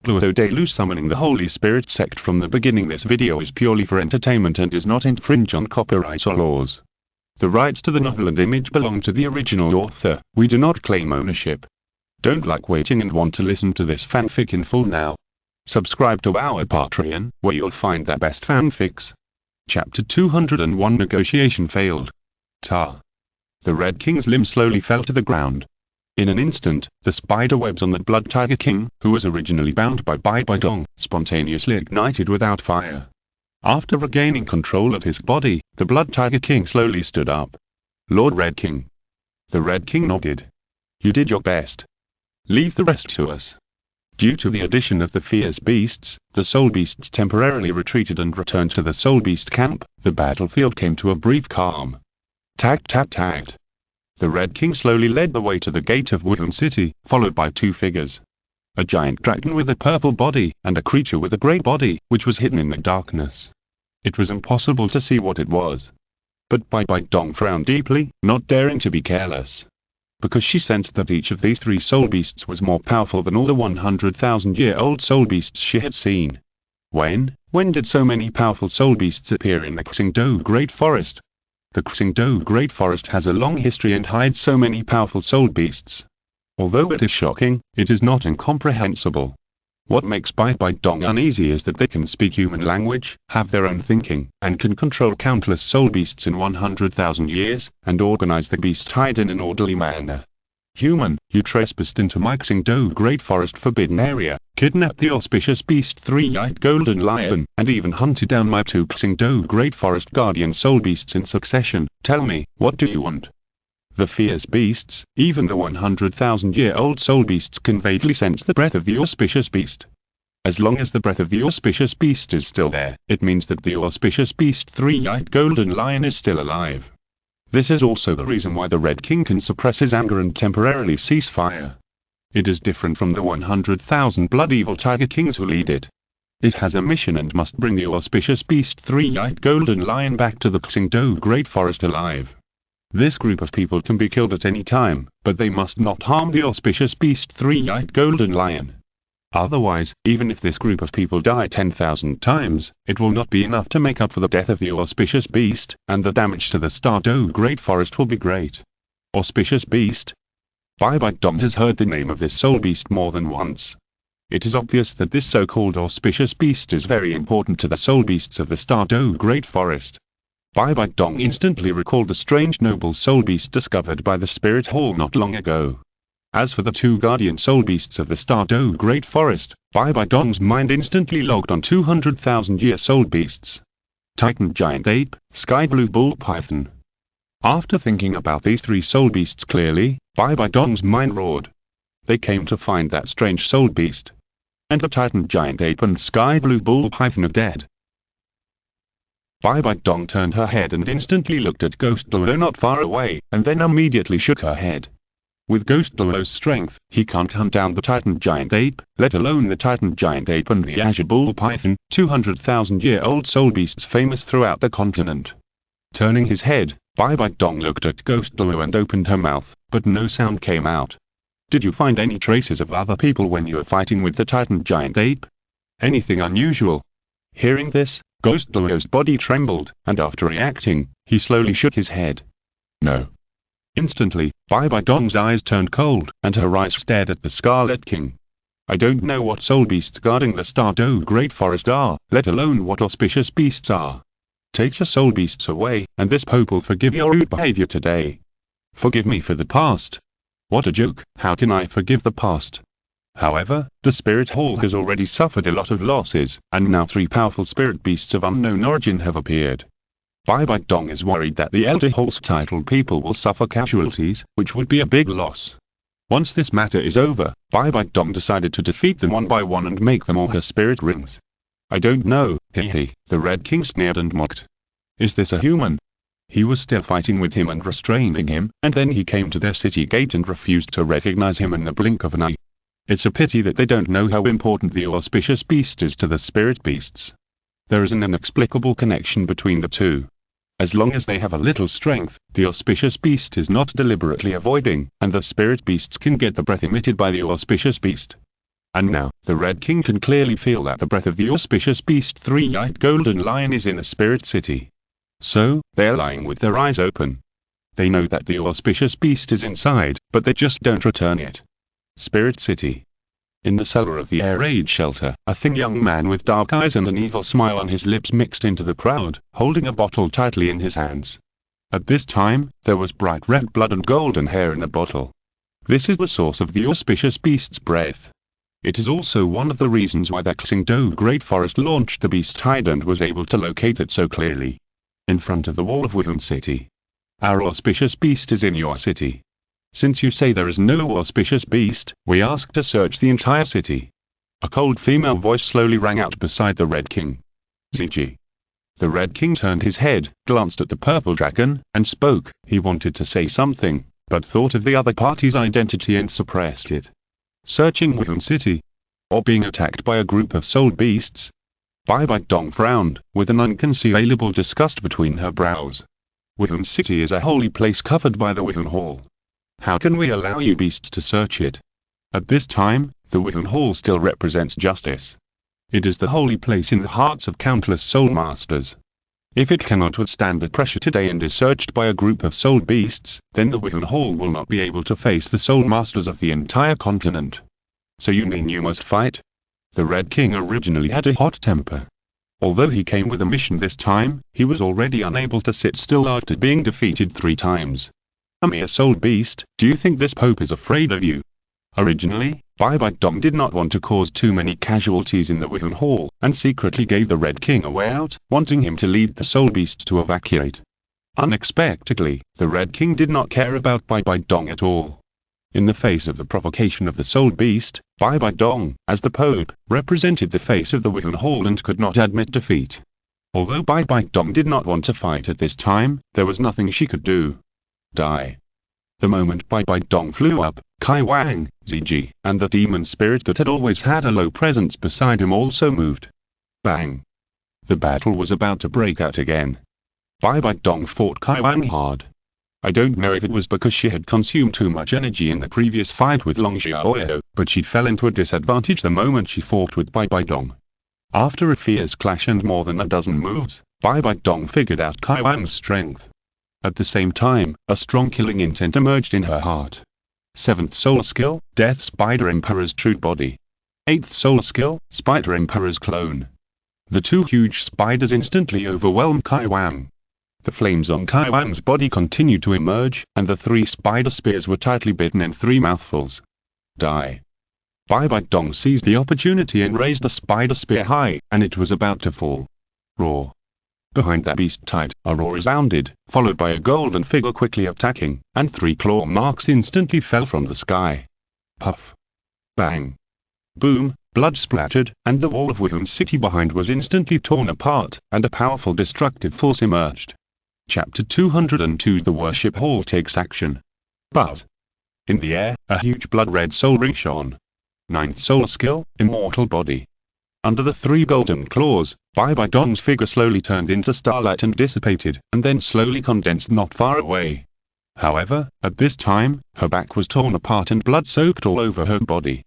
Douluo Dalu summoning the Holy Spirit Sect. From the beginning, this video is purely for entertainment and does not infringe on copyright or laws. The rights to the novel and image belong to the original author. We do not claim ownership. Don't like waiting and want to listen to this fanfic in full now? Subscribe to our Patreon, where you'll find the best fanfics. Chapter 201 Negotiation Failed. Ta. The Red King's limb slowly fell to the ground. In an instant, the spider webs on the Blood Tiger King, who was originally bound by Bai Dong, spontaneously ignited without fire. After regaining control of his body, the Blood Tiger King slowly stood up. Lord Red King. The Red King nodded. You did your best. Leave the rest to us. Due to the addition of the fierce beasts, the soul beasts temporarily retreated and returned to the soul beast camp. The battlefield came to a brief calm. Tagged. The Red King slowly led the way to the gate of Wuhan City, followed by two figures. A giant dragon with a purple body, and a creature with a grey body, which was hidden in the darkness. It was impossible to see what it was. But Bai Dong frowned deeply, not daring to be careless. Because she sensed that each of these three soul beasts was more powerful than all the 100,000-year-old soul beasts she had seen. When did so many powerful soul beasts appear in the Xingdou Great Forest? The Xingdou Great Forest has a long history and hides so many powerful soul beasts. Although it is shocking, it is not incomprehensible. What makes Bai Dong uneasy is that they can speak human language, have their own thinking, and can control countless soul beasts in 100,000 years, and organize the beast hide in an orderly manner. Human, you trespassed into my Xingdou Great Forest forbidden area, kidnapped the auspicious beast three-eyed golden lion, and even hunted down my two Xingdou Great Forest guardian soul beasts in succession. Tell me, what do you want? The fierce beasts, even the 100,000-year-old soul beasts, can vaguely sense the breath of the auspicious beast. As long as the breath of the auspicious beast is still there, it means that the auspicious beast three-eyed golden lion is still alive. This is also the reason why the Red King can suppress his anger and temporarily cease fire. It is different from the 100,000 blood evil tiger kings who lead it. It has a mission and must bring the auspicious beast three-eyed golden lion back to the Xingdou Great Forest alive. This group of people can be killed at any time, but they must not harm the auspicious beast three-eyed golden lion. Otherwise, even if this group of people die 10,000 times, it will not be enough to make up for the death of the auspicious beast, and the damage to the Xingdou Great Forest will be great. Auspicious beast? Bai Dong has heard the name of this soul beast more than once. It is obvious that this so-called auspicious beast is very important to the soul beasts of the Xingdou Great Forest. Bai Dong instantly recalled the strange noble soul beast discovered by the Spirit Hall not long ago. As for the two guardian soul beasts of the Xingdou Great Forest, Bai Dong's mind instantly logged on 200,000-year soul beasts. Titan Giant Ape, Sky Blue Bull Python. After thinking about these three soul beasts clearly, Bai Dong's mind roared. They came to find that strange soul beast. And the Titan Giant Ape and Sky Blue Bull Python are dead. Bai Dong turned her head and instantly looked at Ghost Douluo not far away, and then immediately shook her head. With Ghost Douluo's strength, he can't hunt down the Titan Giant Ape, let alone the Titan Giant Ape and the Azure Bull Python, 200,000-year-old soul beasts famous throughout the continent. Turning his head, Bai Dong looked at Ghost Douluo and opened her mouth, but no sound came out. Did you find any traces of other people when you were fighting with the Titan Giant Ape? Anything unusual? Hearing this, Ghost Douluo's body trembled, and after reacting, he slowly shook his head. No. Instantly, Bai Dong's eyes turned cold, and her eyes stared at the Scarlet King. I don't know what soul beasts guarding the Xingdou Great Forest are, let alone what auspicious beasts are. Take your soul beasts away, and this Pope will forgive your rude behavior today. Forgive me for the past. What a joke, how can I forgive the past? However, the Spirit Hall has already suffered a lot of losses, and now three powerful spirit beasts of unknown origin have appeared. Bai Dong is worried that the Elder Hall's titled people will suffer casualties, which would be a big loss. Once this matter is over, Bai Dong decided to defeat them one by one and make them all her spirit rings. I don't know, the Red King sneered and mocked. Is this a human? He was still fighting with him and restraining him, and then he came to their city gate and refused to recognize him in the blink of an eye. It's a pity that they don't know how important the auspicious beast is to the spirit beasts. There is an inexplicable connection between the two. As long as they have a little strength, the auspicious beast is not deliberately avoiding, and the spirit beasts can get the breath emitted by the auspicious beast. And now, the Red King can clearly feel that the breath of the auspicious beast three-eyed golden lion is in the spirit city. So, they are lying with their eyes open. They know that the auspicious beast is inside, but they just don't return it. Spirit City. In the cellar of the air raid shelter, a thin young man with dark eyes and an evil smile on his lips mixed into the crowd, holding a bottle tightly in his hands. At this time, there was bright red blood and golden hair in the bottle. This is the source of the auspicious beast's breath. It is also one of the reasons why the Xingdou Great Forest launched the beast tide and was able to locate it so clearly. In front of the wall of Wuhan City. Our auspicious beast is in your city. Since you say there is no auspicious beast, we ask to search the entire city. A cold female voice slowly rang out beside the Red King. Ziji. The Red King turned his head, glanced at the purple dragon, and spoke. He wanted to say something, but thought of the other party's identity and suppressed it. Searching Wuhan City? Or being attacked by a group of soul beasts? Bai Dong frowned, with an inconceivable disgust between her brows. Wuhan City is a holy place covered by the Wuhan Hall. How can we allow you beasts to search it? At this time, the Wuhan Hall still represents justice. It is the holy place in the hearts of countless soul masters. If it cannot withstand the pressure today and is searched by a group of soul beasts, then the Wuhan Hall will not be able to face the soul masters of the entire continent. So you mean you must fight? The Red King originally had a hot temper. Although he came with a mission this time, he was already unable to sit still after being defeated 3 times. A mere soul beast, do you think this Pope is afraid of you? Originally, Bai Dong did not want to cause too many casualties in the Wuhan Hall, and secretly gave the Red King a way out, wanting him to lead the soul beasts to evacuate. Unexpectedly, the Red King did not care about Bai Dong at all. In the face of the provocation of the soul beast, Bai Dong, as the Pope, represented the face of the Wuhan Hall and could not admit defeat. Although Bai Dong did not want to fight at this time, there was nothing she could do. Die. The moment Bai Dong flew up, Kai Wang, Ziji, and the demon spirit that had always had a low presence beside him also moved. Bang. The battle was about to break out again. Bai Dong fought Kai Wang hard. I don't know if it was because she had consumed too much energy in the previous fight with Long Xiaoyao, but she fell into a disadvantage the moment she fought with Bai Dong. After a fierce clash and more than a dozen moves, Bai Dong figured out Kai Wang's strength. At the same time, a strong killing intent emerged in her heart. 7th soul skill, Death Spider Emperor's true body. 8th soul skill, Spider Emperor's clone. The 2 huge spiders instantly overwhelmed Kai Wang. The flames on Kai Wang's body continued to emerge, and the 3 spider spears were tightly bitten in 3 mouthfuls. Die. Bai Dong seized the opportunity and raised the spider spear high, and it was about to fall. Roar. Behind that beast tide, a roar resounded, followed by a golden figure quickly attacking, and 3 claw marks instantly fell from the sky. Puff. Bang. Boom, blood splattered, and the wall of Wuhan City behind was instantly torn apart, and a powerful destructive force emerged. Chapter 202 The Worship Hall takes action. But in the air, a huge blood-red soul ring shone. 9th soul skill, Immortal Body. Under the 3 golden claws, Bai Dong's figure slowly turned into starlight and dissipated, and then slowly condensed not far away. However, at this time, her back was torn apart and blood soaked all over her body.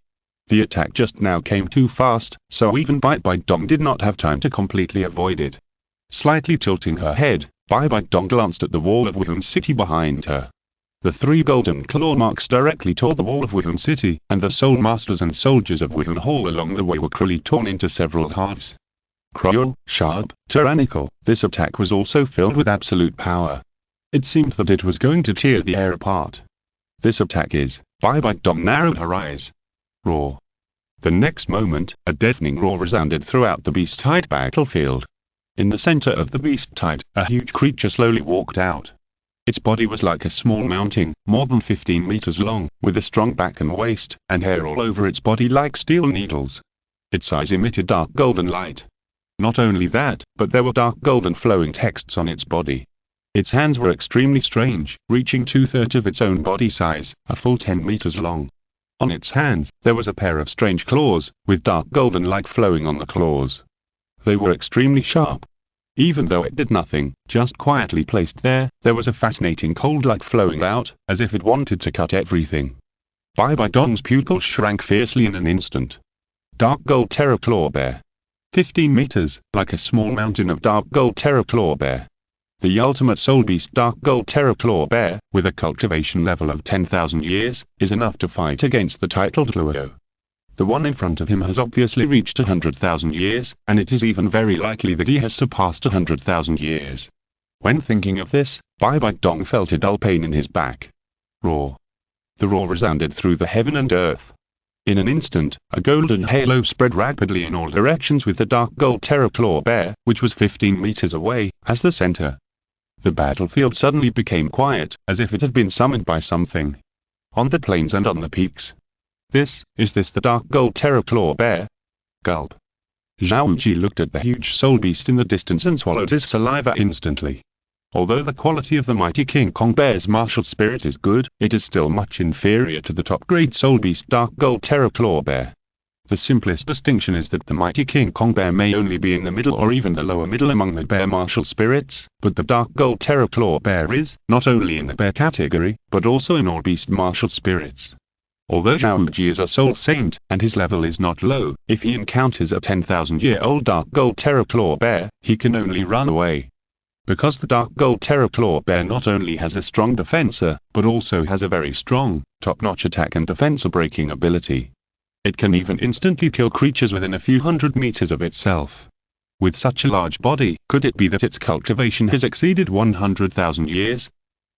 The attack just now came too fast, so even Bai Dong did not have time to completely avoid it. Slightly tilting her head, Bai Dong glanced at the wall of Wuhan City behind her. The 3 golden claw marks directly tore the wall of Wuhan City, and the soul masters and soldiers of Wuhan Hall along the way were cruelly torn into several halves. Cruel, sharp, tyrannical, this attack was also filled with absolute power. It seemed that it was going to tear the air apart. This attack is, Bai Dong narrowed her eyes. Roar. The next moment, a deafening roar resounded throughout the beast-tide battlefield. In the center of the beast-tide, a huge creature slowly walked out. Its body was like a small mountain, more than 15 meters long, with a strong back and waist, and hair all over its body like steel needles. Its eyes emitted dark golden light. Not only that, but there were dark golden flowing texts on its body. Its hands were extremely strange, reaching 2/3 of its own body size, a full 10 meters long. On its hands, there was a pair of strange claws, with dark golden light flowing on the claws. They were extremely sharp. Even though it did nothing, just quietly placed there, there was a fascinating cold light flowing out, as if it wanted to cut everything. Bai Dong's pupils shrank fiercely in an instant. Dark Gold Terror Claw Bear. 15 meters, like a small mountain of Dark Gold Terror Claw Bear. The ultimate soul beast Dark Gold Terror Claw Bear, with a cultivation level of 10,000 years, is enough to fight against the titled Xiaoyao. The one in front of him has obviously reached 100,000 years, and it is even very likely that he has surpassed 100,000 years. When thinking of this, Bai Bai Dong felt a dull pain in his back. Roar. The roar resounded through the heaven and earth. In an instant, a golden halo spread rapidly in all directions with the Dark Gold Terror Claw Bear, which was 15 meters away, as the center. The battlefield suddenly became quiet, as if it had been summoned by something. On the plains and on the peaks. Is this the Dark Gold Terror Claw Bear? Gulp. Xiaoyao looked at the huge soul beast in the distance and swallowed his saliva instantly. Although the quality of the mighty King Kong Bear's martial spirit is good, it is still much inferior to the top-grade soul beast Dark Gold Terror Claw Bear. The simplest distinction is that the mighty King Kong Bear may only be in the middle or even the lower middle among the bear martial spirits, but the Dark Gold Terror Claw Bear is, not only in the bear category, but also in all beast martial spirits. Although Xiaoyao is a soul saint, and his level is not low, if he encounters a 10,000-year-old Dark Gold Terror Claw Bear, he can only run away. Because the Dark Gold Terror Claw Bear not only has a strong defensor, but also has a very strong, top-notch attack and defense-breaking ability. It can even instantly kill creatures within a few hundred meters of itself. With such a large body, could it be that its cultivation has exceeded 100,000 years?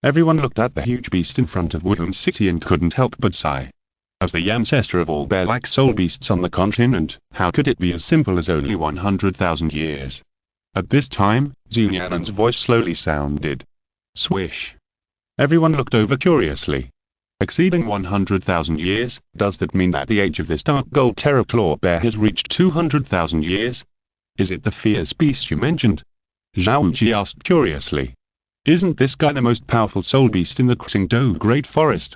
Everyone looked at the huge beast in front of Wuhan City and couldn't help but sigh. As the ancestor of all bear-like soul beasts on the continent, how could it be as simple as only 100,000 years? At this time, Nian'an's voice slowly sounded. Swish. Everyone looked over curiously. Exceeding 100,000 years, does that mean that the age of this Dark Gold Terror Claw Bear has reached 200,000 years? Is it the fierce beast you mentioned? Xiaoyao asked curiously. Isn't this guy the most powerful soul beast in the Xingdou Great Forest?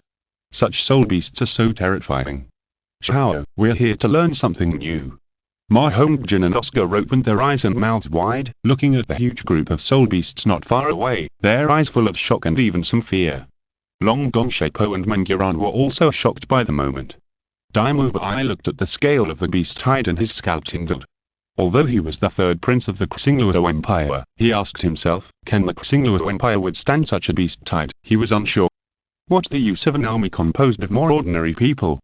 Such soul beasts are so terrifying. Xiaoyao, we're here to learn something new. Ma Hongjin and Oscar opened their eyes and mouths wide, looking at the huge group of soul beasts not far away, their eyes full of shock and even some fear. Long Gongshapo and Manguran were also shocked by the moment. Daimyo Bai looked at the scale of the beast tide and his scalp tingled. Although he was the third prince of the Xingluo Empire, he asked himself, can the Xingluo Empire withstand such a beast tide? He was unsure. What's the use of an army composed of more ordinary people?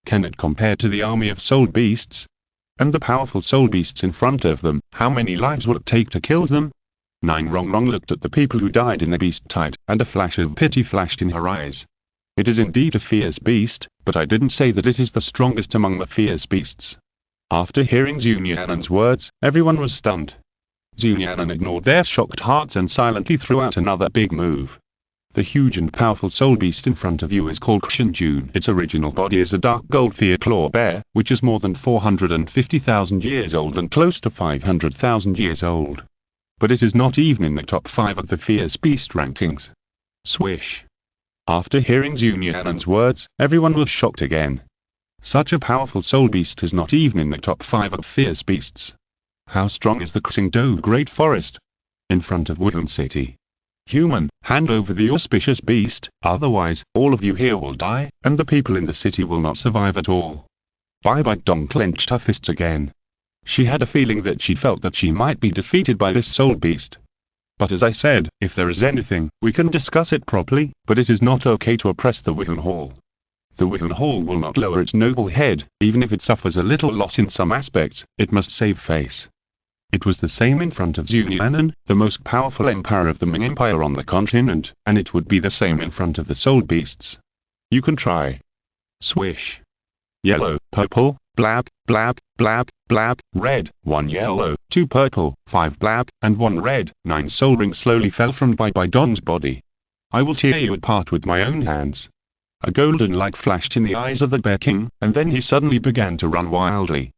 Can it compare to the army of soul beasts? And the powerful soul beasts in front of them, how many lives will it take to kill them? Nian'an looked at the people who died in the beast tide, and a flash of pity flashed in her eyes. It is indeed a fierce beast, but I didn't say that it is the strongest among the fierce beasts. After hearing Nian'an's words, everyone was stunned. Nian'an ignored their shocked hearts and silently threw out another big move. The huge and powerful soul beast in front of you is called Xianjun. Its original body is a Dark Gold Fear Claw Bear, which is more than 450,000 years old and close to 500,000 years old. But it is not even in the top 5 of the fierce beast rankings. Swish. After hearing Nian'an's words, everyone was shocked again. Such a powerful soul beast is not even in the top 5 of fierce beasts. How strong is the Xingdou Great Forest? In front of Wuhan City. Human, hand over the auspicious beast, otherwise, all of you here will die, and the people in the city will not survive at all. Bai Bai Dong clenched her fists again. She had a feeling that she felt that she might be defeated by this soul beast. But as I said, if there is anything, we can discuss it properly, but it is not okay to oppress the Wuhan Hall. The Wuhan Hall will not lower its noble head, even if it suffers a little loss in some aspects, it must save face. It was the same in front of Nian'an, the most powerful empire of the Ming Empire on the continent, and it would be the same in front of the soul beasts. You can try. Swish. Yellow, purple, blab, blab, blab, blab, red, 1 yellow, 2 purple, 5 blab, and 1 red. 9 soul rings slowly fell from Bai Bai Dong's body. I will tear you apart with my own hands. A golden light flashed in the eyes of the Bear King, and then he suddenly began to run wildly.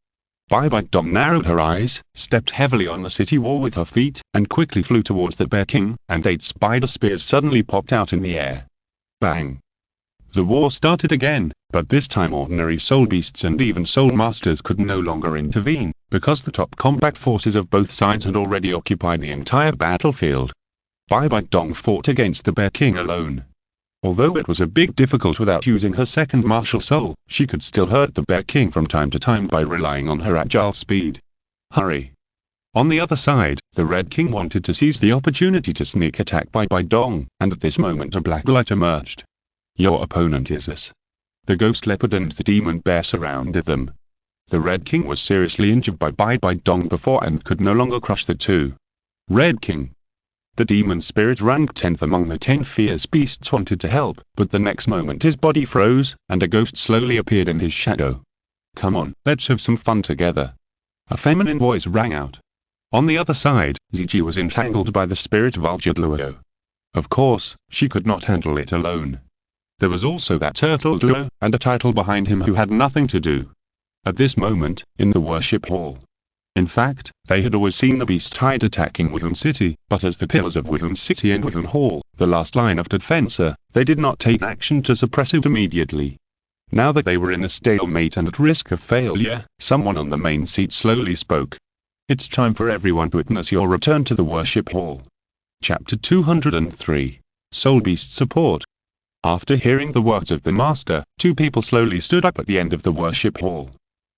Bai Bai Dong narrowed her eyes, stepped heavily on the city wall with her feet, and quickly flew towards the Bear King, and 8 spider spears suddenly popped out in the air. Bang! The war started again, but this time ordinary soul beasts and even soul masters could no longer intervene, because the top combat forces of both sides had already occupied the entire battlefield. Bai Bai Dong fought against the Bear King alone. Although it was a bit difficult without using her second martial soul, she could still hurt the Bear King from time to time by relying on her agile speed. Hurry! On the other side, the Red King wanted to seize the opportunity to sneak attack Bai Dong, and at this moment a black light emerged. Your opponent is us. The ghost leopard and the demon bear surrounded them. The Red King was seriously injured by Bai Dong before and could no longer crush the two. Red King. The demon spirit ranked 10th among the 10 fierce beasts wanted to help, but the next moment his body froze, and a ghost slowly appeared in his shadow. Come on, let's have some fun together. A feminine voice rang out. On the other side, Ziji was entangled by the spirit vulture Douluo. Of course, she could not handle it alone. There was also that turtle Douluo, and a title behind him who had nothing to do. At this moment, in the worship hall. In fact, they had always seen the beast tide attacking Wuhan City, but as the pillars of Wuhan City and Wuhan Hall, the last line of defense, they did not take action to suppress it immediately. Now that they were in a stalemate and at risk of failure, someone on the main seat slowly spoke. It's time for everyone to witness your return to the worship hall. Chapter 203. Soul Beast Support. After hearing the words of the master, two people slowly stood up at the end of the worship hall.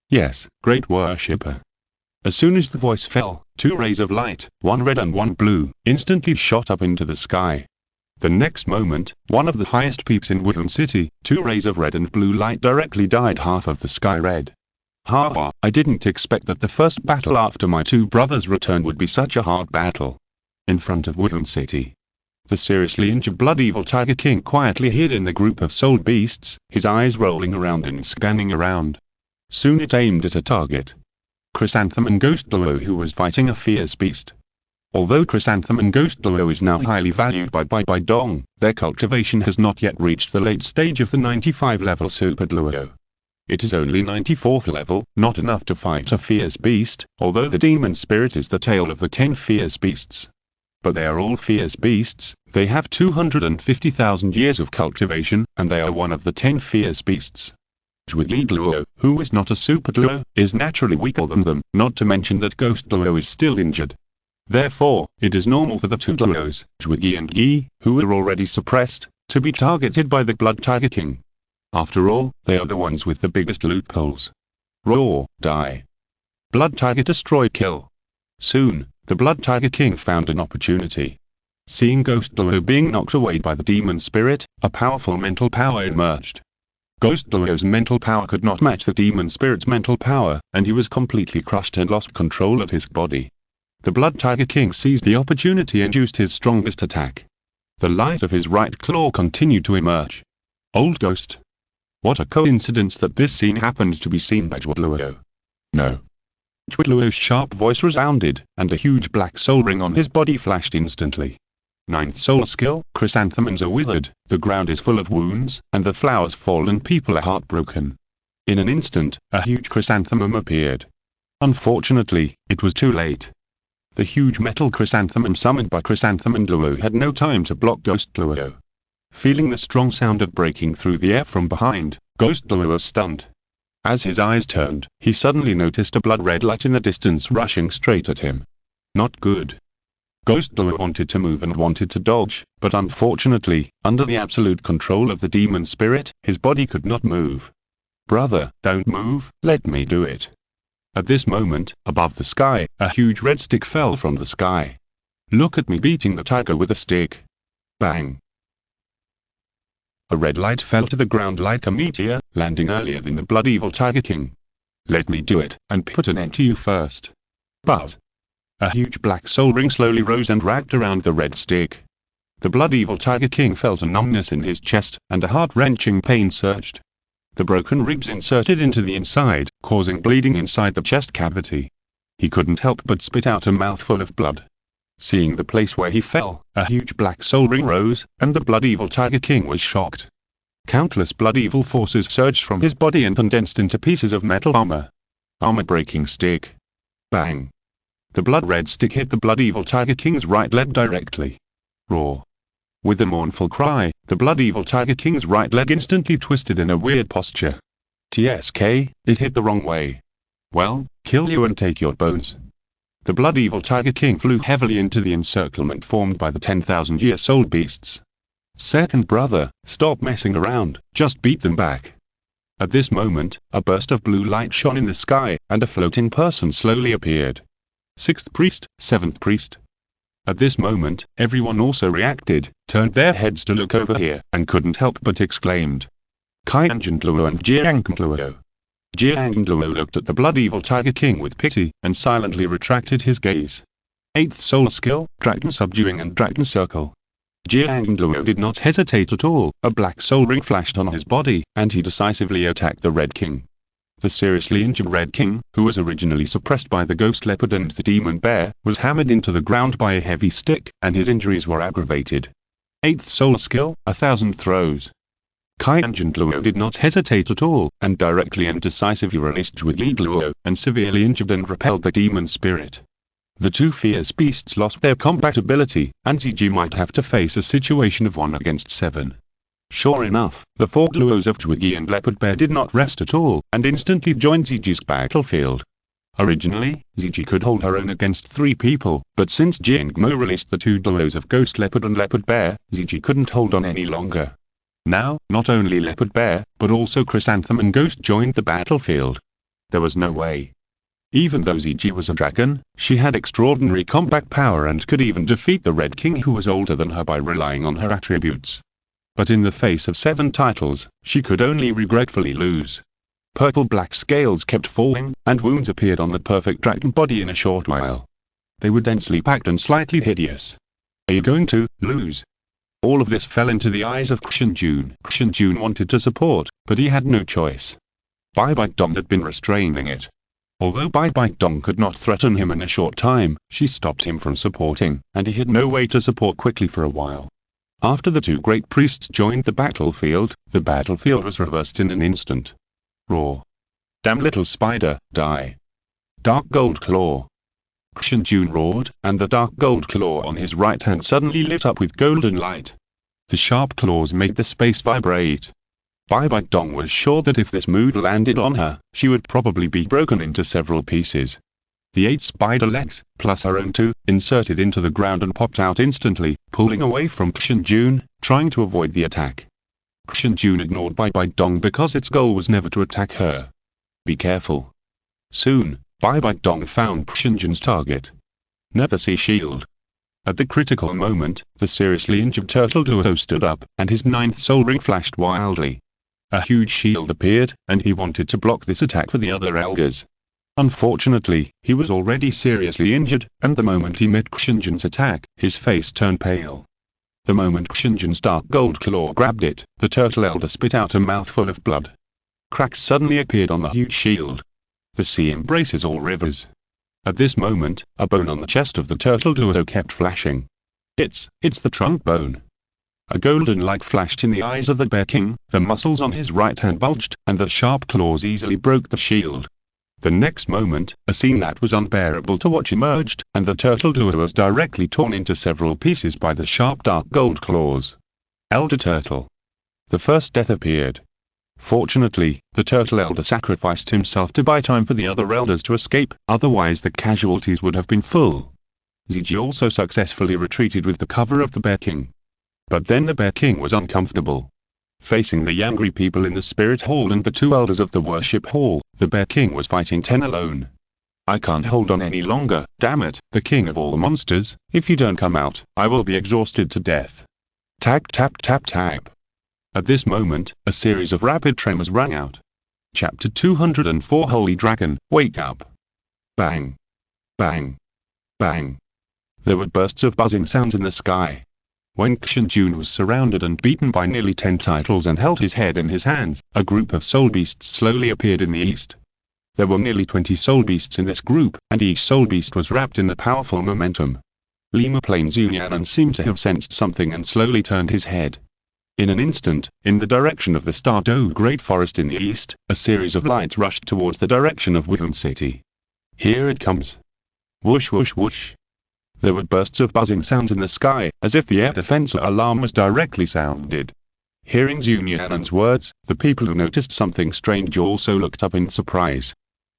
Yes, great worshipper. As soon as the voice fell, two rays of light, one red and one blue, instantly shot up into the sky. The next moment, one of the highest peaks in Wuhan City, two rays of red and blue light directly dyed half of the sky red. Haha, I didn't expect that the first battle after my two brothers' return would be such a hard battle. In front of Wuhan City. The seriously injured Blood Evil Tiger King quietly hid in the group of soul beasts, his eyes rolling around and scanning around. Soon it aimed at a target. Chrysanthemum Ghost Douluo, who was fighting a fierce beast. Although Chrysanthemum Ghost Douluo is now highly valued by Bai Dong, their cultivation has not yet reached the late stage of the 95 level Super Douluo. It is only 94th level, not enough to fight a fierce beast, although the demon spirit is the tail of the 10 fierce beasts. But they are all fierce beasts, they have 250,000 years of cultivation, and they are one of the 10 fierce beasts. Zhuyi Douluo, who is not a Super Douluo, is naturally weaker than them, not to mention that Ghost Douluo is still injured. Therefore, it is normal for the two Douluos, Zhuyi and Yi, who are already suppressed, to be targeted by the Blood Tiger King. After all, they are the ones with the biggest loopholes. Roar, die. Blood Tiger destroy kill. Soon, the Blood Tiger King found an opportunity. Seeing Ghost Douluo being knocked away by the demon spirit, a powerful mental power emerged. Ghost Douluo's mental power could not match the demon spirit's mental power, and he was completely crushed and lost control of his body. The Blood Tiger King seized the opportunity and used his strongest attack. The light of his right claw continued to emerge. Old Ghost. What a coincidence that this scene happened to be seen by Douluo. No. Douluo's sharp voice resounded, and a huge black soul ring on his body flashed instantly. 9th soul skill, chrysanthemums are withered, the ground is full of wounds, and the flowers fall and people are heartbroken. In an instant, a huge chrysanthemum appeared. Unfortunately, it was too late. The huge metal chrysanthemum summoned by Chrysanthemum Douluo had no time to block Ghost Douluo. Feeling the strong sound of breaking through the air from behind, Ghost Douluo was stunned. As his eyes turned, he suddenly noticed a blood-red light in the distance rushing straight at him. Not good. Ghost Douluo wanted to move and wanted to dodge, but unfortunately, under the absolute control of the demon spirit, his body could not move. Brother, don't move, let me do it. At this moment, above the sky, a huge red stick fell from the sky. Look at me beating the tiger with a stick. Bang. A red light fell to the ground like a meteor, landing earlier than the Blood Evil Tiger King. Let me do it, and put an end to you first. But a huge black soul ring slowly rose and wrapped around the red stick. The Blood Evil Tiger King felt a numbness in his chest, and a heart-wrenching pain surged. The broken ribs inserted into the inside, causing bleeding inside the chest cavity. He couldn't help but spit out a mouthful of blood. Seeing the place where he fell, a huge black soul ring rose, and the Blood Evil Tiger King was shocked. Countless blood evil forces surged from his body and condensed into pieces of metal armor. Armor-breaking stick. Bang. The blood-red stick hit the Blood Evil Tiger King's right leg directly. Roar. With a mournful cry, the Blood Evil Tiger King's right leg instantly twisted in a weird posture. TSK, it hit the wrong way. Well, kill you and take your bones. The Blood Evil Tiger King flew heavily into the encirclement formed by the 10,000-year soul beasts. Second brother, stop messing around, just beat them back. At this moment, a burst of blue light shone in the sky, and a floating person slowly appeared. Sixth priest, seventh priest. At this moment, everyone also reacted, turned their heads to look over here, and couldn't help but exclaimed. Tianxing Kingdom and Tianxing Kingdom. Tianxing Kingdom looked at the blood evil Tiger King with pity, and silently retracted his gaze. 8th soul skill, Dragon Subduing and Dragon Circle. Tianxing Kingdom did not hesitate at all, a black soul ring flashed on his body, and he decisively attacked the Red King. The seriously injured Red King, who was originally suppressed by the Ghost Leopard and the Demon Bear, was hammered into the ground by a heavy stick, and his injuries were aggravated. 8th soul skill, 1000 throws. Tianxing Kingdom did not hesitate at all, and directly and decisively released with Douluo, and severely injured and repelled the demon spirit. The two fierce beasts lost their combat ability, and Ziji might have to face a situation of 1 against 7. Sure enough, the 4 Douluos of Twiggy and Leopard Bear did not rest at all, and instantly joined Ziji's battlefield. Originally, Ziji could hold her own against 3 people, but since Jiangmo released the 2 Douluos of Ghost Leopard and Leopard Bear, Ziji couldn't hold on any longer. Now, not only Leopard Bear, but also Chrysanthemum and Ghost joined the battlefield. There was no way. Even though Ziji was a dragon, she had extraordinary combat power and could even defeat the Red King who was older than her by relying on her attributes. But in the face of 7 titles, she could only regretfully lose. Purple-black scales kept falling, and wounds appeared on the perfect dragon body in a short while. They were densely packed and slightly hideous. Are you going to lose? All of this fell into the eyes of Xiaoyao. Xiaoyao wanted to support, but he had no choice. Bai Dong had been restraining it. Although Bai Dong could not threaten him in a short time, she stopped him from supporting, and he had no way to support quickly for a while. After the 2 great priests joined the battlefield was reversed in an instant. Roar. Damn little spider, die. Dark gold claw. Xiaoyao roared, and the dark gold claw on his right hand suddenly lit up with golden light. The sharp claws made the space vibrate. Bai Dong was sure that if this move landed on her, she would probably be broken into several pieces. The 8 spider legs, plus her own 2, inserted into the ground and popped out instantly, pulling away from Xiaoyao, trying to avoid the attack. Xiaoyao ignored Bai Dong because its goal was never to attack her. Be careful. Soon, Bai Dong found Xiaoyao's target. Nether Sea Shield. At the critical moment, the seriously injured Turtle Duo stood up, and his 9th soul ring flashed wildly. A huge shield appeared, and he wanted to block this attack for the other elders. Unfortunately, he was already seriously injured, and the moment he met Xiaoyao's attack, his face turned pale. The moment Xiaoyao's dark gold claw grabbed it, the turtle elder spit out a mouthful of blood. Cracks suddenly appeared on the huge shield. The sea embraces all rivers. At this moment, a bone on the chest of the turtle duo kept flashing. It's the trunk bone. A golden light flashed in the eyes of the Bear King, the muscles on his right hand bulged, and the sharp claws easily broke the shield. The next moment, a scene that was unbearable to watch emerged, and the turtle duo was directly torn into several pieces by the sharp dark gold claws. Elder Turtle. The first death appeared. Fortunately, the turtle elder sacrificed himself to buy time for the other elders to escape, otherwise the casualties would have been full. Ziji also successfully retreated with the cover of the Bear King. But then the Bear King was uncomfortable. Facing the angry people in the Spirit Hall and the 2 elders of the Worship Hall, the Bear King was fighting 10 alone. I can't hold on any longer, damn it, the king of all the monsters, if you don't come out, I will be exhausted to death. Tap tap tap tap. At this moment, a series of rapid tremors rang out. Chapter 204 Holy Dragon, Wake Up. Bang. Bang. Bang. There were bursts of buzzing sounds in the sky. When Xiaoyao was surrounded and beaten by nearly 10 titles and held his head in his hands, a group of soul beasts slowly appeared in the east. There were nearly 20 soul beasts in this group, and each soul beast was wrapped in the powerful momentum. Lima Plains Nian'an seemed to have sensed something and slowly turned his head. In an instant, in the direction of the Stardew Great Forest in the east, a series of lights rushed towards the direction of Wuhan City. Here it comes. Whoosh whoosh whoosh. There were bursts of buzzing sounds in the sky, as if the air defense alarm was directly sounded. Hearing Zhu Nian'an's words, the people who noticed something strange also looked up in surprise.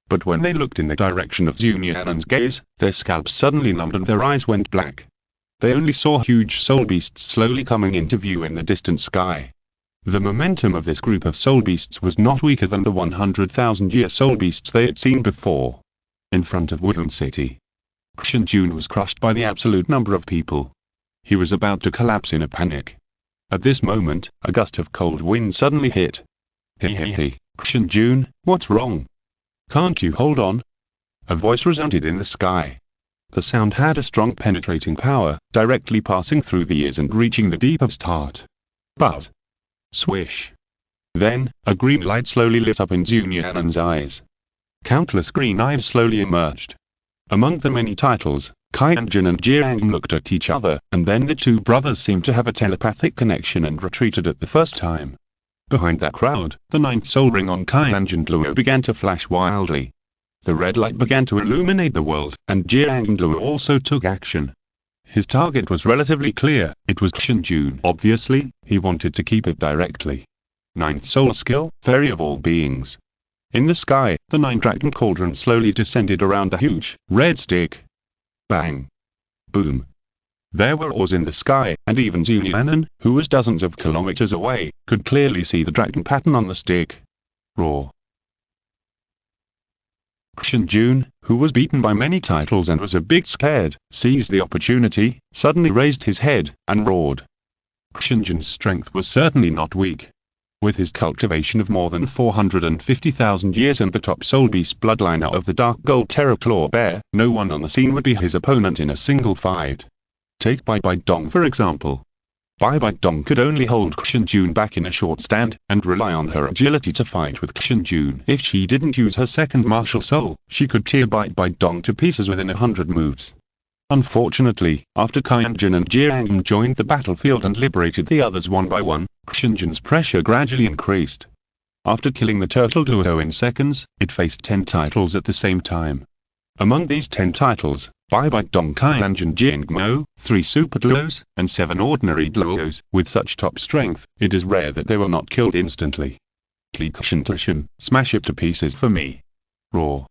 But when they looked in the direction of Zhu Nian'an's gaze, their scalps suddenly numbed and their eyes went black. they only saw huge soul beasts slowly coming into view in the distant sky. The momentum of this group of soul beasts was not weaker than the 100,000-year soul beasts they had seen before. In front of Woodland City, Xianjun was crushed by the absolute number of people. He was about to collapse in a panic. At this moment, a gust of cold wind suddenly hit. Hey, Xianjun, what's wrong? Can't you hold on? A voice resounded in the sky. The sound had a strong penetrating power, directly passing through the ears and reaching the deepest heart. But swish. Then, a green light slowly lit up in Nian'an's eyes. Countless green eyes slowly emerged. Among the many titles, Xiaoyao and Jiang looked at each other, and then the two brothers seemed to have a telepathic connection and retreated at the first time. Behind that crowd, the ninth soul ring on Douluo began to flash wildly. The red light began to illuminate the world, and Douluo also took action. His target was relatively clear, it was Xianjun. Obviously, he wanted to keep it directly. Ninth soul skill, fairy of all beings. In the sky, the nine-dragon cauldron slowly descended around a huge, red stick. Bang! Boom! There were oars in the sky, and even Nian'an, who was dozens of kilometers away, could clearly see the dragon pattern on the stick. Roar! Xianjun, who was beaten by many titles and was a bit scared, seized the opportunity, suddenly raised his head, and roared. Xianjun's strength was certainly not weak. With his cultivation of more than 450,000 years and the top soul beast bloodline of the dark gold terror claw bear, no one on the scene would be his opponent in a single fight. Take Bai Dong for example. Bai Dong could only hold Xianjun back in a short stand, and rely on her agility to fight with Xianjun. If she didn't use her second martial soul, she could tear Bai Dong to pieces within 100 moves. Unfortunately, after Xiaoyao and Jiang joined the battlefield and liberated the others one by one, Xianjun's pressure gradually increased. After killing the turtle duo in seconds, it faced 10 titles at the same time. Among these 10 titles, Bai Dong, Xiaoyao, Jiang, 3 super duos, and 7 ordinary duos. With such top strength, it is rare that they were not killed instantly. Xianjun, smash it to pieces for me. Roar.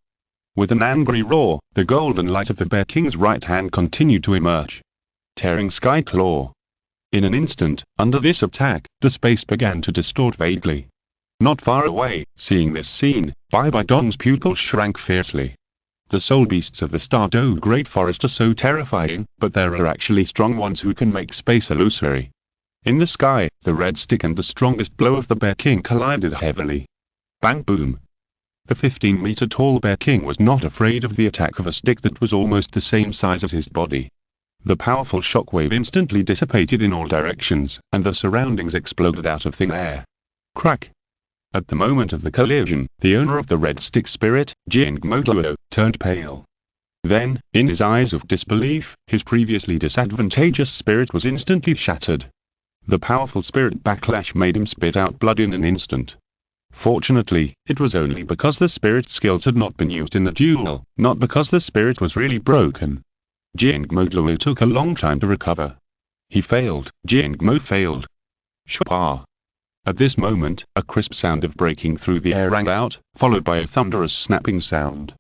With an angry roar, the golden light of the Bear King's right hand continued to emerge. Tearing sky claw. In an instant, under this attack, the space began to distort vaguely. Not far away, seeing this scene, Bai Dong's pupils shrank fiercely. The soul beasts of the Stardew Great Forest are so terrifying, but there are actually strong ones who can make space illusory. In the sky, the red stick and the strongest blow of the Bear King collided heavily. Bang boom! The 15-meter-tall Bear King was not afraid of the attack of a stick that was almost the same size as his body. The powerful shockwave instantly dissipated in all directions, and the surroundings exploded out of thin air. Crack! At the moment of the collision, the owner of the red stick spirit, Jiang, turned pale. Then, in his eyes of disbelief, his previously disadvantageous spirit was instantly shattered. The powerful spirit backlash made him spit out blood in an instant. Fortunately, it was only because the spirit skills had not been used in the duel, not because the spirit was really broken. Jiang took a long time to recover. He failed, Jiang failed. Shwa! At this moment, a crisp sound of breaking through the air rang out, followed by a thunderous snapping sound.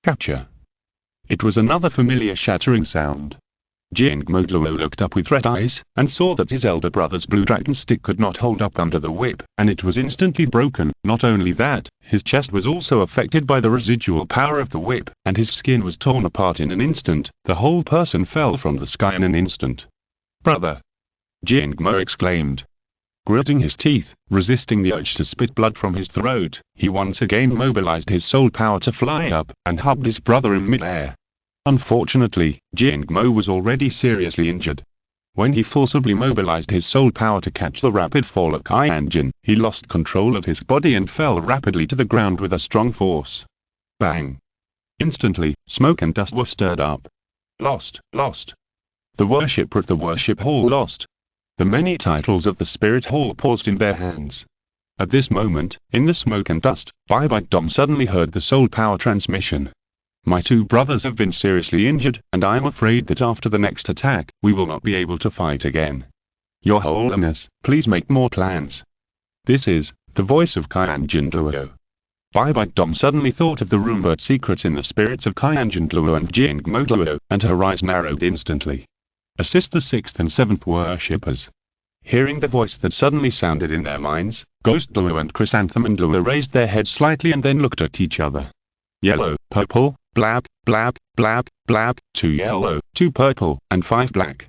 Capture! It was another familiar shattering sound. Jiang looked up with red eyes, and saw that his elder brother's blue dragon stick could not hold up under the whip, and it was instantly broken. Not only that, his chest was also affected by the residual power of the whip, and his skin was torn apart in an instant. The whole person fell from the sky in an instant. Brother! Jiang exclaimed. Gritting his teeth, resisting the urge to spit blood from his throat, he once again mobilized his soul power to fly up, and hugged his brother in mid-air. Unfortunately, Jiang was already seriously injured. When he forcibly mobilized his soul power to catch the rapid fall of Xiaoyao, he lost control of his body and fell rapidly to the ground with a strong force. Bang! Instantly, smoke and dust were stirred up. Lost. The worshipper of the worship hall lost. The many titles of the spirit hall paused in their hands. At this moment, in the smoke and dust, Bai Dong suddenly heard the soul power transmission. My two brothers have been seriously injured, and I am afraid that after the next attack, we will not be able to fight again. Your Holiness, please make more plans. This is the voice of Xiaoyao. Bai Dong suddenly thought of the rumored secrets in the spirits of Xiaoyao and Jiang, and her eyes narrowed instantly. assist the 6th and 7th worshippers. Hearing the voice that suddenly sounded in their minds, Ghost Dalu and Chrysanthemum Dalu raised their heads slightly and then looked at each other. Yellow, purple, blab, blab, blab, blab, 2 yellow, 2 purple, and 5 black.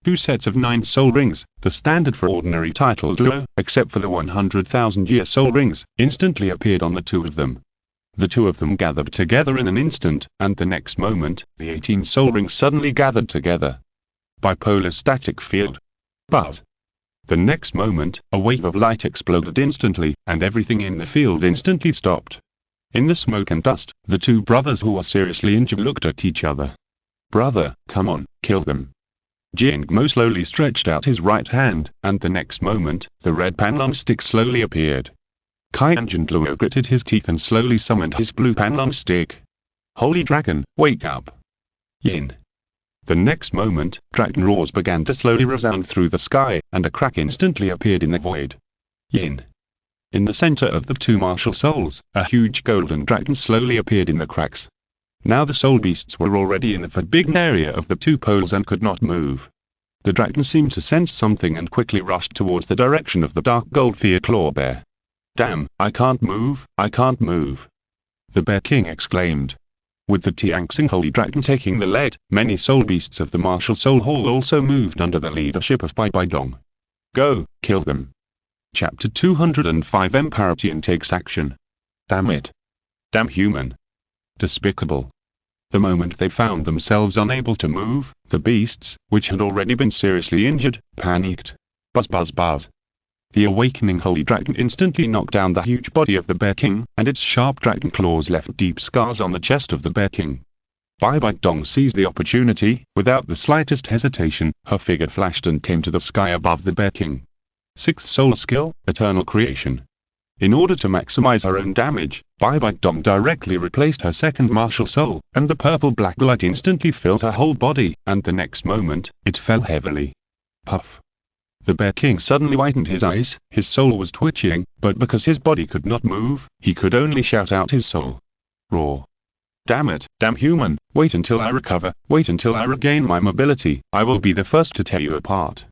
2 sets of 9 soul rings, the standard for ordinary title duo, except for the 100,000-year soul rings, instantly appeared on the 2 of them. The 2 of them gathered together in an instant, and the next moment, the 18 soul rings suddenly gathered together. Bipolar static field. But the next moment, a wave of light exploded instantly, and everything in the field instantly stopped. In the smoke and dust, the 2 brothers who were seriously injured looked at each other. Brother, come on, kill them. Jiangmo slowly stretched out his right hand, and the next moment, the red panlong stick slowly appeared. Tianxing Kingdom gritted his teeth and slowly summoned his blue panlong stick. Holy Dragon, wake up! Yin. The next moment, dragon roars began to slowly resound through the sky, and a crack instantly appeared in the void. Yin. In the center of the 2 martial souls, a huge golden dragon slowly appeared in the cracks. Now the soul beasts were already in the forbidden area of the 2 poles and could not move. The dragon seemed to sense something and quickly rushed towards the direction of the dark gold fear claw bear. Damn, I can't move, I can't move! The Bear King exclaimed. With the Tianxing Holy Dragon taking the lead, many soul beasts of the martial soul hall also moved under the leadership of Bai Bai Dong. Go, kill them! Chapter 205 Emperor Tian takes action. Damn it! Damn human! Despicable! The moment they found themselves unable to move, the beasts, which had already been seriously injured, panicked. Buzz buzz buzz! The awakening Holy Dragon instantly knocked down the huge body of the Bear King, and its sharp dragon claws left deep scars on the chest of the Bear King. Bai Bai Dong seized the opportunity. Without the slightest hesitation, her figure flashed and came to the sky above the Bear King. 6th soul skill, Eternal Creation. In order to maximize her own damage, Bai Bai Dong directly replaced her 2nd martial soul, and the purple-black light instantly filled her whole body, and the next moment, it fell heavily. Puff! The Bear King suddenly widened his eyes, his soul was twitching, but because his body could not move, he could only shout out his soul. Roar! Damn it, damn human, wait until I recover, wait until I regain my mobility, I will be the first to tear you apart.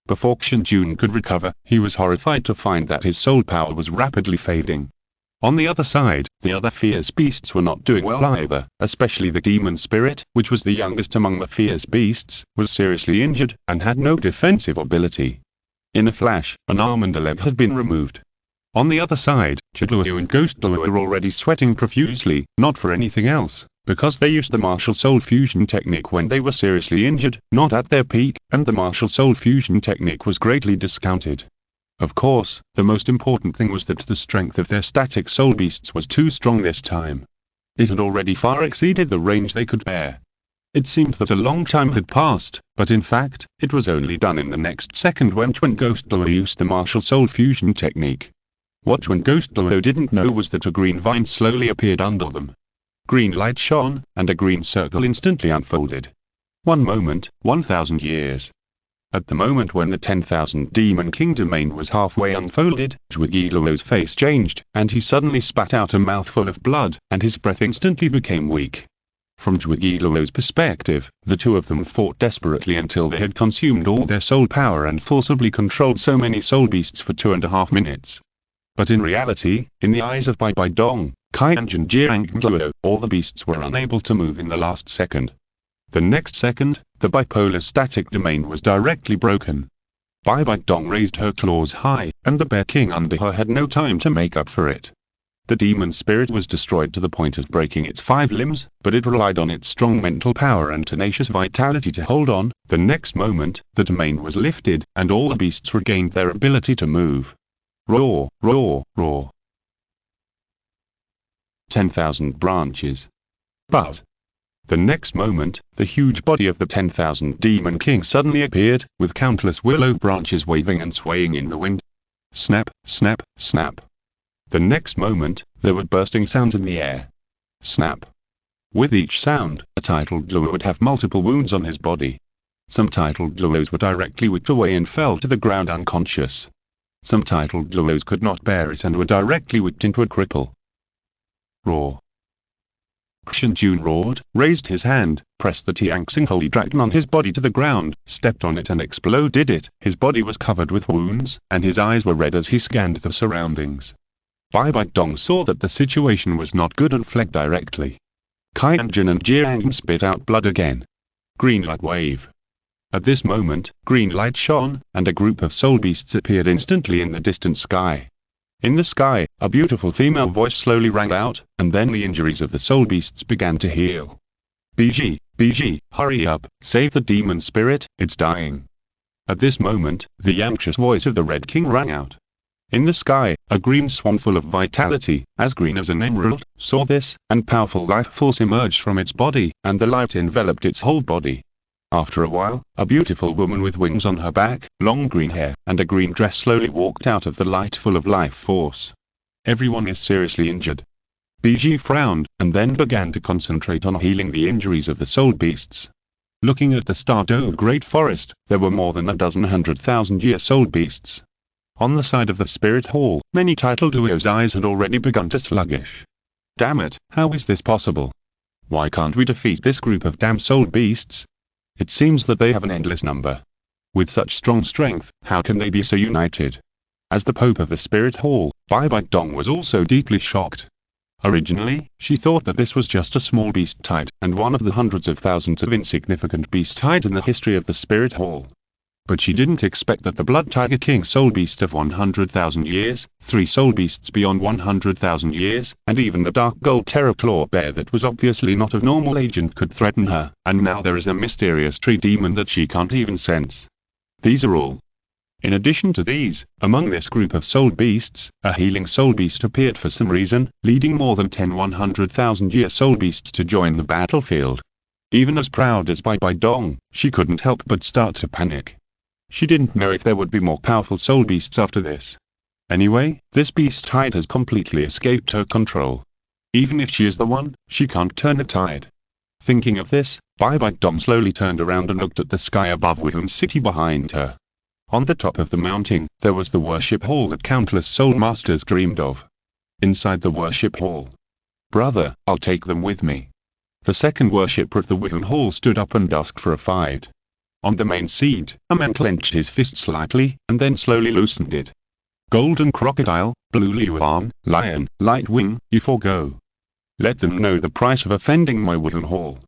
Before Xianjun could recover, he was horrified to find that his soul power was rapidly fading. On the other side, the other fierce beasts were not doing well either, especially the demon spirit, which was the youngest among the fierce beasts, was seriously injured, and had no defensive ability. In a flash, an arm and a leg had been removed. On the other side, Douluo and Ghost Dalu were already sweating profusely, not for anything else, because they used the martial soul fusion technique when they were seriously injured, not at their peak, and the martial soul fusion technique was greatly discounted. Of course, the most important thing was that the strength of their static soul beasts was too strong this time. It had already far exceeded the range they could bear. It seemed that a long time had passed, but in fact, it was only done in the next second when Ghost Dalu used the martial soul fusion technique. What Ghost Dalu didn't know was that a green vine slowly appeared under them. Green light shone, and a green circle instantly unfolded. 1 moment, 1,000 years. At the moment when the 10,000 demon king domain was halfway unfolded, Daluo's face changed, and he suddenly spat out a mouthful of blood, and his breath instantly became weak. From Daluo's perspective, the 2 of them fought desperately until they had consumed all their soul power and forcibly controlled so many soul beasts for 2.5 minutes. But in reality, in the eyes of Bai Bai Dong, Tianxing Kingdom, all the beasts were unable to move in the last second. The next second, the bipolar static domain was directly broken. Bai Bai Dong raised her claws high, and the Bear King under her had no time to make up for it. The demon spirit was destroyed to the point of breaking its 5 limbs, but it relied on its strong mental power and tenacious vitality to hold on. The next moment, the domain was lifted, and all the beasts regained their ability to move. Roar, roar, roar. 10,000 branches. But the next moment, the huge body of the 10,000 demon king suddenly appeared, with countless willow branches waving and swaying in the wind. Snap, snap, snap. The next moment, there were bursting sounds in the air. Snap. With each sound, a titled Dalu would have multiple wounds on his body. Some titled Dalus were directly whipped away and fell to the ground unconscious. Some titled Dalus could not bear it and were directly whipped into a cripple. Roar. Xian Jun roared, raised his hand, pressed the Tianxing Holy Dragon on his body to the ground, stepped on it and exploded it. His body was covered with wounds, and his eyes were red as he scanned the surroundings. Bai Dong saw that the situation was not good and fled directly. Qianjun and Jiang spit out blood again. Green light wave. At this moment, green light shone, and a group of soul beasts appeared instantly in the distant sky. In the sky, a beautiful female voice slowly rang out, and then the injuries of the soul beasts began to heal. BG, hurry up, save the demon spirit, it's dying. At this moment, the anxious voice of the Red King rang out. In the sky, a green swan full of vitality, as green as an emerald, saw this, and powerful life force emerged from its body, and the light enveloped its whole body. After a while, a beautiful woman with wings on her back, long green hair, and a green dress slowly walked out of the light full of life force. Everyone is seriously injured. BG frowned, and then began to concentrate on healing the injuries of the soul beasts. Looking at the Douluo Great Forest, there were more than a dozen 100,000-year soul beasts. On the side of the spirit hall, many titled Duo's eyes had already begun to sluggish. Damn it, how is this possible? Why can't we defeat this group of damn soul beasts? It seems that they have an endless number. With such strong strength, how can they be so united? As the Pope of the Spirit Hall, Bai Dong was also deeply shocked. Originally, she thought that this was just a small beast tide, and one of the hundreds of thousands of insignificant beast tides in the history of the Spirit Hall. But she didn't expect that the Blood Tiger King soul beast of 100,000 years, 3 soul beasts beyond 100,000 years, and even the dark gold terror claw bear that was obviously not of normal agent could threaten her, and now there is a mysterious tree demon that she can't even sense. These are all. In addition to these, among this group of soul beasts, a healing soul beast appeared for some reason, leading more than 10 100,000-year soul beasts to join the battlefield. Even as proud as Bai Dong, she couldn't help but start to panic. She didn't know if there would be more powerful soul beasts after this. Anyway, this beast tide has completely escaped her control. Even if she is the one, she can't turn the tide. Thinking of this, Bai Dong slowly turned around and looked at the sky above Wuhan City behind her. On the top of the mountain, there was the worship hall that countless soul masters dreamed of. Inside the worship hall. Brother, I'll take them with me. The second worshipper of the Wuhan hall stood up and asked for a fight. On the main seat, a man clenched his fist slightly, and then slowly loosened it. Golden crocodile, blue lion, lion, light wing, you forego. Let them know the price of offending my wooden hall.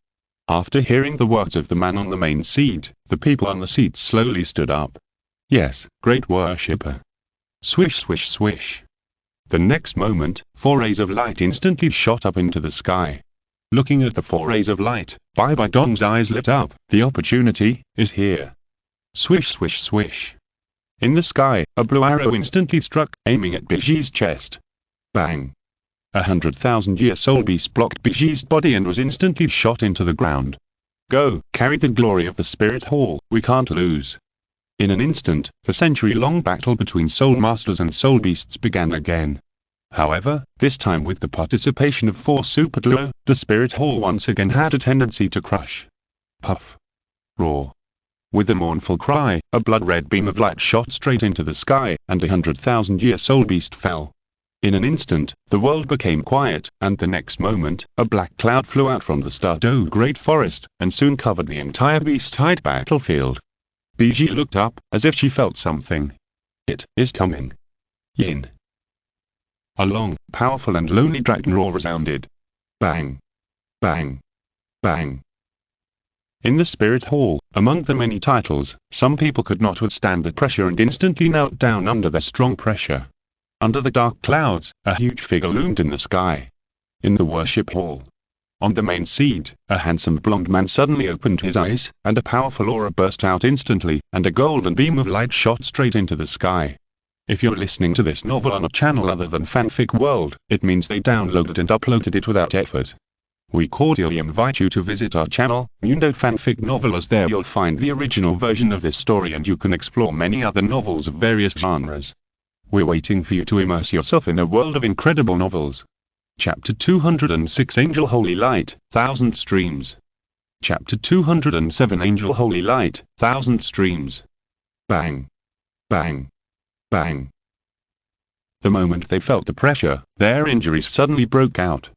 After hearing the words of the man on the main seat, the people on the seats slowly stood up. Yes, great worshipper. Swish swish swish. The next moment, 4 rays of light instantly shot up into the sky. Looking at the 4 rays of light, Bai Dong's eyes lit up. The opportunity is here. Swish swish swish. In the sky, a blue arrow instantly struck, aiming at Biji's chest. Bang. 100,000-year soul beast blocked Biji's body and was instantly shot into the ground. Go, carry the glory of the spirit hall, we can't lose. In an instant, the century-long battle between soul masters and soul beasts began again. However, this time with the participation of 4 super duo, the spirit hall once again had a tendency to crush. Puff. Roar. With a mournful cry, a blood-red beam of light shot straight into the sky, and a 100,000-year soul beast fell. In an instant, the world became quiet, and the next moment, a black cloud flew out from the Douluo Great Forest, and soon covered the entire beast-tide battlefield. BG looked up, as if she felt something. It is coming. Yin. A long, powerful and lonely dragon roar resounded. Bang. Bang. Bang. In the spirit hall, among the many titles, some people could not withstand the pressure and instantly knelt down under the strong pressure. Under the dark clouds, a huge figure loomed in the sky. In the worship hall. On the main seat, a handsome blonde man suddenly opened his eyes, and a powerful aura burst out instantly, and a golden beam of light shot straight into the sky. If you're listening to this novel on a channel other than Fanfic World, it means they downloaded and uploaded it without effort. We cordially invite you to visit our channel, Mundo Fanfic Novel, as there you'll find the original version of this story and you can explore many other novels of various genres. We're waiting for you to immerse yourself in a world of incredible novels. Chapter 206 Angel Holy Light, 1000 Streams. Chapter 207 Angel Holy Light, 1000 Streams. Bang. Bang. Bang. The moment they felt the pressure, their injuries suddenly broke out.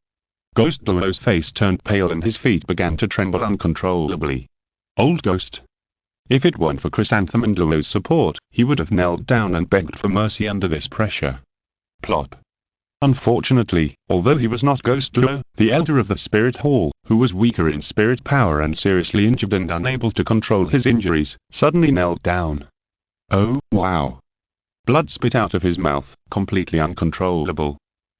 Ghost Douluo's face turned pale and his feet began to tremble uncontrollably. Old Ghost. If it weren't for Chrysanthemum and Douluo's support, he would have knelt down and begged for mercy under this pressure. Plop. Unfortunately, although he was not Ghost Douluo, the elder of the Spirit Hall, who was weaker in spirit power and seriously injured and unable to control his injuries, suddenly knelt down. Oh, wow. Blood spit out of his mouth, completely uncontrollable.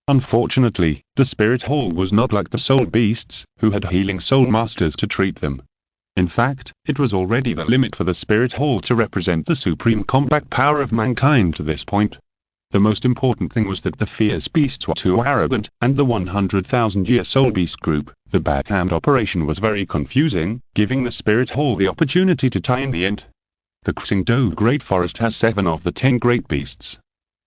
Unfortunately, the Spirit Hall was not like the soul beasts, who had healing soul masters to treat them. In fact, it was already the limit for the Spirit Hall to represent the supreme combat power of mankind to this point. The most important thing was that the fierce beasts were too arrogant, and the 100,000-year soul beast group, the backhand operation was very confusing, giving the Spirit Hall the opportunity to tie in the end. The Xingdou Great Forest has 7 of the 10 great beasts.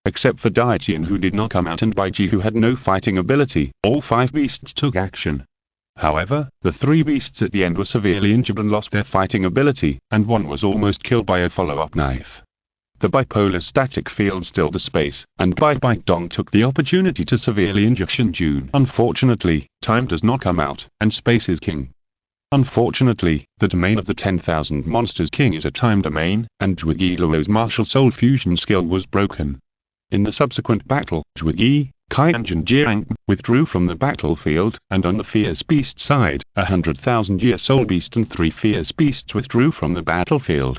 Except for Daijian, who did not come out, and Baiji, who had no fighting ability, all 5 beasts took action. However, the 3 beasts at the end were severely injured and lost their fighting ability, and one was almost killed by a follow-up knife. The bipolar static field stilled the space, and Bai Dong took the opportunity to severely injure Shinjun. Unfortunately, time does not come out, and space is king. Unfortunately, the domain of the 10,000 monsters king is a time domain, and Zhuge Luo's martial soul fusion skill was broken. In the subsequent battle, Zhuge, Kai'an and Jiang withdrew from the battlefield, and on the fierce beast side, 100,000-year soul beast and 3 fierce beasts withdrew from the battlefield.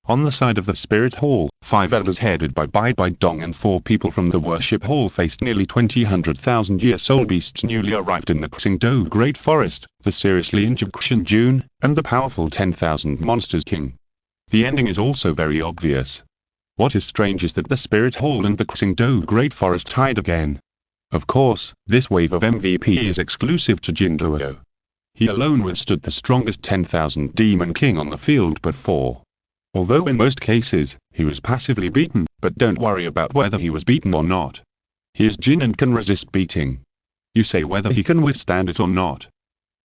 On the side of the Spirit Hall, 5 elders headed by Bai Dong and 4 people from the Worship Hall faced nearly 100,000-year soul beasts newly arrived in the Xingdou Great Forest, the seriously injured Xinjun, and the powerful 10,000 monsters king. The ending is also very obvious. What is strange is that the Spirit Hall and the Xingdou Great Forest tied again. Of course, this wave of MVP is exclusive to Jin Luo. He alone withstood the strongest 10,000 demon king on the field but 4. Although in most cases, he was passively beaten, but don't worry about whether he was beaten or not. He is Jin and can resist beating. You say whether he can withstand it or not.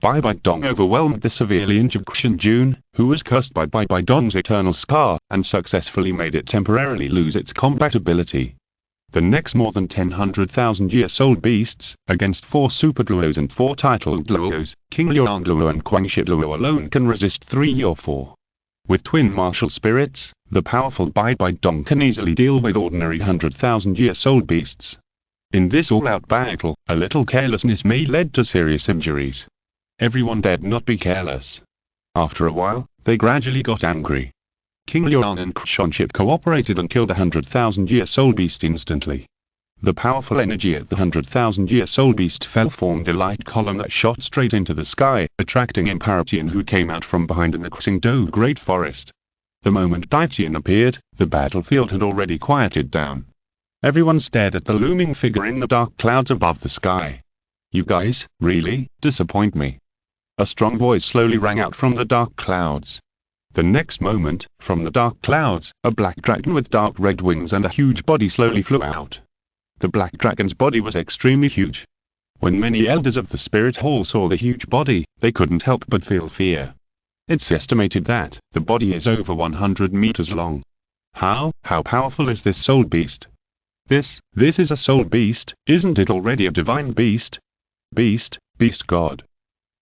Bai Dong overwhelmed the severely injured Xinjun, who was cursed by Bai Dong's eternal scar, and successfully made it temporarily lose its combat ability. The next more than 100,000-year soul beasts, against 4 super Luos and 4 titled Luos, King Liang Luo and Guangxi Luo alone can resist 3 or 4. With twin martial spirits, the powerful Bai Dong can easily deal with ordinary 100,000-year soul beasts. In this all-out battle, a little carelessness may lead to serious injuries. Everyone dared not be careless. After a while, they gradually got angry. King Liang and Xionship cooperated and killed a 100,000-year soul beast instantly. The powerful energy at the 100,000-year soul beast formed a light column that shot straight into the sky, attracting Imparatian, who came out from behind in the Xingdou Great Forest. The moment Daitian appeared, the battlefield had already quieted down. Everyone stared at the looming figure in the dark clouds above the sky. You guys, really, disappoint me. A strong voice slowly rang out from the dark clouds. The next moment, from the dark clouds, a black dragon with dark red wings and a huge body slowly flew out. The black dragon's body was extremely huge. When many elders of the Spirit Hall saw the huge body, they couldn't help but feel fear. It's estimated that the body is over 100 meters long. How powerful is this soul beast? This is a soul beast, isn't it already a divine beast? Beast god.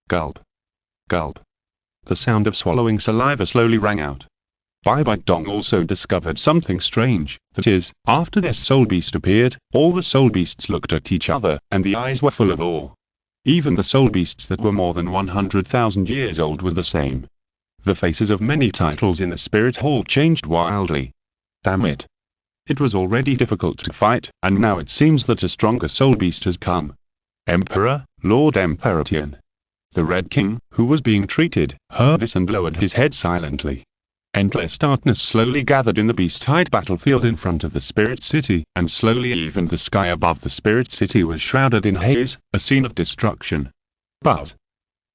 Gulp. Gulp. The sound of swallowing saliva slowly rang out. Bai Dong also discovered something strange, that is, after their soul beast appeared, all the soul beasts looked at each other, and the eyes were full of awe. Even the soul beasts that were more than 100,000 years old were the same. The faces of many titles in the Spirit Hall changed wildly. Damn it. It was already difficult to fight, and now it seems that a stronger soul beast has come. Emperor, Lord Imparatian. The Red King, who was being treated, heard this and lowered his head silently. Endless darkness slowly gathered in the beast-hide battlefield in front of the Spirit City, and slowly even the sky above the Spirit City was shrouded in haze, a scene of destruction. But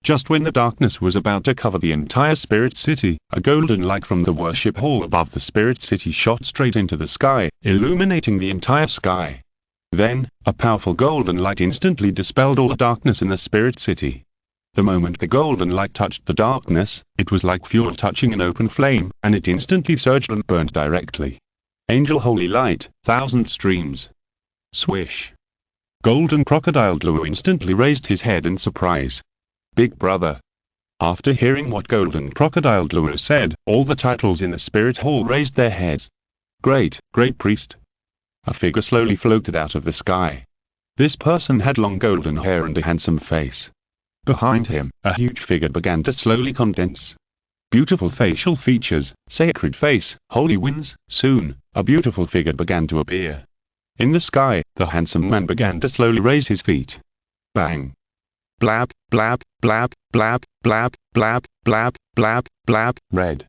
just when the darkness was about to cover the entire Spirit City, a golden light from the worship hall above the Spirit City shot straight into the sky, illuminating the entire sky. Then, a powerful golden light instantly dispelled all the darkness in the Spirit City. The moment the golden light touched the darkness, it was like fuel touching an open flame, and it instantly surged and burned directly. Angel Holy Light, 1,000 streams. Swish. Golden Crocodile Dalu instantly raised his head in surprise. Big brother. After hearing what Golden Crocodile Dalu said, all the titles in the spirit hall raised their heads. Great priest. A figure slowly floated out of the sky. This person had long golden hair and a handsome face. Behind him, a huge figure began to slowly condense. Beautiful facial features, sacred face, holy winds. Soon, a beautiful figure began to appear. In the sky, the handsome man began to slowly raise his feet. Bang. Blab, blab, blab, blab, blab, blab, blab, blab, blab, red.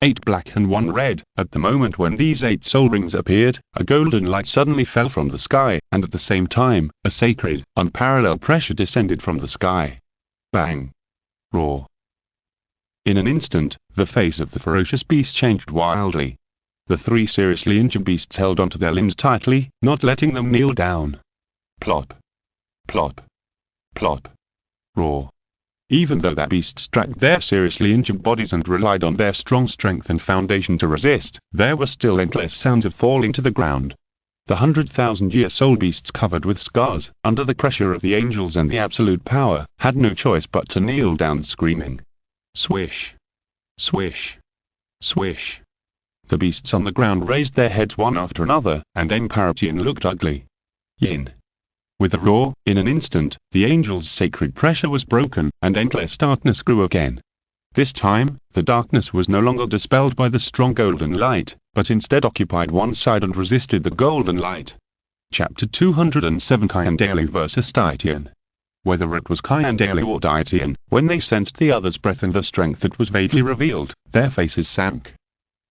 8 black and 1 red. At the moment when these 8 soul rings appeared, a golden light suddenly fell from the sky, and at the same time, a sacred, unparalleled pressure descended from the sky. Bang. Roar. In an instant, the face of the ferocious beast changed wildly. The 3 seriously injured beasts held onto their limbs tightly, not letting them kneel down. Plop. Plop. Plop. Roar. Even though the beasts dragged their seriously injured bodies and relied on their strong strength and foundation to resist, there were still endless sounds of falling to the ground. The 100,000-year soul beasts covered with scars, under the pressure of the angels and the absolute power, had no choice but to kneel down screaming. Swish. Swish. Swish. The beasts on the ground raised their heads one after another, and Emperor Tian looked ugly. Yin. With a roar, in an instant, the angels' sacred pressure was broken, and endless darkness grew again. This time, the darkness was no longer dispelled by the strong golden light, but instead occupied one side and resisted the golden light. Chapter 207 Nian'an Dalu vs Tian. Whether it was Nian'an Dalu or Tian, when they sensed the other's breath and the strength that was vaguely revealed, their faces sank.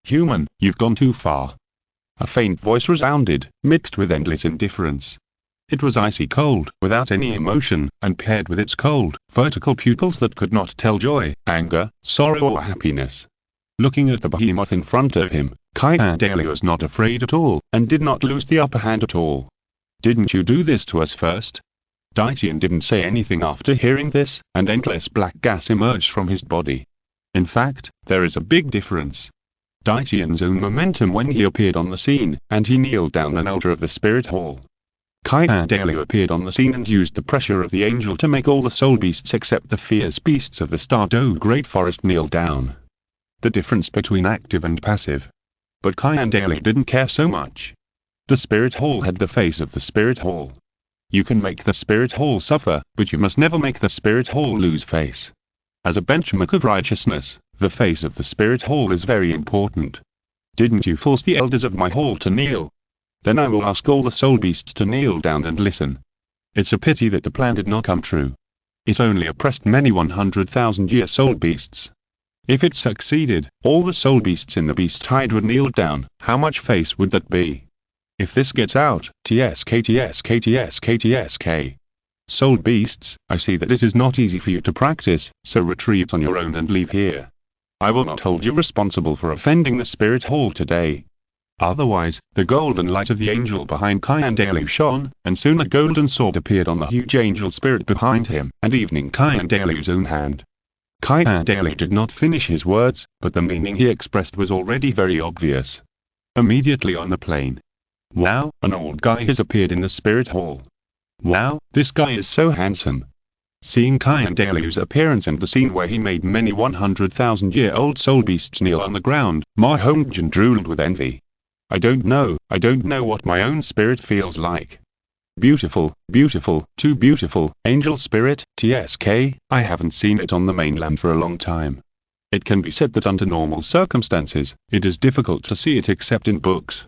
Human, you've gone too far. A faint voice resounded, mixed with endless indifference. It was icy cold, without any emotion, and paired with its cold, vertical pupils that could not tell joy, anger, sorrow or happiness. Looking at the behemoth in front of him, Nian'an Dalu was not afraid at all, and did not lose the upper hand at all. Didn't you do this to us first? Tian didn't say anything after hearing this, and endless black gas emerged from his body. In fact, there is a big difference. Tian's own momentum when he appeared on the scene, and he kneeled down an elder of the spirit hall. Nian'an Dalu appeared on the scene and used the pressure of the angel to make all the soul beasts except the fierce beasts of the Stardew Great Forest kneel down. The difference between active and passive. But Nian'an Dalu didn't care so much. The spirit hall had the face of the spirit hall. You can make the spirit hall suffer, but you must never make the spirit hall lose face. As a benchmark of righteousness, the face of the spirit hall is very important. Didn't you force the elders of my hall to kneel? Then I will ask all the soul beasts to kneel down and listen. It's a pity that the plan did not come true. It only oppressed many 100,000-year soul beasts. If it succeeded, all the soul beasts in the beast tide would kneel down. How much face would that be? If this gets out, TSK. Soul beasts, I see that it is not easy for you to practice, so retreat on your own and leave here. I will not hold you responsible for offending the spirit hall today. Otherwise, the golden light of the angel behind Nian'an Dalu shone, and soon a golden sword appeared on the huge angel spirit behind him, and evening Nian'an Dalu's own hand. Nian'an Dalu did not finish his words, but the meaning he expressed was already very obvious. Immediately on the plain. Wow, an old guy has appeared in the spirit hall. Wow, this guy is so handsome. Seeing Nian'an Dalu's appearance and the scene where he made many 100,000-year-old soul beasts kneel on the ground, Ma Hongjian drooled with envy. I don't know what my own spirit feels like. Beautiful, too beautiful, angel spirit, TSK, I haven't seen it on the mainland for a long time. It can be said that under normal circumstances, it is difficult to see it except in books.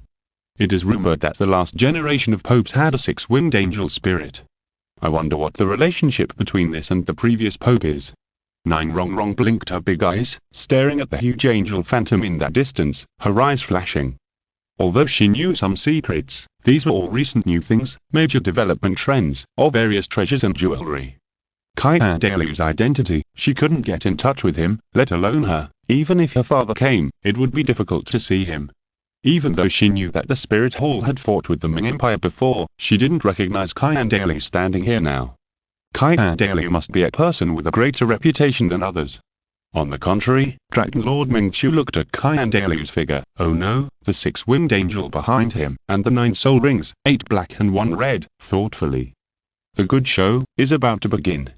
It is rumored that the last generation of popes had a 6-winged angel spirit. I wonder what the relationship between this and the previous pope is. Nian'an blinked her big eyes, staring at the huge angel phantom in that distance, her eyes flashing. Although she knew some secrets, these were all recent new things, major development trends, or various treasures and jewelry. Nian'an Dalu's identity, she couldn't get in touch with him, let alone her. Even if her father came, it would be difficult to see him. Even though she knew that the Spirit Hall had fought with the Ming Empire before, she didn't recognize Nian'an Dalu standing here now. Nian'an Dalu must be a person with a greater reputation than others. On the contrary, Dragon Lord Mingqiu looked at Nian'an Dalu's figure. Oh no, the 6-winged angel behind him, and the 9 soul rings, 8 black and 1 red, thoughtfully. The good show is about to begin.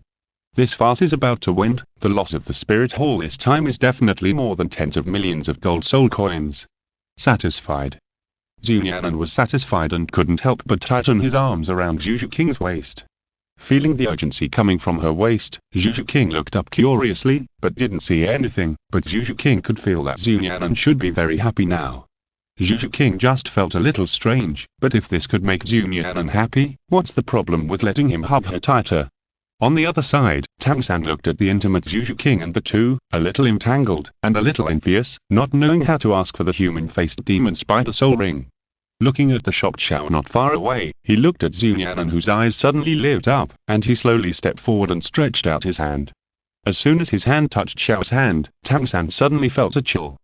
This farce is about to end. The loss of the Spirit Hall this time is definitely more than tens of millions of gold soul coins. Satisfied. Nian'an was satisfied and couldn't help but tighten his arms around Zhu King's waist. Feeling the urgency coming from her waist, Zhu King looked up curiously, but didn't see anything. But Zhu King could feel that Nian'an should be very happy now. Zhu King just felt a little strange, but if this could make Nian'an happy, what's the problem with letting him hug her tighter? On the other side, Tianxing looked at the intimate Zhu King and the two, a little entangled, and a little envious, not knowing how to ask for the human-faced demon spider soul ring. Looking at the shocked Xiao not far away, he looked at Nian'an whose eyes suddenly lit up, and he slowly stepped forward and stretched out his hand. As soon as his hand touched Xiao's hand, Tianxing suddenly felt a chill.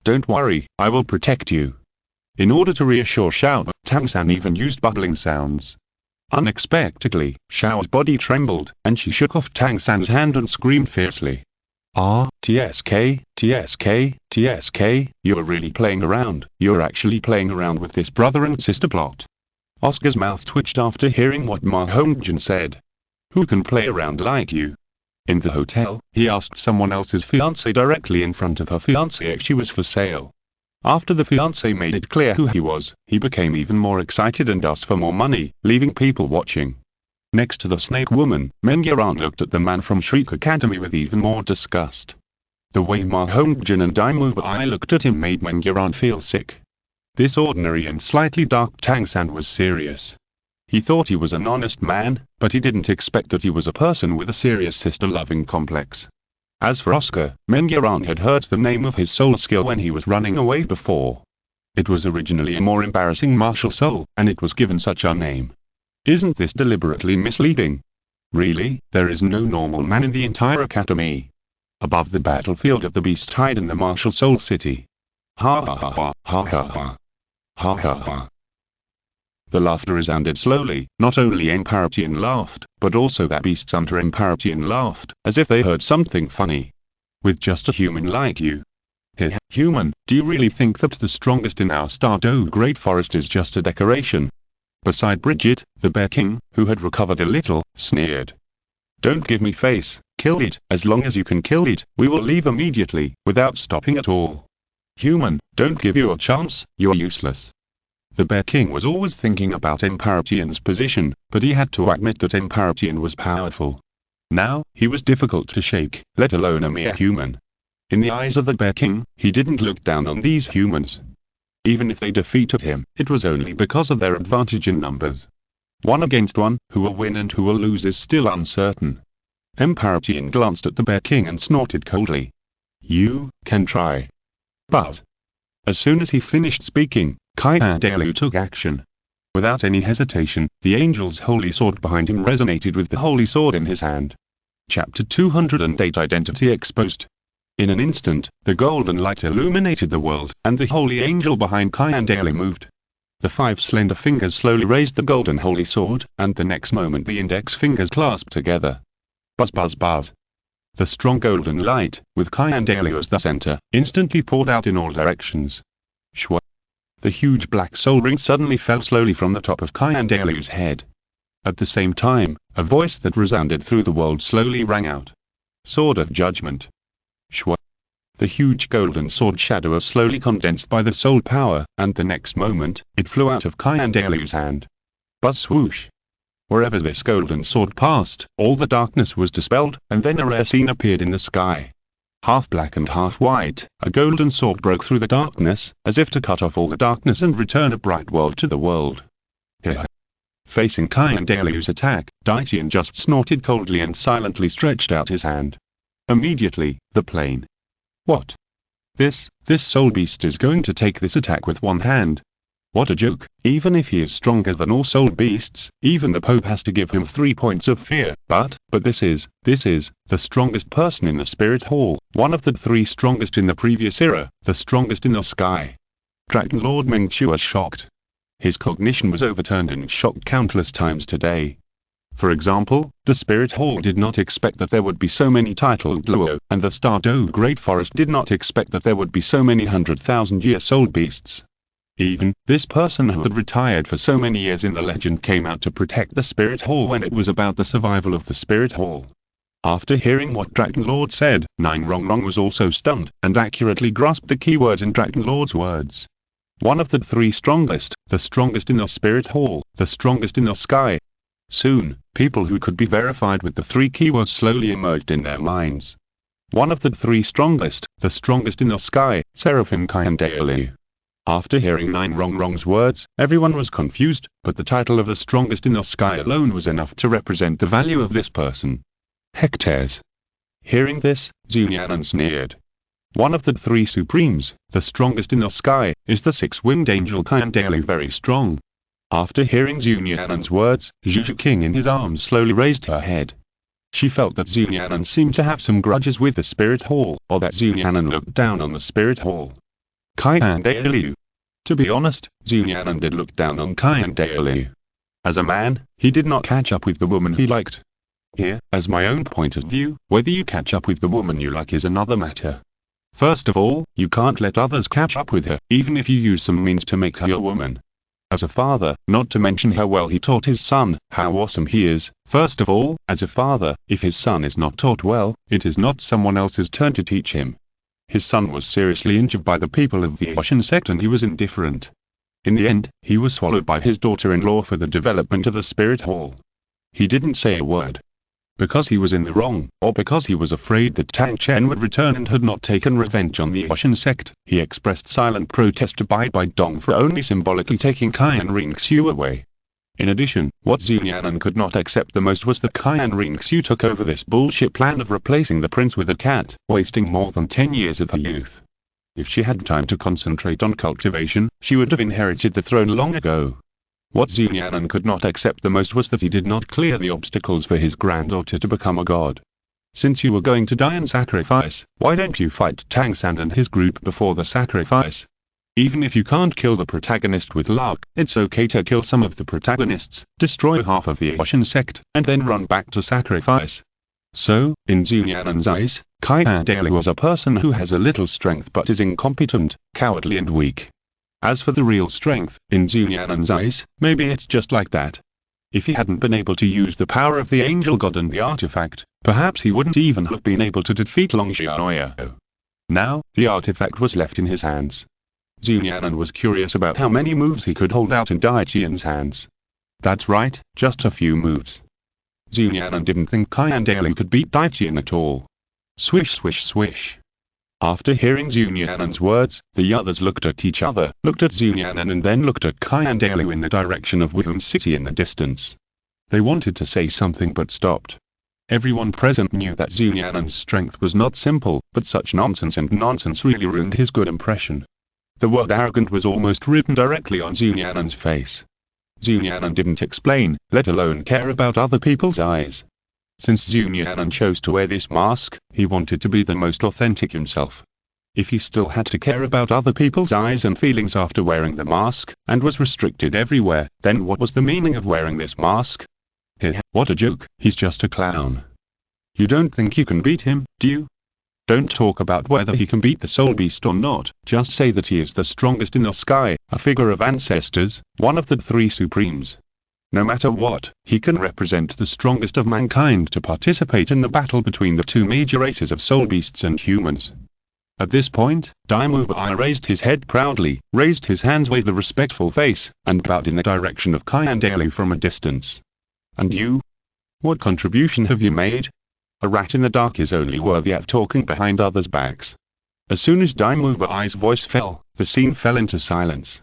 Don't worry, I will protect you. In order to reassure Xiao, Tianxing even used bubbling sounds. Unexpectedly, Xiao's body trembled, and she shook off Tianxing's hand and screamed fiercely. Ah, TSK, TSK, TSK, you're really playing around. You're actually playing around with this brother and sister plot. Oscar's mouth twitched after hearing what Ma Hongjin said. Who can play around like you? In the hotel, he asked someone else's fiancée directly in front of her fiancée if she was for sale. After the fiancé made it clear who he was, he became even more excited and asked for more money, leaving people watching. Next to the snake woman, Nian'an looked at the man from Shriek Academy with even more disgust. The way Ma Hongjin and Daimu Bai looked at him made Nian'an feel sick. This ordinary and slightly dark Tianxing was serious. He thought he was an honest man, but he didn't expect that he was a person with a serious sister-loving complex. As for Oscar, Nian'an had heard the name of his soul skill when he was running away before. It was originally a more embarrassing martial soul, and it was given such a name. Isn't this deliberately misleading? Really, there is no normal man in the entire academy. Above the battlefield of the beast hide in the martial soul city. Ha ha ha ha, ha ha ha. Ha ha ha. The laughter resounded slowly. Not only Emparatian laughed, but also the beasts under Emparatian laughed, as if they heard something funny. With just a human like you. Heh, human, do you really think that the strongest in our Stardew Great Forest is just a decoration? Beside Bridget, the Bear King, who had recovered a little, sneered. Don't give me face, kill it. As long as you can kill it, we will leave immediately, without stopping at all. Human, don't give you a chance, you're useless. The Bear King was always thinking about Emparatian's position, but he had to admit that Emparatian was powerful. Now, he was difficult to shake, let alone a mere human. In the eyes of the Bear King, he didn't look down on these humans. Even if they defeated him, it was only because of their advantage in numbers. 1 against 1, who will win and who will lose is still uncertain. Emparatian glanced at the Bear King and snorted coldly. You can try. But as soon as he finished speaking, Dalu took action. Without any hesitation, the angel's holy sword behind him resonated with the holy sword in his hand. Chapter 208 Identity Exposed. In an instant, the golden light illuminated the world, and the holy angel behind Dalu moved. The 5 slender fingers slowly raised the golden holy sword, and the next moment the index fingers clasped together. Buzz buzz buzz. The strong golden light, with Dalu as the center, instantly poured out in all directions. Shwa. The huge black soul ring suddenly fell slowly from the top of Dalu's head. At the same time, a voice that resounded through the world slowly rang out. Sword of Judgment. Shwa. The huge golden sword shadow was slowly condensed by the soul power, and the next moment, it flew out of Dalu's hand. Buzz swoosh. Wherever this golden sword passed, all the darkness was dispelled, and then a rare scene appeared in the sky. Half black and half white, a golden sword broke through the darkness, as if to cut off all the darkness and return a bright world to the world. Here. Facing Dalu's attack, Daitian just snorted coldly and silently stretched out his hand. Immediately, the plane. What? This soul beast is going to take this attack with one hand. What a joke. Even if he is stronger than all soul beasts, even the Pope has to give him 3 points of fear. But this is the strongest person in the Spirit Hall, one of the 3 strongest in the previous era, the strongest in the sky. Dragon Lord Mengqiu was shocked. His cognition was overturned and shocked countless times today. For example, the Spirit Hall did not expect that there would be so many titled Luo, and the Stardew Great Forest did not expect that there would be so many 100,000-year soul beasts. Even, this person who had retired for so many years in the legend came out to protect the Spirit Hall when it was about the survival of the Spirit Hall. After hearing what Dragon Lord said, Nian'an was also stunned, and accurately grasped the keywords in Dragon Lord's words. One of the three strongest, the strongest in the Spirit Hall, the strongest in the sky. Soon, people who could be verified with the three keywords slowly emerged in their minds. One of the three strongest, the strongest in the sky, Seraphim Dalu. After hearing Nian'an's words, everyone was confused, but the title of the strongest in the sky alone was enough to represent the value of this person. Hectares. Hearing this, Nian'an sneered. One of the three supremes, the strongest in the sky, is the six-winged angel Dalu, very strong. After hearing Nian'an's words, Zhu King in his arms slowly raised her head. She felt that Nian'an seemed to have some grudges with the Spirit Hall, or that Nian'an looked down on the Spirit Hall. Dalu. To be honest, Nian'an did look down on Dalu. As a man, he did not catch up with the woman he liked. Here, as my own point of view, whether you catch up with the woman you like is another matter. First of all, you can't let others catch up with her, even if you use some means to make her your woman. As a father, not to mention how well he taught his son, how awesome he is, first of all, as a father, if his son is not taught well, it is not someone else's turn to teach him. His son was seriously injured by the people of the Xiaoyao sect and he was indifferent. In the end, he was swallowed by his daughter-in-law for the development of the Spirit Hall. He didn't say a word. Because he was in the wrong, or because he was afraid that Tianxing would return and had not taken revenge on the Xiaoyao sect, he expressed silent protest to Bai Dong for only symbolically taking Xiu away. In addition, what Nian'an could not accept the most was that Xiu took over this bullshit plan of replacing the prince with a cat, wasting more than 10 years of her youth. If she had time to concentrate on cultivation, she would have inherited the throne long ago. What Nian'an could not accept the most was that he did not clear the obstacles for his granddaughter to become a god. Since you were going to die in sacrifice, why don't you fight Tianxing and his group before the sacrifice? Even if you can't kill the protagonist with luck, it's okay to kill some of the protagonists, destroy half of the Xiaoyao sect, and then run back to sacrifice. So, in Nian'an's eyes, Dalu was a person who has a little strength but is incompetent, cowardly and weak. As for the real strength, in Nian'an's eyes, maybe it's just like that. If he hadn't been able to use the power of the angel god and the artifact, perhaps he wouldn't even have been able to defeat Long Xiaoyao. Now, the artifact was left in his hands. Nian'an was curious about how many moves he could hold out in Daiqian's hands. That's right, just a few moves. Nian'an didn't think Dalu could beat Daiqian at all. Swish swish swish. After hearing Nian'an's words, the others looked at each other, looked at Nian'an and then looked at Dalu in the direction of Wuhan City in the distance. They wanted to say something but stopped. Everyone present knew that Nian'an's strength was not simple, but such nonsense really ruined his good impression. The word arrogant was almost written directly on Nian'an's face. Nian'an didn't explain, let alone care about other people's eyes. Since Nian'an chose to wear this mask, he wanted to be the most authentic himself. If he still had to care about other people's eyes and feelings after wearing the mask, and was restricted everywhere, then what was the meaning of wearing this mask? What a joke, he's just a clown. You don't think you can beat him, do you? Don't talk about whether he can beat the soul beast or not, just say that he is the strongest in the sky, a figure of ancestors, one of the three supremes. No matter what, he can represent the strongest of mankind to participate in the battle between the two major races of soul beasts and humans. At this point, Bai raised his head proudly, raised his hands with a respectful face, and bowed in the direction of Dalu from a distance. And you? What contribution have you made? A rat in the dark is only worthy at talking behind others' backs. As soon as Bai's voice fell, the scene fell into silence.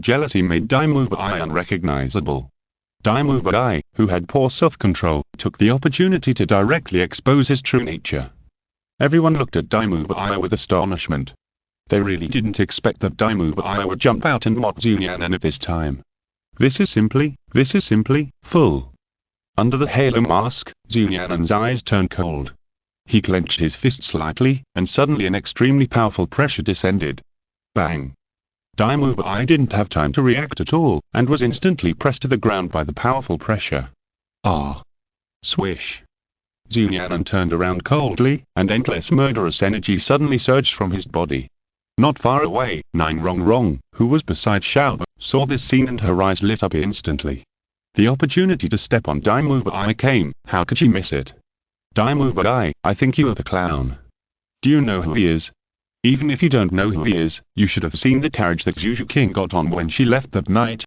Jealousy made Bai unrecognizable. Bai, who had poor self-control, took the opportunity to directly expose his true nature. Everyone looked at Bai with astonishment. They really didn't expect that Bai would jump out and mock Nian'an at this time. This is simply, full. Under the halo mask, Nian'an's eyes turned cold. He clenched his fist slightly, and suddenly an extremely powerful pressure descended. Bang! Bai didn't have time to react at all, and was instantly pressed to the ground by the powerful pressure. Ah! Swish! Nian'an turned around coldly, and endless murderous energy suddenly surged from his body. Not far away, Nian'an, who was beside Xiaoyao, saw this scene and her eyes lit up instantly. The opportunity to step on Douluo Dalu came, how could she miss it? Douluo Dalu, I think you are the clown. Do you know who he is? Even if you don't know who he is, you should have seen the carriage that Zhu King got on when she left that night.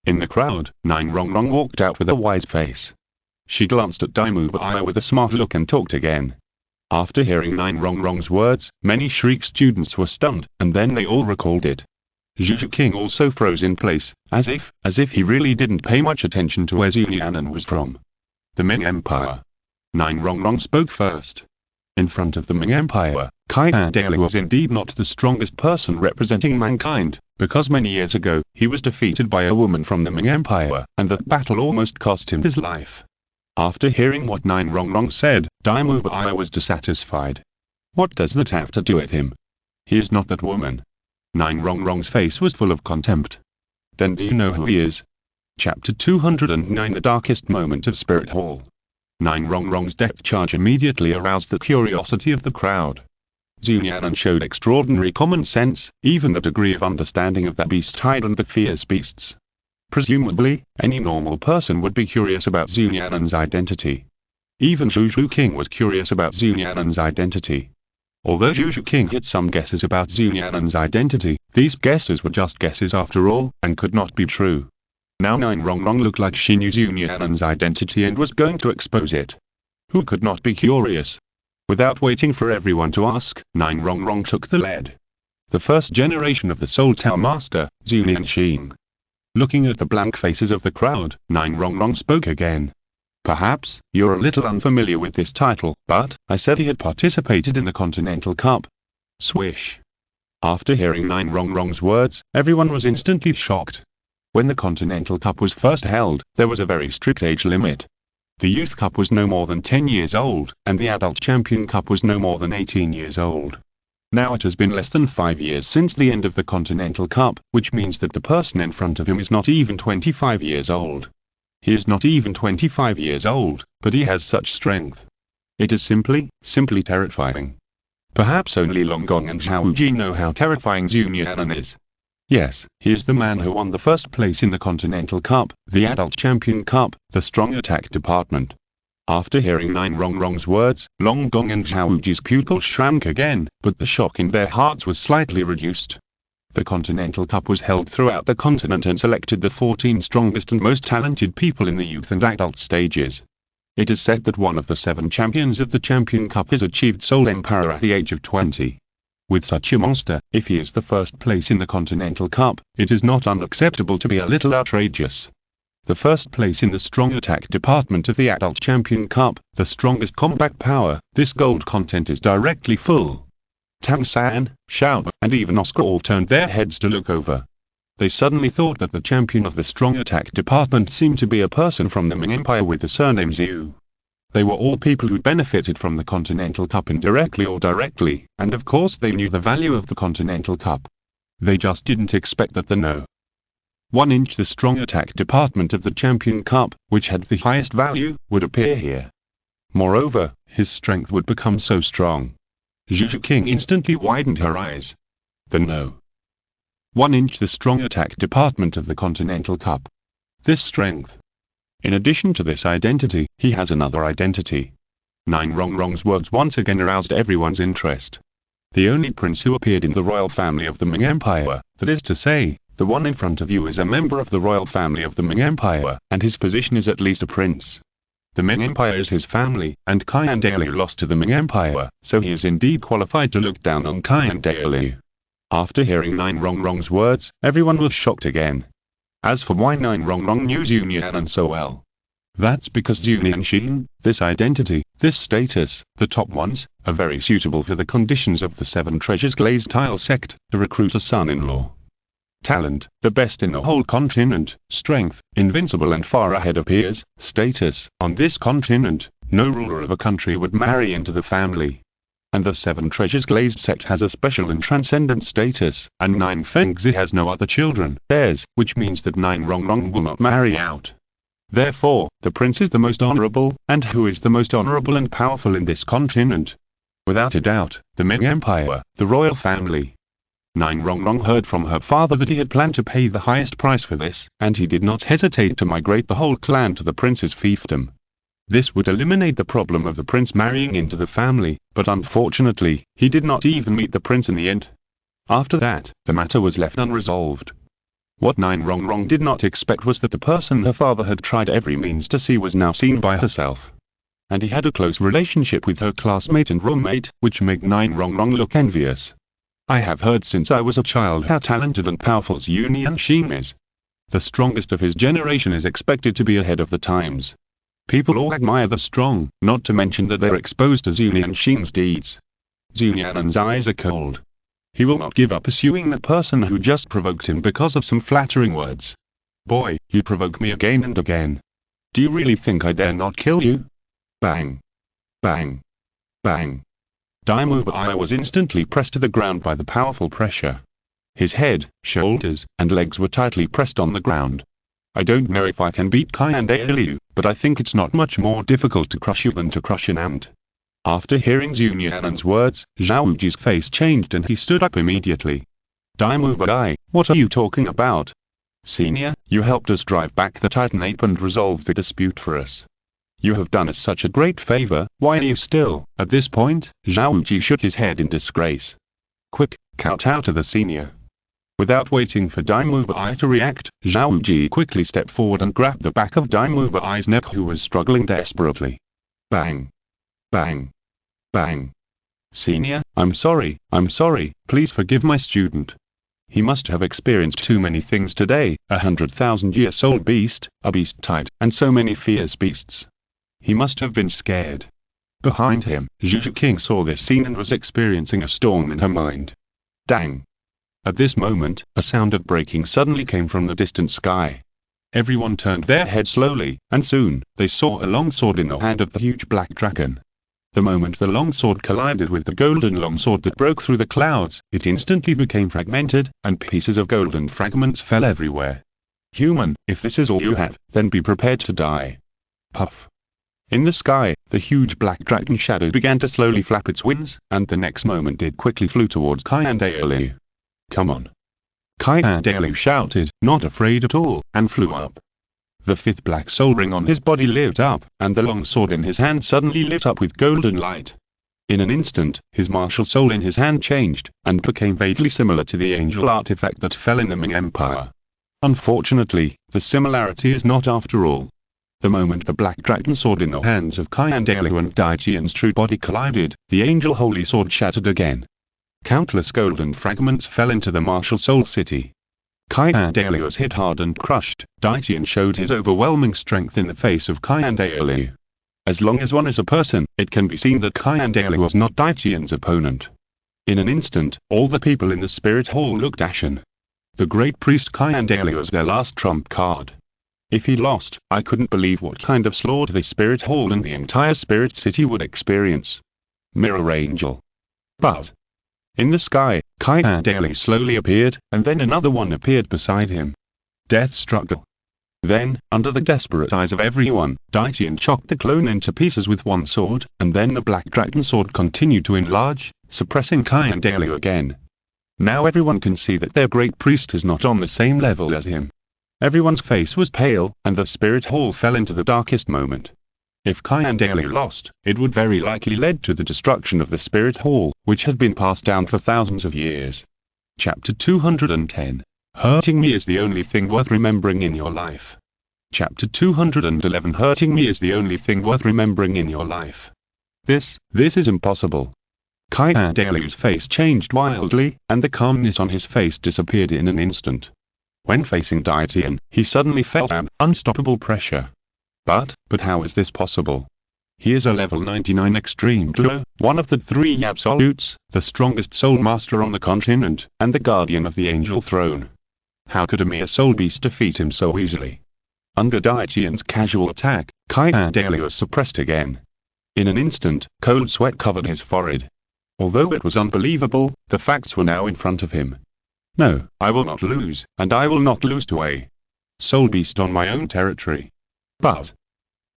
In the crowd, Nian'an walked out with a wise face. She glanced at Douluo Dalu with a smart look and talked again. After hearing Nian'an's words, many Shriek students were stunned, and then they all recalled it. Zhu King also froze in place, as if he really didn't pay much attention to where Nian'an was from. The Ming Empire. Nian'an spoke first. In front of the Ming Empire, Dalu was indeed not the strongest person representing mankind, because many years ago, he was defeated by a woman from the Ming Empire, and that battle almost cost him his life. After hearing what Nian'an said, Douluo Dalu was dissatisfied. What does that have to do with him? He is not that woman. Nian'an's face was full of contempt. Then do you know who he is? Chapter 209 The Darkest Moment of Spirit Hall. Nian'an's depth charge immediately aroused the curiosity of the crowd. Nian'an showed extraordinary common sense, even the degree of understanding of that beast hide and the fierce beasts. Presumably, any normal person would be curious about Nian'an's identity. Even Zhu King was curious about Nian'an's identity. Although Zhu King had some guesses about Nian'an's identity, these guesses were just guesses after all, and could not be true. Now Nian'an looked like she knew Nian'an's identity and was going to expose it. Who could not be curious? Without waiting for everyone to ask, Nian'an took the lead. The first generation of the Soul Tower Master, Tianxing. Looking at the blank faces of the crowd, Nian'an spoke again. Perhaps, you're a little unfamiliar with this title, but, I said he had participated in the Continental Cup. Swish. After hearing Nian'an's words, everyone was instantly shocked. When the Continental Cup was first held, there was a very strict age limit. The Youth Cup was no more than 10 years old, and the Adult Champion Cup was no more than 18 years old. Now it has been less than 5 years since the end of the Continental Cup, which means that the person in front of him is not even 25 years old. He is not even 25 years old, but he has such strength. It is simply terrifying. Perhaps only Long Gong and Xiaoyao know how terrifying Nian'an is. Yes, he is the man who won the first place in the Continental Cup, the Adult Champion Cup, the Strong Attack Department. After hearing Nian'an's words, Long Gong and Xiaoyao's pupils shrank again, but the shock in their hearts was slightly reduced. The Continental Cup was held throughout the continent and selected the 14 strongest and most talented people in the youth and adult stages. It is said that one of the 7 champions of the Champion Cup has achieved Soul Emperor at the age of 20. With such a monster, if he is the first place in the Continental Cup, it is not unacceptable to be a little outrageous. The first place in the Strong Attack Department of the Adult Champion Cup, the strongest combat power, this gold content is directly full. Tianxing, Xiaoyao, and even Oscar all turned their heads to look over. They suddenly thought that the champion of the Strong Attack Department seemed to be a person from the Ming Empire with the surname Zhu. They were all people who benefited from the Continental Cup indirectly or directly, and of course they knew the value of the Continental Cup. They just didn't expect that the 1 inch the Strong Attack Department of the Champion Cup, which had the highest value, would appear here. Moreover, his strength would become so strong. Zhu King instantly widened her eyes. The 1 inch the Strong Attack Department of the Continental Cup. This strength. In addition to this identity, he has another identity. Nian'an's words once again aroused everyone's interest. The only prince who appeared in the royal family of the Ming Empire, that is to say, the one in front of you is a member of the royal family of the Ming Empire, and his position is at least a prince. The Ming Empire is his family, and Dalu lost to the Ming Empire, so he is indeed qualified to look down on Dalu. After hearing Nian'an's words, everyone was shocked again. As for why Nian'an knew Nian'an so well, that's because Tianxing, this identity, this status, the top ones, are very suitable for the conditions of the 7 treasures glazed tile sect, to recruit a son-in-law. Talent, the best in the whole continent, strength, invincible and far ahead of peers, status, on this continent, no ruler of a country would marry into the family. And the 7 treasures glazed sect has a special and transcendent status, and Fengzi has no other children, heirs, which means that Nian'an will not marry out. Therefore, the prince is the most honorable, and who is the most honorable and powerful in this continent? Without a doubt, the Ming Empire, the royal family. Nian'an heard from her father that he had planned to pay the highest price for this, and he did not hesitate to migrate the whole clan to the prince's fiefdom. This would eliminate the problem of the prince marrying into the family, but unfortunately, he did not even meet the prince in the end. After that, the matter was left unresolved. What Nian'an did not expect was that the person her father had tried every means to see was now seen by herself. And he had a close relationship with her classmate and roommate, which made Nian'an look envious. I have heard since I was a child how talented and powerful Tianxing is. The strongest of his generation is expected to be ahead of the times. People all admire the strong, not to mention that they're exposed to Tianxing's deeds. Nian'an's eyes are cold. He will not give up pursuing the person who just provoked him because of some flattering words. Boy, you provoke me again and again. Do you really think I dare not kill you? Bang. Bang. Bang. Douluo Dalu was instantly pressed to the ground by the powerful pressure. His head, shoulders, and legs were tightly pressed on the ground. I don't know if I can beat Dalu, but I think it's not much more difficult to crush you than to crush an ant. After hearing Nian'an's words, Xiaoyao's face changed and he stood up immediately. Douluo Dalu, what are you talking about? Senior, you helped us drive back the Titan ape and resolve the dispute for us. You have done us such a great favor, why are you still, at this point? Xiaoyao shook his head in disgrace. Quick, kowtow to the senior. Without waiting for Douluo Dalu to react, Xiaoyao quickly stepped forward and grabbed the back of Douluo Dalu's neck, who was struggling desperately. Bang. Bang. Bang. Senior, I'm sorry, please forgive my student. He must have experienced too many things today, 100,000-year-old beast, a beast tide, and so many fierce beasts. He must have been scared. Behind him, Zhu King saw this scene and was experiencing a storm in her mind. Dang. At this moment, a sound of breaking suddenly came from the distant sky. Everyone turned their heads slowly, and soon, they saw a longsword in the hand of the huge black dragon. The moment the longsword collided with the golden longsword that broke through the clouds, it instantly became fragmented, and pieces of golden fragments fell everywhere. Human, if this is all you have, then be prepared to die. Puff. In the sky, the huge black dragon shadow began to slowly flap its wings, and the next moment it quickly flew towards Dalu. Come on. Dalu shouted, not afraid at all, and flew up. The fifth black soul ring on his body lit up, and the long sword in his hand suddenly lit up with golden light. In an instant, his martial soul in his hand changed, and became vaguely similar to the angel artifact that fell in the Ming Empire. Unfortunately, the similarity is not after all. The moment the black dragon sword in the hands of Dalu and Daitian's true body collided, the angel holy sword shattered again. Countless golden fragments fell into the martial soul city. Dalu was hit hard and crushed. Daitian showed his overwhelming strength in the face of Dalu. As long as one is a person, it can be seen that Dalu was not Daitian's opponent. In an instant, all the people in the spirit hall looked ashen. The great priest Dalu was their last trump card. If he lost, I couldn't believe what kind of slaughter the spirit hall and the entire spirit city would experience. Mirror Angel. But in the sky, Dalu slowly appeared, and then another one appeared beside him. Death struggle. Then, under the desperate eyes of everyone, Daitian chopped the clone into pieces with one sword, and then the black dragon sword continued to enlarge, suppressing Dalu again. Now everyone can see that their great priest is not on the same level as him. Everyone's face was pale, and the spirit hall fell into the darkest moment. If Dalu lost, it would very likely lead to the destruction of the spirit hall, which had been passed down for thousands of years. Chapter 210. Hurting me is the only thing worth remembering in your life. Chapter 211. Hurting me is the only thing worth remembering in your life. This is impossible. Dalu's face changed wildly, and the calmness on his face disappeared in an instant. When facing Daitian, he suddenly felt unstoppable pressure. But how is this possible? He is a level 99 extreme duo, one of the three absolutes, the strongest soul master on the continent, and the guardian of the angel throne. How could a mere soul beast defeat him so easily? Under Daitian's casual attack, Dalu was suppressed again. In an instant, cold sweat covered his forehead. Although it was unbelievable, the facts were now in front of him. No, I will not lose, and I will not lose to a soul beast on my own territory. But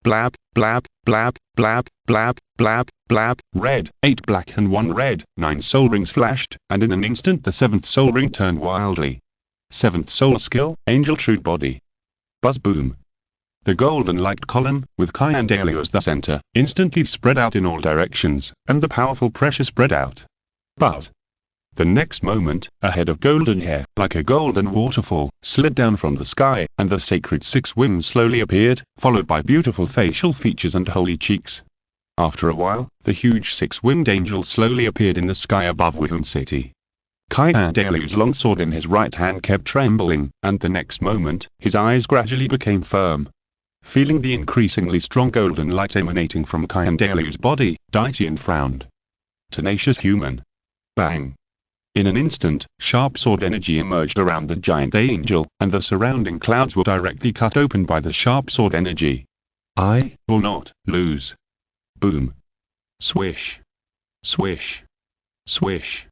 blab, blab, blab, blab, blab, blab, Blab, red, 8 black and 1 red, 9 soul rings flashed, and in an instant the 7th soul ring turned wildly. 7th soul skill, Angel True Body. Buzz boom. The golden light column, with Dalu as the center, instantly spread out in all directions, and the powerful pressure spread out. But the next moment, a head of golden hair, like a golden waterfall, slid down from the sky, and the sacred 6 wings slowly appeared, followed by beautiful facial features and holy cheeks. After a while, the huge 6-winged angel slowly appeared in the sky above Wuhan City. Dalu's long sword in his right hand kept trembling, and the next moment, his eyes gradually became firm. Feeling the increasingly strong golden light emanating from Dalu's body, Tian frowned. Tenacious human. Bang. In an instant, sharp sword energy emerged around the giant angel, and the surrounding clouds were directly cut open by the sharp sword energy. I will not lose. Boom. Swish. Swish. Swish.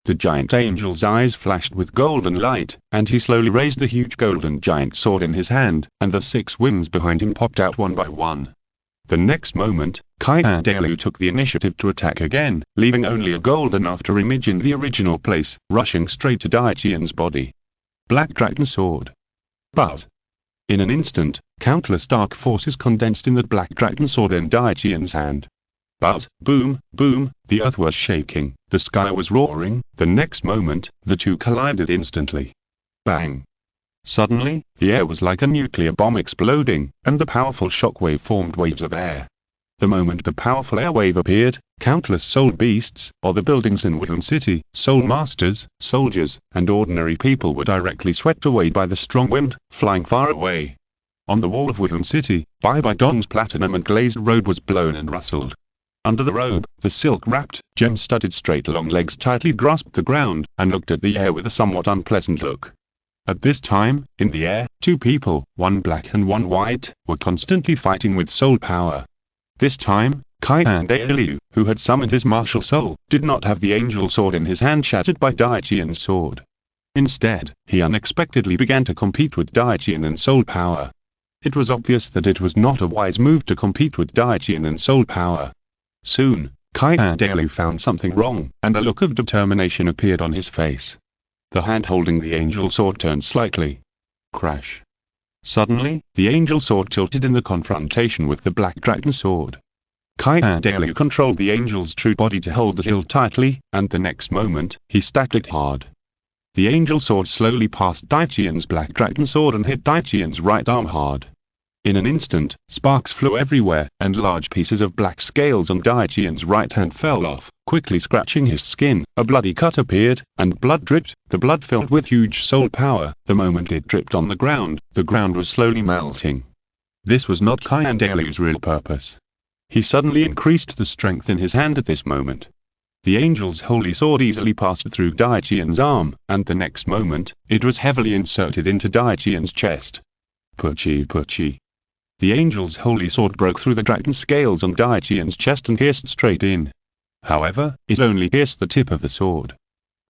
The giant angel's eyes flashed with golden light, and he slowly raised the huge golden giant sword in his hand, and the 6 wings behind him popped out one by one. The next moment, Dalu took the initiative to attack again, leaving only a golden after image in the original place, rushing straight to Tian's body. Black Dragon Sword. But in an instant, countless dark forces condensed in the Black Dragon Sword in Tian's hand. But, boom, boom, the earth was shaking, the sky was roaring, the next moment, the two collided instantly. Bang. Suddenly, the air was like a nuclear bomb exploding, and the powerful shockwave formed waves of air. The moment the powerful airwave appeared, countless soul beasts, or the buildings in Wuhan City, soul masters, soldiers, and ordinary people were directly swept away by the strong wind, flying far away. On the wall of Wuhan City, Bai Dong's platinum and glazed robe was blown and rustled. Under the robe, the silk-wrapped, gem-studded straight long legs tightly grasped the ground, and looked at the air with a somewhat unpleasant look. At this time, in the air, 2 people, one black and one white, were constantly fighting with soul power. This time, Dalu, who had summoned his martial soul, did not have the angel sword in his hand shattered by Tian's sword. Instead, he unexpectedly began to compete with Tian in soul power. It was obvious that it was not a wise move to compete with Tian in soul power. Soon, Dalu found something wrong, and a look of determination appeared on his face. The hand holding the angel sword turned slightly. Crash. Suddenly, the angel sword tilted in the confrontation with the Black Dragon Sword. Dalu controlled the angel's true body to hold the hilt tightly, and the next moment, he stacked it hard. The angel sword slowly passed Tian's Black Dragon Sword and hit Tian's right arm hard. In an instant, sparks flew everywhere, and large pieces of black scales on Tian's right hand fell off, quickly scratching his skin. A bloody cut appeared, and blood dripped, the blood filled with huge soul power. The moment it dripped on the ground was slowly melting. This was not Dalu's real purpose. He suddenly increased the strength in his hand at this moment. The angel's holy sword easily passed through Tian's arm, and the next moment, it was heavily inserted into Tian's chest. Puchi puchi. The angel's holy sword broke through the dragon scales on Tian's chest and pierced straight in. However, it only pierced the tip of the sword.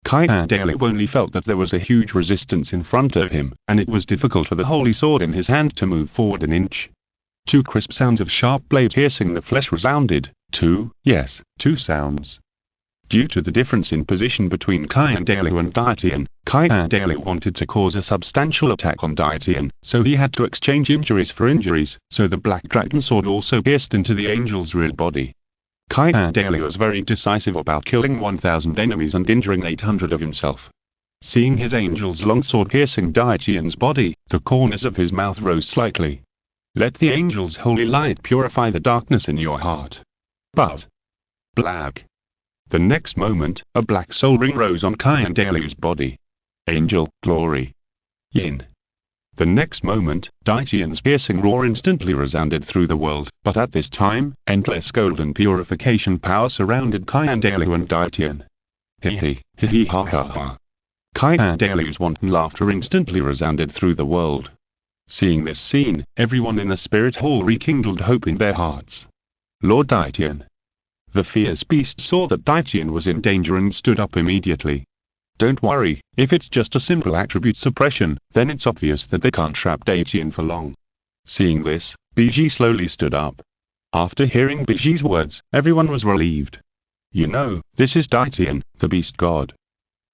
Dalu only felt that there was a huge resistance in front of him, and it was difficult for the holy sword in his hand to move forward an inch. 2 crisp sounds of sharp blade piercing the flesh resounded. 2 sounds. Due to the difference in position between Dalu and Tian, Dalu wanted to cause a substantial attack on Tian, so he had to exchange injuries for injuries, so the Black Dragon Sword also pierced into the angel's real body. Dalu was very decisive about killing 1,000 enemies and injuring 800 of himself. Seeing his angel's long sword piercing Tian's body, the corners of his mouth rose slightly. Let the angel's holy light purify the darkness in your heart. But black. The next moment, a black soul ring rose on Dalu's body. Angel, glory. Yin. The next moment, Tian's piercing roar instantly resounded through the world, but at this time, endless golden purification power surrounded Dalu and Tian. Hee ha ha ha. Dalu's wanton laughter instantly resounded through the world. Seeing this scene, everyone in the spirit hall rekindled hope in their hearts. Lord Tian. The fierce beast saw that Tian was in danger and stood up immediately. Don't worry, if it's just a simple attribute suppression, then it's obvious that they can't trap Tian for long. Seeing this, BG slowly stood up. After hearing Biji's words, everyone was relieved. You know, this is Tianxing, the beast god.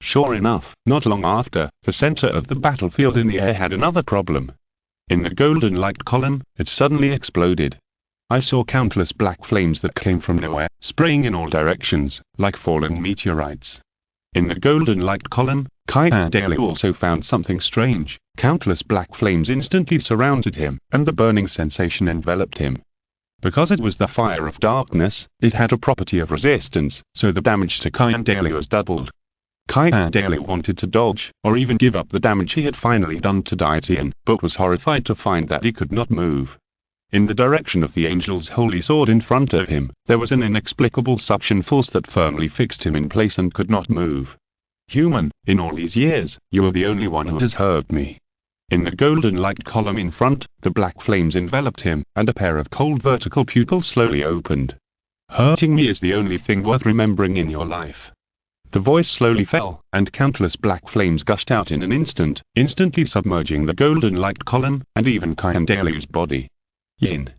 Sure enough, not long after, the center of the battlefield in the air had another problem. In the golden light column, it suddenly exploded. I saw countless black flames that came from nowhere, spraying in all directions, like fallen meteorites. In the golden light column, Xiaoyao also found something strange. Countless black flames instantly surrounded him, and the burning sensation enveloped him. Because it was the fire of darkness, it had a property of resistance, so the damage to Xiaoyao was doubled. Xiaoyao wanted to dodge, or even give up the damage he had finally done to Tianxing, but was horrified to find that he could not move. In the direction of the angel's holy sword in front of him, there was an inexplicable suction force that firmly fixed him in place and could not move. Human, in all these years, you are the only one who has hurt me. In the golden light column in front, the black flames enveloped him, and a pair of cold vertical pupils slowly opened. Hurting me is the only thing worth remembering in your life. The voice slowly fell, and countless black flames gushed out in an instant, instantly submerging the golden light column, and even Xiaoyao's body. Yin.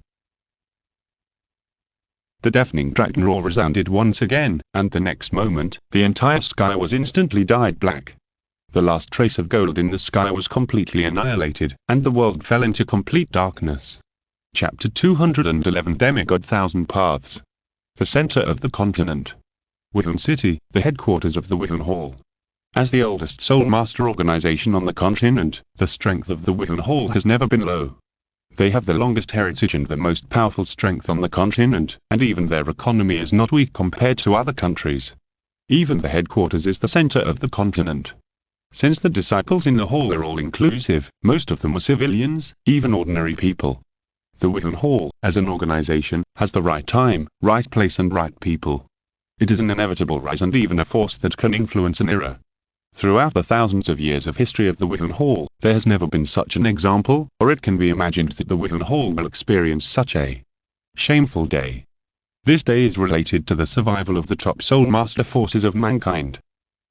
The deafening dragon roar resounded once again, and the next moment, the entire sky was instantly dyed black. The last trace of gold in the sky was completely annihilated, and the world fell into complete darkness. Chapter 211 Demigod Thousand Paths. The center of the continent. Wuhan City, the headquarters of the Wuhan Hall. As the oldest Soul Master organization on the continent, the strength of the Wuhan Hall has never been low. They have the longest heritage and the most powerful strength on the continent, and even their economy is not weak compared to other countries. Even the headquarters is the center of the continent. Since the disciples in the hall are all inclusive, most of them were civilians, even ordinary people. The Wuhan Hall, as an organization, has the right time, right place and right people. It is an inevitable rise and even a force that can influence an era. Throughout the thousands of years of history of the Wuhan Hall, there has never been such an example, or it can be imagined that the Wuhan Hall will experience such a shameful day. This day is related to the survival of the top Soul Master forces of mankind.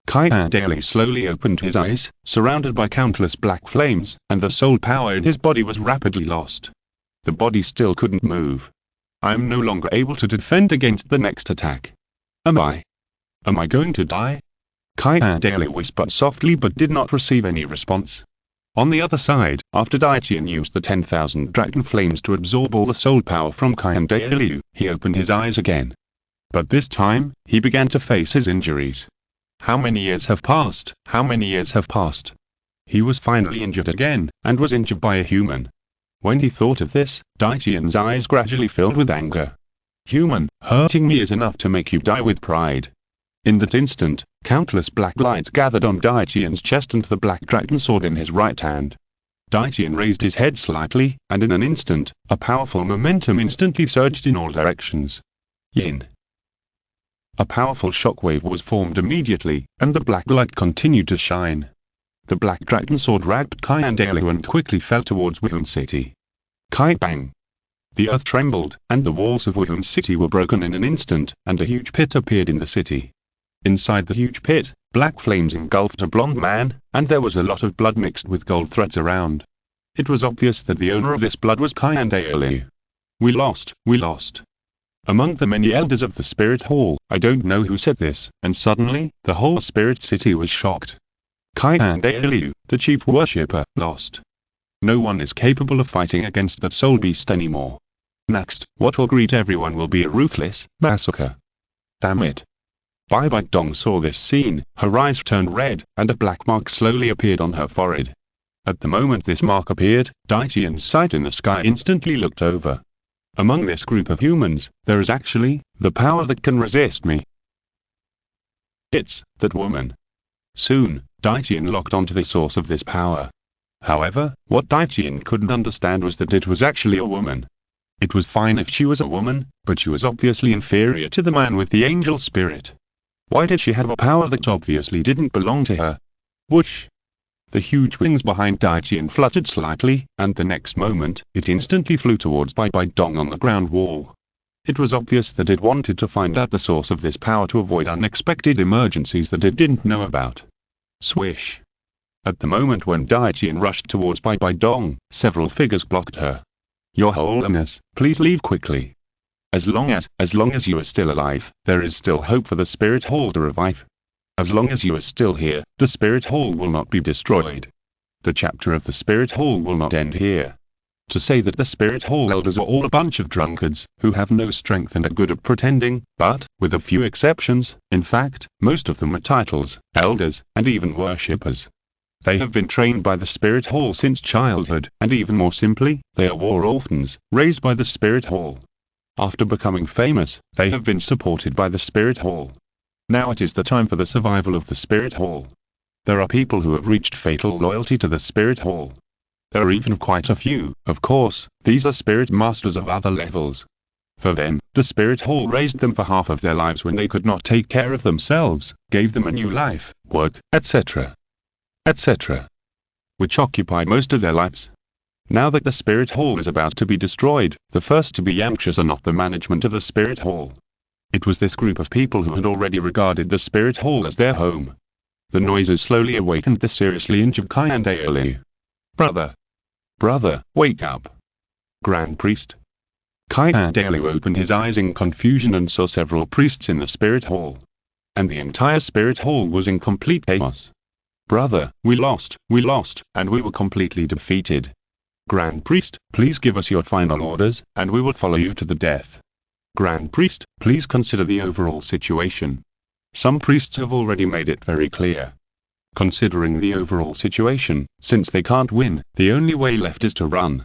Xiaoyao slowly opened his eyes, surrounded by countless black flames, and the soul power in his body was rapidly lost. The body still couldn't move. I am no longer able to defend against the next attack. Am I going to die? Xiaoyao whispered softly but did not receive any response. On the other side, after Tianxing used the 10,000 dragon flames to absorb all the soul power from Xiaoyao, he opened his eyes again. But this time, he began to face his injuries. How many years have passed? How many years have passed? He was finally injured again, and was injured by a human. When he thought of this, Tianxing's eyes gradually filled with anger. Human, hurting me is enough to make you die with pride. In that instant, countless black lights gathered on Tianxing's chest and the black dragon sword in his right hand. Tianxing raised his head slightly, and in an instant, a powerful momentum instantly surged in all directions. Yin. A powerful shockwave was formed immediately, and the black light continued to shine. The black dragon sword wrapped Xiaoyao and quickly fell towards Wuhan City. Kai-bang! The earth trembled, and the walls of Wuhan City were broken in an instant, and a huge pit appeared in the city. Inside the huge pit, black flames engulfed a blonde man, and there was a lot of blood mixed with gold threads around. It was obvious that the owner of this blood was Xiaoyao. We lost. Among the many elders of the Spirit Hall, I don't know who said this, and suddenly, the whole Spirit City was shocked. Xiaoyao, the chief worshipper, lost. No one is capable of fighting against that soul beast anymore. Next, what will greet everyone will be a ruthless massacre. Damn it. Bai Dong saw this scene, her eyes turned red, and a black mark slowly appeared on her forehead. At the moment this mark appeared, Tianxing's sight in the sky instantly looked over. Among this group of humans, there is actually the power that can resist me. It's that woman. Soon, Tianxing locked onto the source of this power. However, what Tianxing couldn't understand was that it was actually a woman. It was fine if she was a woman, but she was obviously inferior to the man with the angel spirit. Why did she have a power that obviously didn't belong to her? Whoosh! The huge wings behind Tianxing fluttered slightly, and the next moment, it instantly flew towards Bai Dong on the ground wall. It was obvious that it wanted to find out the source of this power to avoid unexpected emergencies that it didn't know about. Swish! At the moment when Tianxing rushed towards Bai Dong, several figures blocked her. Your Holiness, please leave quickly. As long as you are still alive, there is still hope for the spirit hall to revive. As long as you are still here, the spirit hall will not be destroyed. The chapter of the spirit hall will not end here. To say that the spirit hall elders are all a bunch of drunkards, who have no strength and are good at pretending, but, with a few exceptions, in fact, most of them are titles, elders, and even worshippers. They have been trained by the spirit hall since childhood, and even more simply, they are war orphans, raised by the spirit hall. After becoming famous, they have been supported by the spirit hall. Now it is the time for the survival of the spirit hall. There are people who have reached fatal loyalty to the spirit hall. There are even quite a few, of course, these are spirit masters of other levels. For them, the spirit hall raised them for half of their lives when they could not take care of themselves, gave them a new life, work, etc. Which occupied most of their lives. Now that the spirit hall is about to be destroyed, the first to be anxious are not the management of the spirit hall. It was this group of people who had already regarded the spirit hall as their home. The noises slowly awakened the seriously injured Xiaoyao. Brother, wake up. Grand Priest. Xiaoyao opened his eyes in confusion and saw several priests in the spirit hall. And the entire spirit hall was in complete chaos. Brother, we lost, and we were completely defeated. Grand Priest, please give us your final orders, and we will follow you to the death. Grand Priest, please consider the overall situation. Some priests have already made it very clear. Considering the overall situation, since they can't win, the only way left is to run.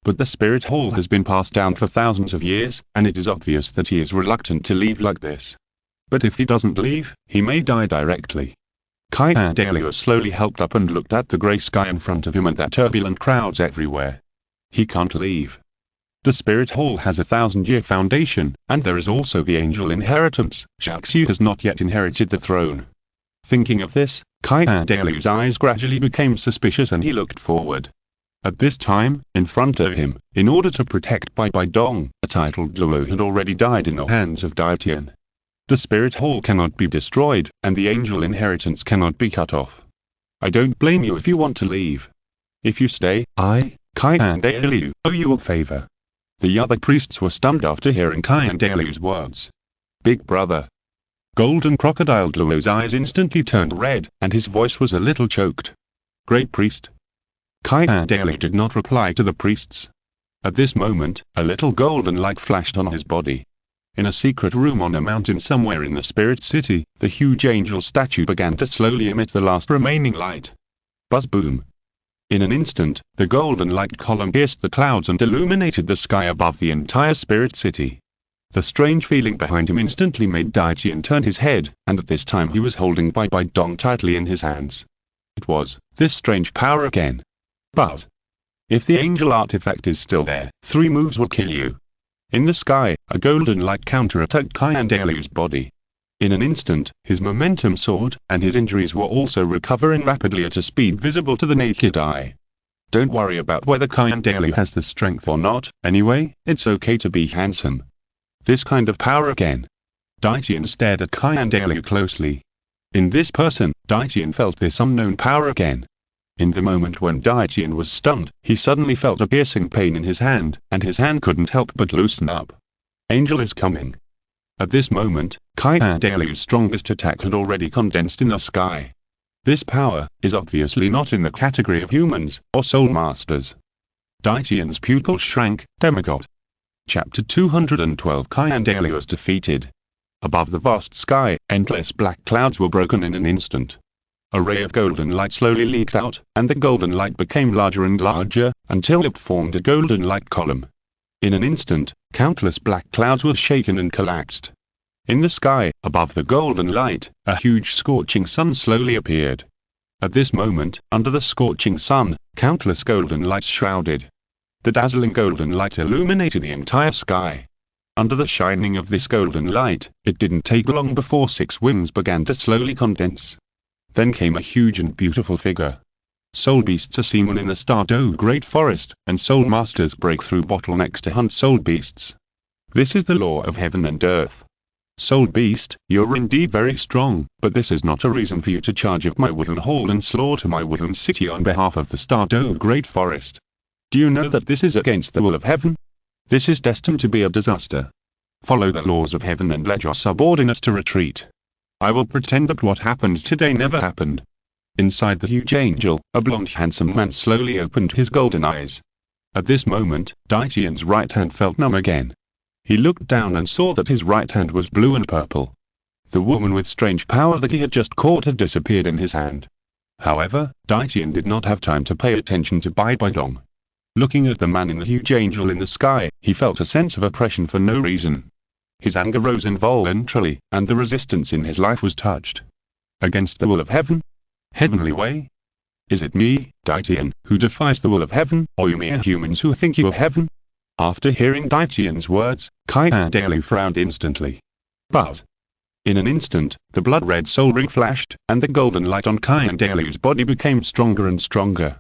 But the spirit hall has been passed down for thousands of years, and it is obvious that he is reluctant to leave like this. But if he doesn't leave, he may die directly. Xiaoyao slowly helped up and looked at the grey sky in front of him and the turbulent crowds everywhere. He can't leave. The spirit hall has a 1,000-year foundation, and there is also the angel inheritance. Xiaoyao has not yet inherited the throne. Thinking of this, Xiaoyao's eyes gradually became suspicious and he looked forward. At this time, in front of him, in order to protect Bai Dong, a titled Luo had already died in the hands of Tian. The spirit hall cannot be destroyed, and the angel inheritance cannot be cut off. I don't blame you if you want to leave. If you stay, Xiaoyao, owe you a favor. The other priests were stunned after hearing Xiaoyao's words. Big brother. Golden Crocodile Luo's eyes instantly turned red, and his voice was a little choked. Great priest. Xiaoyao did not reply to the priests. At this moment, a little golden light flashed on his body. In a secret room on a mountain somewhere in the spirit city, the huge angel statue began to slowly emit the last remaining light. Buzz boom. In an instant, the golden light column pierced the clouds and illuminated the sky above the entire spirit city. The strange feeling behind him instantly made Tian turn his head, and at this time he was holding Bai Dong tightly in his hands. It was this strange power again. But if the angel artifact is still there, 3 moves will kill you. In the sky, a golden light counterattacked Xiaoyao's body. In an instant, his momentum soared, and his injuries were also recovering rapidly at a speed visible to the naked eye. Don't worry about whether Xiaoyao has the strength or not, anyway, it's okay to be handsome. This kind of power again. Tian stared at Xiaoyao closely. In this person, Tian felt this unknown power again. In the moment when Tian was stunned, he suddenly felt a piercing pain in his hand, and his hand couldn't help but loosen up. Angel is coming. At this moment, Xiaoyao's strongest attack had already condensed in the sky. This power is obviously not in the category of humans, or soul masters. Tian's pupils shrank, demigod. Chapter 212 Xiaoyao was defeated. Above the vast sky, endless black clouds were broken in an instant. A ray of golden light slowly leaked out, and the golden light became larger and larger, until it formed a golden light column. In an instant, countless black clouds were shaken and collapsed. In the sky, above the golden light, a huge scorching sun slowly appeared. At this moment, under the scorching sun, countless golden lights shrouded. The dazzling golden light illuminated the entire sky. Under the shining of this golden light, it didn't take long before 6 wings began to slowly condense. Then came a huge and beautiful figure. Soul beasts are seen in the Stardew Great Forest, and soul masters break through bottlenecks to hunt soul beasts. This is the law of heaven and earth. Soul beast, you're indeed very strong, but this is not a reason for you to charge up my wooden hall and slaughter my wooden city on behalf of the Stardew Great Forest. Do you know that this is against the will of heaven? This is destined to be a disaster. Follow the laws of heaven and let your subordinates to retreat. I will pretend that what happened today never happened. Inside the huge angel, a blonde handsome man slowly opened his golden eyes. At this moment, Daitian's right hand felt numb again. He looked down and saw that his right hand was blue and purple. The woman with strange power that he had just caught had disappeared in his hand. However, Daitian did not have time to pay attention to Bai Baidong. Looking at the man in the huge angel in the sky, he felt a sense of oppression for no reason. His anger rose involuntarily, and the resistance in his life was touched. Against the will of heaven? Heavenly way? Is it me, Daitian, who defies the will of heaven, or you mere humans who think you are heaven? After hearing Daitian's words, Nian'an frowned instantly. But in an instant, the blood-red soul ring flashed, and the golden light on Nian'an's body became stronger and stronger.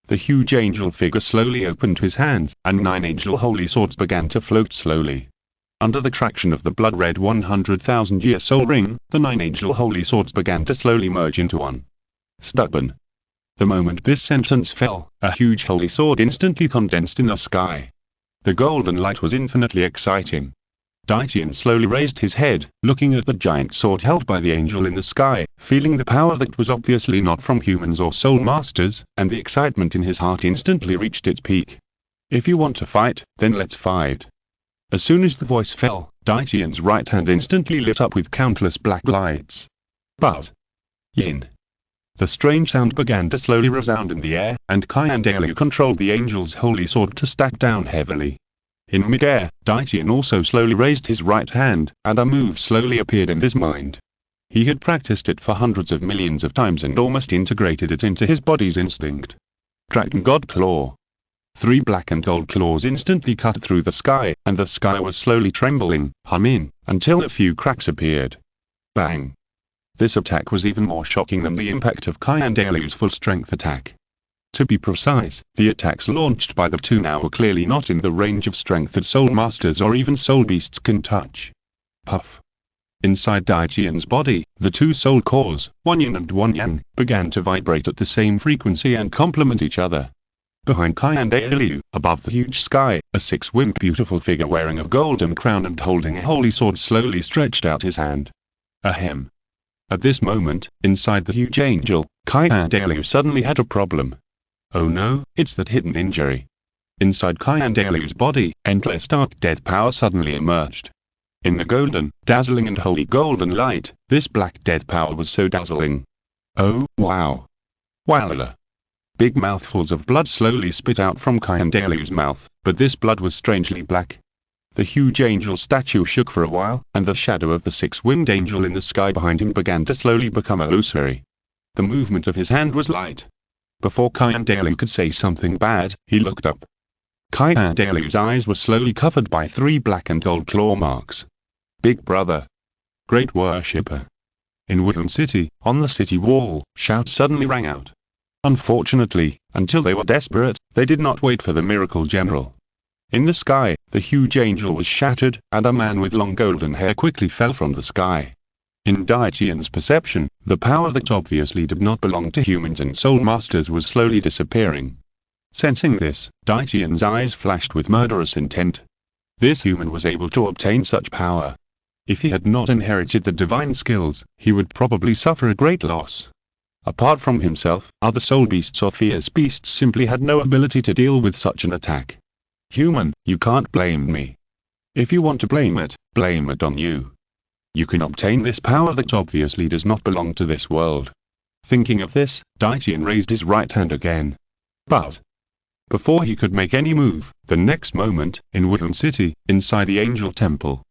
The huge angel figure slowly opened his hands, and 9 angel holy swords began to float slowly. Under the traction of the blood-red 100,000-year soul ring, the 9 angel holy swords began to slowly merge into one. Stubborn. The moment this sentence fell, a huge holy sword instantly condensed in the sky. The golden light was infinitely exciting. Daitian slowly raised his head, looking at the giant sword held by the angel in the sky, feeling the power that was obviously not from humans or soul masters, and the excitement in his heart instantly reached its peak. If you want to fight, then let's fight. As soon as the voice fell, Daitian's right hand instantly lit up with countless black lights. But yin. The strange sound began to slowly resound in the air, and Nian'an controlled the angel's holy sword to stack down heavily. In mid-air, Daitian also slowly raised his right hand, and a move slowly appeared in his mind. He had practiced it for hundreds of millions of times and almost integrated it into his body's instinct. Dragon God Claw. 3 black and gold claws instantly cut through the sky, and the sky was slowly trembling, humming, until a few cracks appeared. Bang! This attack was even more shocking than the impact of Nian'an's full-strength attack. To be precise, the attacks launched by the two now were clearly not in the range of strength that soul masters or even soul beasts can touch. Puff! Inside Daitian's body, the 2 soul cores, one yin and one yang, began to vibrate at the same frequency and complement each other. Behind Nian'an, above the huge sky, a 6-winged beautiful figure wearing a golden crown and holding a holy sword slowly stretched out his hand. Ahem. At this moment, inside the huge angel, Nian'an suddenly had a problem. Oh no, it's that hidden injury. Inside Nian'an's body, endless dark death power suddenly emerged. In the golden, dazzling and holy golden light, this black death power was so dazzling. Oh, wow. Wowla. Big mouthfuls of blood slowly spit out from Nian'an's mouth, but this blood was strangely black. The huge angel statue shook for a while, and the shadow of the 6-winged angel in the sky behind him began to slowly become illusory. The movement of his hand was light. Before Nian'an could say something bad, he looked up. Nian'an's eyes were slowly covered by 3 black and gold claw marks. Big brother. Great worshipper. In Wooden City, on the city wall, shouts suddenly rang out. Unfortunately, until they were desperate, they did not wait for the miracle general. In the sky, the huge angel was shattered, and a man with long golden hair quickly fell from the sky. In Daitian's perception, the power that obviously did not belong to humans and soul masters was slowly disappearing. Sensing this, Daitian's eyes flashed with murderous intent. This human was able to obtain such power. If he had not inherited the divine skills, he would probably suffer a great loss. Apart from himself, other soul beasts or fierce beasts simply had no ability to deal with such an attack. Human, you can't blame me. If you want to blame it on you. You can obtain this power that obviously does not belong to this world. Thinking of this, Daitian raised his right hand again. But before he could make any move, the next moment, in Wooden City, inside the angel temple,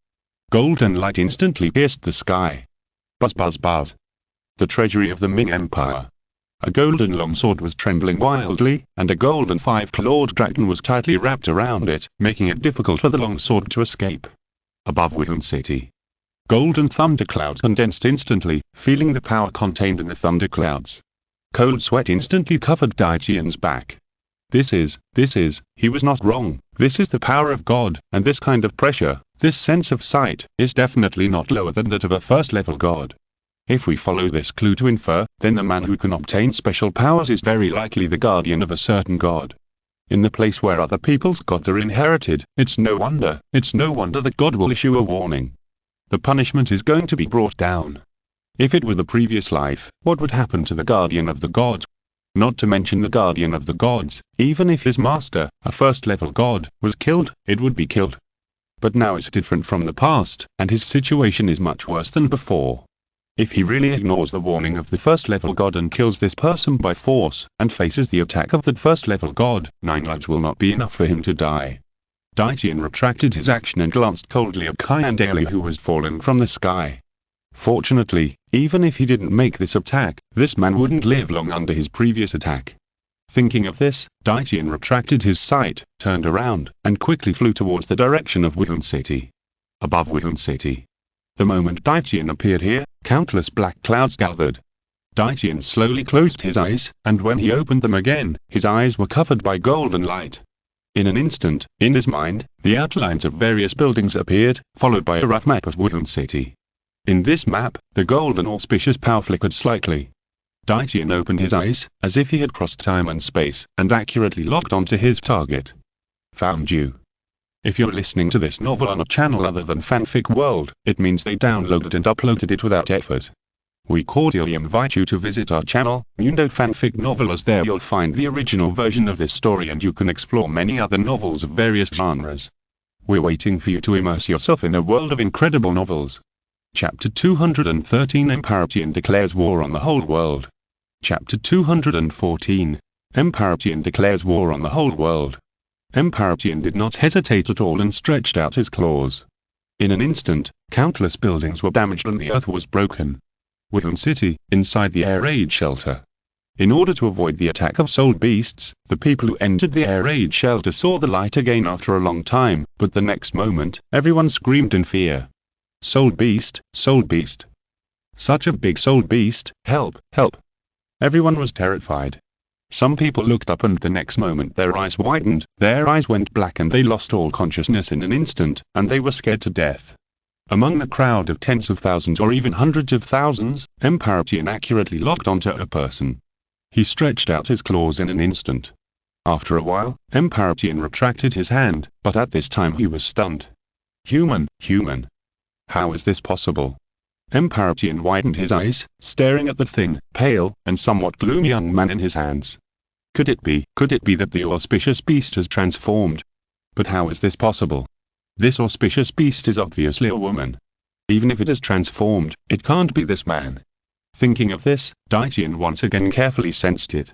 golden light instantly pierced the sky. Buzz buzz buzz. The treasury of the Ming Empire. A golden longsword was trembling wildly, and a golden 5-clawed dragon was tightly wrapped around it, making it difficult for the longsword to escape. Above Wooden City, golden thunderclouds condensed instantly, feeling the power contained in the thunderclouds. Cold sweat instantly covered Daitian's back. He was not wrong, this is the power of God, and this kind of pressure, this sense of sight, is definitely not lower than that of a first-level god. If we follow this clue to infer, then the man who can obtain special powers is very likely the guardian of a certain god. In the place where other people's gods are inherited, it's no wonder that God will issue a warning. The punishment is going to be brought down. If it were the previous life, what would happen to the guardian of the gods? Not to mention the guardian of the gods, even if his master, a first-level god, was killed, it would be killed. But now it's different from the past, and his situation is much worse than before. If he really ignores the warning of the first-level god and kills this person by force, and faces the attack of the first-level god, 9 lives will not be enough for him to die. Daitian retracted his action and glanced coldly at Xiaoyao, who was fallen from the sky. Fortunately, even if he didn't make this attack, this man wouldn't live long under his previous attack. Thinking of this, Daitian retracted his sight, turned around, and quickly flew towards the direction of Wuhan City. Above Wuhan City. The moment Daitian appeared here, countless black clouds gathered. Daitian slowly closed his eyes, and when he opened them again, his eyes were covered by golden light. In an instant, in his mind, the outlines of various buildings appeared, followed by a rough map of Wuhan City. In this map, the golden auspicious power flickered slightly. Daitian opened his eyes, as if he had crossed time and space, and accurately locked onto his target. Found you. If you're listening to this novel on a channel other than Fanfic World, it means they downloaded and uploaded it without effort. We cordially invite you to visit our channel, Mundo Fanfic Novel, as there you'll find the original version of this story and you can explore many other novels of various genres. We're waiting for you to immerse yourself in a world of incredible novels. Chapter 213 Emperor declares war on the whole world. Chapter 214 Emperor declares war on the whole world. Emperor did not hesitate at all and stretched out his claws. In an instant, countless buildings were damaged and the earth was broken. Wuhan City, inside the air raid shelter. In order to avoid the attack of soul beasts, the people who entered the air raid shelter saw the light again after a long time, but the next moment, everyone screamed in fear. Soul beast, soul beast. Such a big soul beast, help, help. Everyone was terrified. Some people looked up and the next moment their eyes widened, their eyes went black and they lost all consciousness in an instant, and they were scared to death. Among the crowd of tens of thousands or even hundreds of thousands, Emperor accurately locked onto a person. He stretched out his claws in an instant. After a while, Emperor retracted his hand, but at this time he was stunned. Human. How is this possible? Emperor widened his eyes, staring at the thin, pale, and somewhat gloomy young man in his hands. Could it be that the auspicious beast has transformed? But how is this possible? This auspicious beast is obviously a woman. Even if it is transformed, it can't be this man. Thinking of this, Daitian once again carefully sensed it.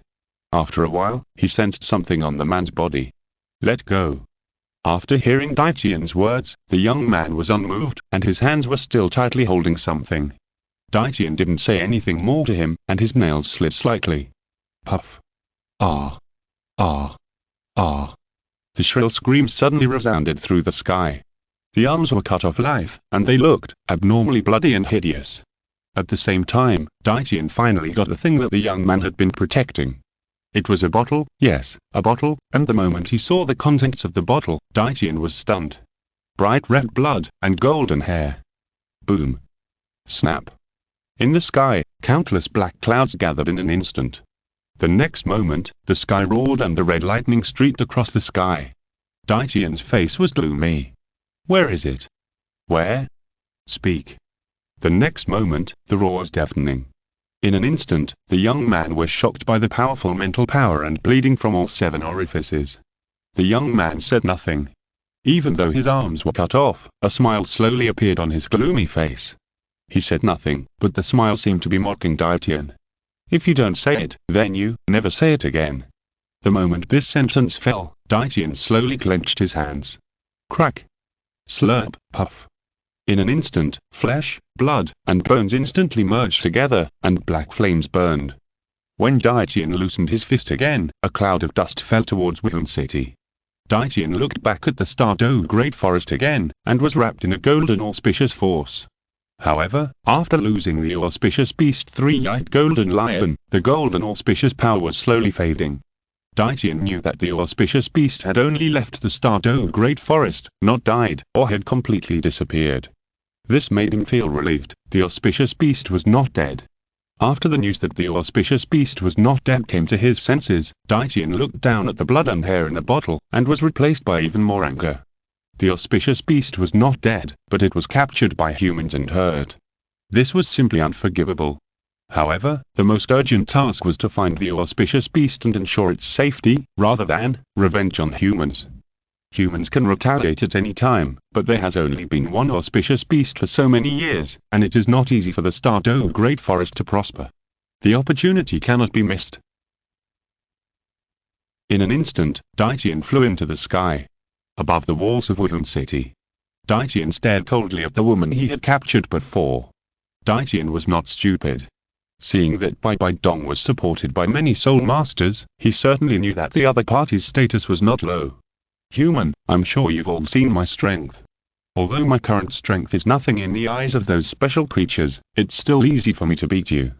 After a while, he sensed something on the man's body. Let go. After hearing Daitian's words, the young man was unmoved, and his hands were still tightly holding something. Daitian didn't say anything more to him, and his nails slid slightly. Puff. Ah. Ah. Ah. The shrill scream suddenly resounded through the sky. The arms were cut off life, and they looked abnormally bloody and hideous. At the same time, Daitian finally got the thing that the young man had been protecting. It was a bottle, yes, a bottle, and the moment he saw the contents of the bottle, Daitian was stunned. Bright red blood, and golden hair. Boom. Snap. In the sky, countless black clouds gathered in an instant. The next moment, the sky roared and a red lightning streaked across the sky. Daitian's face was gloomy. Where is it? Where? Speak. The next moment, the roar was deafening. In an instant, the young man was shocked by the powerful mental power and bleeding from all 7 orifices. The young man said nothing. Even though his arms were cut off, a smile slowly appeared on his gloomy face. He said nothing, but the smile seemed to be mocking Daitian. If you don't say it, then you never say it again. The moment this sentence fell, Daitian slowly clenched his hands. Crack. Slurp, puff. In an instant, flesh, blood, and bones instantly merged together, and black flames burned. When Daitian loosened his fist again, a cloud of dust fell towards Wuhan City. Daitian looked back at the Stardew Great Forest again, and was wrapped in a golden auspicious force. However, after losing the auspicious beast 3-eyed golden lion, the golden auspicious power was slowly fading. Daitian knew that the auspicious beast had only left the Stardew Great Forest, not died, or had completely disappeared. This made him feel relieved. The auspicious beast was not dead. After the news that the auspicious beast was not dead came to his senses, Tianxing looked down at the blood and hair in the bottle, and was replaced by even more anger. The auspicious beast was not dead, but it was captured by humans and hurt. This was simply unforgivable. However, the most urgent task was to find the auspicious beast and ensure its safety, rather than revenge on humans. Humans can retaliate at any time, but there has only been one auspicious beast for so many years, and it is not easy for the Douluo Great Forest to prosper. The opportunity cannot be missed. In an instant, Tianxing flew into the sky. Above the walls of Wuhan City, Tianxing stared coldly at the woman he had captured before. Tianxing was not stupid. Seeing that Bai Bai Dong was supported by many soul masters, he certainly knew that the other party's status was not low. Human, I'm sure you've all seen my strength. Although my current strength is nothing in the eyes of those special creatures, it's still easy for me to beat you.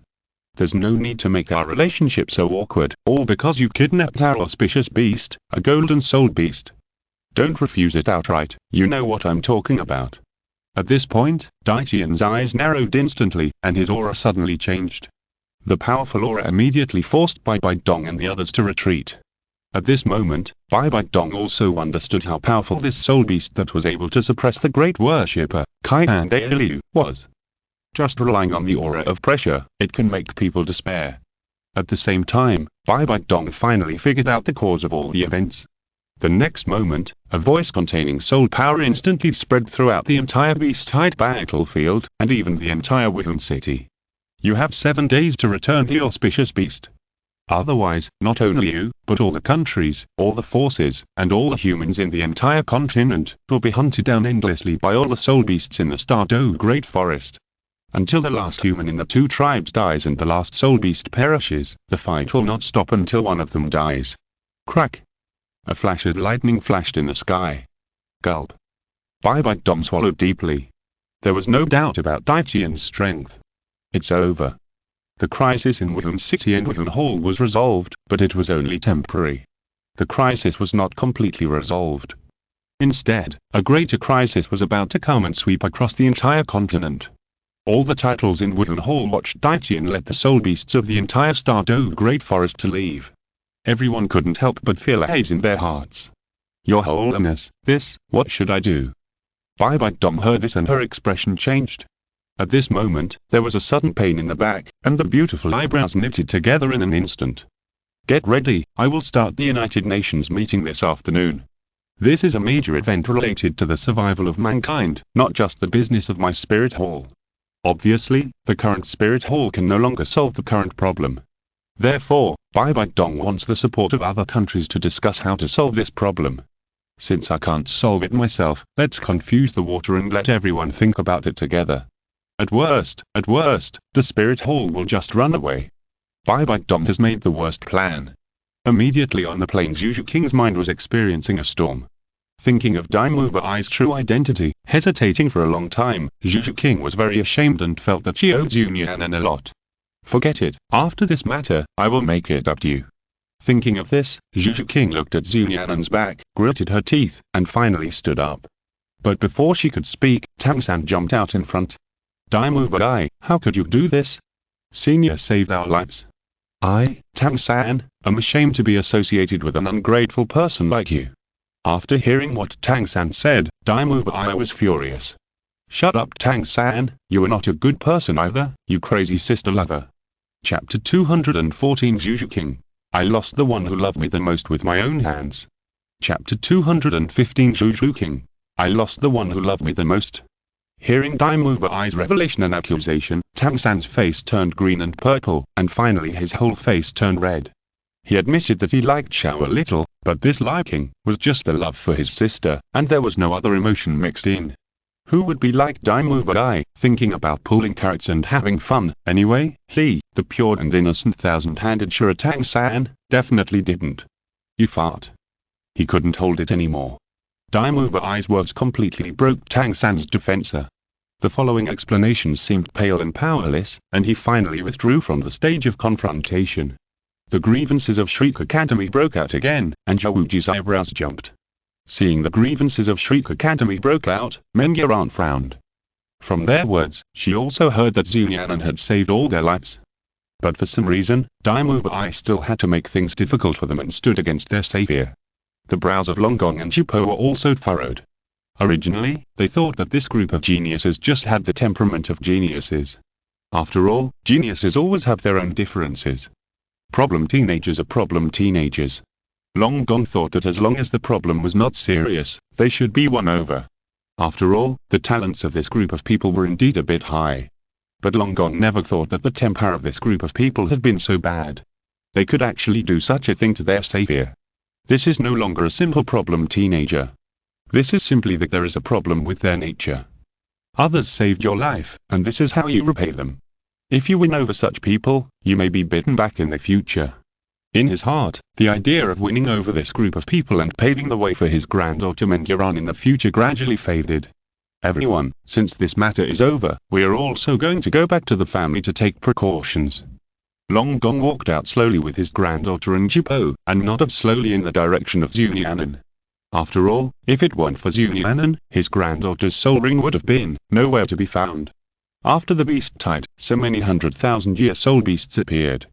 There's no need to make our relationship so awkward, all because you kidnapped our auspicious beast, a golden soul beast. Don't refuse it outright, you know what I'm talking about. At this point, Tianxing's eyes narrowed instantly, and his aura suddenly changed. The powerful aura immediately forced Bai Bai Dong and the others to retreat. At this moment, Bai Bai Dong also understood how powerful this soul beast that was able to suppress the great worshipper, Nian'an, was. Just relying on the aura of pressure, it can make people despair. At the same time, Bai Bai Dong finally figured out the cause of all the events. The next moment, a voice containing soul power instantly spread throughout the entire beast-hide battlefield, and even the entire Wuhan city. You have 7 days to return the auspicious beast. Otherwise, not only you, but all the countries, all the forces, and all the humans in the entire continent, will be hunted down endlessly by all the soul beasts in the Douluo Great Forest. Until the last human in the 2 tribes dies and the last soul beast perishes, the fight will not stop until one of them dies. Crack! A flash of lightning flashed in the sky. Gulp! Bai Bai Dong swallowed deeply. There was no doubt about Tianxing's strength. It's over. The crisis in Wuhan City and Wuhan Hall was resolved, but it was only temporary. The crisis was not completely resolved. Instead, a greater crisis was about to come and sweep across the entire continent. All the titles in Wuhan Hall watched Tianxing let the soul beasts of the entire Douluo Great Forest to leave. Everyone couldn't help but feel a haze in their hearts. Your Holiness, what should I do? Bai Bai Dong heard this and her expression changed. At this moment, there was a sudden pain in the back, and the beautiful eyebrows knitted together in an instant. Get ready, I will start the United Nations meeting this afternoon. This is a major event related to the survival of mankind, not just the business of my spirit hall. Obviously, the current spirit hall can no longer solve the current problem. Therefore, Bai Bai Dong wants the support of other countries to discuss how to solve this problem. Since I can't solve it myself, let's confuse the water and let everyone think about it together. At worst, the spirit hall will just run away. Bai Bai Dong has made the worst plan. Immediately on the plains, Zhu King's mind was experiencing a storm. Thinking of Douluo Bai's true identity, hesitating for a long time, Zhu King was very ashamed and felt that she owed Nian'an a lot. Forget it, after this matter, I will make it up to you. Thinking of this, Zhu King looked at Nian'an's back, gritted her teeth, and finally stood up. But before she could speak, Tianxing jumped out in front. Douluo Bai, how could you do this? Senior saved our lives. I, Tianxing, am ashamed to be associated with an ungrateful person like you. After hearing what Tianxing said, Douluo Bai was furious. Shut up, Tianxing, you are not a good person either, you crazy sister lover. Chapter 214 Zhu King. I lost the one who loved me the most with my own hands. Chapter 215 Zhu King. I lost the one who loved me the most. Hearing Douluo Bai's revelation and accusation, Tianxing's face turned green and purple, and finally his whole face turned red. He admitted that he liked Xiao a little, but this liking was just the love for his sister, and there was no other emotion mixed in. Who would be like Douluo Bai, thinking about pulling carrots and having fun, anyway? He, the pure and innocent thousand-handed Shura Tianxing, definitely didn't. You fart. He couldn't hold it anymore. Douluo Bai's words completely broke Tianxing's defense. The following explanations seemed pale and powerless, and he finally withdrew from the stage of confrontation. The grievances of Shriek Academy broke out again, and Zhao Wuji's eyebrows jumped. Seeing the grievances of Shriek Academy broke out, Nian'an frowned. From their words, she also heard that Nian'an had saved all their lives. But for some reason, Douluo Dalu still had to make things difficult for them and stood against their savior. The brows of Long Gong and Chupo were also furrowed. Originally, they thought that this group of geniuses just had the temperament of geniuses. After all, geniuses always have their own differences. Problem teenagers are problem teenagers. Long Gong thought that as long as the problem was not serious, they should be won over. After all, the talents of this group of people were indeed a bit high. But Long Gong never thought that the temper of this group of people had been so bad. They could actually do such a thing to their savior. This is no longer a simple problem teenager. This is simply that there is a problem with their nature. Others saved your life, and this is how you repay them. If you win over such people, you may be bitten back in the future. In his heart, the idea of winning over this group of people and paving the way for his granddaughter Nian'an in the future gradually faded. Everyone, since this matter is over, we are also going to go back to the family to take precautions. Long Gong walked out slowly with his granddaughter and Chupo, and nodded slowly in the direction of Nian'an. After all, if it weren't for Nian'an, his granddaughter's soul ring would have been nowhere to be found. After the beast died, so many 100,000-year soul beasts appeared.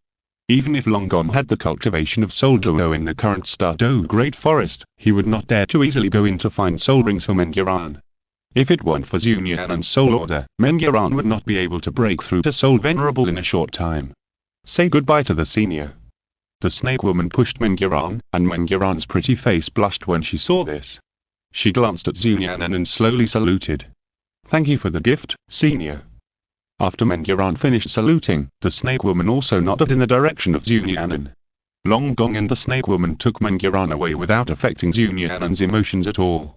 Even if Long Gong had the cultivation of Soul Duo in the current Douluo Great Forest, he would not dare to easily go in to find soul rings for Nian'an. If it weren't for Nian'an's soul order, Nian'an would not be able to break through to Soul Venerable in a short time. Say goodbye to the senior. The snake woman pushed Nian'an, and Nian'an's pretty face blushed when she saw this. She glanced at Nian'an and slowly saluted. Thank you for the gift, senior. After Nian'an finished saluting, the snake woman also nodded in the direction of Nian'an. Long Gong and the snake woman took Nian'an away without affecting Nian'an's emotions at all.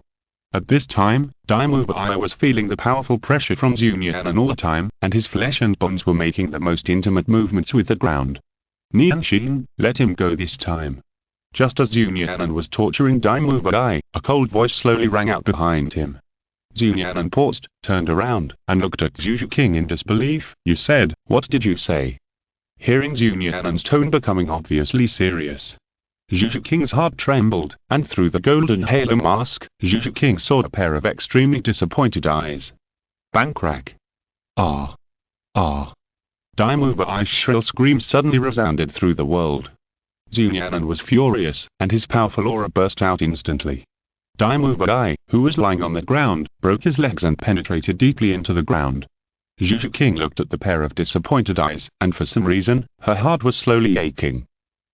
At this time, Douluo Dalu was feeling the powerful pressure from Nian'an all the time, and his flesh and bones were making the most intimate movements with the ground. Nian'an, let him go this time. Just as Nian'an was torturing Douluo Dalu, a cold voice slowly rang out behind him. Nian'an paused, turned around, and looked at Zhu King in disbelief. You said, what did you say? Hearing Nian'an's tone becoming obviously serious, Zhu King's heart trembled, and through the golden halo mask, Zhu King saw a pair of extremely disappointed eyes. Bang crack. Ah. Ah. Douluo Dalu's shrill scream suddenly resounded through the world. Nian'an was furious, and his powerful aura burst out instantly. Douluo Dalu, who was lying on the ground, broke his legs and penetrated deeply into the ground. Zhu King looked at the pair of disappointed eyes, and for some reason, her heart was slowly aching.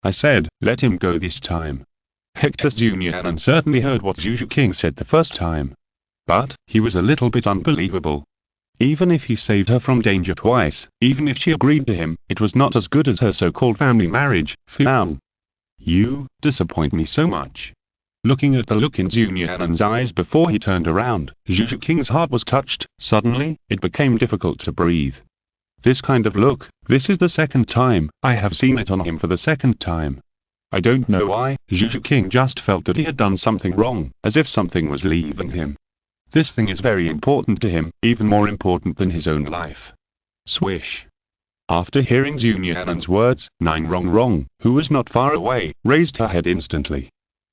I said, let him go this time. Hector's Nian'an certainly heard what Zhu King said the first time. But, he was a little bit unbelievable. Even if he saved her from danger twice, even if she agreed to him, it was not as good as her so-called family marriage. Fiang. You disappoint me so much. Looking at the look in Nian'an's eyes before he turned around, Zhu King's heart was touched. Suddenly, it became difficult to breathe. This kind of look, this is the second time, I have seen it on him for the second time. I don't know why, Zhu King just felt that he had done something wrong, as if something was leaving him. This thing is very important to him, even more important than his own life. Swish. After hearing Nian'an's words, Nian'an, who was not far away, raised her head instantly.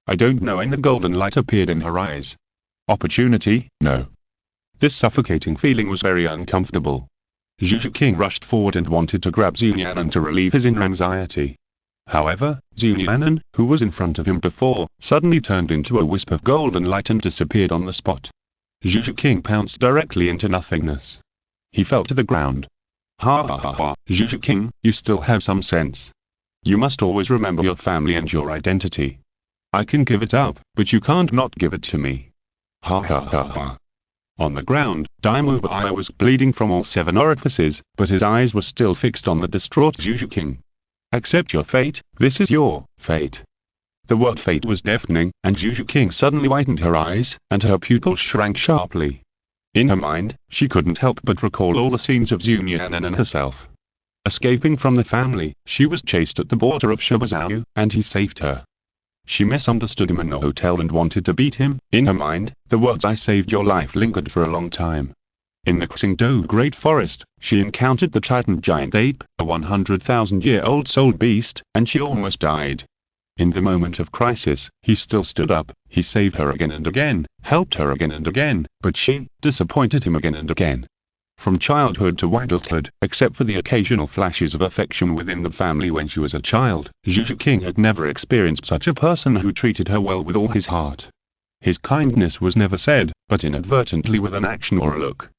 I don't know, and the golden light appeared in her eyes. Opportunity? No. This suffocating feeling was very uncomfortable. Zhu King rushed forward and wanted to grab Nian'an to relieve his inner anxiety. However, Nian'an, who was in front of him before, suddenly turned into a wisp of golden light and disappeared on the spot. Zhu King pounced directly into nothingness. He fell to the ground. Ha ha ha ha, Zhu King, you still have some sense. You must always remember your family and your identity. I can give it up, but you can't not give it to me. Ha ha ha ha. On the ground, Douluo Dalu was bleeding from all 7 orifices, but his eyes were still fixed on the distraught Zhu King. Accept your fate, this is your fate. The word fate was deafening, and Zhu King suddenly widened her eyes, and her pupils shrank sharply. In her mind, she couldn't help but recall all the scenes of Nian'an and herself. Escaping from the family, she was chased at the border of Xiaoyao, and he saved her. She misunderstood him in the hotel and wanted to beat him. In her mind, the words I saved your life lingered for a long time. In the Douluo Great Forest, she encountered the Titan giant ape, a 100,000-year-old soul beast, and she almost died. In the moment of crisis, he still stood up, he saved her again and again, helped her again and again, but she disappointed him again and again. from childhood to adulthood, except for the occasional flashes of affection within the family when she was a child. Zhu King had never experienced such a person who treated her well with all his heart. His kindness was never said, but inadvertently with an action or a look.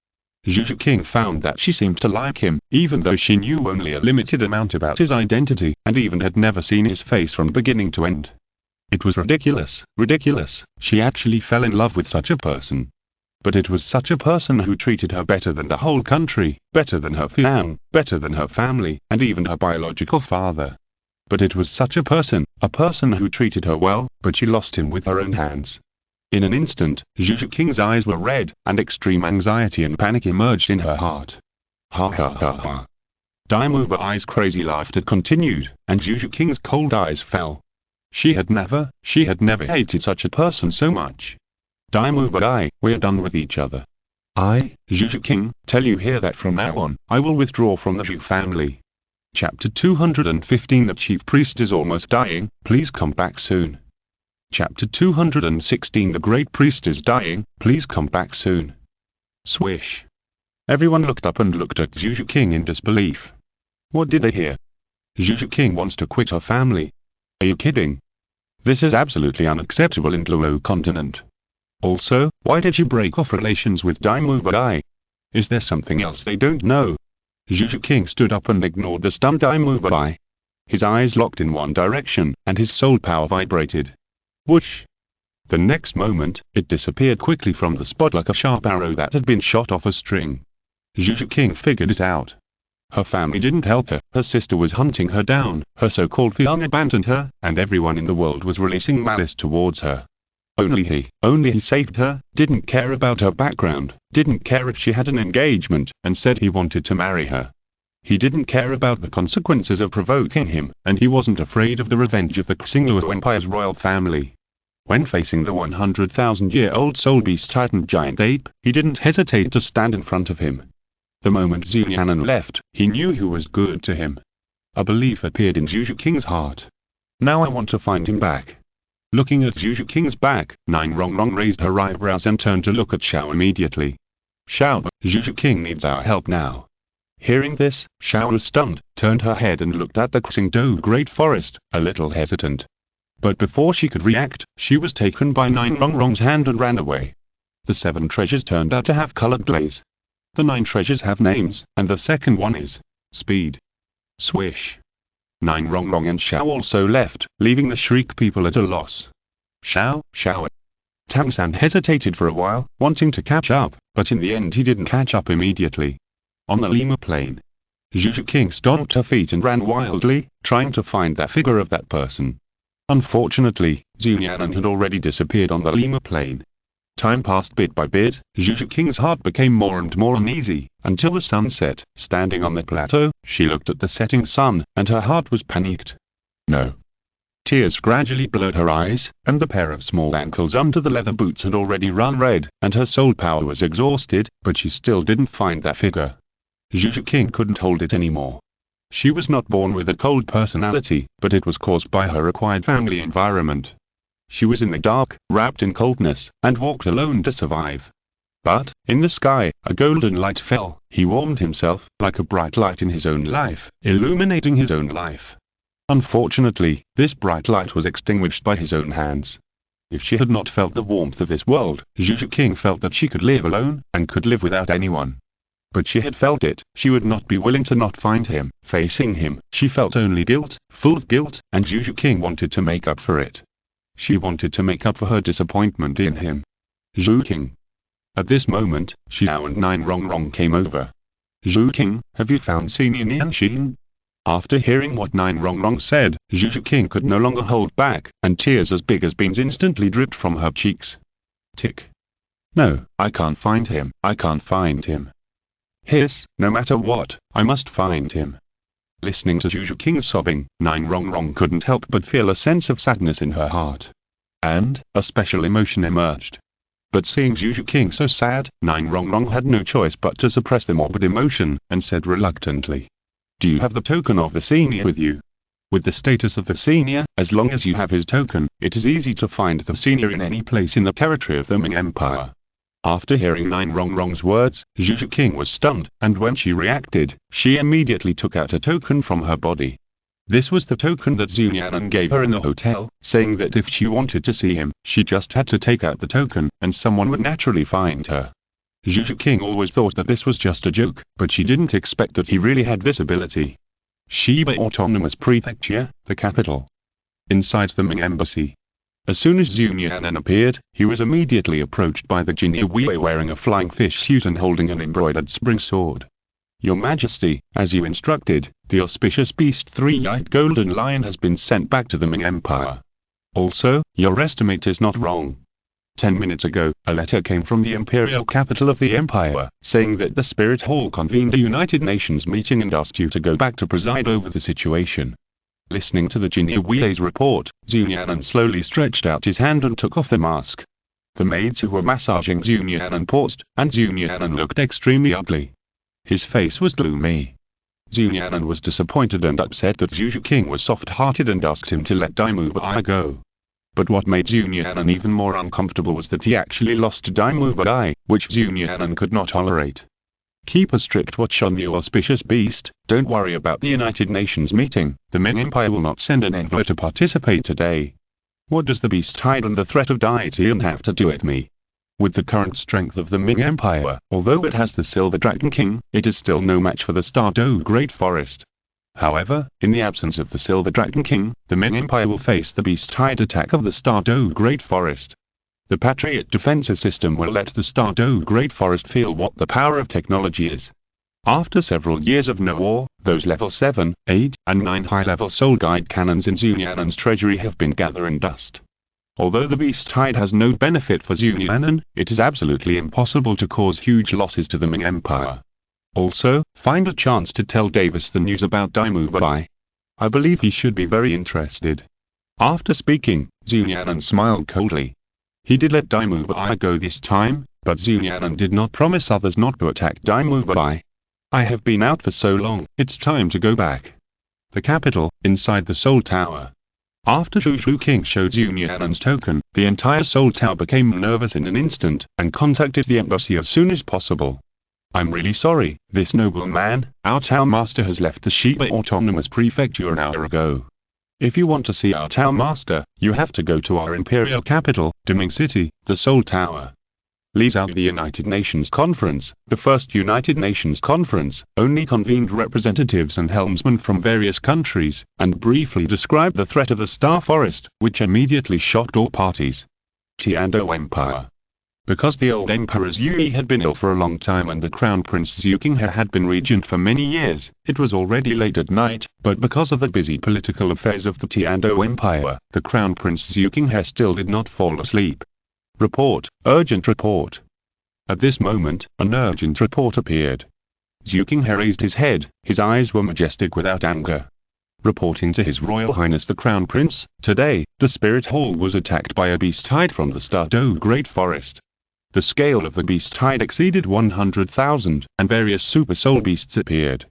Zhu King found that she seemed to like him, even though she knew only a limited amount about his identity, and even had never seen his face from beginning to end. It was ridiculous, ridiculous. She actually fell in love with such a person. But it was such a person who treated her better than the whole country, better than her fiancé, better than her family, and even her biological father. But it was such a person who treated her well, but she lost him with her own hands. In an instant, Zhu King's eyes were red, and extreme anxiety and panic emerged in her heart. Ha ha ha ha. Daimao Bai's crazy laughter continued, and Zhu King's cold eyes fell. She had never hated such a person so much. Daimao Bai, we are done with each other. I, Zhu King, tell you here that from now on, I will withdraw from the Zhu family. Chapter 215. The chief priest is almost dying, please come back soon. Chapter 216. The great priest is dying, please come back soon. Swish. Everyone looked up and looked at Zhu King in disbelief. What did they hear? Zhu King wants to quit her family. Are you kidding? This is absolutely unacceptable in Douluo continent. Also, why did you break off relations with Daimao Bai? Is there something else they don't know? Zhu King stood up and ignored the stunned Daimao Bai. His eyes locked in one direction, and his soul power vibrated. Whoosh! The next moment, it disappeared quickly from the spot like a sharp arrow that had been shot off a string. Zhu King figured it out. Her family didn't help her, her sister was hunting her down, her so-called fiancé abandoned her, and everyone in the world was releasing malice towards her. Only he saved her, didn't care about her background, didn't care if she had an engagement, and said he wanted to marry her. He didn't care about the consequences of provoking him, and he wasn't afraid of the revenge of the Xingluo Empire's royal family. When facing the 100,000-year-old soul beast titan giant ape, he didn't hesitate to stand in front of him. The moment Nian'an left, he knew who was good to him. A belief appeared in Zhu King's heart. Now I want to find him back. Looking at Zhu King's back, Nian'an raised her eyebrows and turned to look at Xiao immediately. Xiao, Zhu King needs our help now. Hearing this, Xiao was stunned, turned her head and looked at the Xingdou Great Forest, a little hesitant. But before she could react, she was taken by Nian'an's hand and ran away. The 7 treasures turned out to have colored glaze. The 9 treasures have names, and the second one is Speed. Swish. Nian'an and Xiao also left, leaving the Shriek people at a loss. Xiao. Tianxing hesitated for a while, wanting to catch up, but in the end he didn't catch up immediately. On the Lima plain, Zhu King stomped her feet and ran wildly, trying to find that figure of that person. Unfortunately, Nian'an had already disappeared on the Lima plain. Time passed bit by bit, Zhu King's heart became more and more uneasy, until the sun set. Standing on the plateau, she looked at the setting sun, and her heart was panicked. No. Tears gradually blurred her eyes, and the pair of small ankles under the leather boots had already run red, and her soul power was exhausted, but she still didn't find that figure. Zhu King couldn't hold it anymore. She was not born with a cold personality, but it was caused by her acquired family environment. She was in the dark, wrapped in coldness, and walked alone to survive. But, in the sky, a golden light fell. He warmed himself, like a bright light in his own life, illuminating his own life. Unfortunately, this bright light was extinguished by his own hands. If she had not felt the warmth of this world, Zhu King felt that she could live alone, and could live without anyone. But she had felt it, she would not be willing to not find him. Facing him, she felt only guilt, full of guilt, and Zhu King wanted to make up for it. She wanted to make up for her disappointment in him. Zhu King. At this moment, Xiao and Nian'an came over. Zhu King, have you found Senior Nian'an? After hearing what Nian'an said, Zhu King could no longer hold back, and tears as big as beans instantly dripped from her cheeks. Tick. No, I can't find him, I can't find him. Hiss, no matter what, I must find him. Listening to Zhu King's sobbing, Nian'an couldn't help but feel a sense of sadness in her heart. And, a special emotion emerged. But seeing Zhu King so sad, Nian'an had no choice but to suppress the morbid emotion, and said reluctantly. Do you have the token of the senior with you? With the status of the senior, as long as you have his token, it is easy to find the senior in any place in the territory of the Ming Empire. After hearing 9 wrong's words, Zhu King was stunned, and when she reacted, she immediately took out a token from her body. This was the token that Nian'an gave her in the hotel, saying that if she wanted to see him, she just had to take out the token, and someone would naturally find her. Zhu King always thought that this was just a joke, but she didn't expect that he really had this ability. Shiba Autonomous Prefecture, the capital. Inside the Ming Embassy. As soon as Nian'an appeared, he was immediately approached by the Jinyu Wei wearing a flying fish suit and holding an embroidered spring sword. Your Majesty, as you instructed, the auspicious beast 3-eyed golden lion has been sent back to the Ming Empire. Also, your estimate is not wrong. 10 minutes ago, a letter came from the imperial capital of the empire, saying that the Spirit Hall convened a United Nations meeting and asked you to go back to preside over the situation. Listening to the Jinyu Wei's report, Nian'an slowly stretched out his hand and took off the mask. The maids who were massaging Nian'an paused, and Nian'an looked extremely ugly. His face was gloomy. Nian'an was disappointed and upset that Zhu King was soft-hearted and asked him to let Daimu Bai go. But what made Nian'an even more uncomfortable was that he actually lost to Daimu Bai, which Nian'an could not tolerate. Keep a strict watch on the auspicious beast, don't worry about the United Nations meeting, the Ming Empire will not send an envoy to participate today. What does the beast hide and the threat of Tianxing have to do with me? With the current strength of the Ming Empire, although it has the Silver Dragon King, it is still no match for the Stardew Great Forest. However, in the absence of the Silver Dragon King, the Ming Empire will face the beast-tide attack of the Stardew Great Forest. The Patriot defensive system will let the Stardew Great Forest feel what the power of technology is. After several years of no war, those level 7, 8, and 9 high-level soul guide cannons in Nian'an's treasury have been gathering dust. Although the beast tide has no benefit for Nian'an, it is absolutely impossible to cause huge losses to the Ming Empire. Also, find a chance to tell Davis the news about Daimu Bai. I believe he should be very interested. After speaking, Nian'an smiled coldly. He did let Daimu Bai go this time, but Nian'an did not promise others not to attack Daimu Bai. I have been out for so long, it's time to go back. The capital, inside the Soul Tower. After Zhu King showed Nian'an's token, the entire Soul Tower became nervous in an instant, and contacted the embassy as soon as possible. I'm really sorry, this noble man, our town master has left the Shiba Autonomous Prefecture an hour ago. If you want to see our town master, you have to go to our imperial capital, Ming City, the Soul Tower. Leads out the United Nations Conference, the first United Nations Conference, only convened representatives and helmsmen from various countries, and briefly described the threat of the Star Forest, which immediately shocked all parties. Tianxing Empire. Because the old Emperor's Yui had been ill for a long time and the Crown Prince Xukinghe had been regent for many years, it was already late at night, but because of the busy political affairs of the Tianxing Empire, the Crown Prince Xukinghe still did not fall asleep. Report, urgent report. At this moment, an urgent report appeared. Xukinghe raised his head, his eyes were majestic without anger. Reporting to His Royal Highness the Crown Prince, today, the Spirit Hall was attacked by a beast tide from the Stardew Great Forest. The scale of the beast tide exceeded 100,000, and various super soul beasts appeared.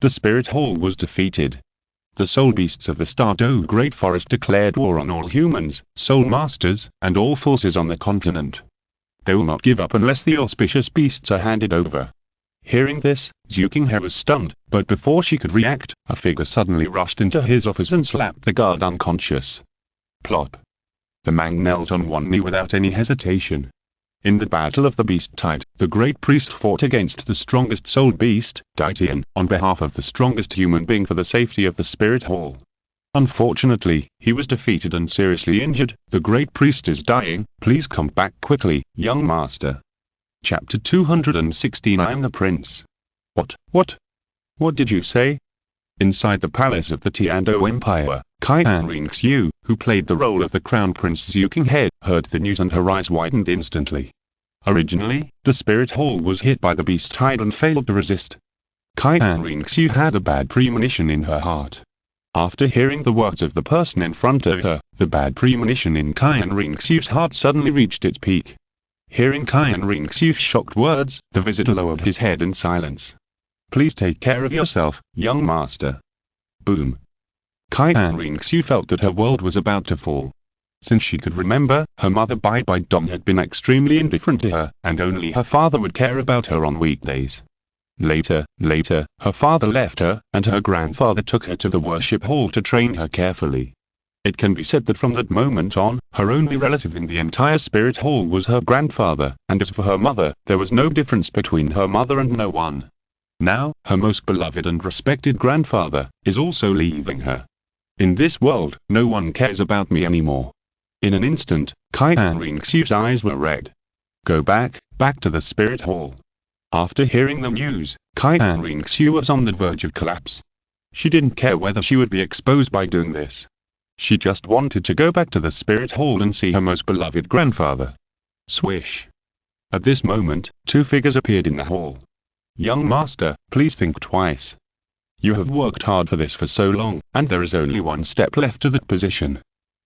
The Spirit Hall was defeated. The soul beasts of the Stardew Great Forest declared war on all humans, soul masters, and all forces on the continent. They will not give up unless the auspicious beasts are handed over. Hearing this, Xukinghe was stunned, but before she could react, a figure suddenly rushed into his office and slapped the guard unconscious. Plop. The man knelt on one knee without any hesitation. In the Battle of the Beast Tide, the Great Priest fought against the strongest soul beast, Tianxing, on behalf of the strongest human being for the safety of the Spirit Hall. Unfortunately, he was defeated and seriously injured. The Great Priest is dying, please come back quickly, young master. Chapter 216 I am the Prince. What did you say? Inside the palace of the Tianxing Empire, Tianxing, who played the role of the Crown Prince Xukinghe, heard the news and her eyes widened instantly. Originally, the Spirit Hall was hit by the beast tide and failed to resist. Tianxing had a bad premonition in her heart. After hearing the words of the person in front of her, the bad premonition in Tianxing's heart suddenly reached its peak. Hearing Tianxing's shocked words, the visitor lowered his head in silence. Please take care of yourself, young master. Boom. Tianxing felt that her world was about to fall. Since she could remember, her mother Bai Bai Dong had been extremely indifferent to her, and only her father would care about her on weekdays. Later, her father left her, and her grandfather took her to the worship hall to train her carefully. It can be said that from that moment on, her only relative in the entire spirit hall was her grandfather, and as for her mother, there was no difference between her mother and no one. Now, her most beloved and respected grandfather is also leaving her. In this world, no one cares about me anymore. In an instant, Xiaoyang's eyes were red. Go back to the spirit hall. After hearing the news, Xiaoyang was on the verge of collapse. She didn't care whether she would be exposed by doing this. She just wanted to go back to the spirit hall and see her most beloved grandfather. Swish. At this moment, two figures appeared in the hall. Young master, please think twice. You have worked hard for this for so long, and there is only one step left to that position.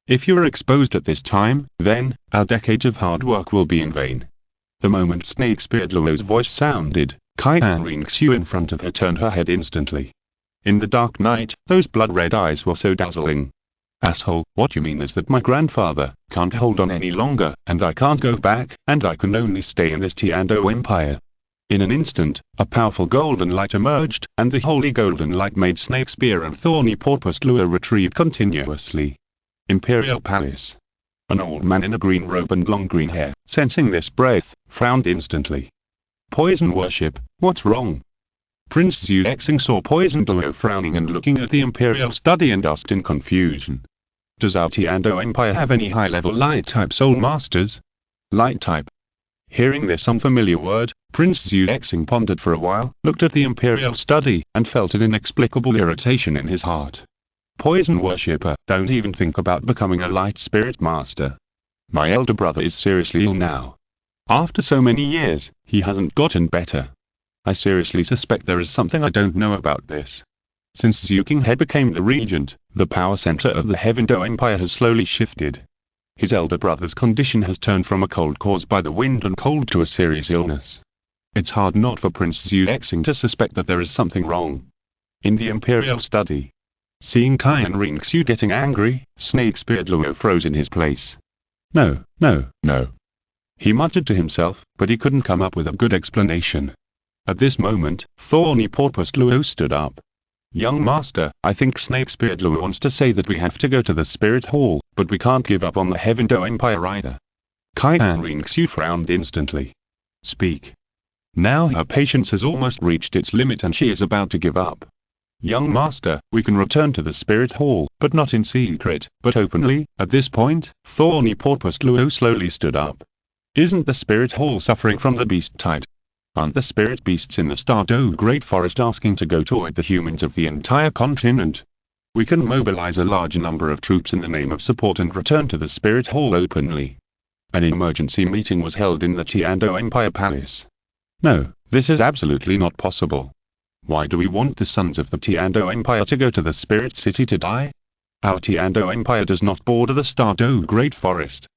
If you are exposed at this time, then, our decades of hard work will be in vain. The moment Snake Spirit Luo's voice sounded, Xiaoyang in front of her turned her head instantly. In the dark night, those blood-red eyes were so dazzling. Asshole, what you mean is that my grandfather can't hold on any longer, and I can't go back, and I can only stay in this Tianzhou Empire. In an instant, a powerful golden light emerged, and the holy golden light made Snake Spear and Thorny Porpoise Luo retreat continuously. Imperial Palace. An old man in a green robe and long green hair, sensing this breath, frowned instantly. Poison worship, what's wrong? Prince Xiaoyao saw Poison Luo frowning and looking at the Imperial study and asked in confusion. Does our Tianzhou Empire have any high-level light-type soul masters? Light-type. Hearing this unfamiliar word, Prince Xiaoyao pondered for a while, looked at the Imperial study, and felt an inexplicable irritation in his heart. Poison worshipper, don't even think about becoming a light spirit master. My elder brother is seriously ill now. After so many years, he hasn't gotten better. I seriously suspect there is something I don't know about this. Since Xiu Qinghe became the regent, the power center of the Heavendou Empire has slowly shifted. His elder brother's condition has turned from a cold caused by the wind and cold to a serious illness. It's hard not for Prince Xiaoyao to suspect that there is something wrong. In the Imperial study. Seeing Xiaoyang getting angry, Snake Spirit Luo froze in his place. No. He muttered to himself, but he couldn't come up with a good explanation. At this moment, Thorny Porpoise Luo stood up. Young master, I think Snake Spirit Luo wants to say that we have to go to the spirit hall, but we can't give up on the Heavendou Empire either. Xiaoyang frowned instantly. Speak. Now her patience has almost reached its limit and she is about to give up. Young master, we can return to the spirit hall, but not in secret, but openly. At this point, Thorny Porpoise Luo slowly stood up. Isn't the spirit hall suffering from the beast tide? Aren't the spirit beasts in the Stardew Great Forest asking to go toward the humans of the entire continent? We can mobilize a large number of troops in the name of support and return to the spirit hall openly. An emergency meeting was held in the Tianzhou Empire Palace. No, this is absolutely not possible. Why do we want the sons of the Tianzhou Empire to go to the Spirit City to die? Our Tianzhou Empire does not border the Stardew Great Forest.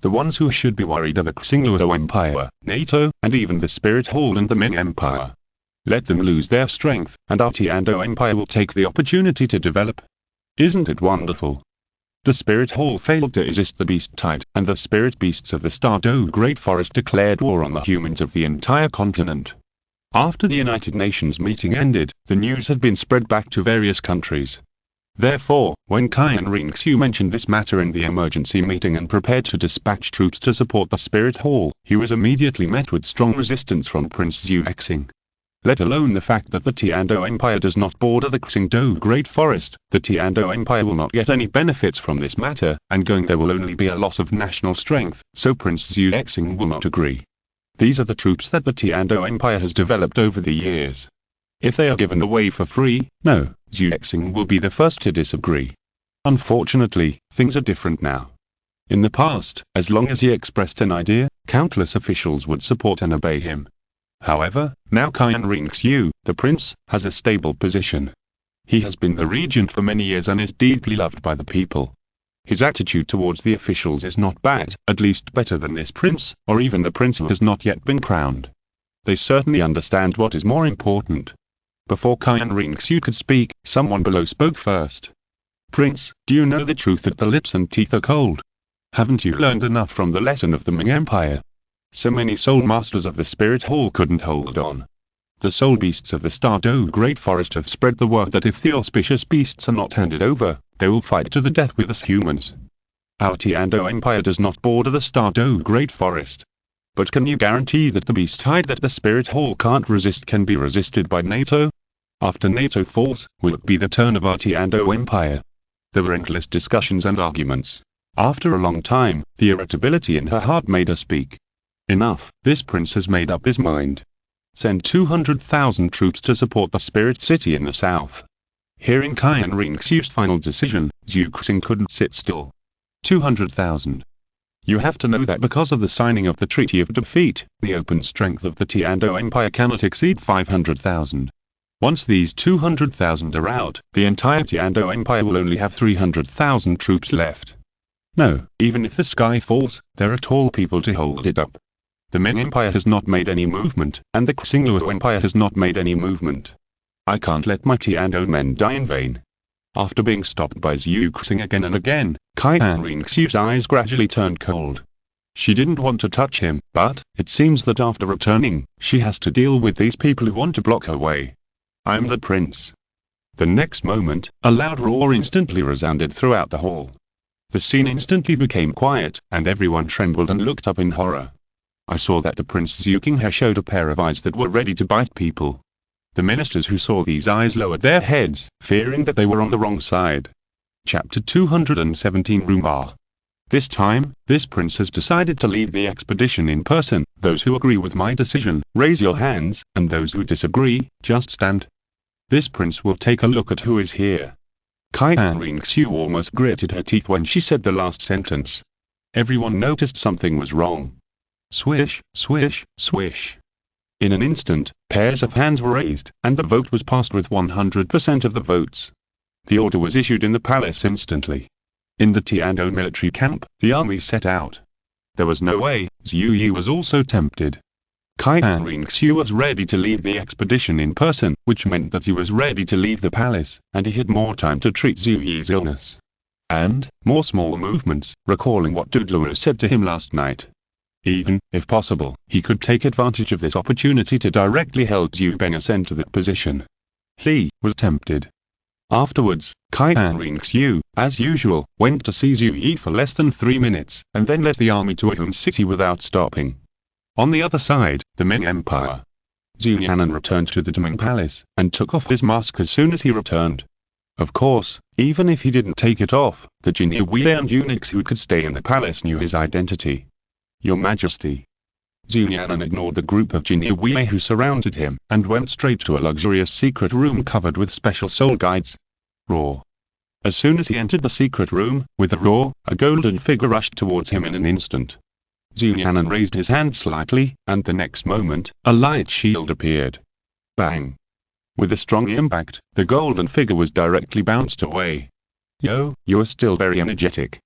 The ones who should be worried are the Xingluo Empire, NATO, and even the Spirit Hall and the Ming Empire. Let them lose their strength, and our Tianzhou Empire will take the opportunity to develop. Isn't it wonderful? The Spirit Hall failed to resist the beast tide, and the spirit beasts of the Stardew Great Forest declared war on the humans of the entire continent. After the United Nations meeting ended, the news had been spread back to various countries. Therefore, when Xiaoyang mentioned this matter in the emergency meeting and prepared to dispatch troops to support the Spirit Hall, he was immediately met with strong resistance from Prince Xiaoyao. Let alone the fact that the Tianzhou Empire does not border the Xingdou Great Forest, the Tianzhou Empire will not get any benefits from this matter, and going there will only be a loss of national strength, so Prince Xiaoyao will not agree. These are the troops that the Tianzhou Empire has developed over the years. If they are given away for free, no, Xiaoyao will be the first to disagree. Unfortunately, things are different now. In the past, as long as he expressed an idea, countless officials would support and obey him. However, now Xiaoyang, the prince, has a stable position. He has been the regent for many years and is deeply loved by the people. His attitude towards the officials is not bad, at least better than this prince, or even the prince who has not yet been crowned. They certainly understand what is more important. Before Xiaoyang could speak, someone below spoke first. Prince, do you know the truth that the lips and teeth are cold? Haven't you learned enough from the lesson of the Ming Empire? So many soul masters of the Spirit Hall couldn't hold on. The soul beasts of the Stardew Great Forest have spread the word that if the auspicious beasts are not handed over, they will fight to the death with us humans. Our Tianxing Empire does not border the Stardew Great Forest. But can you guarantee that the beast hide that the Spirit Hall can't resist can be resisted by NATO? After NATO falls, will it be the turn of our Tianxing Empire? There were endless discussions and arguments. After a long time, the irritability in her heart made her speak. Enough, this prince has made up his mind. Send 200,000 troops to support the Spirit City in the south. Hearing Tianxing Xiu's final decision, Xiuxing couldn't sit still. 200,000. You have to know that because of the signing of the Treaty of Defeat, the open strength of the Tianxing Empire cannot exceed 500,000. Once these 200,000 are out, the entire Tianxing Empire will only have 300,000 troops left. No, even if the sky falls, there are tall people to hold it up. The Ming Empire has not made any movement, and the Xingluo Empire has not made any movement. I can't let my Tianxing men die in vain. After being stopped by Xiuxing again and again, Tianxing Xiu's eyes gradually turned cold. She didn't want to touch him, but it seems that after returning, she has to deal with these people who want to block her way. I'm the prince. The next moment, a loud roar instantly resounded throughout the hall. The scene instantly became quiet, and everyone trembled and looked up in horror. I saw that the Prince Xiuxing had showed a pair of eyes that were ready to bite people. The ministers who saw these eyes lowered their heads, fearing that they were on the wrong side. Chapter 217 Rumor. This time, this prince has decided to lead the expedition in person. Those who agree with my decision, raise your hands, and those who disagree, just stand. This prince will take a look at who is here. Tianxing Xiu almost gritted her teeth when she said the last sentence. Everyone noticed something was wrong. Swish, swish, swish. In an instant, pairs of hands were raised, and the vote was passed with 100% of the votes. The order was issued in the palace instantly. In the Tianxing military camp, the army set out. There was no way, Zhu Yi was also tempted. Tianxing Xiu was ready to lead the expedition in person, which meant that he was ready to leave the palace, and he had more time to treat Zhu Yi's illness. And, more small movements, recalling what Douluo said to him last night. Even, if possible, he could take advantage of this opportunity to directly help Zhu Beng ascend to that position. He was tempted. Afterwards, Tianxing Xiu, as usual, went to see Zhu Yi for less than 3 minutes, and then led the army to Awakens city without stopping. On the other side, the Ming Empire. Nian'an returned to the Ming Palace, and took off his mask as soon as he returned. Of course, even if he didn't take it off, the Jinhua and eunuchs who could stay in the palace knew his identity. Your Majesty. Nian'an ignored the group of Jinhua who surrounded him, and went straight to a luxurious secret room covered with special soul guides. Roar. As soon as he entered the secret room, with a roar, a golden figure rushed towards him in an instant. Nian'an raised his hand slightly, and the next moment, a light shield appeared. Bang. With a strong impact, the golden figure was directly bounced away. Yo, you are still very energetic.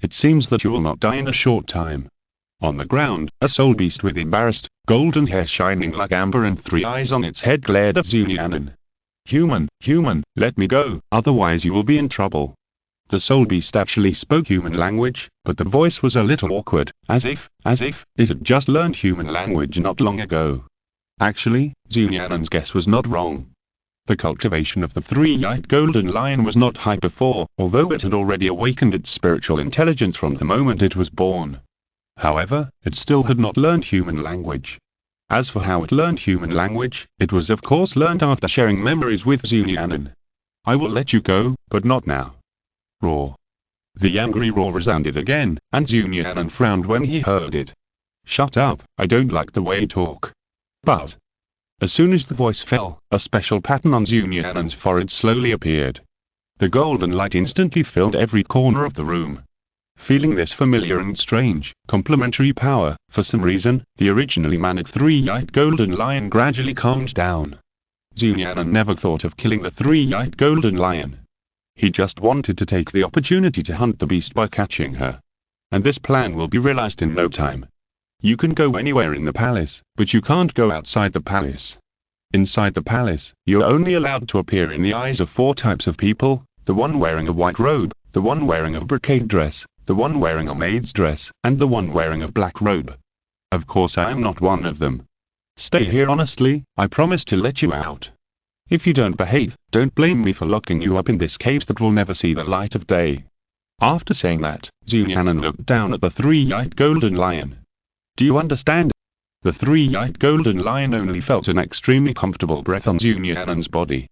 It seems that you will not die in a short time. On the ground, a soul beast with embarrassed, golden hair shining like amber and 3 eyes on its head glared at Nian'an. Human, let me go, otherwise you will be in trouble. The soul beast actually spoke human language, but the voice was a little awkward, as if it had just learned human language not long ago. Actually, Nian'an's guess was not wrong. The cultivation of the 3-eyed golden lion was not high before, although it had already awakened its spiritual intelligence from the moment it was born. However, it still had not learned human language. As for how it learned human language, it was of course learned after sharing memories with Nian'an. I will let you go, but not now. Roar. The angry roar resounded again, and Nian'an frowned when he heard it. Shut up, I don't like the way you talk. But, as soon as the voice fell, a special pattern on Nian'an's forehead slowly appeared. The golden light instantly filled every corner of the room. Feeling this familiar and strange, complementary power, for some reason, the originally manic 3-eyed golden lion gradually calmed down. Nian'an never thought of killing the 3-eyed golden lion. He just wanted to take the opportunity to hunt the beast by catching her. And this plan will be realized in no time. You can go anywhere in the palace, but you can't go outside the palace. Inside the palace, you're only allowed to appear in the eyes of 4 types of people, the one wearing a white robe, the one wearing a brocade dress, the one wearing a maid's dress, and the one wearing a black robe. Of course I am not one of them. Stay here honestly, I promise to let you out. If you don't behave, don't blame me for locking you up in this cave that will never see the light of day. After saying that, Nian'an looked down at the three-eyed golden lion. Do you understand? The three-eyed golden lion only felt an extremely comfortable breath on Nian'an's body.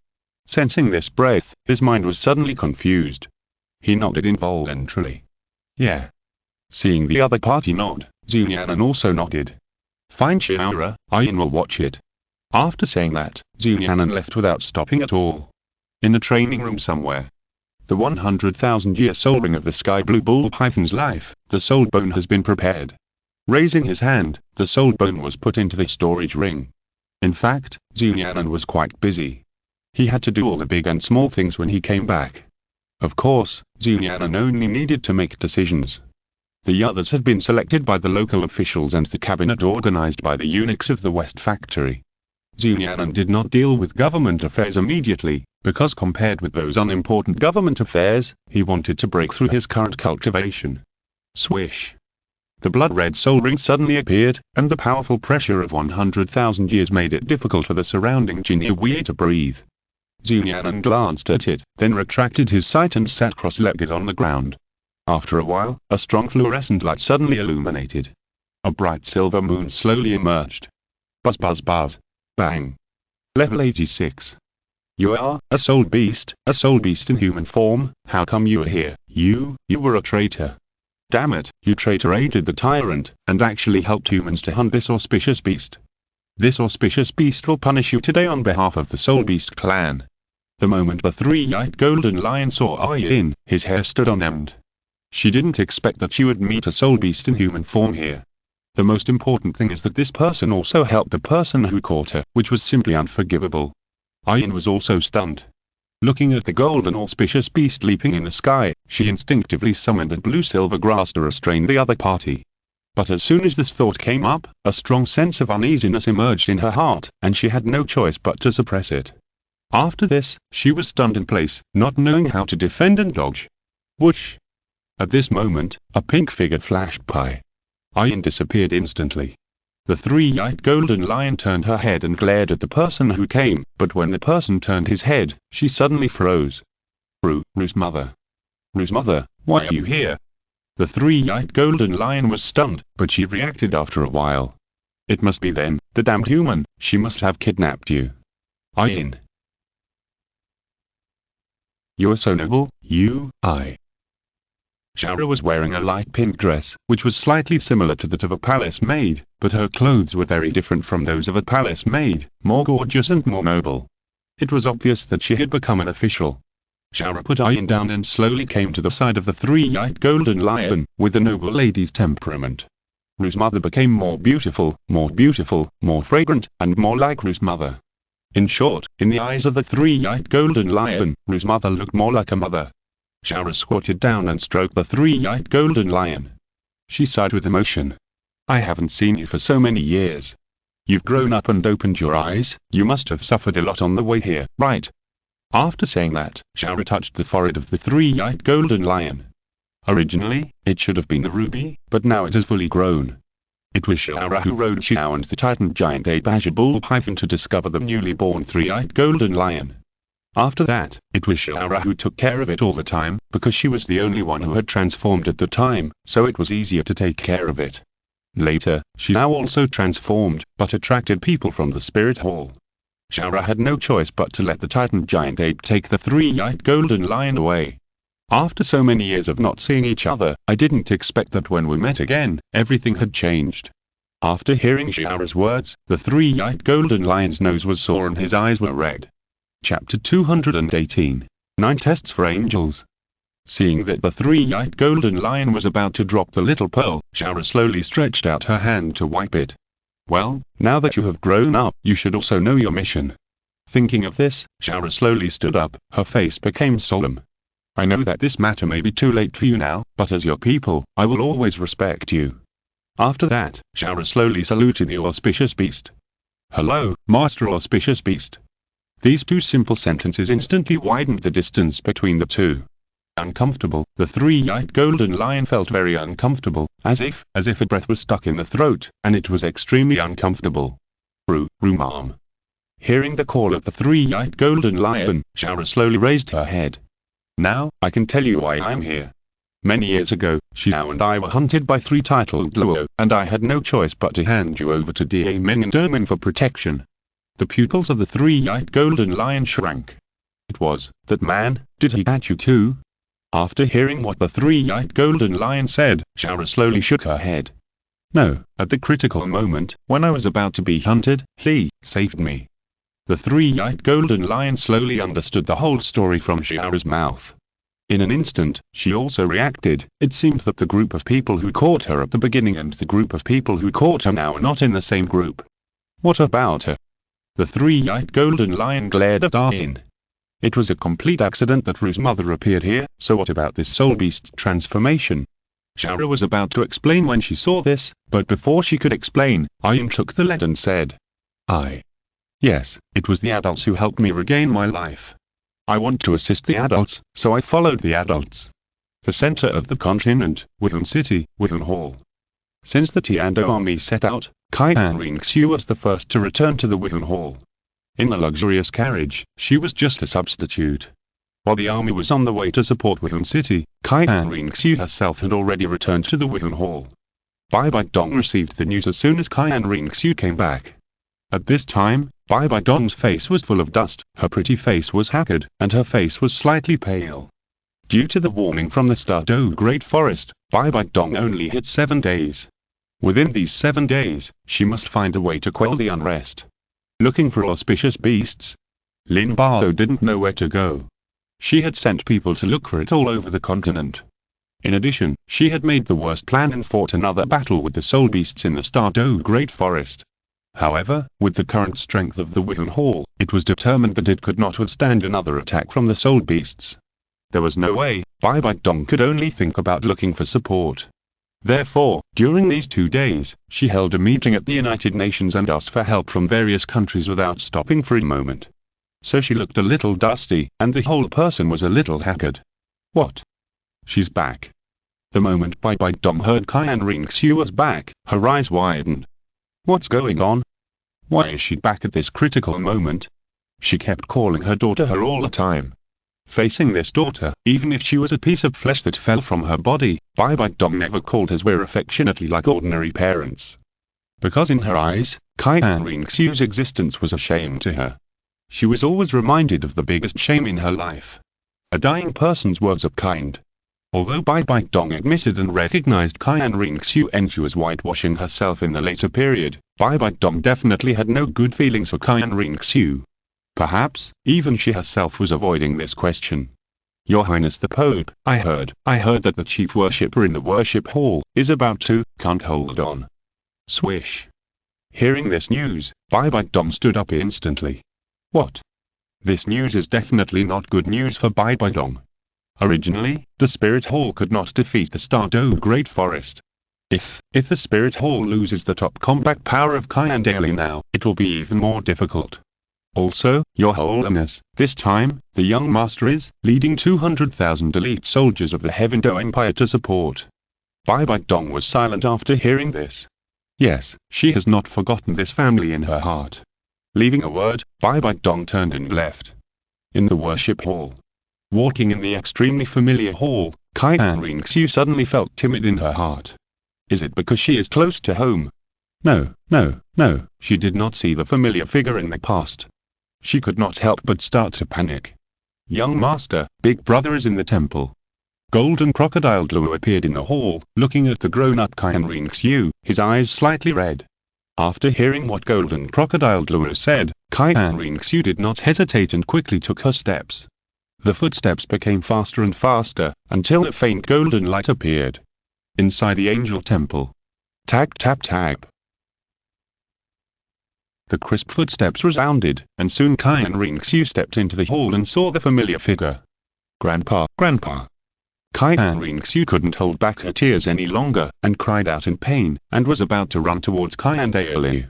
Sensing this breath, his mind was suddenly confused. He nodded involuntarily. Yeah. Seeing the other party nod, Nian'an also nodded. Fine Xiaoyao, Ian will watch it. After saying that, Nian'an left without stopping at all. In a training room somewhere. The 100,000-year soul ring of the sky blue bull python's life, the soul bone has been prepared. Raising his hand, the soul bone was put into the storage ring. In fact, Nian'an was quite busy. He had to do all the big and small things when he came back. Of course, Nian'an only needed to make decisions. The others had been selected by the local officials and the cabinet organized by the eunuchs of the West Factory. Nian'an did not deal with government affairs immediately, because compared with those unimportant government affairs, he wanted to break through his current cultivation. Swish. The blood-red soul ring suddenly appeared, and the powerful pressure of 100,000 years made it difficult for the surrounding Jinhui to breathe. Nian'an glanced at it, then retracted his sight and sat cross-legged on the ground. After a while, a strong fluorescent light suddenly illuminated. A bright silver moon slowly emerged. Buzz buzz buzz. Bang. Level 86. You are a soul beast in human form. How come you are here? You were a traitor. Damn it, you traitor aided the tyrant, and actually helped humans to hunt this auspicious beast. This auspicious beast will punish you today on behalf of the Soul Beast clan. The moment the three-eyed golden lion saw Ian, his hair stood on end. She didn't expect that she would meet a soul beast in human form here. The most important thing is that this person also helped the person who caught her, which was simply unforgivable. Ian was also stunned. Looking at the golden auspicious beast leaping in the sky, she instinctively summoned a blue-silver grass to restrain the other party. But as soon as this thought came up, a strong sense of uneasiness emerged in her heart, and she had no choice but to suppress it. After this, she was stunned in place, not knowing how to defend and dodge. Whoosh! At this moment, a pink figure flashed by. Ian disappeared instantly. The three-eyed golden lion turned her head and glared at the person who came, but when the person turned his head, she suddenly froze. Ru's mother. Ru's mother, why are you here? The three-eyed golden lion was stunned, but she reacted after a while. It must be them, the damned human, she must have kidnapped you. Ian. You are so noble, Xiaoyao was wearing a light pink dress, which was slightly similar to that of a palace maid, but her clothes were very different from those of a palace maid, more gorgeous and more noble. It was obvious that she had become an official. Xiaoyao put Ian down and slowly came to the side of the three-eyed golden lion, with a noble lady's temperament. Ru's mother became more beautiful, more fragrant, and more like Ru's mother. In short, in the eyes of the three-eyed golden lion, Ru's mother looked more like a mother. Xiaoyao squatted down and stroked the three-eyed golden lion. She sighed with emotion. I haven't seen you for so many years. You've grown up and opened your eyes, you must have suffered a lot on the way here, right? After saying that, Xiaoyao touched the forehead of the three-eyed golden lion. Originally, it should have been the ruby, but now it has fully grown. It was Xiaoyao who rode Xiao and the Titan giant ape Azure Bull Python to discover the newly born three-eyed golden lion. After that, it was Xiaoyao who took care of it all the time, because she was the only one who had transformed at the time, so it was easier to take care of it. Later, Xiao also transformed, but attracted people from the spirit hall. Xiaoyao had no choice but to let the Titan giant ape take the three-eyed golden lion away. After so many years of not seeing each other, I didn't expect that when we met again, everything had changed. After hearing Xiaoyao's words, the three-eyed golden lion's nose was sore and his eyes were red. Chapter 218. 9 Tests for Angels. Seeing that the three-eyed golden lion was about to drop the little pearl, Xiaoyao slowly stretched out her hand to wipe it. Well, now that you have grown up, you should also know your mission. Thinking of this, Xiaoyao slowly stood up, her face became solemn. I know that this matter may be too late for you now, but as your people, I will always respect you. After that, Xiaoyao slowly saluted the auspicious beast. Hello, Master Auspicious Beast. These two simple sentences instantly widened the distance between the two. uncomfortable. The three-eyed golden lion felt very uncomfortable, as if a breath was stuck in the throat, and it was extremely uncomfortable. Mom. Hearing the call of the three-eyed golden lion, Xiaoyao slowly raised her head. Now, I can tell you why I'm here. Many years ago, Xiao and I were hunted by three titled Luo, and I had no choice but to hand you over to Da Meng and Erming for protection. The pupils of the three-eyed golden lion shrank. It was, that man, did he catch you too? After hearing what the three-eyed golden lion said, Xiaoyao slowly shook her head. No, at the critical moment, when I was about to be hunted, he saved me. The three-eyed golden lion slowly understood the whole story from Xiaoyao's mouth. In an instant, she also reacted. It seemed that the group of people who caught her at the beginning and the group of people who caught her now are not in the same group. What about her? The three-eyed golden lion glared at Aryin. It was a complete accident that Ru's mother appeared here, so what about this soul beast transformation? Xiaoyao was about to explain when she saw this, but before she could explain, Aryin took the lead and said, Yes, it was the adults who helped me regain my life. I want to assist the adults, so I followed the adults. The center of the continent, Wuhan City, Wuhan Hall. Since the Tiando army set out, Nian'an was the first to return to the Wuhan Hall. In the luxurious carriage, she was just a substitute. While the army was on the way to support Wuhan City, Nian'an herself had already returned to the Wuhan Hall. Bai Dong received the news as soon as Nian'an came back. At this time, Bai Dong's face was full of dust, her pretty face was haggard, and her face was slightly pale. Due to the warning from the Stardew Great Forest, Bai Dong only had 7 days. Within these 7 days, she must find a way to quell the unrest. Looking for auspicious beasts? Lin Bao didn't know where to go. She had sent people to look for it all over the continent. In addition, she had made the worst plan and fought another battle with the soul beasts in the Stardew Great Forest. However, with the current strength of the Wuhan Hall, it was determined that it could not withstand another attack from the soul beasts. There was no way. Bai Dong could only think about looking for support. Therefore, during these 2 days, she held a meeting at the United Nations and asked for help from various countries without stopping for a moment. So she looked a little dusty, and the whole person was a little haggard. What? She's back. The moment Bai Dong heard Nian'an was back, her eyes widened. What's going on? Why is she back at this critical moment? She kept calling her daughter her all the time. Facing this daughter, even if she was a piece of flesh that fell from her body, Bai Dong never called her affectionately like ordinary parents. Because in her eyes, Nian'an's existence was a shame to her. She was always reminded of the biggest shame in her life. A dying person's words of kind. Although Bai Dong admitted and recognized Nian'an and she was whitewashing herself in the later period, Bai Dong definitely had no good feelings for Nian'an. Perhaps, even she herself was avoiding this question. Your Highness the Pope, I heard that the chief worshipper in the worship hall is about to, can't hold on. Swish. Hearing this news, Bai Dong stood up instantly. What? This news is definitely not good news for Bai Dong. Originally, the Spirit Hall could not defeat the Stardew Great Forest. If the Spirit Hall loses the top combat power of Nian'an now, it will be even more difficult. Also, Your Holiness, this time, the young master is leading 200,000 elite soldiers of the Heavendo Empire to support. Bai Dong was silent after hearing this. Yes, she has not forgotten this family in her heart. Leaving a word, Bai Dong turned and left. In the worship hall. Walking in the extremely familiar hall, Nian'an suddenly felt timid in her heart. Is it because she is close to home? No, she did not see the familiar figure in the past. She could not help but start to panic. Young master, big brother is in the temple. Golden Crocodile Douluo appeared in the hall, looking at the grown-up Nian'an, his eyes slightly red. After hearing what Golden Crocodile Douluo said, Nian'an did not hesitate and quickly took her steps. The footsteps became faster and faster, until a faint golden light appeared. Inside the angel temple. Tag tap tag. The crisp footsteps resounded, and soon Nian'an stepped into the hall and saw the familiar figure. Grandpa. Nian'an couldn't hold back her tears any longer, and cried out in pain, and was about to run towards Nian'an.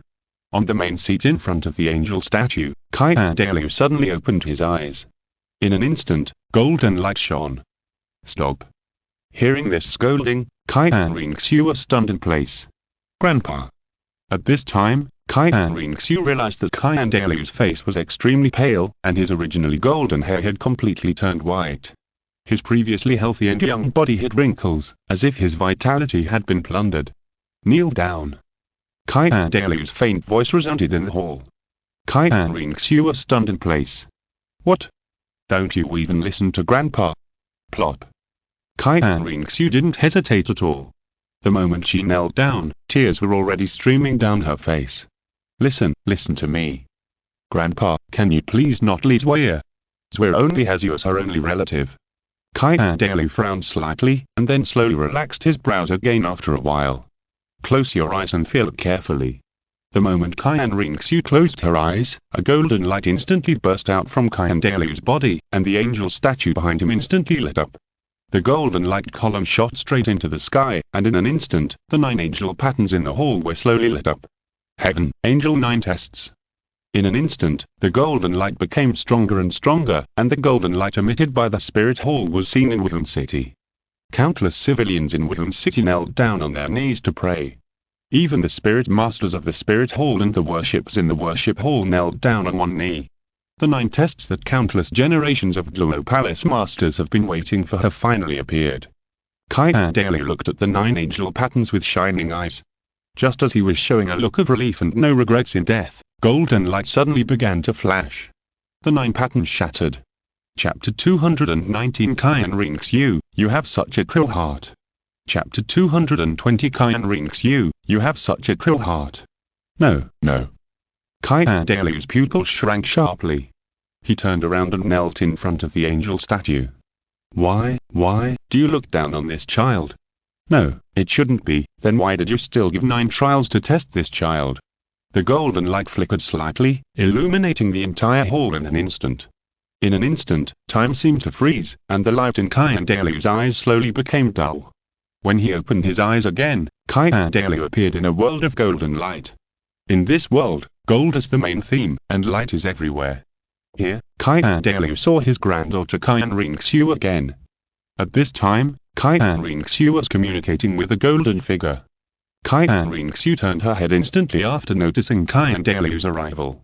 On the main seat in front of the angel statue, Nian'an suddenly opened his eyes. In an instant, golden light shone. Stop. Hearing this scolding, Tianxing was stunned in place. Grandpa. At this time, Tianxing realized that Dalu's face was extremely pale, and his originally golden hair had completely turned white. His previously healthy and young body had wrinkles, as if his vitality had been plundered. Kneel down. Dalu's faint voice resounded in the hall. Tianxing was stunned in place. What? Don't you even listen to Grandpa? Plop. Tianxing didn't hesitate at all. The moment she knelt down, tears were already streaming down her face. Listen to me. Grandpa, can you please not lead Waya? Swear only has you as her only relative. Dalu frowned slightly, and then slowly relaxed his brows again after a while. Close your eyes and feel it carefully. The moment Tianxing closed her eyes, a golden light instantly burst out from Dalu's body, and the angel statue behind him instantly lit up. The golden light column shot straight into the sky, and in an instant, the 9 angel patterns in the hall were slowly lit up. Heaven, Angel 9 tests. In an instant, the golden light became stronger and stronger, and the golden light emitted by the spirit hall was seen in Wuhan City. Countless civilians in Wuhan City knelt down on their knees to pray. Even the spirit masters of the spirit hall and the worshippers in the worship hall knelt down on one knee. The 9 tests that countless generations of Douluo Palace masters have been waiting for have finally appeared. Dalu looked at the 9 angel patterns with shining eyes. Just as he was showing a look of relief and no regrets in death, golden light suddenly began to flash. The 9 patterns shattered. Chapter 219 Tianxing, you have such a cruel heart. Chapter 220 Tianxing, you have such a cruel heart. No. Dalu's pupils shrank sharply. He turned around and knelt in front of the angel statue. Why do you look down on this child? No, it shouldn't be. Then why did you still give 9 trials to test this child? The golden light flickered slightly, illuminating the entire hall in an instant. In an instant, time seemed to freeze, and the light in Dalu's eyes slowly became dull. When he opened his eyes again, Dalu appeared in a world of golden light. In this world, gold is the main theme, and light is everywhere. Here, Dalu saw his granddaughter Tianxing again. At this time, Tianxing was communicating with a golden figure. Tianxing turned her head instantly after noticing Dalu's arrival.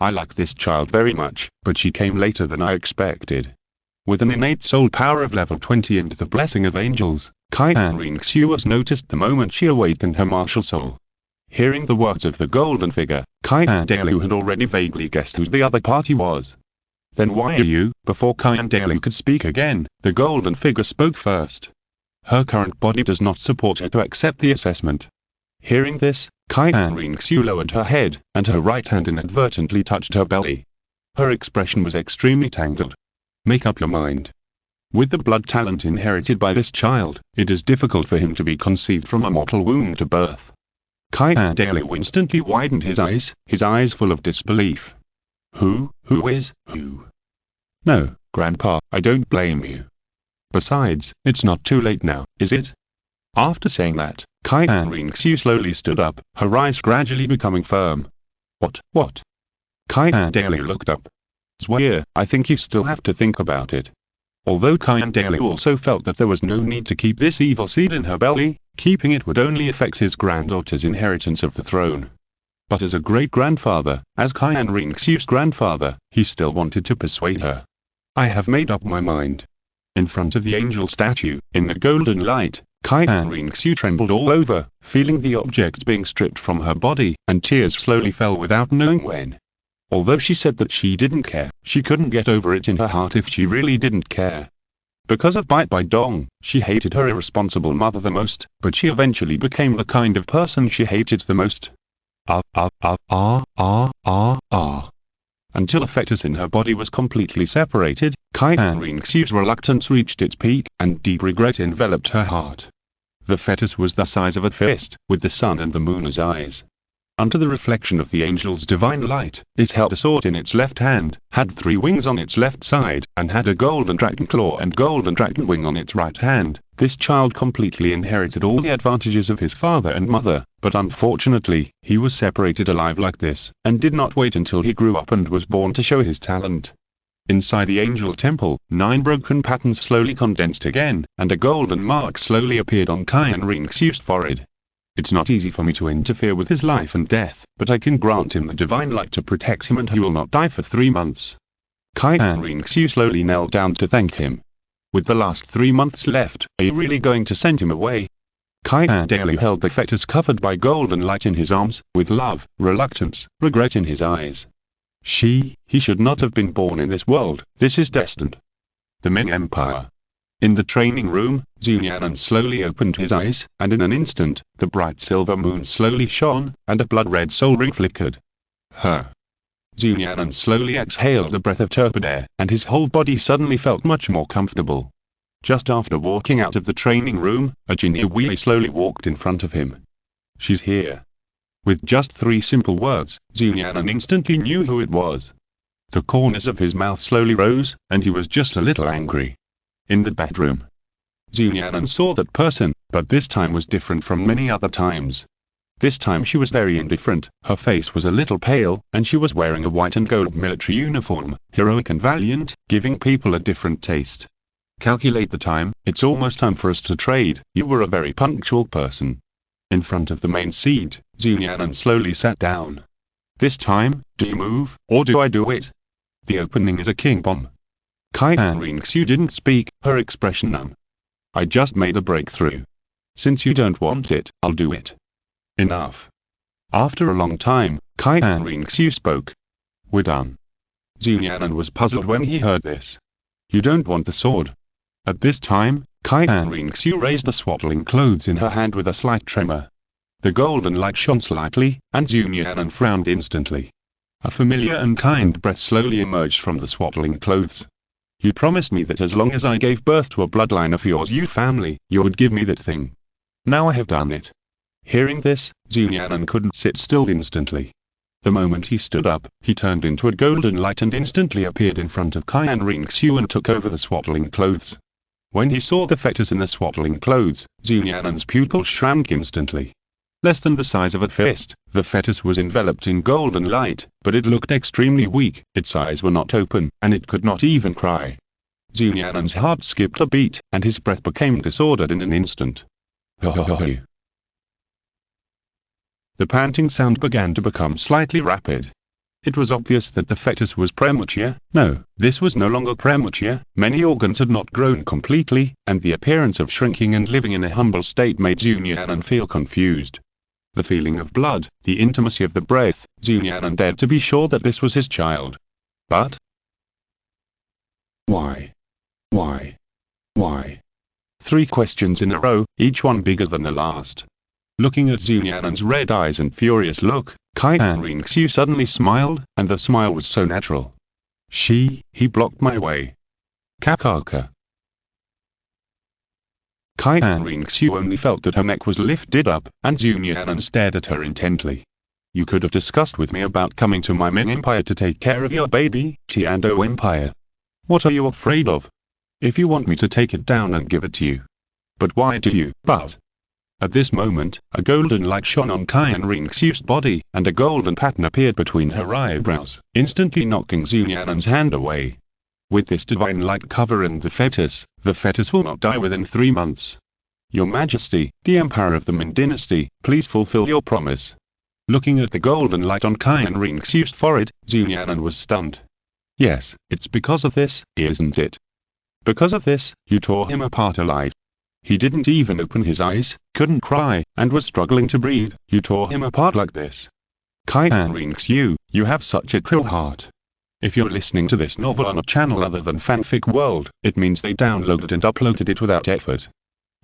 I like this child very much, but she came later than I expected. With an innate soul power of level 20 and the blessing of angels, Tianxing was noticed the moment she awakened her martial soul. Hearing the words of the golden figure, Dalu had already vaguely guessed who the other party was. Then why are you? Before Dalu could speak again, the golden figure spoke first. Her current body does not support her to accept the assessment. Hearing this, Tianxing lowered her head, and her right hand inadvertently touched her belly. Her expression was extremely tangled. Make up your mind. With the blood talent inherited by this child, it is difficult for him to be conceived from a mortal womb to birth. Dalu instantly widened his eyes full of disbelief. Who is who? No, Grandpa, I don't blame you. Besides, it's not too late now, is it? After saying that, Tianxing slowly stood up, her eyes gradually becoming firm. What? Dalu looked up. Swear, I think you still have to think about it. Although Dalu also felt that there was no need to keep this evil seed in her belly, keeping it would only affect his granddaughter's inheritance of the throne. But as a great-grandfather, as Tianxing's grandfather, he still wanted to persuade her. I have made up my mind. In front of the angel statue, in the golden light, Tianxing trembled all over, feeling the objects being stripped from her body, and tears slowly fell without knowing when. Although she said that she didn't care, she couldn't get over it in her heart if she really didn't care. Because of Bite by Dong, she hated her irresponsible mother the most, but she eventually became the kind of person she hated the most. Until a fetus in her body was completely separated, Tianxing's reluctance reached its peak, and deep regret enveloped her heart. The fetus was the size of a fist, with the sun and the moon as eyes. Under the reflection of the angel's divine light, it held a sword in its left hand, had 3 wings on its left side, and had a golden dragon claw and golden dragon wing on its right hand. This child completely inherited all the advantages of his father and mother, but unfortunately, he was separated alive like this, and did not wait until he grew up and was born to show his talent. Inside the angel temple, 9 broken patterns slowly condensed again, and a golden mark slowly appeared on Xiaoyang's forehead. It's not easy for me to interfere with his life and death, but I can grant him the divine light to protect him and he will not die for 3 months. Xiaoyang slowly knelt down to thank him. With the last 3 months left, are you really going to send him away? Xiaoyao Dalu held the fetus covered by golden light in his arms, with love, reluctance, regret in his eyes. He should not have been born in this world, this is destined. The Ming Empire. In the training room, Nian'an slowly opened his eyes, and in an instant, the bright silver moon slowly shone, and a blood-red soul ring flickered. Nian'an slowly exhaled a breath of turbid air, and his whole body suddenly felt much more comfortable. Just after walking out of the training room, a Jinhui slowly walked in front of him. She's here. With just 3 simple words, Nian'an instantly knew who it was. The corners of his mouth slowly rose, and he was just a little angry. In the bedroom, Nian'an saw that person, but this time was different from many other times. This time she was very indifferent, her face was a little pale, and she was wearing a white and gold military uniform, heroic and valiant, giving people a different taste. Calculate the time, it's almost time for us to trade, you were a very punctual person. In front of the main seat, Nian'an slowly sat down. This time, do you move, or do I do it? The opening is a king bomb. Xiaoyang didn't speak, her expression numb. I just made a breakthrough. Since you don't want it, I'll do it. Enough. After a long time, Xiaoyang spoke. We're done. Nian'an was puzzled when he heard this. You don't want the sword? At this time, Xiaoyang raised the swaddling clothes in her hand with a slight tremor. The golden light shone slightly, and Nian'an frowned instantly. A familiar and kind breath slowly emerged from the swaddling clothes. You promised me that as long as I gave birth to a bloodline of yours family, you would give me that thing. Now I have done it. Hearing this, Nian'an couldn't sit still instantly. The moment he stood up, he turned into a golden light and instantly appeared in front of Xiaoyang and took over the swaddling clothes. When he saw the fetus in the swaddling clothes, Nian'an's pupil shrank instantly. Less than the size of a fist, the fetus was enveloped in golden light, but it looked extremely weak, its eyes were not open, and it could not even cry. Nian'an's heart skipped a beat, and his breath became disordered in an instant. The panting sound began to become slightly rapid. It was obvious that the fetus was premature. No, this was no longer premature, many organs had not grown completely, and the appearance of shrinking and living in a humble state made Nian'an feel confused. The feeling of blood, the intimacy of the breath, Nian'an dared to be sure that this was his child. But why? 3 questions in a row, each one bigger than the last. Looking at Nian'an's red eyes and furious look, Xiaoyang suddenly smiled, and the smile was so natural. He blocked my way. Kakaka. Xiaoyang only felt that her neck was lifted up, and Nian'an stared at her intently. You could have discussed with me about coming to my Ming Empire to take care of your baby, Tianxing Empire. What are you afraid of? If you want me to take it down and give it to you. But why do you? But at this moment, a golden light shone on Xiaoyang's body, and a golden pattern appeared between her eyebrows, instantly knocking Nian'an's hand away. With this divine light covering the fetus will not die within 3 months. Your Majesty, the Emperor of the Ming Dynasty, please fulfill your promise. Looking at the golden light on Xiaoyang's forehead, Nian'an was stunned. Yes, it's because of this, isn't it? Because of this, you tore him apart alive. He didn't even open his eyes, couldn't cry, and was struggling to breathe. You tore him apart like this. Xiaoyang, you have such a cruel heart. If you're listening to this novel on a channel other than Fanfic World, it means they downloaded and uploaded it without effort.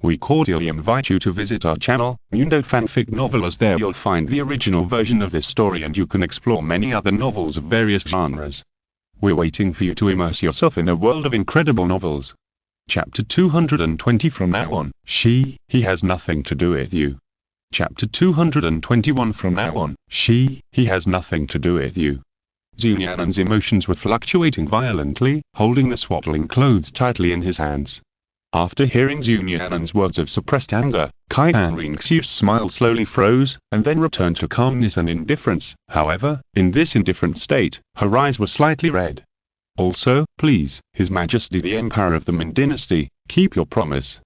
We cordially invite you to visit our channel, Mundo Fanfic Novel, as there you'll find the original version of this story and you can explore many other novels of various genres. We're waiting for you to immerse yourself in a world of incredible novels. Chapter 220. From now on, he has nothing to do with you. Chapter 221. From now on, he has nothing to do with you. Nian'an's emotions were fluctuating violently, holding the swaddling clothes tightly in his hands. After hearing Nian'an's words of suppressed anger, Xiaoyang's smile slowly froze, and then returned to calmness and indifference. However, in this indifferent state, her eyes were slightly red. Also, please, His Majesty the Emperor of the Ming Dynasty, keep your promise.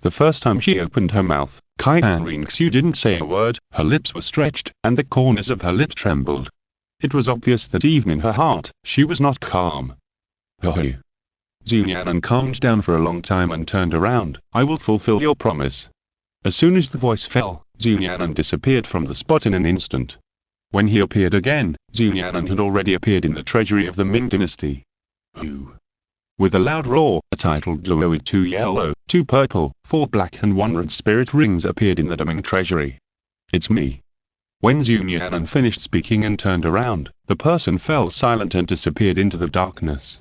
The first time she opened her mouth, Xiu didn't say a word, her lips were stretched, and the corners of her lips trembled. It was obvious that even in her heart, she was not calm. Oh. Nian'an calmed down for a long time and turned around. I will fulfill your promise. As soon as the voice fell, Nian'an disappeared from the spot in an instant. When he appeared again, Nian'an had already appeared in the treasury of the Ming Dynasty. Who? With a loud roar, a titled Douluo with 2 yellow, 2 purple, 4 black and 1 red spirit rings appeared in the Ming treasury. It's me. When Nian'an finished speaking and turned around, the person fell silent and disappeared into the darkness.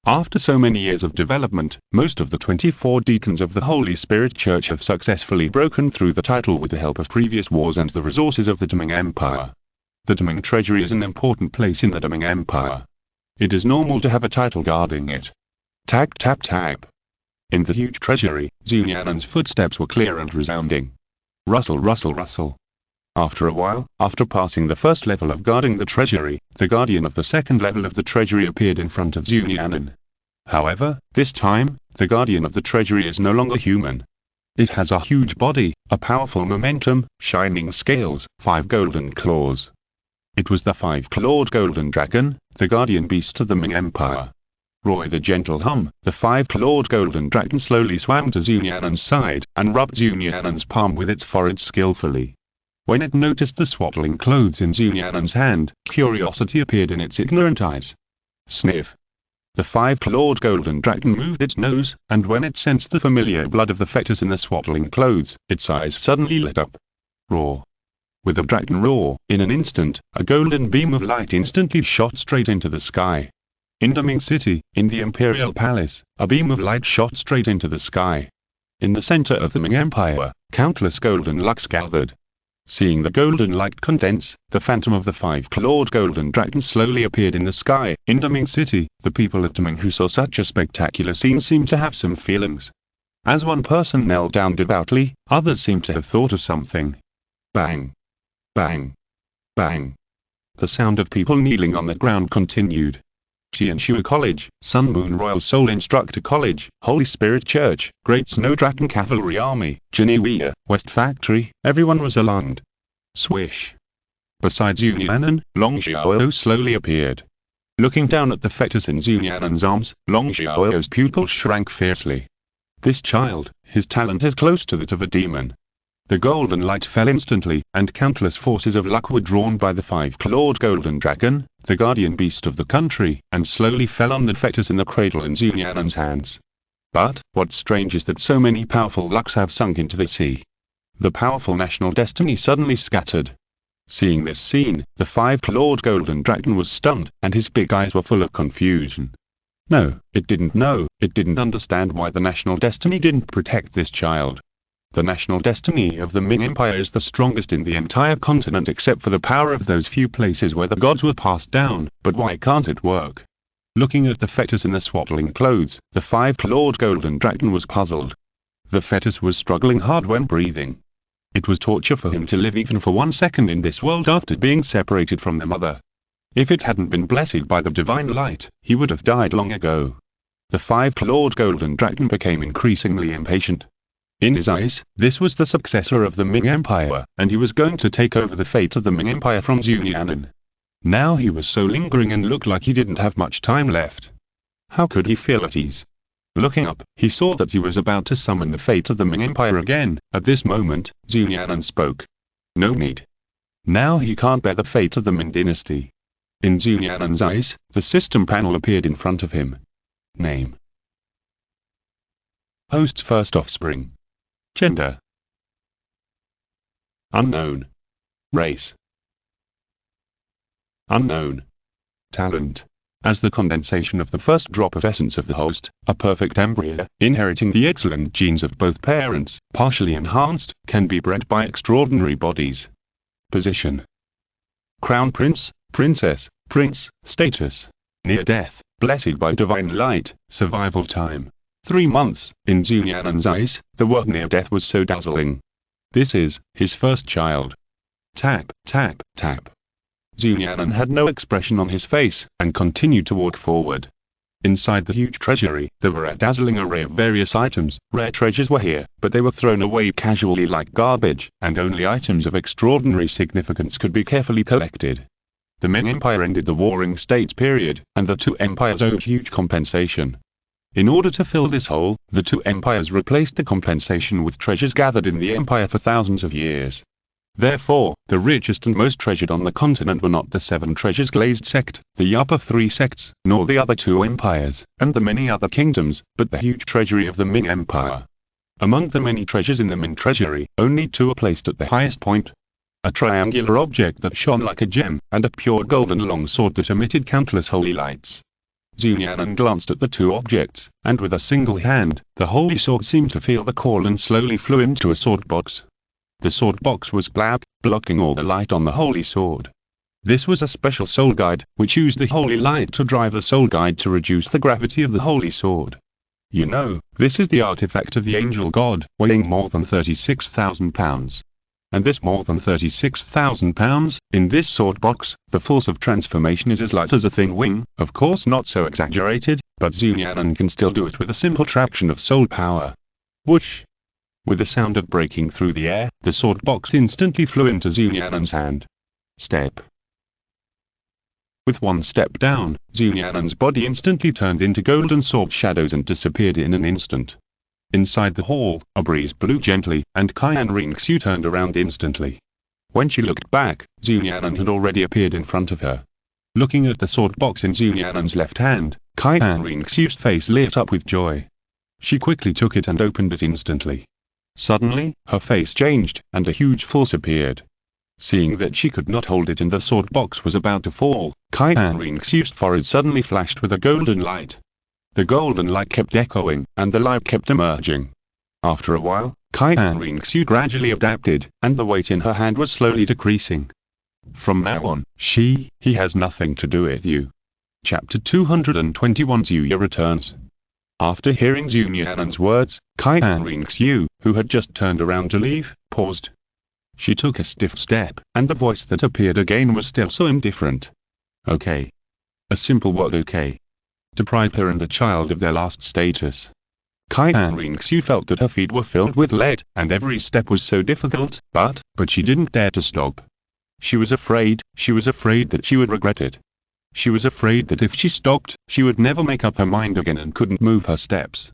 After so many years of development, most of the 24 deacons of the Holy Spirit Church have successfully broken through the title with the help of previous wars and the resources of the Ming Empire. The Ming treasury is an important place in the Ming Empire. It is normal to have a title guarding it. Tap tap tap. In the huge treasury, Nian'an's footsteps were clear and resounding. Rustle rustle rustle. After a while, after passing the first level of guarding the treasury, the guardian of the second level of the treasury appeared in front of Nian'an. However, this time, the guardian of the treasury is no longer human. It has a huge body, a powerful momentum, shining scales, 5 golden claws. It was the 5-clawed golden dragon, the guardian beast of the Ming Empire. Roy the gentle hum, the 5-clawed golden dragon slowly swam to Nian'an's side, and rubbed Nian'an's palm with its forehead skillfully. When it noticed the swaddling clothes in Nian'an's hand, curiosity appeared in its ignorant eyes. Sniff. The 5-clawed golden dragon moved its nose, and when it sensed the familiar blood of the fetus in the swaddling clothes, its eyes suddenly lit up. Roar. With a dragon roar, in an instant, a golden beam of light instantly shot straight into the sky. In the Ming City, in the Imperial Palace, a beam of light shot straight into the sky. In the center of the Ming Empire, countless golden lux gathered. Seeing the golden light condense, the phantom of the 5-clawed golden dragon slowly appeared in the sky. In the Ming City, the people at Ming who saw such a spectacular scene seemed to have some feelings. As one person knelt down devoutly, others seemed to have thought of something. Bang. Bang. Bang. The sound of people kneeling on the ground continued. Tianxing College, Sun Moon Royal Soul Instructor College, Holy Spirit Church, Great Snow Dragon Cavalry Army, Geneva, West Factory, everyone was alarmed. Swish. Besides Nian'an, Long Xiaoyao slowly appeared. Looking down at the fetus in Nian'an's arms, Long Xiaoyao's pupils shrank fiercely. This child, his talent is close to that of a demon. The golden light fell instantly, and countless forces of luck were drawn by the 5-clawed golden dragon, the guardian beast of the country, and slowly fell on the fetus in the cradle in Nian'an's hands. But, what's strange is that so many powerful lucks have sunk into the sea. The powerful national destiny suddenly scattered. Seeing this scene, the 5-clawed golden dragon was stunned, and his big eyes were full of confusion. No, it didn't know, it didn't understand why the national destiny didn't protect this child. The national destiny of the Ming Empire is the strongest in the entire continent except for the power of those few places where the gods were passed down, but why can't it work? Looking at the fetus in the swaddling clothes, the 5-clawed golden dragon was puzzled. The fetus was struggling hard when breathing. It was torture for him to live even for 1 second in this world after being separated from the mother. If it hadn't been blessed by the divine light, he would have died long ago. The 5-clawed golden dragon became increasingly impatient. In his eyes, this was the successor of the Ming Empire, and he was going to take over the fate of the Ming Empire from Nian'an. Now he was so lingering and looked like he didn't have much time left. How could he feel at ease? Looking up, he saw that he was about to summon the fate of the Ming Empire again. At this moment, Nian'an spoke. No need. Now he can't bear the fate of the Ming dynasty. In Nian'an's eyes, the system panel appeared in front of him. Name. Host's first offspring. Gender. Unknown. Race. Unknown. Talent. As the condensation of the first drop of essence of the host, a perfect embryo, inheriting the excellent genes of both parents, partially enhanced, can be bred by extraordinary bodies. Position. Crown Prince, Princess, Prince, status. Near death, blessed by divine light, survival time. 3 months. In Nian'an's eyes, the word near death was so dazzling. This is his first child. Tap, tap, tap. Nian'an had no expression on his face, and continued to walk forward. Inside the huge treasury, there were a dazzling array of various items. Rare treasures were here, but they were thrown away casually like garbage, and only items of extraordinary significance could be carefully collected. The Ming Empire ended the Warring States period, and the two empires owed huge compensation. In order to fill this hole, the two empires replaced the compensation with treasures gathered in the empire for thousands of years. Therefore, the richest and most treasured on the continent were not the 7 treasures glazed sect, the upper 3 sects, nor the other 2 empires, and the many other kingdoms, but the huge treasury of the Ming Empire. Among the many treasures in the Ming treasury, only 2 are placed at the highest point. A triangular object that shone like a gem, and a pure golden longsword that emitted countless holy lights. Nian'an glanced at the 2 objects, and with a single hand, the holy sword seemed to feel the call and slowly flew into a sword box. The sword box was black, blocking all the light on the holy sword. This was a special soul guide, which used the holy light to drive the soul guide to reduce the gravity of the holy sword. You know, this is the artifact of the angel god, weighing more than 36,000 pounds. And this more than 36,000 pounds, in this sword box, the force of transformation is as light as a thin wing, of course not so exaggerated, but Nian'an can still do it with a simple traction of soul power. Whoosh! With the sound of breaking through the air, the sword box instantly flew into Nian'an's hand. Step. With one step down, Nian'an's body instantly turned into golden sword shadows and disappeared in an instant. Inside the hall, a breeze blew gently, and Xiaoyao turned around instantly. When she looked back, Nian'an had already appeared in front of her. Looking at the sword box in Nian'an's left hand, Xiaoyao's face lit up with joy. She quickly took it and opened it instantly. Suddenly, her face changed, and a huge force appeared. Seeing that she could not hold it and the sword box was about to fall, Xiaoyao's forehead suddenly flashed with a golden light. The golden light kept echoing, and the light kept emerging. After a while, Xiaoyao gradually adapted, and the weight in her hand was slowly decreasing. From now on, he has nothing to do with you. Chapter 221 Xiaoyao returns. After hearing Nian'an's words, Xiaoyao, who had just turned around to leave, paused. She took a stiff step, and the voice that appeared again was still so indifferent. Okay. A simple word okay. Deprived her and the child of their last status. Xiaoyao felt that her feet were filled with lead, and every step was so difficult, but she didn't dare to stop. She was afraid that she would regret it. She was afraid that if she stopped, she would never make up her mind again and couldn't move her steps.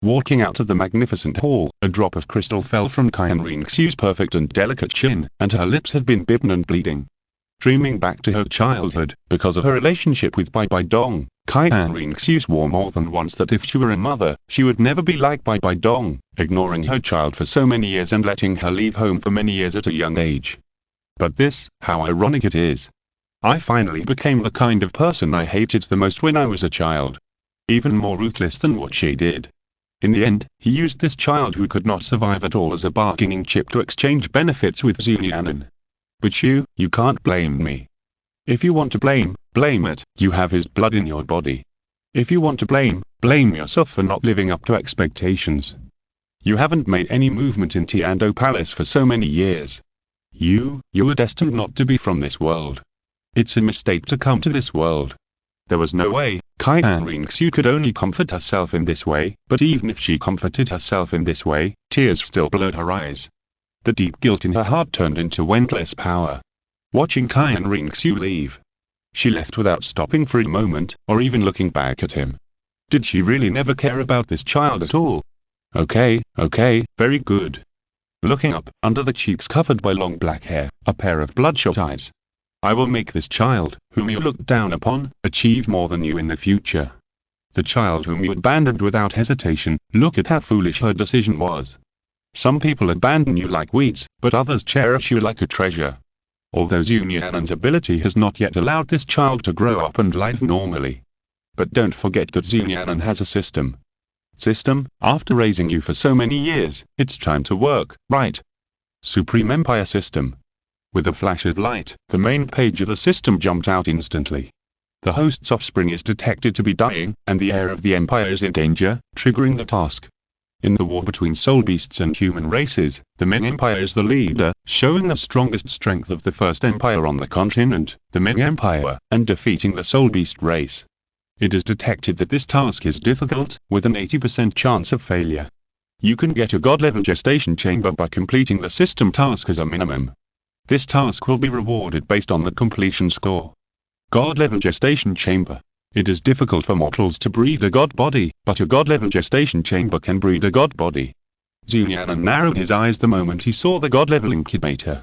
Walking out of the magnificent hall, a drop of crystal fell from Xiaoyao's perfect and delicate chin, and her lips had been bitten and bleeding. Dreaming back to her childhood, because of her relationship with Bai Bai Dong, Xiaoyao swore more than once that if she were a mother, she would never be like Bai Bai Dong, ignoring her child for so many years and letting her leave home for many years at a young age. But this, how ironic it is. I finally became the kind of person I hated the most when I was a child. Even more ruthless than what she did. In the end, he used this child who could not survive at all as a bargaining chip to exchange benefits with Nian'an. But you can't blame me. If you want to blame it, you have his blood in your body. If you want to blame yourself for not living up to expectations. You haven't made any movement in Tianxing Palace for so many years. You were destined not to be from this world. It's a mistake to come to this world. There was no way. Xiaoyao could only comfort herself in this way, but even if she comforted herself in this way, tears still blurred her eyes. The deep guilt in her heart turned into endless power. Watching Xiaoyao leave. She left without stopping for a moment, or even looking back at him. Did she really never care about this child at all? Okay, very good. Looking up, under the cheeks covered by long black hair, a pair of bloodshot eyes. I will make this child, whom you look down upon, achieve more than you in the future. The child whom you abandoned without hesitation, look at how foolish her decision was. Some people abandon you like weeds, but others cherish you like a treasure. Although Nian'an's ability has not yet allowed this child to grow up and live normally. But don't forget that Nian'an has a system. After raising you for so many years, it's time to work, right? Supreme Empire System. With a flash of light, the main page of the system jumped out instantly. The host's offspring is detected to be dying, and the heir of the Empire is in danger, triggering the task. In the war between soul beasts and human races, the Ming Empire is the leader, showing the strongest strength of the first empire on the continent, the Ming Empire, and defeating the soul beast race. It is detected that this task is difficult, with an 80% chance of failure. You can get a God-level gestation chamber by completing the system task as a minimum. This task will be rewarded based on the completion score. God-level gestation chamber. It is difficult for mortals to breed a god body, but a God-level gestation chamber can breed a god body. Nian'an narrowed his eyes the moment he saw the God-level incubator.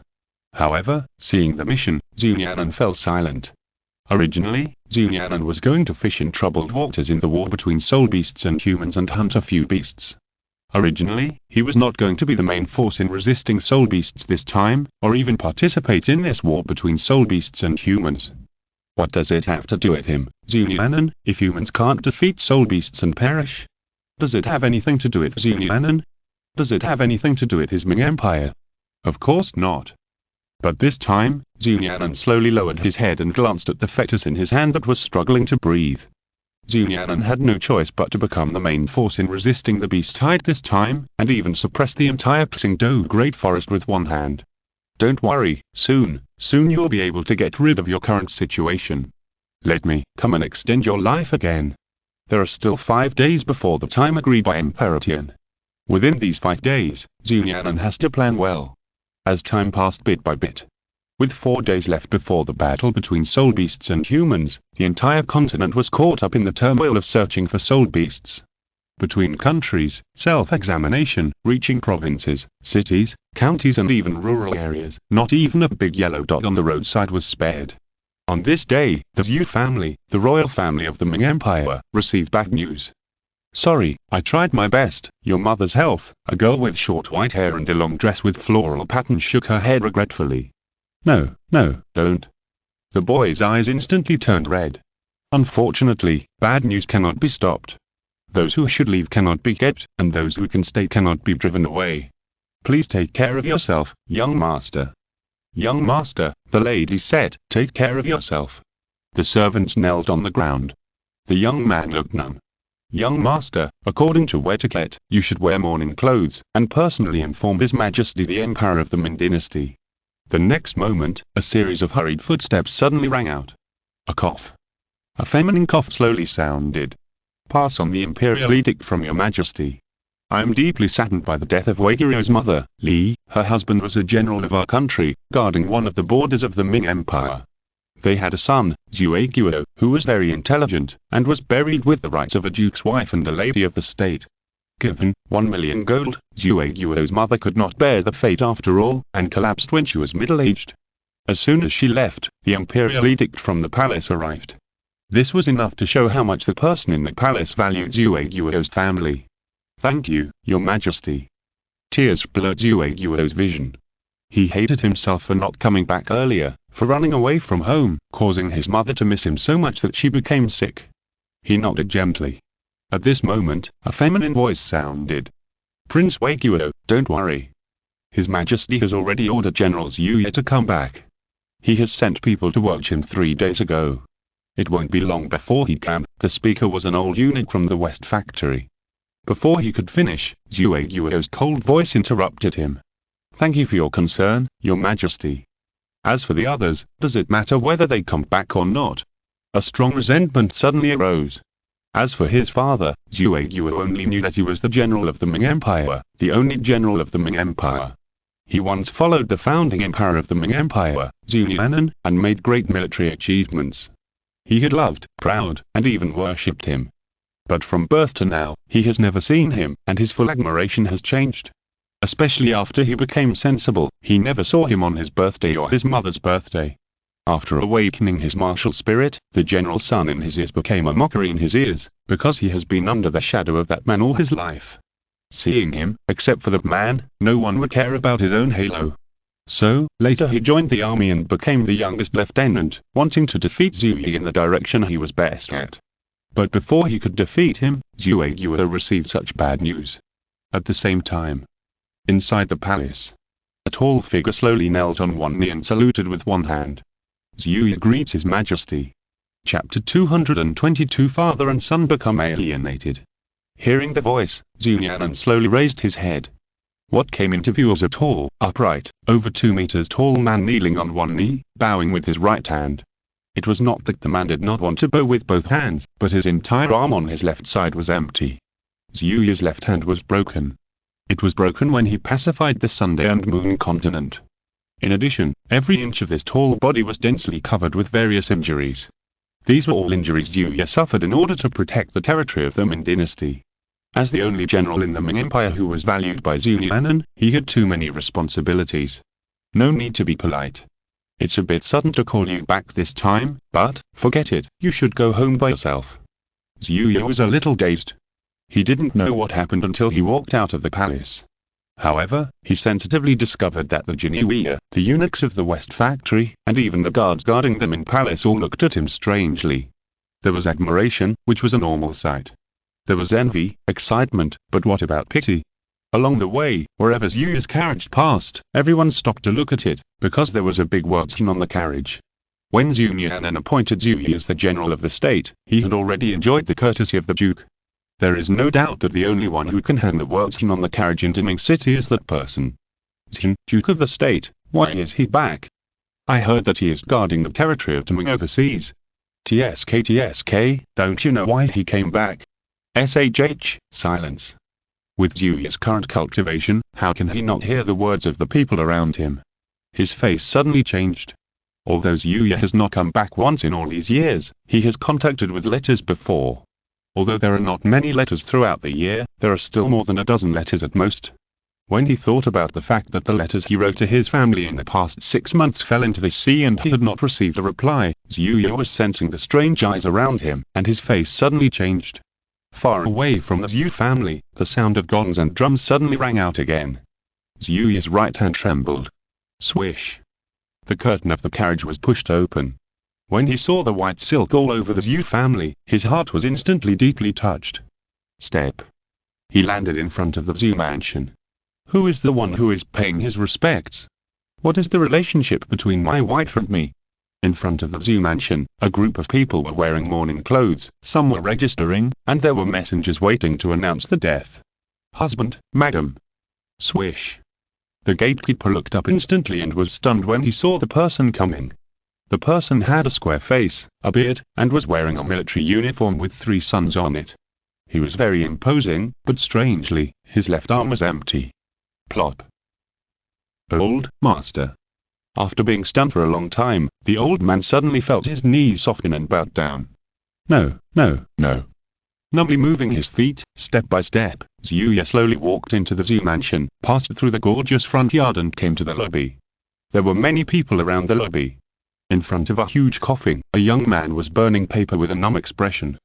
However, seeing the mission, Nian'an fell silent. Originally, Nian'an was going to fish in troubled waters in the war between soul beasts and humans and hunt a few beasts. Originally, he was not going to be the main force in resisting soul beasts this time, or even participate in this war between soul beasts and humans. What does it have to do with him, Nian'an, if humans can't defeat soul beasts and perish? Does it have anything to do with Nian'an? Does it have anything to do with his Ming Empire? Of course not. But this time, Nian'an slowly lowered his head and glanced at the fetus in his hand that was struggling to breathe. Nian'an had no choice but to become the main force in resisting the beast tide this time, and even suppress the entire Xingdou Great Forest with one hand. Don't worry, soon you'll be able to get rid of your current situation. Let me come and extend your life again. There are still 5 days before the time agreed by Emperor Tian. Within these 5 days, Nian'an has to plan well. As time passed bit by bit. With 4 days left before the battle between soul beasts and humans, the entire continent was caught up in the turmoil of searching for soul beasts. Between countries, self-examination, reaching provinces, cities, counties and even rural areas, not even a big yellow dot on the roadside was spared. On this day, the Zhu family, the royal family of the Ming Empire, received bad news. Sorry, I tried my best. Your mother's health. A girl with short white hair and a long dress with floral patterns shook her head regretfully. No, don't. The boy's eyes instantly turned red. Unfortunately, bad news cannot be stopped. Those who should leave cannot be kept, and those who can stay cannot be driven away. Please take care of yourself, young master. Young master, the lady said, take care of yourself. The servants knelt on the ground. The young man looked numb. Young master, according to etiquette, you should wear mourning clothes, and personally inform His Majesty the Emperor of the Ming Dynasty. The next moment, a series of hurried footsteps suddenly rang out. A cough. A feminine cough slowly sounded. Pass on the imperial edict from your majesty. I am deeply saddened by the death of Weiguo's mother, Li. Her husband was a general of our country, guarding one of the borders of the Ming Empire. They had a son, Xiaoyao, who was very intelligent, and was buried with the rights of a duke's wife and a lady of the state. Given 1 million gold, Xiaoyao's mother could not bear the fate after all, and collapsed when she was middle-aged. As soon as she left, the imperial edict from the palace arrived. This was enough to show how much the person in the palace valued Xiaoyao's family. Thank you, your majesty. Tears blurred Xiaoyao's vision. He hated himself for not coming back earlier, for running away from home, causing his mother to miss him so much that she became sick. He nodded gently. At this moment, a feminine voice sounded. Prince Weiguo, don't worry. His Majesty has already ordered General Xiaoyao to come back. He has sent people to watch him 3 days ago. It won't be long before he can. The speaker was an old eunuch from the West Factory. Before he could finish, Xiaoyao's cold voice interrupted him. Thank you for your concern, your majesty. As for the others, does it matter whether they come back or not? A strong resentment suddenly arose. As for his father, Xiaoyao only knew that he was the general of the Ming Empire, the only general of the Ming Empire. He once followed the founding emperor of the Ming Empire, Nian'an, and made great military achievements. He had loved, proud, and even worshipped him. But from birth to now, he has never seen him, and his full admiration has changed. Especially after he became sensible, he never saw him on his birthday or his mother's birthday. After awakening his martial spirit, the general's son in his ears became a mockery in his ears, because he has been under the shadow of that man all his life. Seeing him, except for that man, no one would care about his own halo. So, later he joined the army and became the youngest lieutenant, wanting to defeat Xiaoyao in the direction he was best at. But before he could defeat him, Xiaoyao received such bad news. At the same time, inside the palace, a tall figure slowly knelt on one knee and saluted with one hand. Xiaoyao greets his majesty. Chapter 222 Father and son become alienated. Hearing the voice, Nian'an slowly raised his head. What came into view was a tall, upright, over 2 meters tall man kneeling on one knee, bowing with his right hand. It was not that the man did not want to bow with both hands, but his entire arm on his left side was empty. Xiaoyao's left hand was broken. It was broken when he pacified the Sunday and Moon continent. In addition, every inch of this tall body was densely covered with various injuries. These were all injuries Xiaoyao suffered in order to protect the territory of the Ming dynasty. As the only general in the Ming Empire who was valued by Nian'an, he had too many responsibilities. No need to be polite. It's a bit sudden to call you back this time, but, forget it, you should go home by yourself. Xiaoyao was a little dazed. He didn't know what happened until he walked out of the palace. However, he sensitively discovered that the Jinwei, the eunuchs of the West Factory, and even the guards guarding them in palace all looked at him strangely. There was admiration, which was a normal sight. There was envy, excitement, but what about pity? Along the way, wherever Xiaoyao's carriage passed, everyone stopped to look at it, because there was a big word sign on the carriage. When Nian'an appointed Xiaoyao as the general of the state, he had already enjoyed the courtesy of the duke. There is no doubt that the only one who can hang the word sign on the carriage in Ming City is that person. Xin, Duke of the state, why is he back? I heard that he is guarding the territory of Ming overseas. TSK, don't you know why he came back? SHH, silence. With Xiaoyao's current cultivation, how can he not hear the words of the people around him? His face suddenly changed. Although Xiaoyao has not come back once in all these years, he has contacted with letters before. Although there are not many letters throughout the year, there are still more than a dozen letters at most. When he thought about the fact that the letters he wrote to his family in the past 6 months fell into the sea and he had not received a reply, Xiaoyao was sensing the strange eyes around him, and his face suddenly changed. Far away from the Xiu family, the sound of gongs and drums suddenly rang out again. Xiaoyao's right hand trembled. Swish. The curtain of the carriage was pushed open. When he saw the white silk all over the Xiu family, his heart was instantly deeply touched. Step. He landed in front of the Xiu mansion. Who is the one who is paying his respects? What is the relationship between my wife and me? In front of the Xiu mansion, a group of people were wearing mourning clothes, some were registering, and there were messengers waiting to announce the death. Husband, madam. Swish. The gatekeeper looked up instantly and was stunned when he saw the person coming. The person had a square face, a beard, and was wearing a military uniform with 3 suns on it. He was very imposing, but strangely, his left arm was empty. Plop. Old master. After being stunned for a long time, the old man suddenly felt his knees soften and bowed down. No. Numbly moving his feet, step by step, Xiaoyao slowly walked into the Xiu mansion, passed through the gorgeous front yard and came to the lobby. There were many people around the lobby. In front of a huge coffin, a young man was burning paper with a numb expression.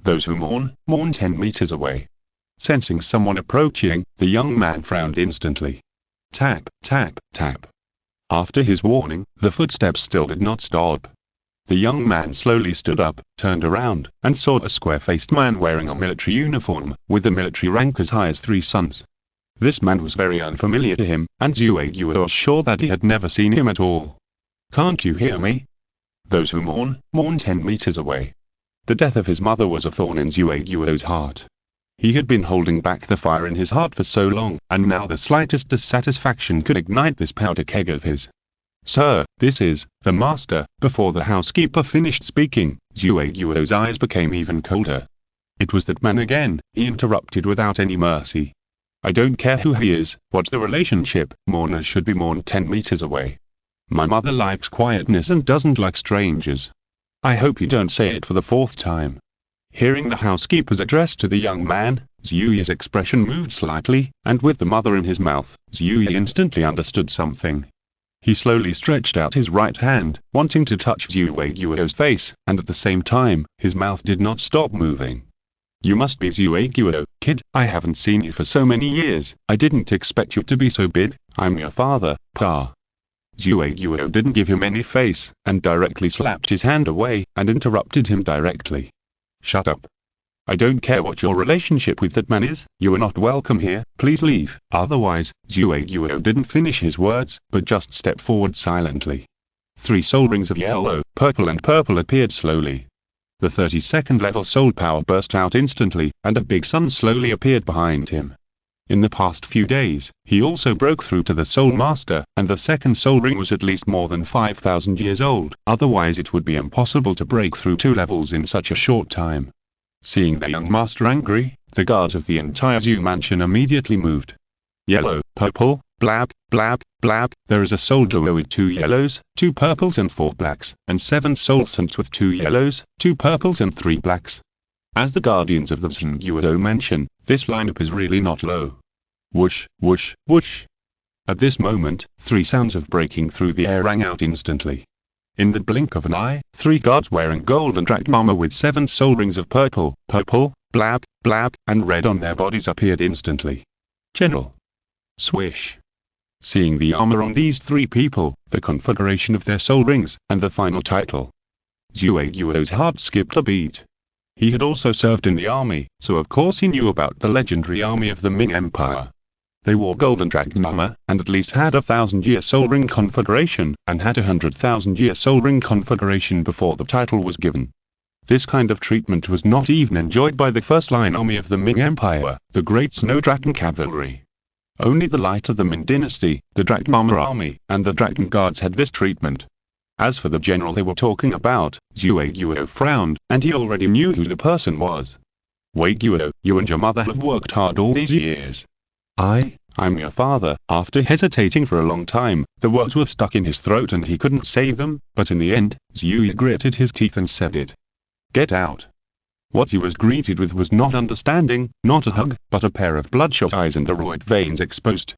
Those who mourn 10 meters away. Sensing someone approaching, the young man frowned instantly. Tap, tap, tap. After his warning, the footsteps still did not stop. The young man slowly stood up, turned around, and saw a square-faced man wearing a military uniform, with a military rank as high as 3 suns. This man was very unfamiliar to him, and Xiaoyao was sure that he had never seen him at all. Can't you hear me? Those who mourn 10 meters away. The death of his mother was a thorn in Xiaoyao's heart. He had been holding back the fire in his heart for so long, and now the slightest dissatisfaction could ignite this powder keg of his. Sir, this is the master. Before the housekeeper finished speaking, Xiaoyao's eyes became even colder. It was that man again, he interrupted without any mercy. I don't care who he is, what's the relationship, mourners should be mourned 10 meters away. My mother likes quietness and doesn't like strangers. I hope you don't say it for the 4th time. Hearing the housekeeper's address to the young man, Xiaoyao's expression moved slightly, and with the mother in his mouth, Xiaoyao instantly understood something. He slowly stretched out his right hand, wanting to touch Xiaoyao's face, and at the same time, his mouth did not stop moving. You must be Xiaoyao, kid, I haven't seen you for so many years, I didn't expect you to be so big, I'm your father, Pa. Xiaoyao didn't give him any face, and directly slapped his hand away, and interrupted him directly. Shut up. I don't care what your relationship with that man is, you are not welcome here, please leave, otherwise. Xiaoyao didn't finish his words, but just stepped forward silently. 3 soul rings of yellow, purple and purple appeared slowly. The 32nd level soul power burst out instantly, and a big sun slowly appeared behind him. In the past few days, he also broke through to the Soul Master, and the second soul ring was at least more than 5,000 years old, otherwise it would be impossible to break through 2 levels in such a short time. Seeing the young master angry, the guards of the entire zoo mansion immediately moved. Yellow, purple, blab, blab, blab, there is a soul duo with 2 yellows, 2 purples and 4 blacks, and 7 soul saints with 2 yellows, 2 purples and 3 blacks. As the guardians of the Xiaoyao mansion, this lineup is really not low. Whoosh, whoosh, whoosh. At this moment, 3 sounds of breaking through the air rang out instantly. In the blink of an eye, 3 guards wearing golden drachm armor with 7 soul rings of purple, purple, blab, blab, and red on their bodies appeared instantly. General. Swish. Seeing the armor on these 3 people, the configuration of their soul rings, and the final title, Xiaoyao's heart skipped a beat. He had also served in the army, so of course he knew about the legendary army of the Ming Empire. They wore golden dragon armor, and at least had a 1,000-year soul ring configuration, and had a 100,000-year soul ring configuration before the title was given. This kind of treatment was not even enjoyed by the first-line army of the Ming Empire, the Great Snow Dragon Cavalry. Only the light of the Ming Dynasty, the Dragon Armor Army, and the Dragon Guards had this treatment. As for the general they were talking about, Xiaoyao frowned, and he already knew who the person was. Wait, Xiaoyao, you and your mother have worked hard all these years. I'm your father. After hesitating for a long time, the words were stuck in his throat and he couldn't say them, but in the end, Xiaoyao gritted his teeth and said it. Get out. What he was greeted with was not understanding, not a hug, but a pair of bloodshot eyes and aroid veins exposed.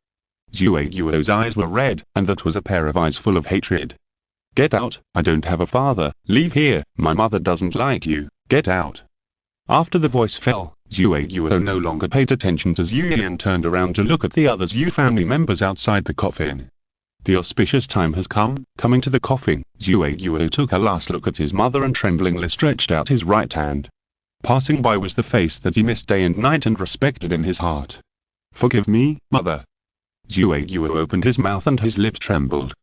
Xiaoyao's eyes were red, and that was a pair of eyes full of hatred. Get out, I don't have a father, leave here, my mother doesn't like you, get out. After the voice fell, Xiaoyao no longer paid attention to Xiaoyao and turned around to look at the other Xiu family members outside the coffin. The auspicious time has come. Coming to the coffin, Xiaoyao took a last look at his mother and tremblingly stretched out his right hand. Passing by was the face that he missed day and night and respected in his heart. Forgive me, mother. Xiaoyao opened his mouth and his lips trembled.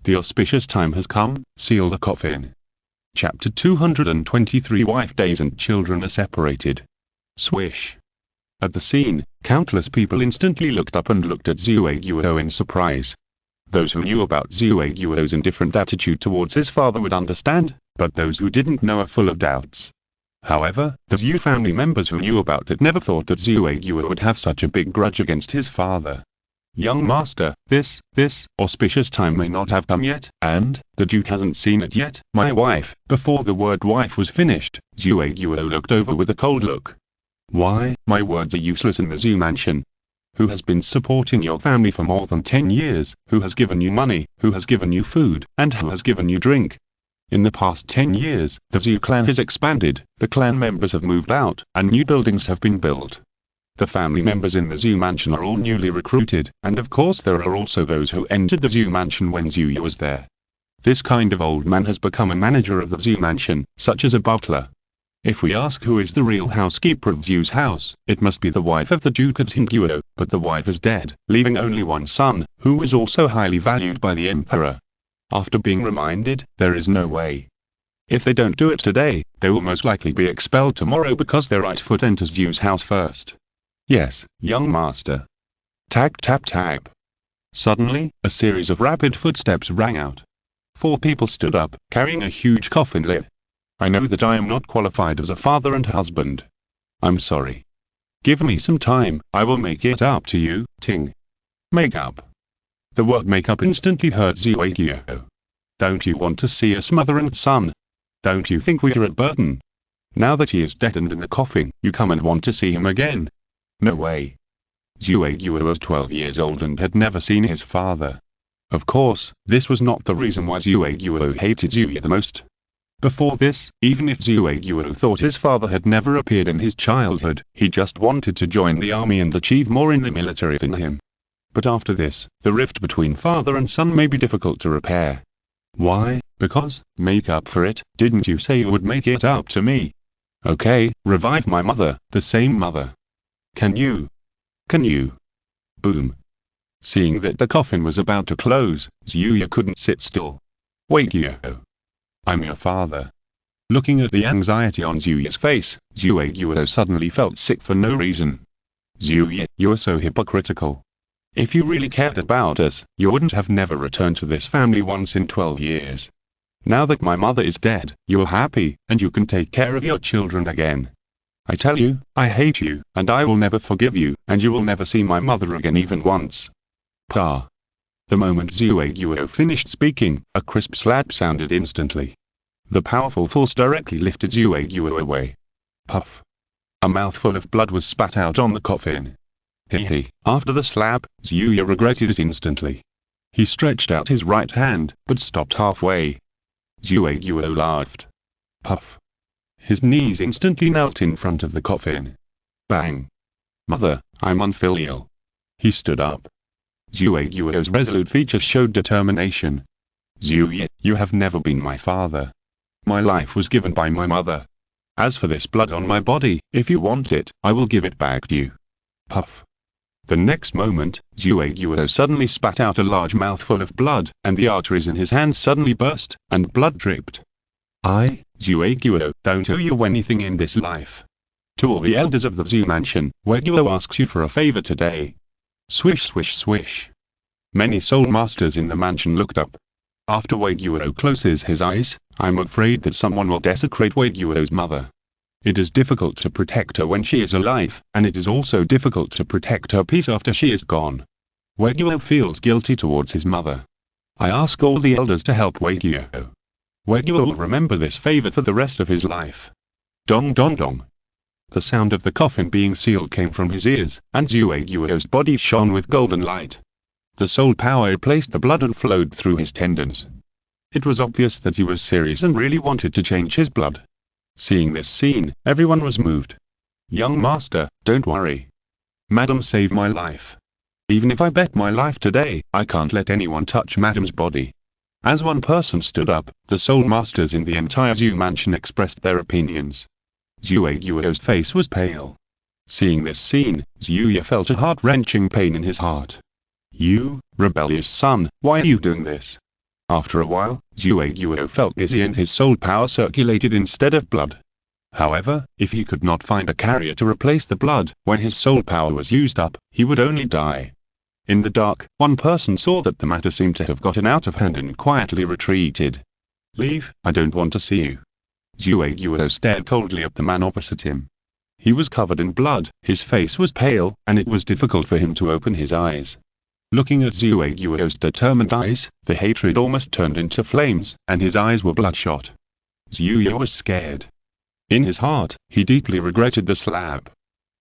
The auspicious time has come, seal the coffin. Chapter 223 Wife days and children are separated. Swish. At the scene, countless people instantly looked up and looked at Xiaoyao in surprise. Those who knew about Xiaoyao's indifferent attitude towards his father would understand, but those who didn't know are full of doubts. However, the Xiu family members who knew about it never thought that Xiaoyao would have such a big grudge against his father. Young master, this auspicious time may not have come yet, and the Duke hasn't seen it yet, my wife. Before the word wife was finished, Xiaoyao looked over with a cold look. Why, my words are useless in the Xiu mansion. Who has been supporting your family for more than 10 years, who has given you money, who has given you food, and who has given you drink? In the past 10 years, the Xiu clan has expanded, the clan members have moved out, and new buildings have been built. The family members in the Xiu mansion are all newly recruited, and of course there are also those who entered the Xiu mansion when Xiu was there. This kind of old man has become a manager of the Xiu mansion, such as a butler. If we ask who is the real housekeeper of Xiu's house, it must be the wife of the Duke of Xiuyo, but the wife is dead, leaving only one son, who is also highly valued by the emperor. After being reminded, there is no way. If they don't do it today, they will most likely be expelled tomorrow because their right foot enters Xiu's house first. Yes, young master. Tap tap tap. Suddenly, a series of rapid footsteps rang out. 4 people stood up, carrying a huge coffin lid. I know that I am not qualified as a father and husband. I'm sorry. Give me some time, I will make it up to you, Ting. Make up. The word make up instantly hurt Xiaoyao. Don't you want to see us mother and son? Don't you think we are a burden? Now that he is dead and in the coffin, you come and want to see him again? No way. Xiaoyao was 12 years old and had never seen his father. Of course, this was not the reason why Xiaoyao hated Xiuya the most. Before this, even if Xiaoyao thought his father had never appeared in his childhood, he just wanted to join the army and achieve more in the military than him. But after this, the rift between father and son may be difficult to repair. Why? Because, make up for it, didn't you say you would make it up to me? Okay, revive my mother, the same mother. Can you? Boom. Seeing that the coffin was about to close, Xiuya couldn't sit still. Wait, Xiuya. I'm your father. Looking at the anxiety on Xiuya's face, Xiaoyao suddenly felt sick for no reason. Xiaoyao, you are so hypocritical. If you really cared about us, you wouldn't have never returned to this family once in 12 years. Now that my mother is dead, you are happy, and you can take care of your children again. I tell you, I hate you, and I will never forgive you, and you will never see my mother again even once. Pa. The moment Xiaoyao finished speaking, a crisp slap sounded instantly. The powerful force directly lifted Xiaoyao away. Puff. A mouthful of blood was spat out on the coffin. Hee. After the slap, Xiaoyao regretted it instantly. He stretched out his right hand, but stopped halfway. Xiaoyao laughed. Puff. His knees instantly knelt in front of the coffin. Bang. Mother, I'm unfilial. He stood up. Xiaoyao's resolute features showed determination. Xiaoyao, you have never been my father. My life was given by my mother. As for this blood on my body, if you want it, I will give it back to you. Puff. The next moment, Xiaoyao suddenly spat out a large mouthful of blood, and the arteries in his hands suddenly burst, and blood dripped. I, Xiaoyao, don't owe you anything in this life. To all the elders of the Zhu mansion, Weguo asks you for a favor today. Swish swish swish. Many soul masters in the mansion looked up. After Weguo closes his eyes, I'm afraid that someone will desecrate Weguo's mother. It is difficult to protect her when she is alive, and it is also difficult to protect her peace after she is gone. Weguo feels guilty towards his mother. I ask all the elders to help Weguo. Weguo will remember this favor for the rest of his life. Dong dong dong. The sound of the coffin being sealed came from his ears, and Xiaoyao's body shone with golden light. The soul power replaced the blood and flowed through his tendons. It was obvious that he was serious and really wanted to change his blood. Seeing this scene, everyone was moved. Young master, don't worry. Madam saved my life. Even if I bet my life today, I can't let anyone touch Madam's body. As one person stood up, the soul masters in the entire Zhu mansion expressed their opinions. Xiaoyao's face was pale. Seeing this scene, Xiaoyao felt a heart-wrenching pain in his heart. You, rebellious son, why are you doing this? After a while, Xiaoyao felt dizzy and his soul power circulated instead of blood. However, if he could not find a carrier to replace the blood, when his soul power was used up, he would only die. In the dark, one person saw that the matter seemed to have gotten out of hand and quietly retreated. Leave, I don't want to see you. Xiaoyao stared coldly at the man opposite him. He was covered in blood, his face was pale, and it was difficult for him to open his eyes. Looking at Xiaoyao's determined eyes, the hatred almost turned into flames, and his eyes were bloodshot. Xiaoyao was scared. In his heart, he deeply regretted the slap.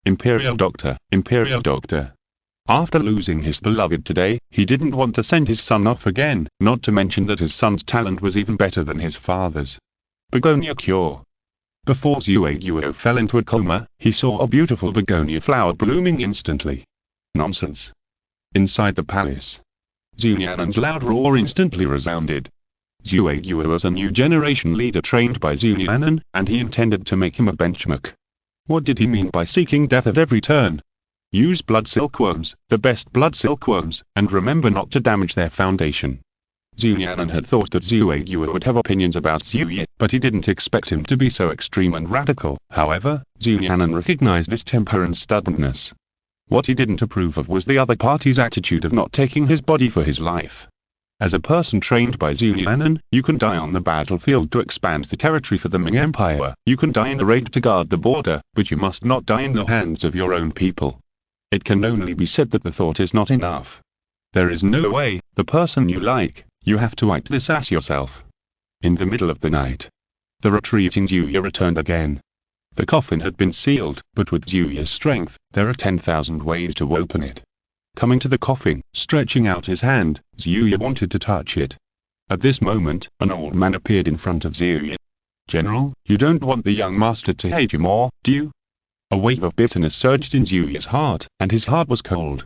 Imperial Doctor, Imperial Doctor. After losing his beloved today, he didn't want to send his son off again, not to mention that his son's talent was even better than his father's. Begonia cure. Before Xiaoyao fell into a coma, he saw a beautiful begonia flower blooming instantly. Nonsense. Inside the palace, Nian'an's loud roar instantly resounded. Xiaoyao was a new generation leader trained by Nian'an, and he intended to make him a benchmark. What did he mean by seeking death at every turn? Use blood silkworms, the best blood silkworms, and remember not to damage their foundation. Nian'an had thought that Xiaoyao would have opinions about Xiaoyao, but he didn't expect him to be so extreme and radical. However, Nian'an recognized this temper and stubbornness. What he didn't approve of was the other party's attitude of not taking his body for his life. As a person trained by Nian'an, you can die on the battlefield to expand the territory for the Ming Empire, you can die in a raid to guard the border, but you must not die in the hands of your own people. It can only be said that the thought is not enough. There is no way, the person you like, you have to act this as yourself. In the middle of the night, the retreating Xiaoyao returned again. The coffin had been sealed, but with Xiaoyao's strength, there are 10,000 ways to open it. Coming to the coffin, stretching out his hand, Xiaoyao wanted to touch it. At this moment, an old man appeared in front of Xiaoyao. General, you don't want the young master to hate you more, do you? A wave of bitterness surged in Xiaoyao's heart, and his heart was cold.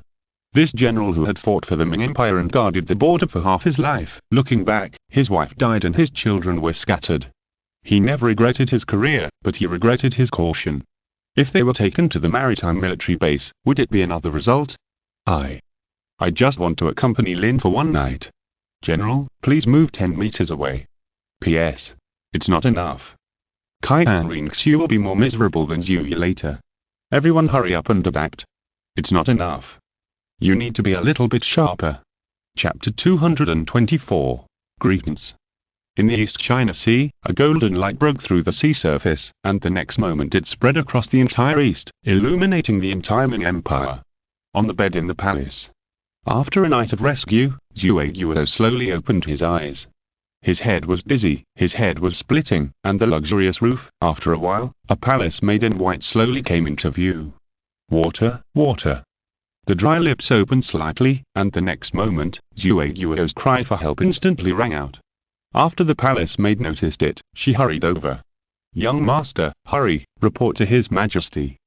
This general who had fought for the Ming Empire and guarded the border for half his life, looking back, his wife died and his children were scattered. He never regretted his career, but he regretted his caution. If they were taken to the maritime military base, would it be another result? I just want to accompany Lin for one night. General, please move 10 meters away. P.S. It's not enough. Kai and Rinxu will be more miserable than Xiaoyao later. Everyone hurry up and adapt. it's not enough. You need to be a little bit sharper. Chapter 224. Greetings. In the East China Sea, a golden light broke through the sea surface, and the next moment it spread across the entire east, illuminating the entire Ming Empire. On the bed in the palace. After a night of rescue, Xiaoyao slowly opened his eyes. His head was dizzy, his head was splitting, and the luxurious roof. After a while, a palace made in white slowly came into view. Water, water. The dry lips opened slightly, and the next moment, Xiaoyao's cry for help instantly rang out. After the palace maid noticed it, she hurried over. Young master, hurry, report to His Majesty.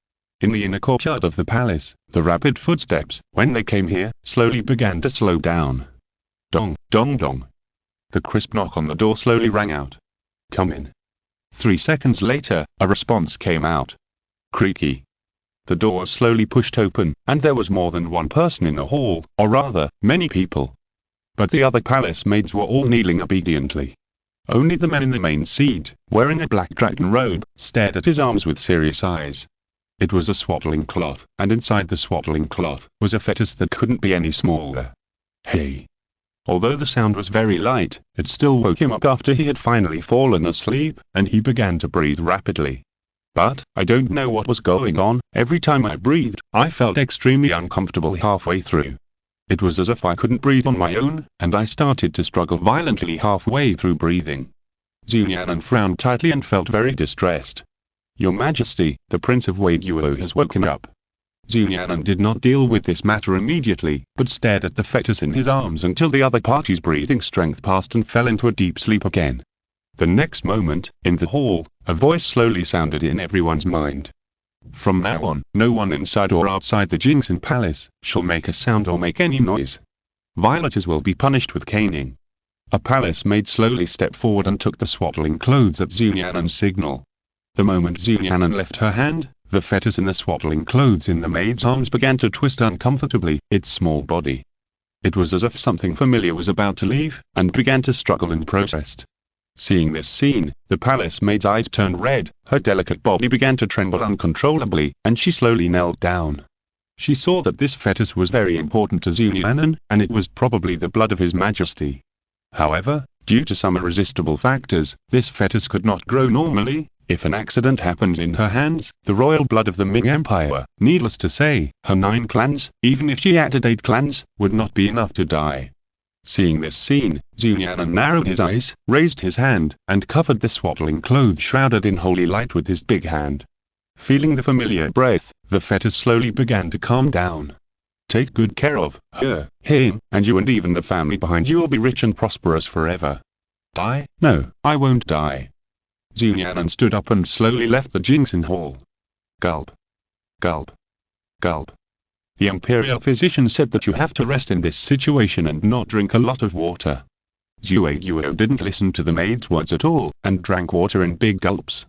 In the inner courtyard of the palace, the rapid footsteps, when they came here, slowly began to slow down. Dong, dong, dong. The crisp knock on the door slowly rang out. Come in. 3 seconds later, a response came out. Creaky. The door slowly pushed open, and there was more than one person in the hall, or rather, many people. But the other palace maids were all kneeling obediently. Only the man in the main seat, wearing a black dragon robe, stared at his arms with serious eyes. It was a swaddling cloth, and inside the swaddling cloth was a fetus that couldn't be any smaller. Hey! Although the sound was very light, it still woke him up after he had finally fallen asleep, and he began to breathe rapidly. But, I don't know what was going on, every time I breathed, I felt extremely uncomfortable halfway through. It was as if I couldn't breathe on my own, and I started to struggle violently halfway through breathing. Nian'an frowned tightly and felt very distressed. Your Majesty, the Prince of Douluo has woken up. Nian'an did not deal with this matter immediately, but stared at the fetus in his arms until the other party's breathing strength passed and fell into a deep sleep again. The next moment, in the hall, a voice slowly sounded in everyone's mind. From now on, no one inside or outside the Tianxing Palace shall make a sound or make any noise. Violators will be punished with caning. A palace maid slowly stepped forward and took the swaddling clothes at Nian'an's signal. The moment Nian'an left her hand, the fetus in the swaddling clothes in the maid's arms began to twist uncomfortably, its small body. It was as if something familiar was about to leave, and began to struggle in protest. Seeing this scene, the palace maid's eyes turned red, her delicate body began to tremble uncontrollably, and she slowly knelt down. She saw that this fetus was very important to Nian'an, and it was probably the blood of His Majesty. However, due to some irresistible factors, this fetus could not grow normally. If an accident happened in her hands, the royal blood of the Ming Empire, needless to say, her 9 clans, even if she added 8 clans, would not be enough to die. Seeing this scene, Nian'an narrowed his eyes, raised his hand, and covered the swaddling clothes shrouded in holy light with his big hand. Feeling the familiar breath, the fetus slowly began to calm down. Take good care of her, him, and you and even the family behind you will be rich and prosperous forever. Die? No, I won't die. Nian'an stood up and slowly left the Tianxing hall. Gulp. Gulp. Gulp. The imperial physician said that you have to rest in this situation and not drink a lot of water. Xiaoyao didn't listen to the maid's words at all, and drank water in big gulps.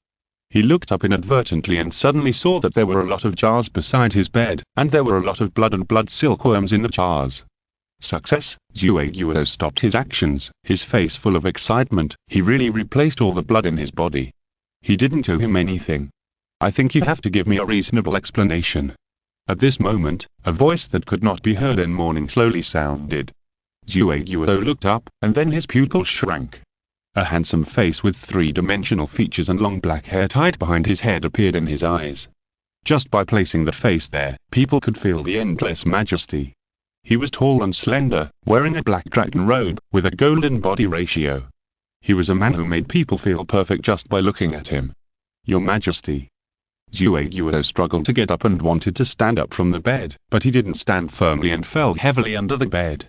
He looked up inadvertently and suddenly saw that there were a lot of jars beside his bed, and there were a lot of blood and blood silkworms in the jars. Success! Xiaoyao stopped his actions, his face full of excitement. He really replaced all the blood in his body. He didn't owe him anything. I think you have to give me a reasonable explanation. At this moment, a voice that could not be heard in morning slowly sounded. Xiaoyao looked up, and then his pupils shrank. A handsome face with 3-dimensional features and long black hair tied behind his head appeared in his eyes. Just by placing the face there, people could feel the endless majesty. He was tall and slender, wearing a black dragon robe, with a golden body ratio. He was a man who made people feel perfect just by looking at him. Your Majesty. Xiaoyao struggled to get up and wanted to stand up from the bed, but he didn't stand firmly and fell heavily under the bed.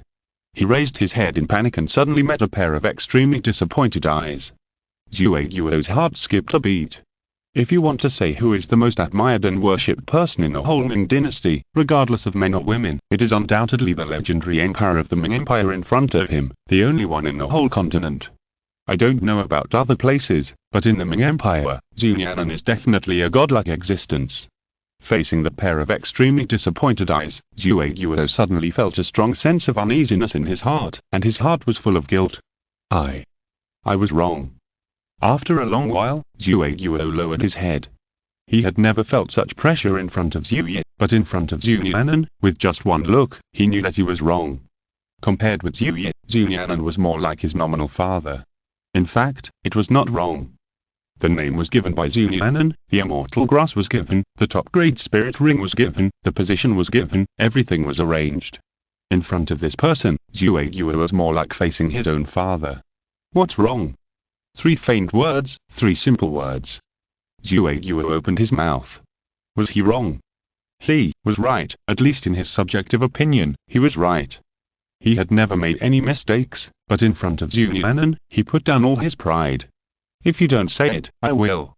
He raised his head in panic and suddenly met a pair of extremely disappointed eyes. Xiaoyao's heart skipped a beat. If you want to say who is the most admired and worshipped person in the whole Ming dynasty, regardless of men or women, it is undoubtedly the legendary Emperor of the Ming Empire in front of him, the only one in the whole continent. I don't know about other places, but in the Ming Empire, Nian'an is definitely a godlike existence. Facing the pair of extremely disappointed eyes, Xiaoyao suddenly felt a strong sense of uneasiness in his heart, and his heart was full of guilt. I was wrong. After a long while, Xiaoyao lowered his head. He had never felt such pressure in front of Xiaoyao, but in front of Nian'an, with just one look, he knew that he was wrong. Compared with Xiaoyao, Nian'an was more like his nominal father. In fact, it was not wrong. The name was given by Nian'an, the immortal grass was given, the top-grade spirit ring was given, the position was given, everything was arranged. In front of this person, Xiaoyao was more like facing his own father. What's wrong? 3 faint words, 3 simple words. Xiaoyao opened his mouth. Was he wrong? He was right, at least in his subjective opinion, he was right. He had never made any mistakes, but in front of Nian'an, he put down all his pride. If you don't say it, I will.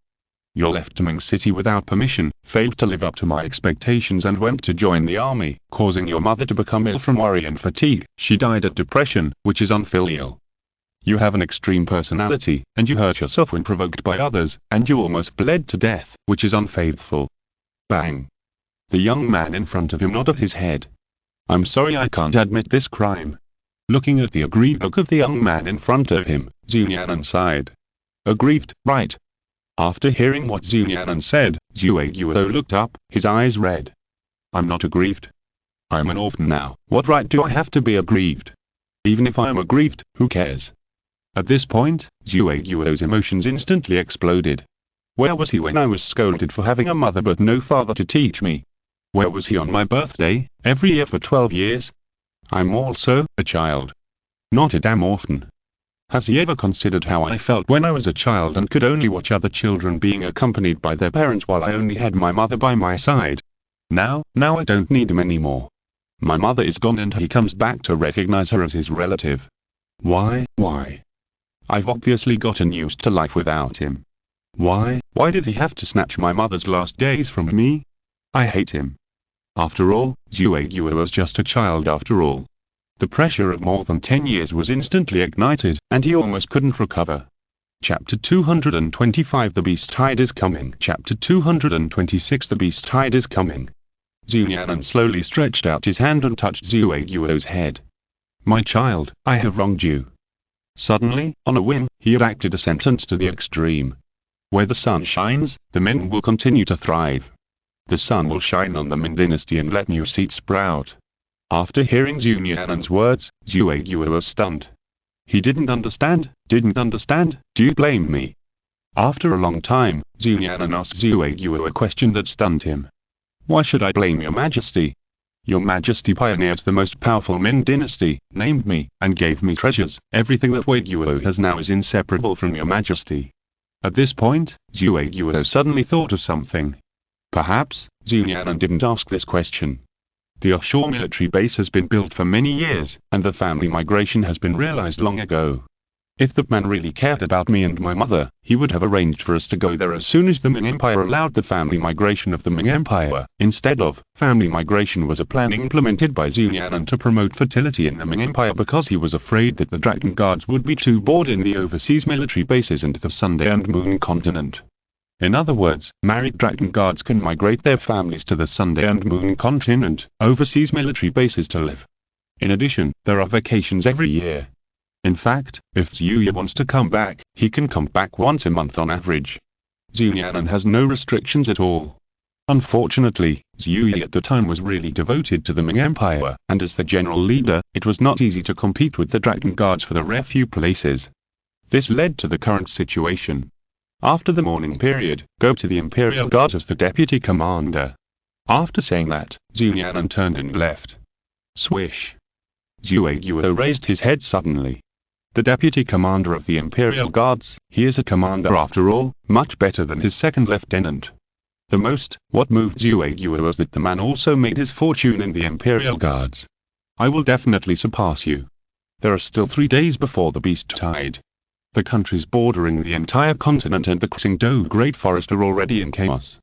You left Ming City without permission, failed to live up to my expectations and went to join the army, causing your mother to become ill from worry and fatigue. She died of depression, which is unfilial. You have an extreme personality, and you hurt yourself when provoked by others, and you almost bled to death, which is unfaithful. Bang. The young man in front of him nodded his head. I'm sorry, I can't admit this crime. Looking at the aggrieved look of the young man in front of him, Nian'an sighed. Aggrieved, right? After hearing what Nian'an said, Xiaoyao looked up, his eyes red. I'm not aggrieved. I'm an orphan now, what right do I have to be aggrieved? Even if I am aggrieved, who cares? At this point, Xiaoyao's emotions instantly exploded. Where was he when I was scolded for having a mother but no father to teach me? Where was he on my birthday, every year for 12 years? I'm also a child. Not a damn orphan. Has he ever considered how I felt when I was a child and could only watch other children being accompanied by their parents while I only had my mother by my side? Now I don't need him anymore. My mother is gone and he comes back to recognize her as his relative. Why? I've obviously gotten used to life without him. Why did he have to snatch my mother's last days from me? I hate him. After all, Xiaoyao was just a child after all. The pressure of more than 10 years was instantly ignited, and he almost couldn't recover. Chapter 225 The Beast Tide is Coming. Chapter 226 The Beast Tide is Coming. Nian'an slowly stretched out his hand and touched Xiaoyao's head. My child, I have wronged you. Suddenly, on a whim, he adapted a sentence to the extreme. Where the sun shines, the men will continue to thrive. The sun will shine on the Ming dynasty and let new seeds sprout. After hearing Nian'an's words, Xiaoyao was stunned. He didn't understand. Do you blame me? After a long time, Nian'an asked Xiaoyao a question that stunned him. Why should I blame your majesty? Your majesty pioneered the most powerful Ming dynasty, named me, and gave me treasures. Everything that Xiaoyao has now is inseparable from your majesty. At this point, Xiaoyao suddenly thought of something. Perhaps, Nian'an didn't ask this question. The offshore military base has been built for many years, and the family migration has been realized long ago. If the man really cared about me and my mother, he would have arranged for us to go there as soon as the Ming Empire allowed the family migration of the Ming Empire. Instead of, family migration was a plan implemented by Nian'an to promote fertility in the Ming Empire because he was afraid that the Dragon Guards would be too bored in the overseas military bases and the Sunday and Moon continent. In other words, married Dragon Guards can migrate their families to the Sunday and Moon continent, overseas military bases to live. In addition, there are vacations every year. In fact, if Xiaoyao wants to come back, he can come back once a month on average. Nian'an has no restrictions at all. Unfortunately, Xiaoyao at the time was really devoted to the Ming Empire, and as the general leader, it was not easy to compete with the Dragon Guards for the rare few places. This led to the current situation. After the mourning period, go to the Imperial Guards as the deputy commander. After saying that, Nian'an turned and left. Swish. Xiaoyao raised his head suddenly. The deputy commander of the Imperial Guards, he is a commander after all, much better than his second lieutenant. What moved Xiaoyao was that the man also made his fortune in the Imperial Guards. I will definitely surpass you. There are still 3 days before the Beast Tide. The countries bordering the entire continent and the Xingdou Great Forest are already in chaos.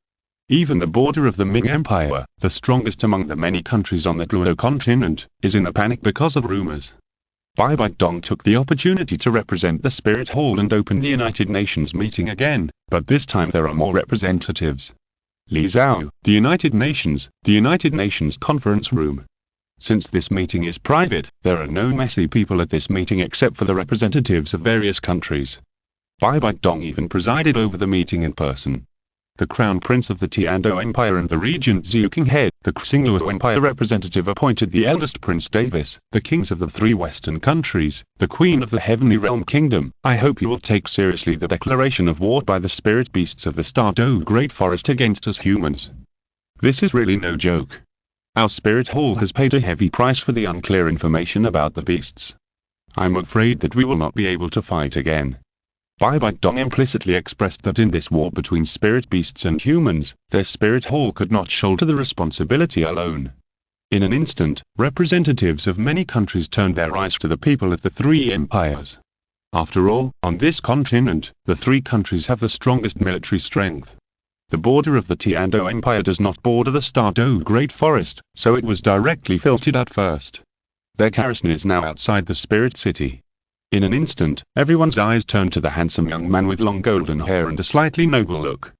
Even the border of the Ming Empire, the strongest among the many countries on the Douluo continent, is in a panic because of rumors. Bai Dong took the opportunity to represent the Spirit Hall and open the United Nations meeting again, but this time there are more representatives. Li Zhao, the United Nations conference room. Since this meeting is private, there are no messy people at this meeting except for the representatives of various countries. Bai Dong even presided over the meeting in person. the Crown Prince of the Tianxing Empire and the Regent King Head, the Xingluo Empire representative appointed the eldest Prince Davis, the kings of the 3 Western countries, the Queen of the Heavenly Realm Kingdom. I hope you will take seriously the declaration of war by the spirit beasts of the Douluo Great Forest against us humans. This is really no joke. Our spirit hall has paid a heavy price for the unclear information about the beasts. I'm afraid that we will not be able to fight again. Bai Dong implicitly expressed that in this war between spirit beasts and humans, their spirit hall could not shoulder the responsibility alone. In an instant, representatives of many countries turned their eyes to the people of the 3 empires. After all, on this continent, the 3 countries have the strongest military strength. The border of the Tianxing Empire does not border the Douluo Great Forest, so it was directly filtered at first. Their garrison is now outside the spirit city. In an instant, everyone's eyes turned to the handsome young man with long golden hair and a slightly noble look.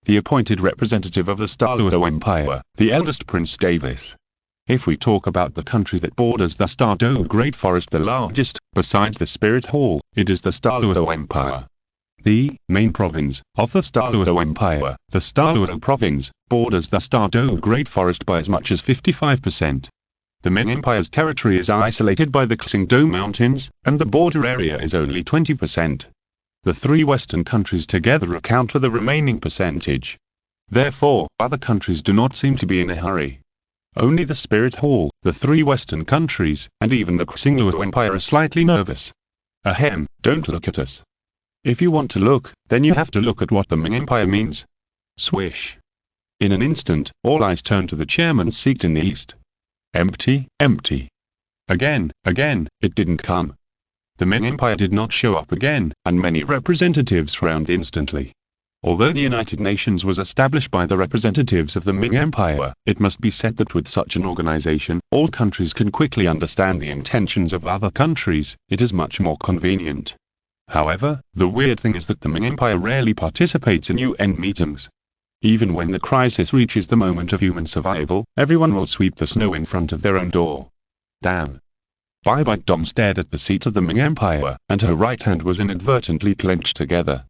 The appointed representative of the Douluo Empire, the eldest Prince Davis. If we talk about the country that borders the Douluo Great Forest, the largest, besides the Spirit Hall, it is the Douluo Empire. The main province of the Douluo Empire, the Douluo province, borders the Douluo Great Forest by as much as 55%. The Ming Empire's territory is isolated by the Xingdo Mountains, and the border area is only 20%. The 3 Western countries together account for the remaining percentage. Therefore, other countries do not seem to be in a hurry. Only the Spirit Hall, the 3 Western countries, and even the Xingluo Empire are slightly nervous. Ahem, don't look at us. If you want to look, then you have to look at what the Ming Empire means. Swish. In an instant, all eyes turned to the chairman's seat in the east. Empty, empty. Again, it didn't come. The Ming Empire did not show up again, and many representatives frowned instantly. Although the United Nations was established by the representatives of the Ming Empire, it must be said that with such an organization, all countries can quickly understand the intentions of other countries. It is much more convenient. However, the weird thing is that the Ming Empire rarely participates in UN meetings. Even when the crisis reaches the moment of human survival, everyone will sweep the snow in front of their own door. Damn. Bai Dong stared at the seat of the Ming Empire, and her right hand was inadvertently clenched together.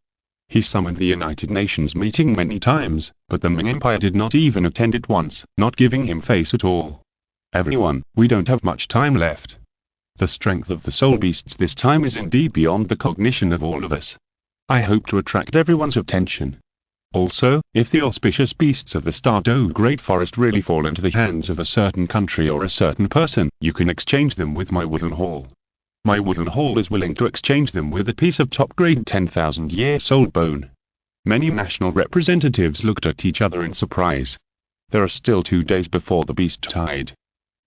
He summoned the United Nations meeting many times, but the Ming Empire did not even attend it once, not giving him face at all. Everyone, we don't have much time left. The strength of the soul beasts this time is indeed beyond the cognition of all of us. I hope to attract everyone's attention. Also, if the auspicious beasts of the Douluo Great Forest really fall into the hands of a certain country or a certain person, you can exchange them with my wooden hall. My wooden hall is willing to exchange them with a piece of top-grade 10,000-year soul bone. Many national representatives looked at each other in surprise. There are still 2 days before the beast tide.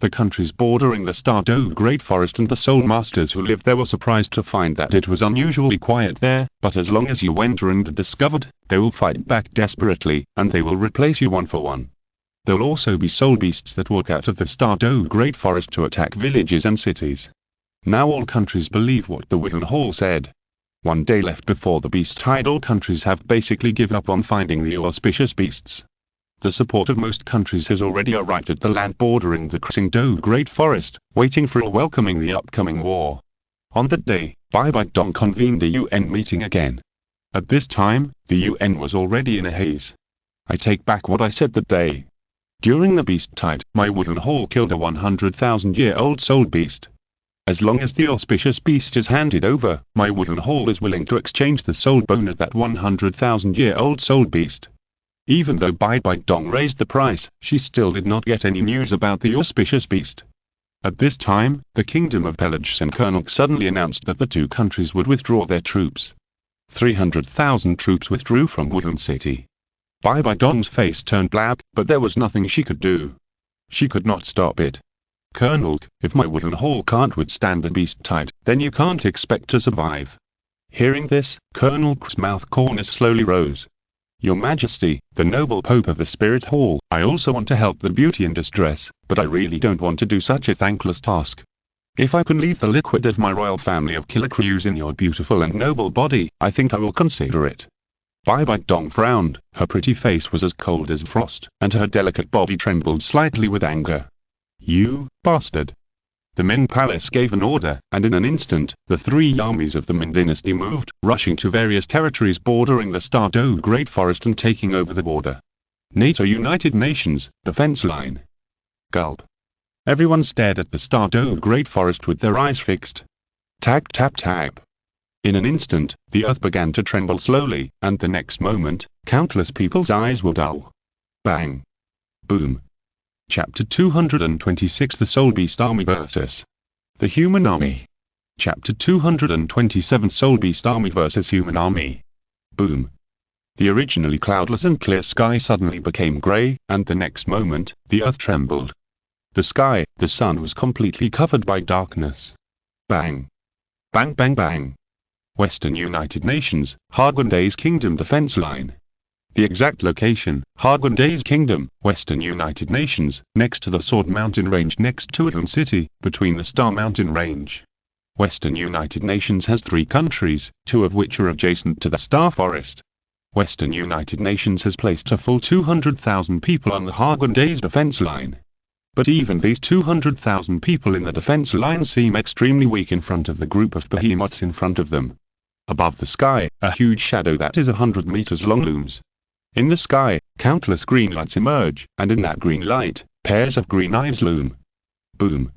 The countries bordering the Douluo Great Forest and the soul masters who live there were surprised to find that it was unusually quiet there, but as long as you enter and are discovered, they will fight back desperately, and they will replace you one for one. There will also be soul beasts that walk out of the Douluo Great Forest to attack villages and cities. Now all countries believe what the Wooden Hall said. 1 day left before the beast tide, all countries have basically given up on finding the auspicious beasts. The support of most countries has already arrived at the land bordering the Xingdo Great Forest, waiting for or welcoming the upcoming war. On that day, Bai Dong convened a UN meeting again. At this time, the UN was already in a haze. I take back what I said that day. During the beast tide, my wooden hall killed a 100,000-year-old soul beast. As long as the auspicious beast is handed over, my wooden hall is willing to exchange the soul bone of that 100,000-year-old soul beast. Even though Bai Dong raised the price, she still did not get any news about the auspicious beast. At this time, the kingdom of Pelagsen suddenly announced that the 2 countries would withdraw their troops. 300,000 troops withdrew from Wooden City. Bai Dong's face turned black, but there was nothing she could do. She could not stop it. Colonel, if my wooden hall can't withstand the beast tide, then you can't expect to survive. Hearing this, Colonel's mouth corners slowly rose. Your Majesty, the noble Pope of the Spirit Hall, I also want to help the beauty in distress, but I really don't want to do such a thankless task. If I can leave the liquid of my royal family of killer crews in your beautiful and noble body, I think I will consider it. Bai Dong frowned, her pretty face was as cold as frost, and her delicate body trembled slightly with anger. You bastard. The Ming Palace gave an order, and in an instant, the three armies of the Ming dynasty moved, rushing to various territories bordering the Douluo Great Forest and taking over the border. NATO United Nations defense line. Gulp. Everyone stared at the Douluo Great Forest with their eyes fixed. Tap tap tap. In an instant, the earth began to tremble slowly, and the next moment, countless people's eyes were dull. Bang. Boom. Chapter 226 The Soul Beast Army vs. the Human Army. Chapter 227 Soul Beast Army vs. Human Army. Boom. The originally cloudless and clear sky suddenly became grey, and the next moment, the earth trembled. The sky, the sun was completely covered by darkness. Bang. Bang bang bang. Western United Nations, Tianxing Kingdom defense line. The exact location, Tianxing Kingdom, Western United Nations, next to the Sword Mountain Range next to Nian'an City, between the Star Mountain Range. Western United Nations has 3 countries, 2 of which are adjacent to the Star Forest. Western United Nations has placed a full 200,000 people on the Tianxing defense line. But even these 200,000 people in the defense line seem extremely weak in front of the group of behemoths in front of them. Above the sky, a huge shadow that is 100 meters long looms. In the sky, countless green lights emerge, and in that green light, pairs of green eyes loom. Boom.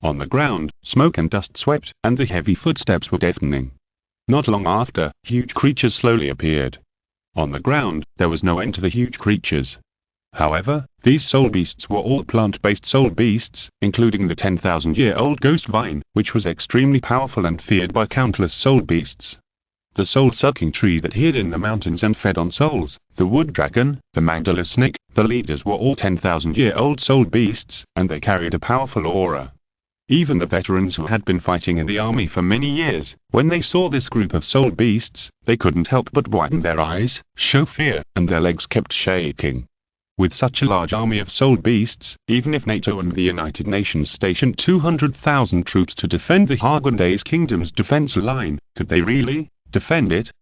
On the ground, smoke and dust swept, and the heavy footsteps were deafening. Not long after, huge creatures slowly appeared. On the ground, there was no end to the huge creatures. However, these soul beasts were all plant-based soul beasts, including the 10,000-year-old ghost vine, which was extremely powerful and feared by countless soul beasts. The soul-sucking tree that hid in the mountains and fed on souls, the wood dragon, the Magdala snake, the leaders were all 10,000-year-old soul beasts, and they carried a powerful aura. Even the veterans who had been fighting in the army for many years, when they saw this group of soul beasts, they couldn't help but widen their eyes, show fear, and their legs kept shaking. With such a large army of soul beasts, even if NATO and the United Nations stationed 200,000 troops to defend the Tianxing Kingdom's defense line, could they really defend it?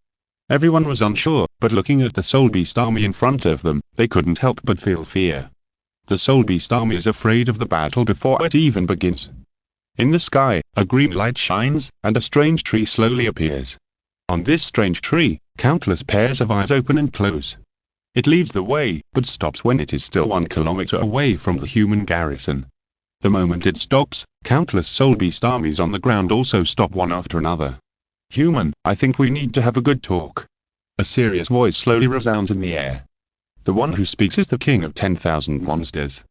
Everyone was unsure, but looking at the Soul Beast army in front of them, they couldn't help but feel fear. The Soul Beast army is afraid of the battle before it even begins. In the sky, a green light shines, and a strange tree slowly appears. On this strange tree, countless pairs of eyes open and close. It leads the way, but stops when it is still 1 kilometer away from the human garrison. The moment it stops, countless Soul Beast armies on the ground also stop one after another. Human, I think we need to have a good talk. A serious voice slowly resounds in the air. The one who speaks is the king of 10,000 monsters.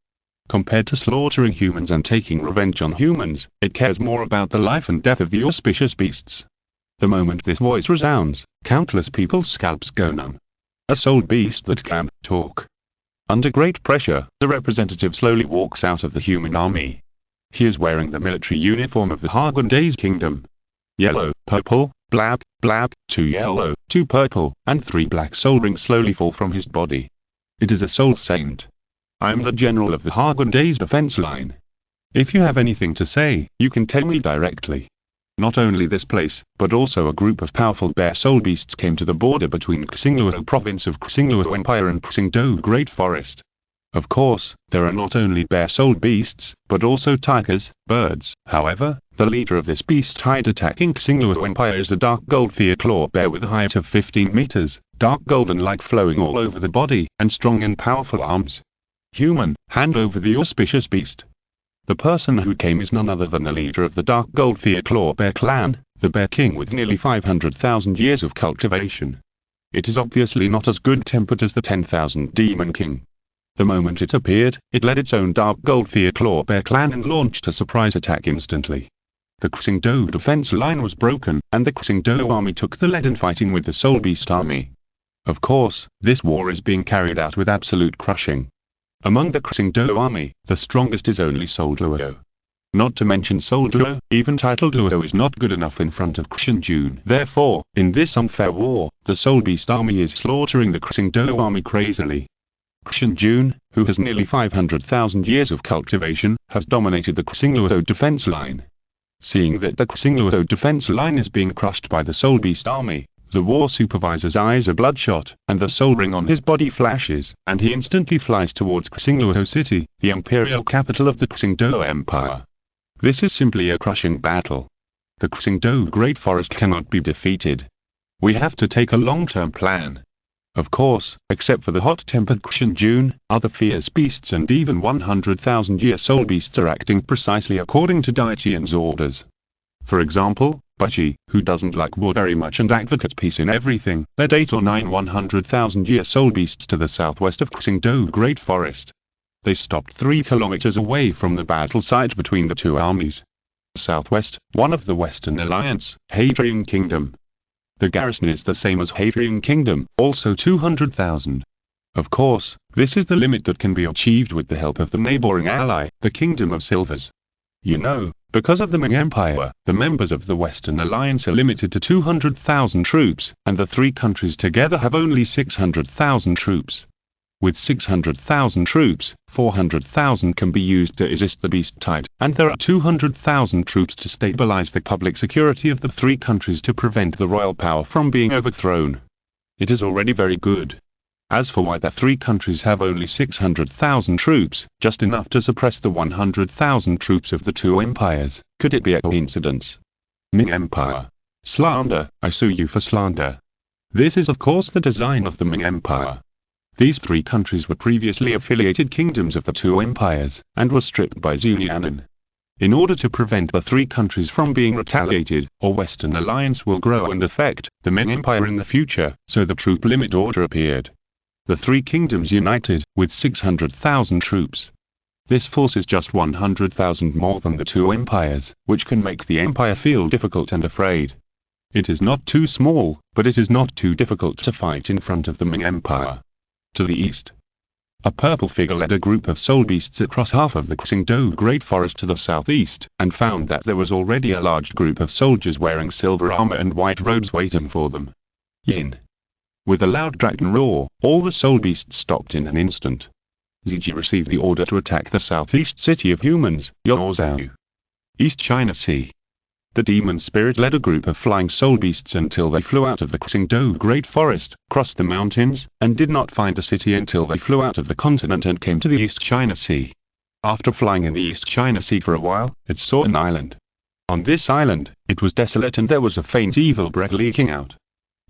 Compared to slaughtering humans and taking revenge on humans, it cares more about the life and death of the auspicious beasts. The moment this voice resounds, countless people's scalps go numb. A soul beast that can talk. Under great pressure, the representative slowly walks out of the human army. He is wearing the military uniform of the Tianxing Kingdom. Yellow, purple, blab, blab, 2 yellow, 2 purple, and 3 black soul rings slowly fall from his body. It is a soul saint. I am the general of the Tianxing defense line. If you have anything to say, you can tell me directly. Not only this place, but also a group of powerful bear soul beasts came to the border between Xingluo province of Xingluo Empire and Douluo Great Forest. Of course, there are not only bear soul beasts, but also tigers, birds. However, the leader of this beast tide attacking Xingluo Empire is a dark gold fear claw bear with a height of 15 meters, dark golden light flowing all over the body, and strong and powerful arms. Human, hand over the auspicious beast. The person who came is none other than the leader of the Dark Gold Fear Claw Bear clan, the Bear King with nearly 500,000 years of cultivation. It is obviously not as good-tempered as the 10,000 Demon King. The moment it appeared, it led its own Dark Gold Fear Claw Bear clan and launched a surprise attack instantly. The Xingluo defense line was broken, and the Xingluo army took the lead in fighting with the Soul Beast army. Of course, this war is being carried out with absolute crushing. Among the Xingluo army, the strongest is only Soul Duo. Not to mention Soul Duo, even title Duo is not good enough in front of Xinjun. Therefore, in this unfair war, the Soul Beast army is slaughtering the Xingluo army crazily. Xinjun, who has nearly 500,000 years of cultivation, has dominated the Xingluo defense line. Seeing that the Xingluo defense line is being crushed by the Soul Beast army, the war supervisor's eyes are bloodshot, and the soul ring on his body flashes, and he instantly flies towards Xingluo City, the imperial capital of the Xingluo Empire. This is simply a crushing battle. The Xingdou Great Forest cannot be defeated. We have to take a long-term plan. Of course, except for the hot-tempered Xinjun, other fierce beasts and even 100,000-year soul beasts are acting precisely according to Daiqian's orders. For example, Baiji, who doesn't like war very much and advocates peace in everything, led 8 or 9 100,000-year soul beasts to the southwest of Xingdou Great Forest. They stopped 3 kilometers away from the battle site between the two armies. Southwest, one of the Western Alliance, Tianxing Kingdom. The garrison is the same as Tianxing Kingdom, also 200,000. Of course, this is the limit that can be achieved with the help of the neighboring ally, the Kingdom of Silvers. You know, because of the Ming Empire, the members of the Western Alliance are limited to 200,000 troops, and the 3 countries together have only 600,000 troops. With 600,000 troops, 400,000 can be used to resist the beast tide, and there are 200,000 troops to stabilize the public security of the 3 countries to prevent the royal power from being overthrown. It is already very good. As for why the 3 countries have only 600,000 troops, just enough to suppress the 100,000 troops of the 2 empires, could it be a coincidence? Ming Empire. Slander, I sue you for slander. This is of course the design of the Ming Empire. These 3 countries were previously affiliated kingdoms of the 2 empires, and were stripped by Nian'an. In order to prevent the 3 countries from being retaliated, or Western Alliance will grow and affect the Ming Empire in the future, so the troop limit order appeared. The 3 kingdoms united, with 600,000 troops. This force is just 100,000 more than the 2 empires, which can make the empire feel difficult and afraid. It is not too small, but it is not too difficult to fight in front of the Ming Empire. To the east, a purple figure led a group of soul beasts across half of the Xingdou Great Forest to the southeast, and found that there was already a large group of soldiers wearing silver armor and white robes waiting for them. Yin. With a loud dragon roar, all the soul beasts stopped in an instant. Ziji received the order to attack the southeast city of humans, Xiaoyao. East China Sea. The demon spirit led a group of flying soul beasts until they flew out of the Xingdou Great Forest, crossed the mountains, and did not find a city until they flew out of the continent and came to the East China Sea. After flying in the East China Sea for a while, it saw an island. On this island, it was desolate and there was a faint evil breath leaking out.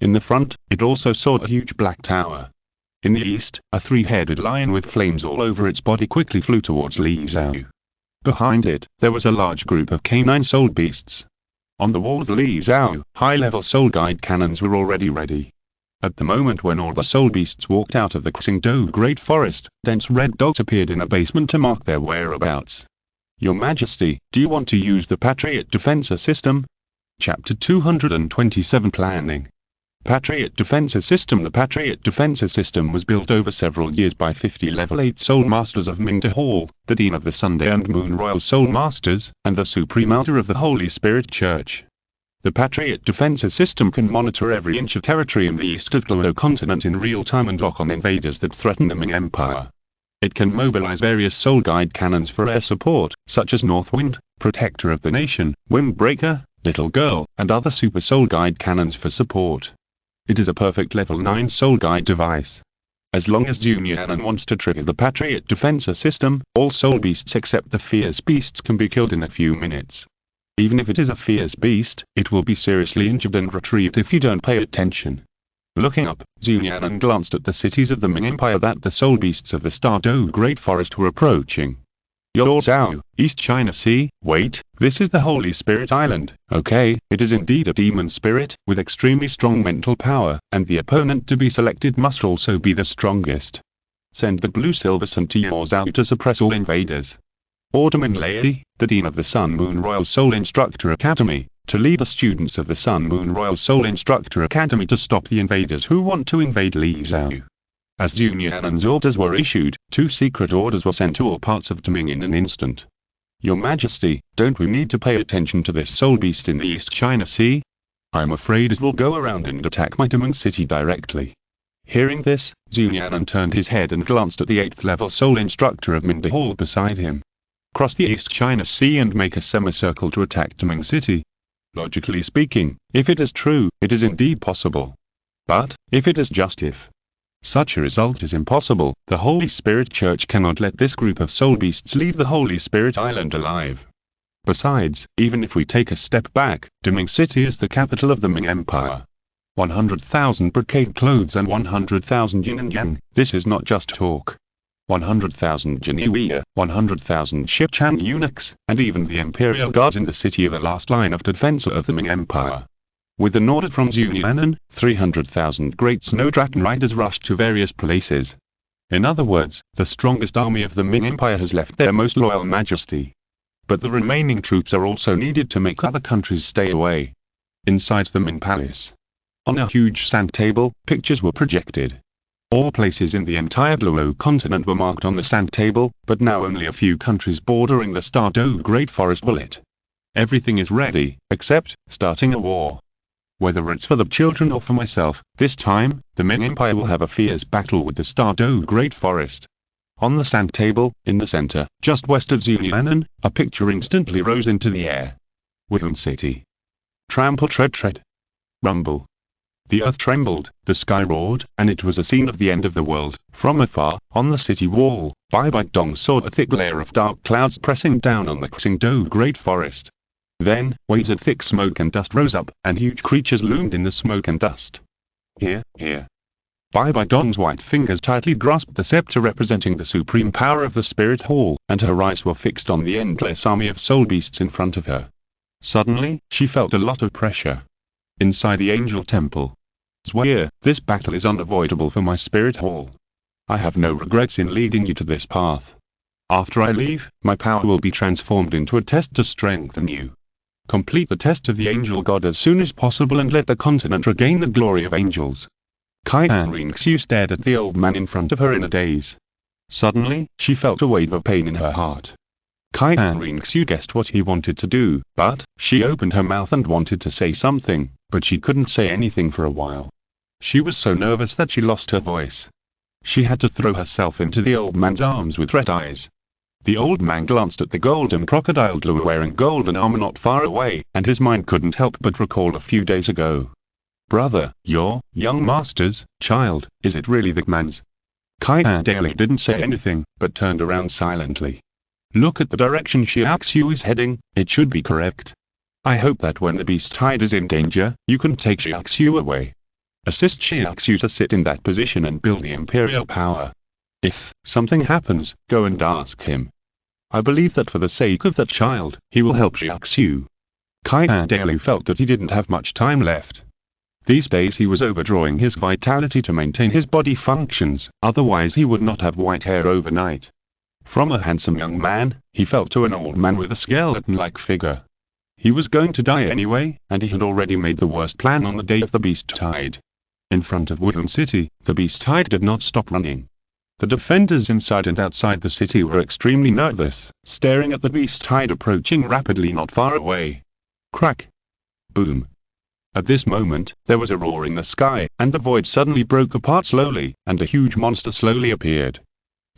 In the front, it also saw a huge black tower. In the east, a 3-headed lion with flames all over its body quickly flew towards Li Zhao. Behind it, there was a large group of canine soul beasts. On the wall of Li Zhao, high-level soul guide cannons were already ready. At the moment when all the soul beasts walked out of the Xingdou Great Forest, dense red dogs appeared in a basement to mark their whereabouts. Your Majesty, do you want to use the Patriot Defense System? Chapter 227 Planning. Patriot Defense System. The Patriot Defense System was built over several years by 50 level 8 Soul Masters of Mingde Hall, the Dean of the Sunday and Moon Royal Soul Masters, and the Supreme Elder of the Holy Spirit Church. The Patriot Defense System can monitor every inch of territory in the east of Douluo continent in real time and lock on invaders that threaten the Ming Empire. It can mobilize various soul guide cannons for air support, such as Northwind, Protector of the Nation, Windbreaker, Little Girl, and other super soul guide cannons for support. It is a perfect level 9 soul guide device. As long as Nian'an wants to trigger the Patriot Defense System, all soul beasts except the fierce beasts can be killed in a few minutes. Even if it is a fierce beast, it will be seriously injured and retrieved if you don't pay attention. Looking up, Nian'an glanced at the cities of the Ming Empire that the soul beasts of the Xingdou Great Forest were approaching. Xiaoyao, East China Sea. Wait, this is the Holy Spirit Island. Okay, it is indeed a demon spirit, with extremely strong mental power, and the opponent to be selected must also be the strongest. Send the Blue Silver Sun to Xiaoyao to suppress all invaders. Order Lei, the Dean of the Sun Moon Royal Soul Instructor Academy, to lead the students of the Sun Moon Royal Soul Instructor Academy to stop the invaders who want to invade Li Zhao. As Nian'an's orders were issued, 2 secret orders were sent to all parts of Ming in an instant. Your Majesty, don't we need to pay attention to this soul beast in the East China Sea? I'm afraid it will go around and attack my Ming city directly. Hearing this, Nian'an turned his head and glanced at the 8th level soul instructor of Mingde Hall beside him. Cross the East China Sea and make a semicircle to attack Ming city. Logically speaking, if it is true, it is indeed possible. But, if it is just if such a result is impossible, the Holy Spirit Church cannot let this group of soul beasts leave the Holy Spirit Island alive. Besides, even if we take a step back, Diming City is the capital of the Ming Empire. 100,000 brocade clothes and 100,000 yin and yang, this is not just talk. 100,000 Jiniwea, 100,000 Shipchan eunuchs, and even the imperial guards in the city are the last line of defense of the Ming Empire. With an order from Nian'an, 300,000 great snow dragon riders rushed to various places. In other words, the strongest army of the Ming Empire has left their most loyal majesty. But the remaining troops are also needed to make other countries stay away. Inside the Ming Palace, on a huge sand table, pictures were projected. All places in the entire Douluo continent were marked on the sand table, but now only a few countries bordering the Douluo Great Forest will it. Everything is ready, except starting a war. Whether it's for the children or for myself, this time, the Ming Empire will have a fierce battle with the Douluo Great Forest. On the sand table, in the center, just west of Nian'an, a picture instantly rose into the air. Wuhan City. Trample, tread. Rumble. The earth trembled, the sky roared, and it was a scene of the end of the world. From afar, on the city wall, Bai Dong saw a thick layer of dark clouds pressing down on the Douluo Great Forest. Then, waves of thick smoke and dust rose up, and huge creatures loomed in the smoke and dust. Here. Bai Dong's white fingers tightly grasped the scepter representing the supreme power of the Spirit Hall, and her eyes were fixed on the endless army of soul beasts in front of her. Suddenly, she felt a lot of pressure. Inside the angel temple. Swear, this battle is unavoidable for my Spirit Hall. I have no regrets in leading you to this path. After I leave, my power will be transformed into a test to strengthen you. Complete the test of the angel god as soon as possible and let the continent regain the glory of angels. Tianxing stared at the old man in front of her in a daze. Suddenly, she felt a wave of pain in her heart. Tianxing guessed what he wanted to do, but she opened her mouth and wanted to say something, but she couldn't say anything for a while. She was so nervous that she lost her voice. She had to throw herself into the old man's arms with red eyes. The old man glanced at the golden crocodile Douluo wearing golden armor not far away, and his mind couldn't help but recall a few days ago. Brother, your young master's child, is it really the man's? Xiaoyao didn't say anything, but turned around silently. Look at the direction Xiaoyao is heading, it should be correct. I hope that when the beast tide is in danger, you can take Xiaoyao away. Assist Xiaoyao to sit in that position and build the imperial power. If something happens, go and ask him. I believe that for the sake of that child, he will help Xiaoyao. Xiaoyao felt that he didn't have much time left. These days he was overdrawing his vitality to maintain his body functions, otherwise he would not have white hair overnight. From a handsome young man, he felt to an old man with a skeleton-like figure. He was going to die anyway, and he had already made the worst plan on the day of the beast tide. In front of Wuhan City, the beast tide did not stop running. The defenders inside and outside the city were extremely nervous, staring at the beast tide approaching rapidly not far away. Crack! Boom! At this moment, there was a roar in the sky, and the void suddenly broke apart slowly, and a huge monster slowly appeared.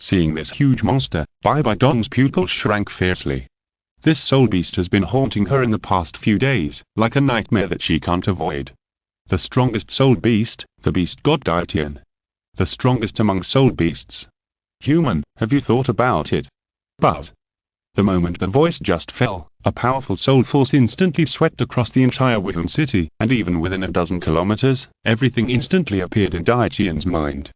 Seeing this huge monster, Bai Dong's pupils shrank fiercely. This soul beast has been haunting her in the past few days, like a nightmare that she can't avoid. The strongest soul beast, the beast god Tianxing. The strongest among soul beasts. Human, have you thought about it? But the moment the voice just fell, a powerful soul force instantly swept across the entire Wuhan city, and even within a dozen kilometers, everything instantly appeared in Tianxing's mind.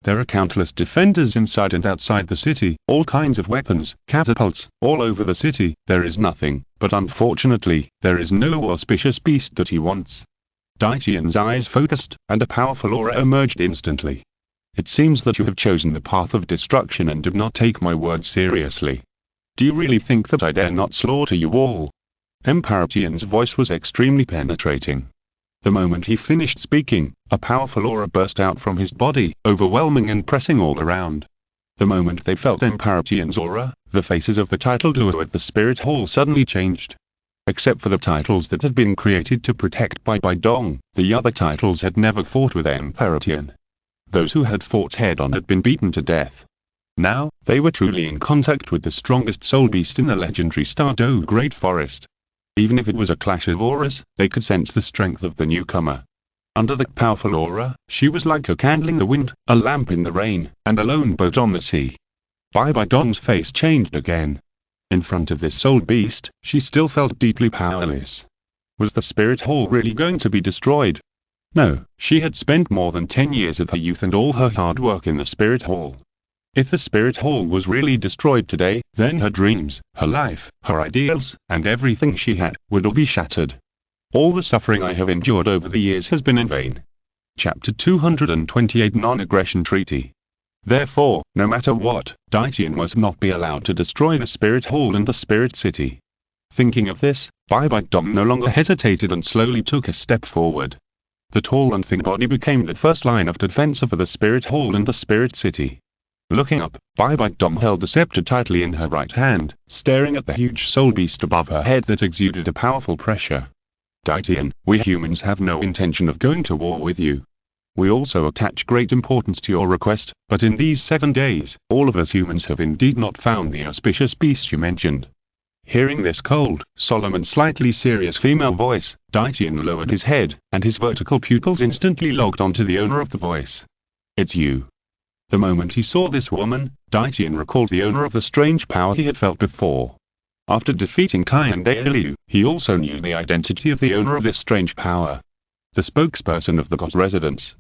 There are countless defenders inside and outside the city, all kinds of weapons, catapults, all over the city. There is nothing, but unfortunately, there is no auspicious beast that he wants. Tianxing's eyes focused, and a powerful aura emerged instantly. It seems that you have chosen the path of destruction and do not take my word seriously. Do you really think that I dare not slaughter you all? Emperor Tian's voice was extremely penetrating. The moment he finished speaking, a powerful aura burst out from his body, overwhelming and pressing all around. The moment they felt Emperor Tian's aura, the faces of the title Douluo at the Spirit Hall suddenly changed. Except for the titles that had been created to protect Bai Dong, the other titles had never fought with Emperor Tian. Those who had fought head-on had been beaten to death. Now, they were truly in contact with the strongest soul beast in the legendary Douluo Great Forest. Even if it was a clash of auras, they could sense the strength of the newcomer. Under the powerful aura, she was like a candle in the wind, a lamp in the rain, and a lone boat on the sea. Bai Dong's face changed again. In front of this soul beast, she still felt deeply powerless. Was the spirit hall really going to be destroyed? No, she had spent more than 10 years of her youth and all her hard work in the spirit hall. If the spirit hall was really destroyed today, then her dreams, her life, her ideals, and everything she had, would all be shattered. All the suffering I have endured over the years has been in vain. Chapter 228 Non-Aggression Treaty. Therefore, no matter what, Tianxing must not be allowed to destroy the spirit hall and the spirit city. Thinking of this, Bai Dong no longer hesitated and slowly took a step forward. The tall and thin body became the first line of defense for the spirit hall and the spirit city. Looking up, Bai Dong held the scepter tightly in her right hand, staring at the huge soul beast above her head that exuded a powerful pressure. Tianxing, we humans have no intention of going to war with you. We also attach great importance to your request, but in these 7 days, all of us humans have indeed not found the auspicious beast you mentioned. Hearing this cold, solemn and slightly serious female voice, Tianxing lowered his head, and his vertical pupils instantly locked onto the owner of the voice. It's you. The moment he saw this woman, Tianxing recalled the owner of the strange power he had felt before. After defeating Kai and Dalu, he also knew the identity of the owner of this strange power. The spokesperson of the God's residence.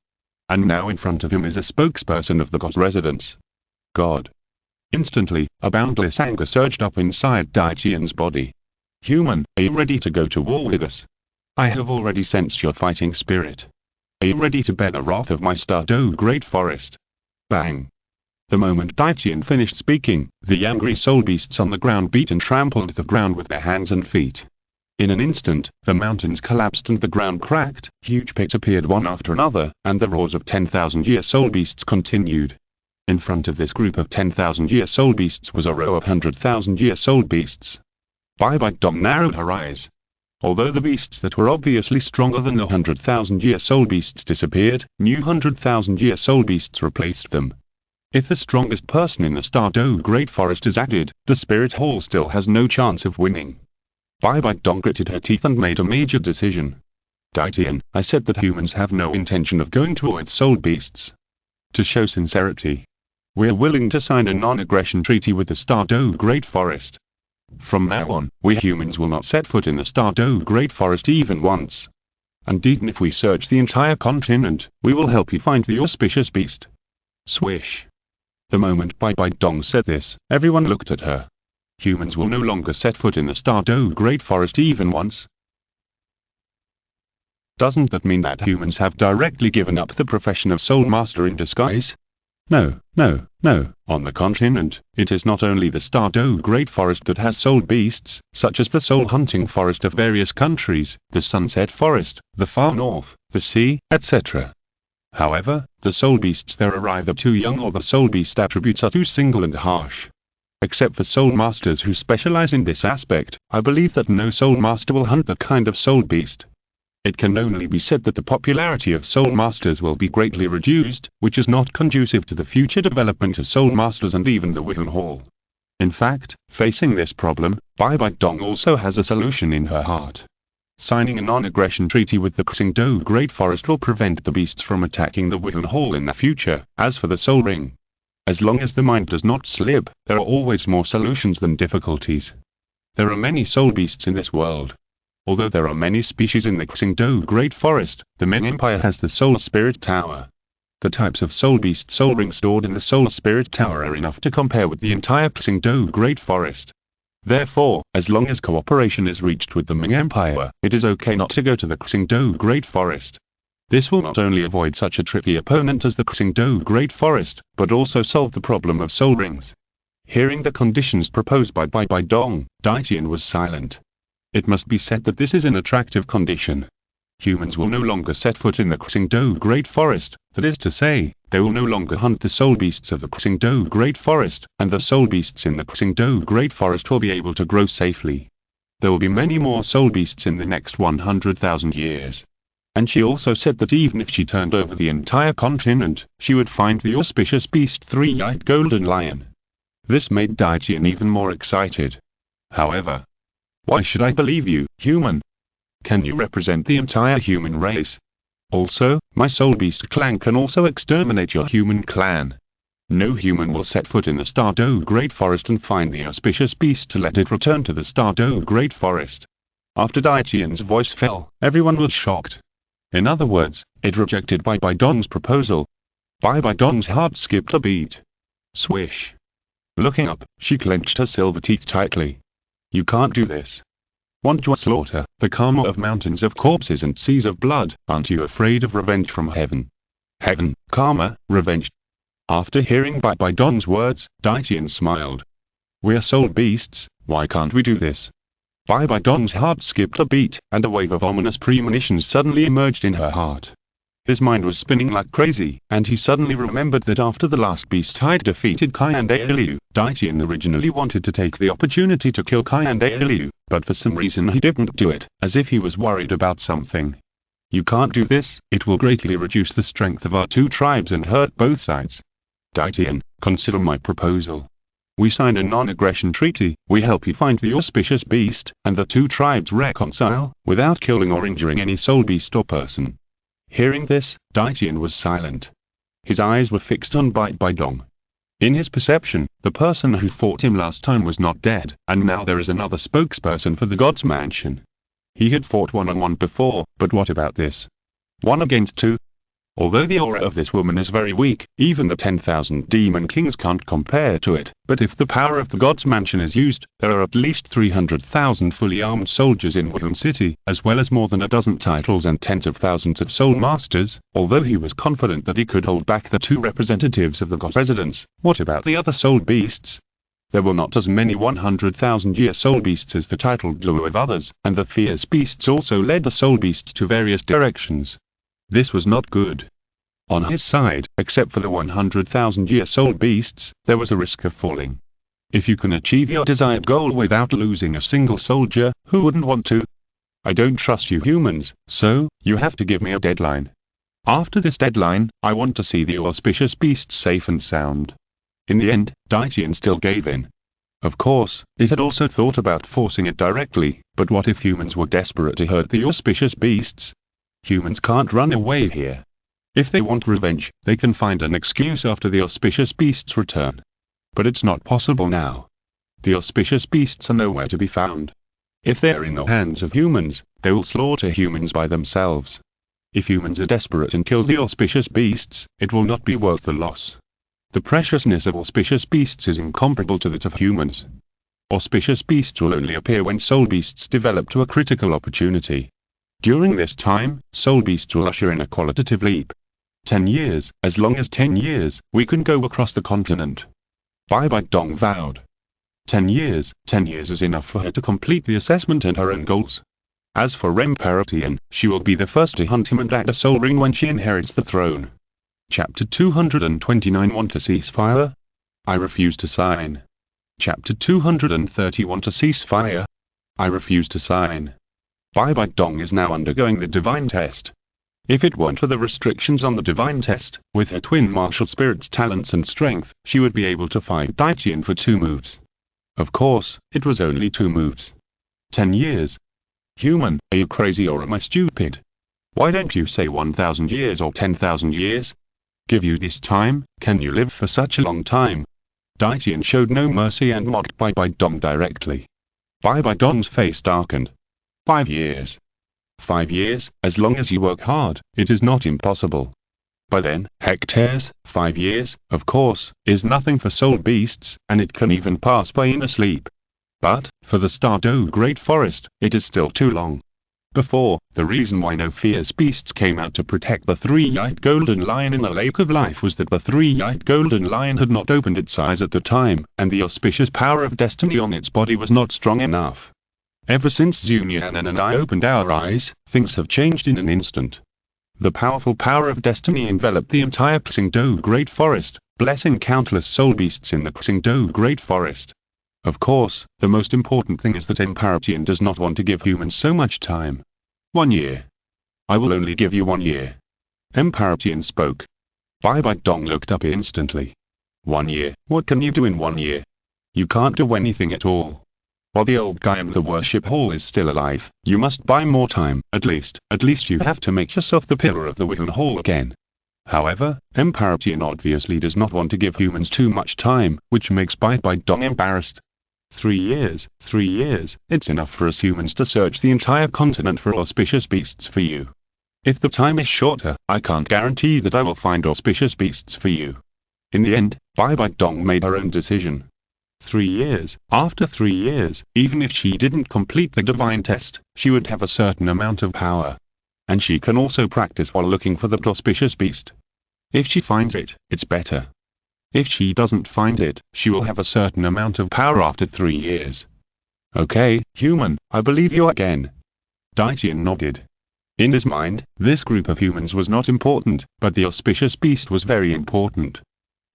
And now in front of him is a spokesperson of the God's residence. God. Instantly, a boundless anger surged up inside Tianxing's body. Human, are you ready to go to war with us? I have already sensed your fighting spirit. Are you ready to bear the wrath of my Douluo Great Forest? Bang! The moment Tianxing finished speaking, the angry soul beasts on the ground beat and trampled the ground with their hands and feet. In an instant, the mountains collapsed and the ground cracked, huge pits appeared one after another, and the roars of 10,000-year soul beasts continued. In front of this group of 10,000-year soul beasts was a row of 100,000-year soul beasts. Bai Dong narrowed her eyes. Although the beasts that were obviously stronger than the 100,000-year soul beasts disappeared, new 100,000-year soul beasts replaced them. If the strongest person in the Douluo Great Forest is added, the spirit hall still has no chance of winning. Bai Dong gritted her teeth and made a major decision. Tianxing, I said that humans have no intention of going to war with soul beasts. To show sincerity, we are willing to sign a non-aggression treaty with the Douluo Great Forest. From now on, we humans will not set foot in the Douluo Great Forest even once. And even if we search the entire continent, we will help you find the auspicious beast. Swish. The moment Bai Dong said this, everyone looked at her. Humans will no longer set foot in the Douluo Great Forest even once. Doesn't that mean that humans have directly given up the profession of Soul Master in disguise? No, no, no. On the continent, it is not only the Douluo Great Forest that has soul beasts, such as the soul hunting forest of various countries, the sunset forest, the far north, the sea, etc. However, the soul beasts there are either too young or the soul beast attributes are too single and harsh. Except for soul masters who specialize in this aspect, I believe that no soul master will hunt that kind of soul beast. It can only be said that the popularity of soul masters will be greatly reduced, which is not conducive to the future development of soul masters and even the Wuhan Hall. In fact, facing this problem, Bai Dong also has a solution in her heart. Signing a non-aggression treaty with the Douluo Great Forest will prevent the beasts from attacking the Wuhan Hall in the future. As for the soul ring, as long as the mind does not slip, there are always more solutions than difficulties. There are many soul beasts in this world. Although there are many species in the Douluo Great Forest, the Ming Empire has the Soul Spirit Tower. The types of soul beast soul rings stored in the Soul Spirit Tower are enough to compare with the entire Douluo Great Forest. Therefore, as long as cooperation is reached with the Ming Empire, it is okay not to go to the Douluo Great Forest. This will not only avoid such a tricky opponent as the Douluo Great Forest, but also solve the problem of soul rings. Hearing the conditions proposed by Bai Dong, Tianxing was silent. It must be said that this is an attractive condition. Humans will no longer set foot in the Douluo Great Forest, that is to say, they will no longer hunt the soul beasts of the Douluo Great Forest, and the soul beasts in the Douluo Great Forest will be able to grow safely. There will be many more soul beasts in the next 100,000 years. And she also said that even if she turned over the entire continent, she would find the auspicious beast three-eyed golden lion. This made Tianxing even more excited. However, why should I believe you, human? Can you represent the entire human race? Also, my soul beast clan can also exterminate your human clan. No human will set foot in the Douluo Great Forest and find the auspicious beast to let it return to the Douluo Great Forest. After Tian's voice fell, everyone was shocked. In other words, it rejected Bai Dong's proposal. Bai Dong's heart skipped a beat. Swish. Looking up, she clenched her silver teeth tightly. You can't do this. Want to slaughter the karma of mountains of corpses and seas of blood? Aren't you afraid of revenge from heaven? Heaven, karma, revenge. After hearing Bai Dong's words, Tian smiled. We are soul beasts, why can't we do this? Bai Dong's heart skipped a beat, and a wave of ominous premonitions suddenly emerged in her heart. His mind was spinning like crazy, and he suddenly remembered that after the last beast had defeated Xiaoyao, Tian originally wanted to take the opportunity to kill Xiaoyao, but for some reason he didn't do it, as if he was worried about something. You can't do this, it will greatly reduce the strength of our two tribes and hurt both sides. Tian, consider my proposal. We sign a non-aggression treaty, we help you find the auspicious beast, and the two tribes reconcile, without killing or injuring any soul beast or person. Hearing this, Tian was silent. His eyes were fixed on Bai Dong. In his perception, the person who fought him last time was not dead, and now there is another spokesperson for the God's Mansion. He had fought one-on-one before, but what about this? 1 against 2? Although the aura of this woman is very weak, even the 10,000 demon kings can't compare to it, but if the power of the God's Mansion is used, there are at least 300,000 fully armed soldiers in Wuhan City, as well as more than a dozen titles and tens of thousands of soul masters. Although he was confident that he could hold back the two representatives of the God residents, what about the other soul beasts? There were not as many 100,000-year soul beasts as the titled Douluo of others, and the fierce beasts also led the soul beasts to various directions. This was not good. On his side, except for the 100,000-year soul beasts, there was a risk of falling. If you can achieve your desired goal without losing a single soldier, who wouldn't want to? I don't trust you humans, so, you have to give me a deadline. After this deadline, I want to see the auspicious beast safe and sound. In the end, Tian still gave in. Of course, it had also thought about forcing it directly, but what if humans were desperate to hurt the auspicious beasts? Humans can't run away here. If they want revenge, they can find an excuse after the auspicious beasts return. But it's not possible now. The auspicious beasts are nowhere to be found. If they are in the hands of humans, they will slaughter humans by themselves. If humans are desperate and kill the auspicious beasts, it will not be worth the loss. The preciousness of auspicious beasts is incomparable to that of humans. Auspicious beasts will only appear when soul beasts develop to a critical opportunity. During this time, soul beasts will usher in a qualitative leap. 10 years, as long as 10 years, we can go across the continent. Bai Dong vowed. 10 years is enough for her to complete the assessment and her own goals. As for Tian, she will be the first to hunt him and add a soul ring when she inherits the throne. Chapter 229 Want to ceasefire? I refuse to sign. Chapter 230 Want to ceasefire? I refuse to sign. Bai Dong is now undergoing the divine test. If it weren't for the restrictions on the divine test, with her twin martial spirit's talents and strength, she would be able to fight Tian for 2 moves. Of course, it was only 2 moves. 10 years. Human, are you crazy or am I stupid? Why don't you say 1,000 years or 10,000 years? Give you this time, can you live for such a long time? Tian showed no mercy and mocked Bai Dong directly. Bai Dong's face darkened. 5 years. 5 years, as long as you work hard, it is not impossible. By then, hectares, 5 years, of course, is nothing for soul beasts, and it can even pass by in a sleep. But, for the Douluo Great Forest, it is still too long. Before, the reason why no fierce beasts came out to protect the 3-eyed golden lion in the Lake of Life was that the 3-eyed golden lion had not opened its eyes at the time, and the auspicious power of destiny on its body was not strong enough. Ever since Nian'an and I opened our eyes, things have changed in an instant. The powerful power of destiny enveloped the entire Douluo Great Forest, blessing countless soul beasts in the Douluo Great Forest. Of course, the most important thing is that Tian does not want to give humans so much time. 1 year. I will only give you 1 year. Tian spoke. Bai Dong looked up instantly. 1 year, what can you do in 1 year? You can't do anything at all. While the old guy in the worship hall is still alive, you must buy more time, at least you have to make yourself the pillar of the Wuhan Hall again. However, Emperor Tian obviously does not want to give humans too much time, which makes Bai Dong embarrassed. 3 years, it's enough for us humans to search the entire continent for auspicious beasts for you. If the time is shorter, I can't guarantee that I will find auspicious beasts for you. In the end, Bai Dong made her own decision. 3 years, after 3 years, even if she didn't complete the divine test, she would have a certain amount of power. And she can also practice while looking for that auspicious beast. If she finds it, it's better. If she doesn't find it, she will have a certain amount of power after 3 years. Okay, human, I believe you again. Tian nodded. In his mind, this group of humans was not important, but the auspicious beast was very important.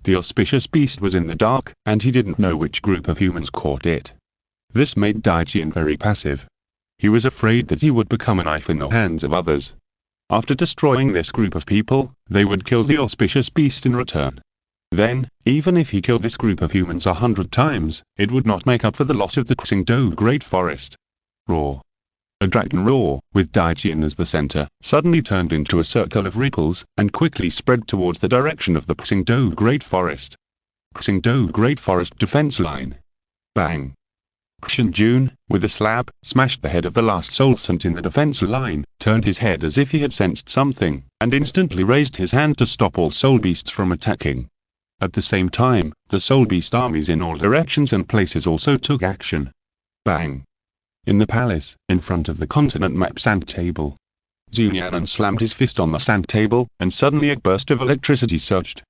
The auspicious beast was in the dark, and he didn't know which group of humans caught it. This made Tian very passive. He was afraid that he would become a knife in the hands of others. After destroying this group of people, they would kill the auspicious beast in return. Then, even if he killed this group of humans 100 times, it would not make up for the loss of the Xingdou Great Forest. Roar. A dragon roar, with Tian as the center, suddenly turned into a circle of ripples, and quickly spread towards the direction of the Xingdou Great Forest. Xingdou Great Forest defense line. Bang. Xian Jun, with a slap, smashed the head of the last soul sent in the defense line, turned his head as if he had sensed something, and instantly raised his hand to stop all soul beasts from attacking. At the same time, the soul beast armies in all directions and places also took action. Bang. In the palace, in front of the continent map sand table, Nian'an slammed his fist on the sand table, and suddenly a burst of electricity surged.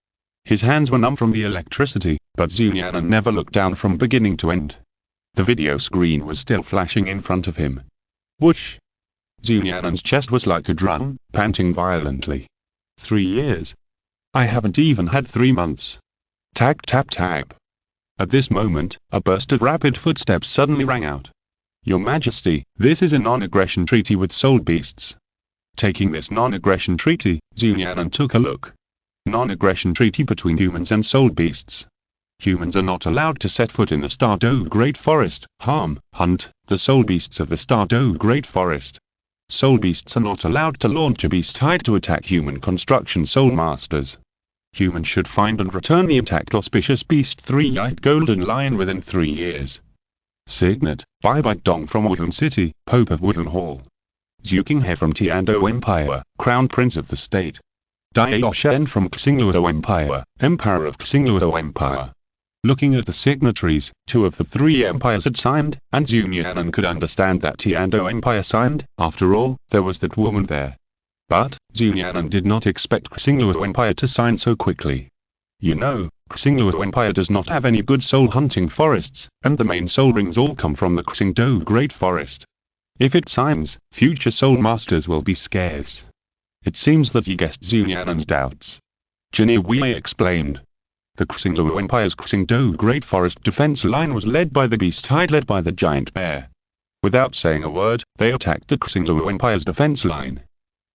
His hands were numb from the electricity, but Nian'an never looked down from beginning to end. The video screen was still flashing in front of him. Whoosh! Nian'an's chest was like a drum, panting violently. 3 years. I haven't even had 3 months. Tap tap tap. At this moment, a burst of rapid footsteps suddenly rang out. Your Majesty, this is a non-aggression treaty with soul beasts. Taking this non-aggression treaty, Nian'an took a look. Non-aggression treaty between humans and soul beasts. Humans are not allowed to set foot in the Stardew Great Forest, harm, hunt, the soul beasts of the Stardew Great Forest. Soul beasts are not allowed to launch a beast tied to attack human construction soul masters. Humans should find and return the attacked auspicious beast 3-eyed golden lion within 3 years. Signet, Bai Dong from Wuhan City, Pope of Wuhan Hall. Zhu Qinghe from Tianzhou Empire, Crown Prince of the State. Dai Shen from Xingluo Empire, Emperor of Xingluo Empire. Looking at the signatories, 2 of the 3 empires had signed, and Nian'an could understand that Tianzhou Empire signed. After all, there was that woman there. But, Nian'an did not expect Xingluo Empire to sign so quickly. You know, Xingluo Empire does not have any good soul hunting forests, and the main soul rings all come from the Xingdou Great Forest. If it signs, future soul masters will be scarce. It seems that he guessed Nian'an's doubts. Jin Wei explained. The Xingluo Empire's Xingdou Great Forest defense line was led by the beast hide led by the giant bear. Without saying a word, they attacked the Xingluo Empire's defense line.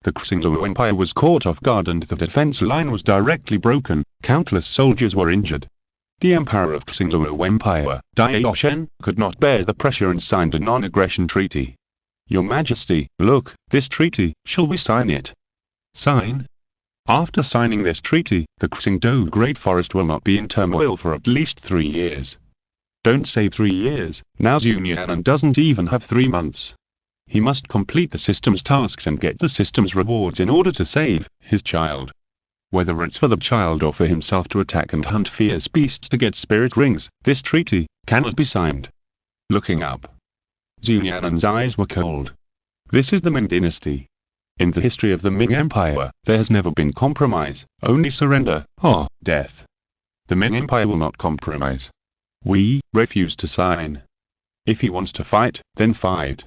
The Xingluo Empire was caught off guard and the defense line was directly broken, countless soldiers were injured. The Emperor of Xingluo Empire, Dai Shen, could not bear the pressure and signed a non-aggression treaty. Your Majesty, look, this treaty, shall we sign it? Sign? After signing this treaty, the Xingdou Great Forest will not be in turmoil for at least 3 years. Don't say 3 years, now Nian'an doesn't even have 3 months. He must complete the system's tasks and get the system's rewards in order to save his child. Whether it's for the child or for himself to attack and hunt fierce beasts to get spirit rings, this treaty cannot be signed. Looking up, Nian'an's eyes were cold. This is the Ming Dynasty. In the history of the Ming Empire, there has never been compromise, only surrender, or death. The Ming Empire will not compromise. We refuse to sign. If he wants to fight, then fight.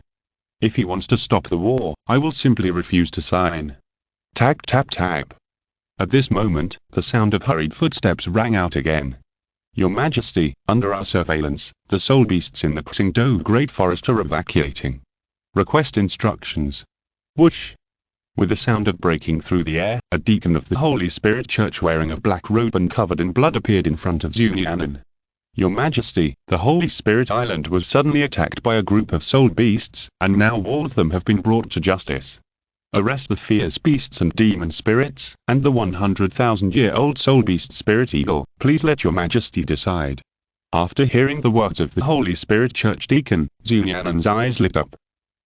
If he wants to stop the war, I will simply refuse to sign. Tap tap tap. At this moment, the sound of hurried footsteps rang out again. Your Majesty, under our surveillance, the soul beasts in the Xingdou Great Forest are evacuating. Request instructions. Whoosh! With the sound of breaking through the air, a deacon of the Holy Spirit Church wearing a black robe and covered in blood appeared in front of Nian'an. Your Majesty, the Holy Spirit Island was suddenly attacked by a group of soul beasts, and now all of them have been brought to justice. Arrest the fierce beasts and demon spirits, and the 100,000-year-old soul beast spirit eagle. Please let your majesty decide. After hearing the words of the Holy Spirit Church deacon, Nian'an's eyes lit up.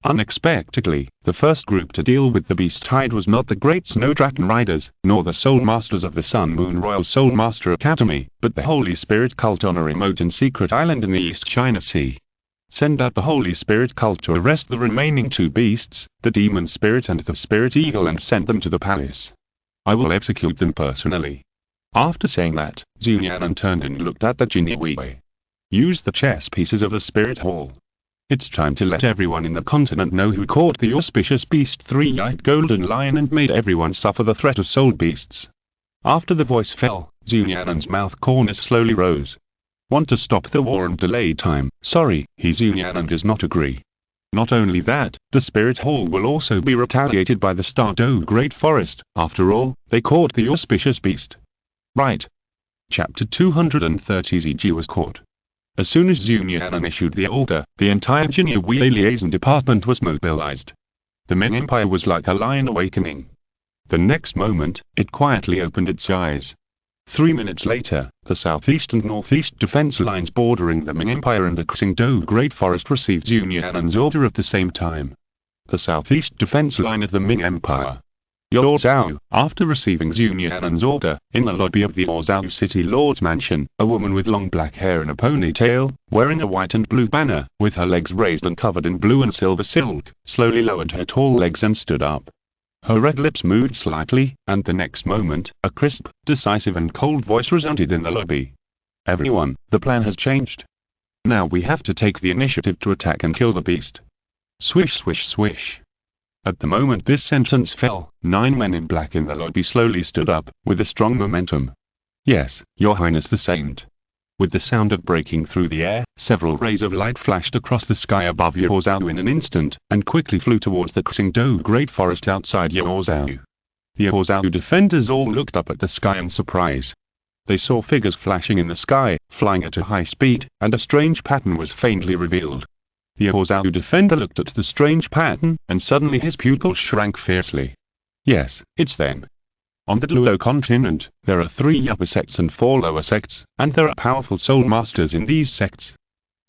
Unexpectedly, the first group to deal with the beast tide was not the great snow dragon riders, nor the soul masters of the Sun Moon Royal Soul Master Academy, but the Holy Spirit cult on a remote and secret island in the East China Sea. Send out the Holy Spirit cult to arrest the remaining two beasts, the demon spirit and the spirit eagle, and send them to the palace. I will execute them personally. After saying that, Nian'an turned and looked at the Jinhui. Use the chess pieces of the spirit hall. It's time to let everyone in the continent know who caught the auspicious beast three-eyed golden lion and made everyone suffer the threat of soul beasts. After the voice fell, Nian'an's mouth corners slowly rose. Want to stop the war and delay time? Sorry, Nian'an does not agree. Not only that, the spirit hall will also be retaliated by the Douluo Great Forest. After all, they caught the auspicious beast. Right. Chapter 230. ZG was caught. As soon as Nian'an issued the order, the entire Jinhui liaison department was mobilized. The Ming Empire was like a lion awakening. The next moment, it quietly opened its eyes. 3 minutes later, the southeast and northeast defense lines bordering the Ming Empire and the Douluo Great Forest received Nian'an's order at the same time. The southeast defense line of the Ming Empire. Xiaoyao, after receiving Nian'an's order, in the lobby of the Xiaoyao City Lord's Mansion, a woman with long black hair and a ponytail, wearing a white and blue banner, with her legs raised and covered in blue and silver silk, slowly lowered her tall legs and stood up. Her red lips moved slightly, and the next moment, a crisp, decisive and cold voice resounded in the lobby. Everyone, the plan has changed. Now we have to take the initiative to attack and kill the beast. Swish swish swish. At the moment this sentence fell, 9 men in black in the lobby slowly stood up, with a strong momentum. Yes, Your Highness the Saint. With the sound of breaking through the air, several rays of light flashed across the sky above Xiaoyao in an instant, and quickly flew towards the Douluo Great Forest outside Xiaoyao. The Xiaoyao defenders all looked up at the sky in surprise. They saw figures flashing in the sky, flying at a high speed, and a strange pattern was faintly revealed. The Xiaoyao defender looked at the strange pattern, and suddenly his pupils shrank fiercely. Yes, it's them. On the Douluo continent, there are 3 upper sects and 4 lower sects, and there are powerful soul masters in these sects.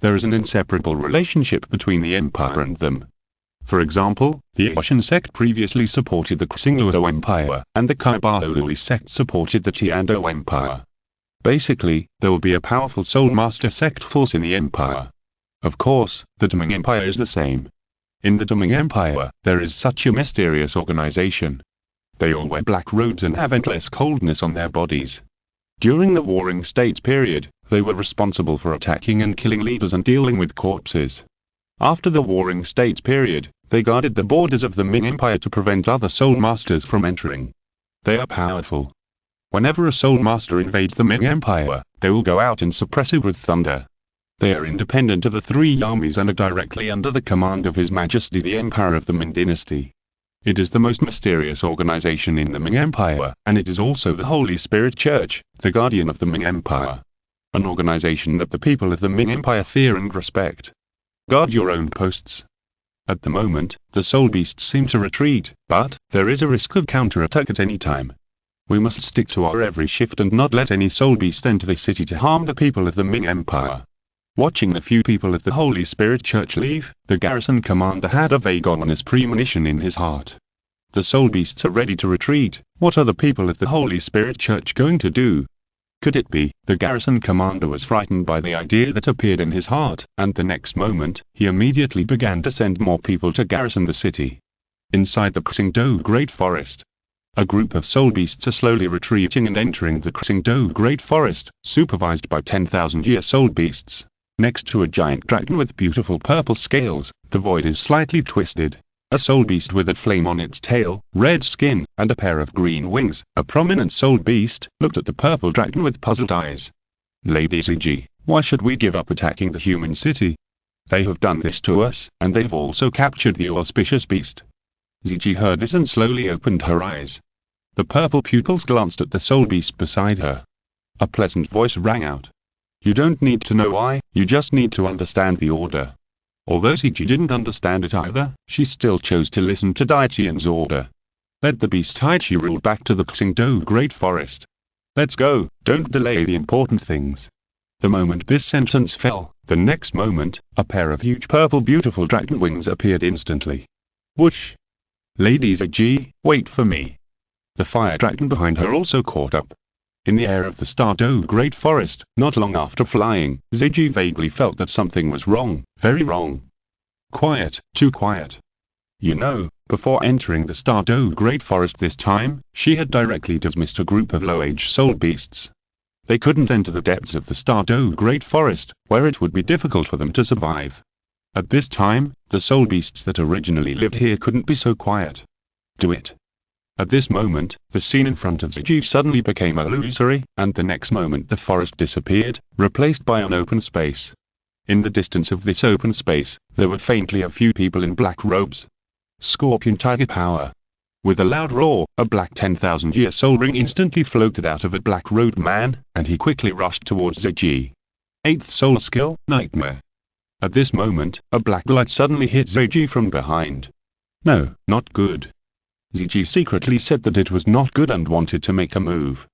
There is an inseparable relationship between the empire and them. For example, the Tianxing sect previously supported the Luo Empire, and the Holy sect supported the Tianxing Empire. Basically, there will be a powerful soul master sect force in the empire. Of course, the Ming Empire is the same. In the Ming Empire, there is such a mysterious organization. They all wear black robes and have endless coldness on their bodies. During the Warring States period, they were responsible for attacking and killing leaders and dealing with corpses. After the Warring States period, they guarded the borders of the Ming Empire to prevent other soul masters from entering. They are powerful. Whenever a soul master invades the Ming Empire, they will go out and suppress it with thunder. They are independent of the 3 armies and are directly under the command of His Majesty the Emperor of the Ming Dynasty. It is the most mysterious organization in the Ming Empire, and it is also the Holy Spirit Church, the guardian of the Ming Empire. An organization that the people of the Ming Empire fear and respect. Guard your own posts. At the moment, the soul beasts seem to retreat, but there is a risk of counterattack at any time. We must stick to our every shift and not let any soul beast enter the city to harm the people of the Ming Empire. Watching the few people of the Holy Spirit Church leave, the garrison commander had a vague ominous premonition in his heart. The soul beasts are ready to retreat. What are the people of the Holy Spirit Church going to do? Could it be? The garrison commander was frightened by the idea that appeared in his heart, and the next moment, he immediately began to send more people to garrison the city. Inside the Douluo Great Forest, a group of soul beasts are slowly retreating and entering the Douluo Great Forest, supervised by 10,000-year soul beasts. Next to a giant dragon with beautiful purple scales, the void is slightly twisted. A soul beast with a flame on its tail, red skin, and a pair of green wings, a prominent soul beast, looked at the purple dragon with puzzled eyes. Lady ZG, why should we give up attacking the human city? They have done this to us, and they've also captured the auspicious beast. ZG heard this and slowly opened her eyes. The purple pupils glanced at the soul beast beside her. A pleasant voice rang out. You don't need to know why, you just need to understand the order. Although Ziji didn't understand it either, she still chose to listen to Dai Qian's order. Let the beast hide. She ruled back to the Xingdou Great Forest. Let's go, don't delay the important things. The moment this sentence fell, the next moment, a pair of huge purple beautiful dragon wings appeared instantly. Whoosh! Lady Ziji, wait for me. The fire dragon behind her also caught up. In the air of the Stardew Great Forest, not long after flying, Ziji vaguely felt that something was wrong, very wrong. Quiet, too quiet. You know, before entering the Stardew Great Forest this time, she had directly dismissed a group of low-age soul beasts. They couldn't enter the depths of the Stardew Great Forest, where it would be difficult for them to survive. At this time, the soul beasts that originally lived here couldn't be so quiet. Do it. At this moment, the scene in front of Ziji suddenly became illusory, and the next moment the forest disappeared, replaced by an open space. In the distance of this open space, there were faintly a few people in black robes. Scorpion Tiger Power. With a loud roar, a black 10,000-year soul ring instantly floated out of a black-robed man, and he quickly rushed towards Ziji. 8th soul skill, Nightmare. At this moment, a black light suddenly hit Ziji from behind. No, not good. Ziji secretly said that it was not good and wanted to make a move.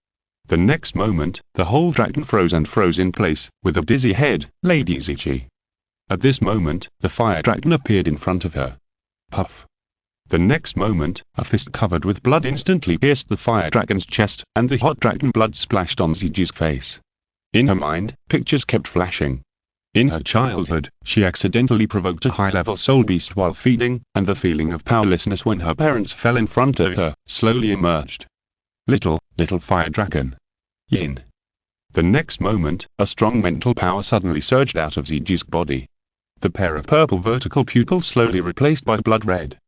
The next moment, the whole dragon froze in place, with a dizzy head, Lady Ziji. At this moment, the fire dragon appeared in front of her. Puff. The next moment, a fist covered with blood instantly pierced the fire dragon's chest, and the hot dragon blood splashed on Ziji's face. In her mind, pictures kept flashing. In her childhood, she accidentally provoked a high-level soul beast while feeding, and the feeling of powerlessness when her parents fell in front of her, slowly emerged. Little fire dragon. Yin. The next moment, a strong mental power suddenly surged out of Ziji's body. The pair of purple vertical pupils slowly replaced by blood red.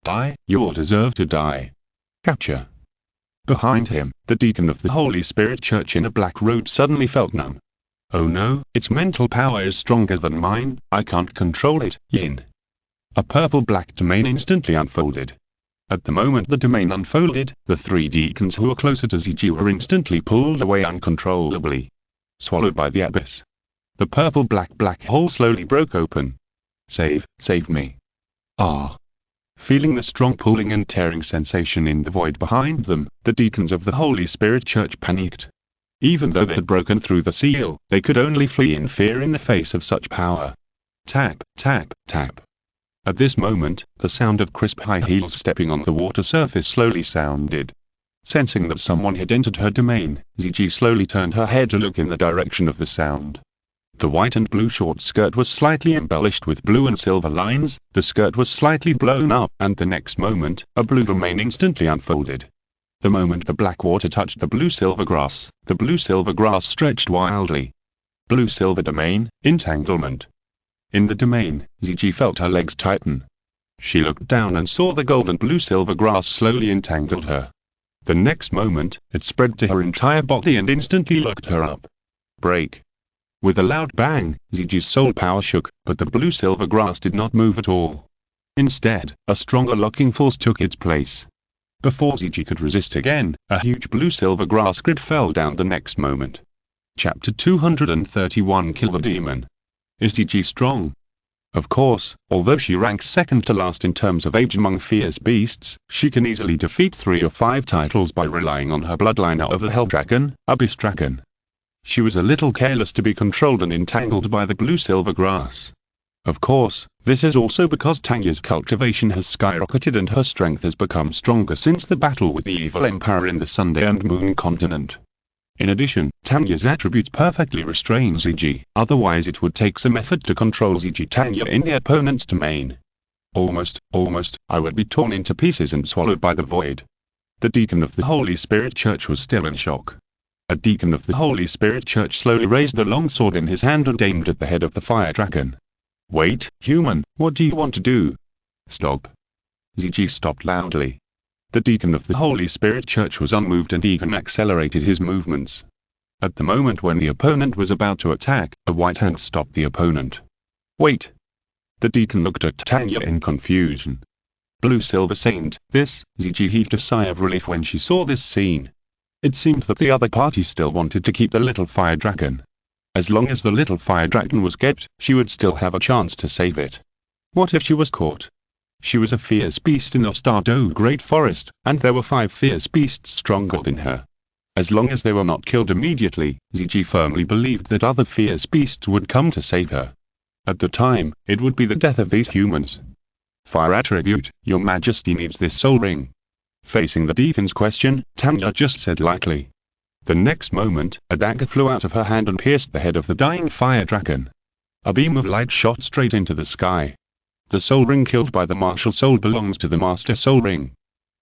Die, you all deserve to die. Capture. Behind him, the deacon of the Holy Spirit Church in a black robe suddenly felt numb. Oh no, its mental power is stronger than mine, I can't control it, Yin. A purple-black domain instantly unfolded. At the moment the domain unfolded, the 3 deacons who were closer to Ziji were instantly pulled away uncontrollably. Swallowed by the abyss. The purple-black hole slowly broke open. Save me. Ah. Feeling the strong pulling and tearing sensation in the void behind them, the deacons of the Holy Spirit Church panicked. Even though they had broken through the seal, they could only flee in fear in the face of such power. Tap, tap, tap. At this moment, the sound of crisp high heels stepping on the water surface slowly sounded. Sensing that someone had entered her domain, Ziji slowly turned her head to look in the direction of the sound. The white and blue short skirt was slightly embellished with blue and silver lines, the skirt was slightly blown up, and the next moment, a blue domain instantly unfolded. The moment the black water touched the blue-silver grass stretched wildly. Blue-silver domain, entanglement. In the domain, Ziji felt her legs tighten. She looked down and saw the gold and blue-silver grass slowly entangled her. The next moment, it spread to her entire body and instantly locked her up. Break. With a loud bang, Ziji's soul power shook, but the blue-silver grass did not move at all. Instead, a stronger locking force took its place. Before Ziji could resist again, a huge blue-silver grass grid fell down the next moment. Chapter 231 Kill the Demon. Is Ziji strong? Of course, although she ranks second to last in terms of age among fierce beasts, she can easily defeat 3 or 5 titles by relying on her bloodline of the Hell Dragon, Abyss Dragon. She was a little careless to be controlled and entangled by the blue-silver grass. Of course, this is also because Tanya's cultivation has skyrocketed and her strength has become stronger since the battle with the evil empire in the Sunday and Moon continent. In addition, Tanya's attributes perfectly restrain Ziji, otherwise it would take some effort to control Ziji Tanya in the opponent's domain. Almost, I would be torn into pieces and swallowed by the void. The deacon of the Holy Spirit Church was still in shock. A deacon of the Holy Spirit Church slowly raised the long sword in his hand and aimed at the head of the fire dragon. Wait, human, what do you want to do? Stop. Ziji stopped loudly. The deacon of the Holy Spirit Church was unmoved and even accelerated his movements. At the moment when the opponent was about to attack, a white hand stopped the opponent. Wait. The deacon looked at Tanya in confusion. Blue-silver saint, this, Ziji heaved a sigh of relief when she saw this scene. It seemed that the other party still wanted to keep the little fire dragon. As long as the little fire dragon was kept, she would still have a chance to save it. What if she was caught? She was a fierce beast in the Douluo Great Forest, and there were 5 fierce beasts stronger than her. As long as they were not killed immediately, Ziji firmly believed that other fierce beasts would come to save her. At the time, it would be the death of these humans. Fire attribute, Your Majesty needs this soul ring. Facing the deacon's question, Tanya just said lightly. The next moment, a dagger flew out of her hand and pierced the head of the dying fire dragon. A beam of light shot straight into the sky. The soul ring killed by the martial soul belongs to the master soul ring.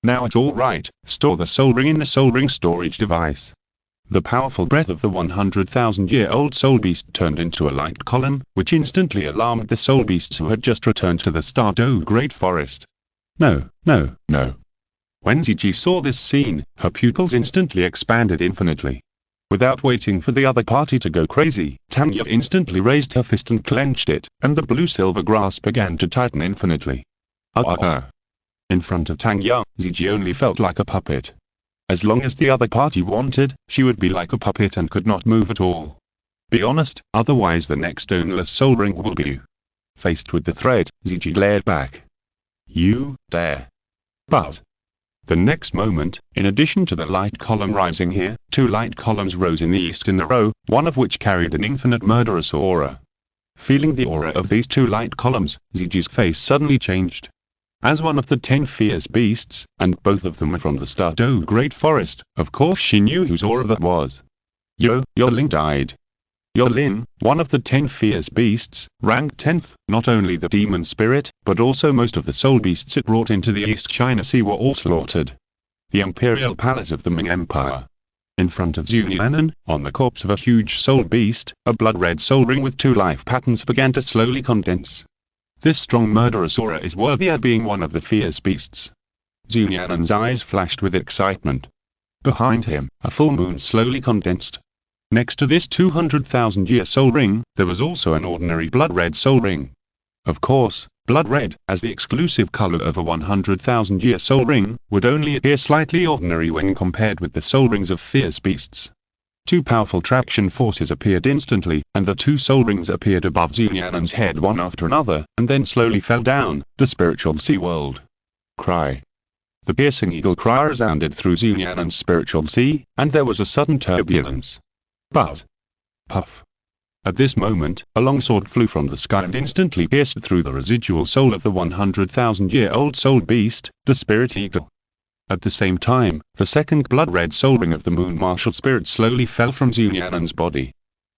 Now it's all right, store the soul ring in the soul ring storage device. The powerful breath of the 100,000-year-old soul beast turned into a light column, which instantly alarmed the soul beasts who had just returned to the Douluo Great Forest. No, no, no. When Ziji saw this scene, her pupils instantly expanded infinitely. Without waiting for the other party to go crazy, Tanya instantly raised her fist and clenched it, and the blue-silver grasp began to tighten infinitely. In front of Tanya, Ziji only felt like a puppet. As long as the other party wanted, she would be like a puppet and could not move at all. Be honest, otherwise the next ownerless soul ring will be you. Faced with the threat, Ziji glared back. You dare. But the next moment, in addition to the light column rising here, 2 light columns rose in the east in a row, one of which carried an infinite murderous aura. Feeling the aura of these 2 light columns, Ziji's face suddenly changed. As one of the 10 fierce beasts, and both of them were from the Douluo Great Forest, of course she knew whose aura that was. Lin died. Lin, one of the 10 fierce beasts, ranked 10th, not only the demon spirit, but also most of the soul beasts it brought into the East China Sea were all slaughtered. The imperial palace of the Ming Empire. In front of Nian'an, on the corpse of a huge soul beast, a blood-red soul ring with 2 life patterns began to slowly condense. This strong murderous aura is worthy of being one of the fierce beasts. Nian'an's eyes flashed with excitement. Behind him, a full moon slowly condensed. Next to this 200,000-year soul ring, there was also an ordinary blood-red soul ring. Of course, blood-red, as the exclusive color of a 100,000-year soul ring, would only appear slightly ordinary when compared with the soul rings of fierce beasts. 2 powerful traction forces appeared instantly, and the 2 soul rings appeared above Nian'an's head one after another, and then slowly fell down, the spiritual sea world. Cry. The piercing eagle cry resounded through Nian'an's spiritual sea, and there was a sudden turbulence. But puff. At this moment, a long sword flew from the sky and instantly pierced through the residual soul of the 100,000-year-old soul beast, the spirit eagle. At the same time, the second blood-red soul ring of the moon martial spirit slowly fell from Nian'an's body.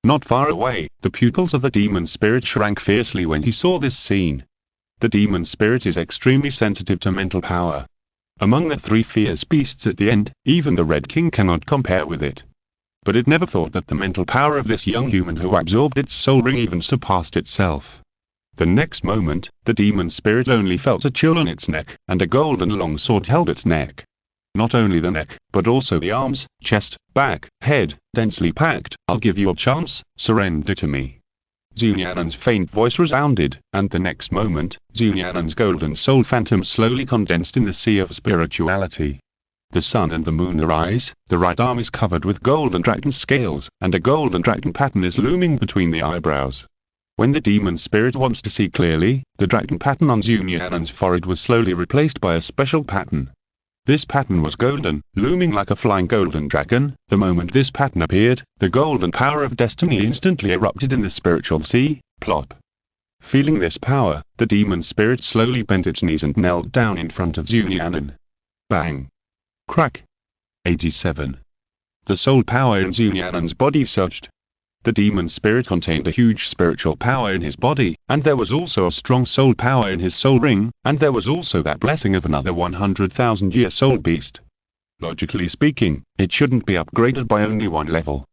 Not far away, the pupils of the demon spirit shrank fiercely when he saw this scene. The demon spirit is extremely sensitive to mental power. Among the 3 fierce beasts at the end, even the Red King cannot compare with it. But it never thought that the mental power of this young human who absorbed its soul ring even surpassed itself. The next moment, the demon spirit only felt a chill on its neck, and a golden long sword held its neck. Not only the neck, but also the arms, chest, back, head, densely packed. I'll give you a chance, surrender to me. Nian'an's faint voice resounded, and the next moment, Nian'an's golden soul phantom slowly condensed in the sea of spirituality. The sun and the moon arise, the right arm is covered with golden dragon scales, and a golden dragon pattern is looming between the eyebrows. When the demon spirit wants to see clearly, the dragon pattern on Nian'an's forehead was slowly replaced by a special pattern. This pattern was golden, looming like a flying golden dragon. The moment this pattern appeared, the golden power of destiny instantly erupted in the spiritual sea. Plop. Feeling this power, the demon spirit slowly bent its knees and knelt down in front of Nian'an. Bang. Crack. 87. The soul power in Nian'an's body surged. The demon spirit contained a huge spiritual power in his body, and there was also a strong soul power in his soul ring, and there was also that blessing of another 100,000-year soul beast. Logically speaking, it shouldn't be upgraded by only 1 level.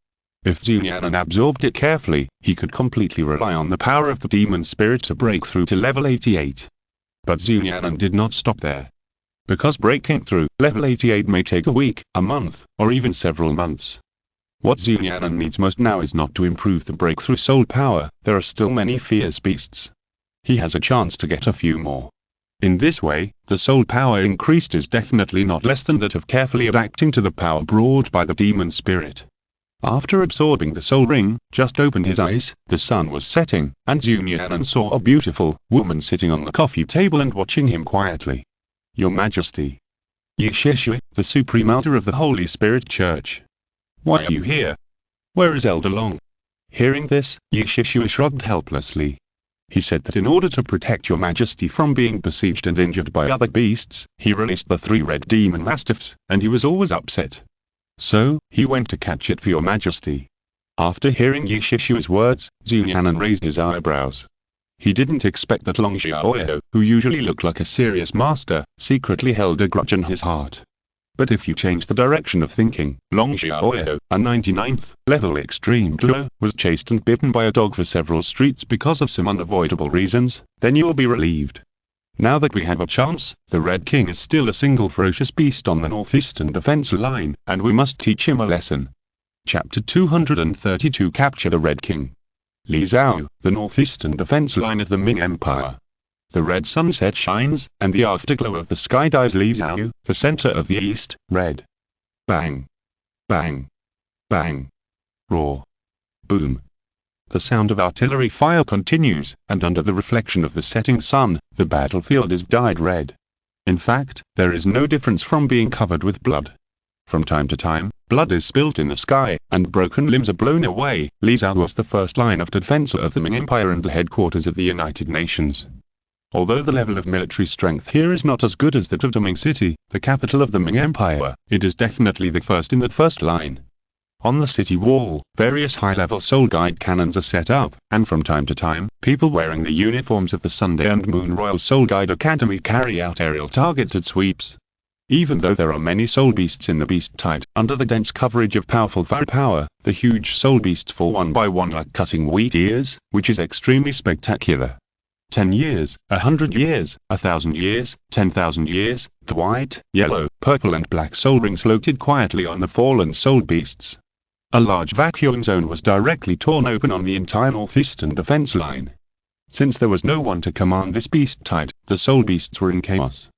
If Nian'an absorbed it carefully, he could completely rely on the power of the demon spirit to break through to level 88. But Nian'an did not stop there. Because breaking through level 88 may take a week, a month, or even several months. What Nian'an needs most now is not to improve the breakthrough soul power. There are still many fierce beasts. He has a chance to get a few more. In this way, the soul power increased is definitely not less than that of carefully adapting to the power brought by the demon spirit. After absorbing the soul ring, just opened his eyes, the sun was setting, and Nian'an saw a beautiful woman sitting on the coffee table and watching him quietly. Your Majesty. Yi Shishui, the Supreme Elder of the Holy Spirit Church. Why are you here? Where is Elder Long? Hearing this, Yi Shishui shrugged helplessly. He said that in order to protect your Majesty from being besieged and injured by other beasts, he released the 3 red demon mastiffs, and he was always upset. So, he went to catch it for your Majesty. After hearing Yi Shishui's words, Nian'an raised his eyebrows. He didn't expect that Long Xiaoyao, who usually looked like a serious master, secretly held a grudge in his heart. But if you change the direction of thinking, Long Xiaoyao, a 99th level extreme duo, was chased and bitten by a dog for several streets because of some unavoidable reasons, then you'll be relieved. Now that we have a chance, the Red King is still a single ferocious beast on the northeastern defense line, and we must teach him a lesson. Chapter 232 Capture the Red King. Li Zhao, the northeastern defense line of the Ming Empire. The red sunset shines, and the afterglow of the sky dyes Li Zhao, the center of the east, red. Bang. Bang. Bang. Roar. Boom. The sound of artillery fire continues, and under the reflection of the setting sun, the battlefield is dyed red. In fact, there is no difference from being covered with blood. From time to time, blood is spilt in the sky, and broken limbs are blown away. Li Zhao was the first line of defense of the Ming Empire and the headquarters of the United Nations. Although the level of military strength here is not as good as that of the Ming City, the capital of the Ming Empire, it is definitely the first in the first line. On the city wall, various high-level soul guide cannons are set up, and from time to time, people wearing the uniforms of the Sunday and Moon Royal Soul Guide Academy carry out aerial targeted sweeps. Even though there are many soul beasts in the beast tide, under the dense coverage of powerful firepower, the huge soul beasts fall one by one like cutting wheat ears, which is extremely spectacular. 10 years, 100 years, 1,000 years, 10,000 years, the white, yellow, purple and black soul rings floated quietly on the fallen soul beasts. A large vacuum zone was directly torn open on the entire northeastern defense line. Since there was no one to command this beast tide, the soul beasts were in chaos.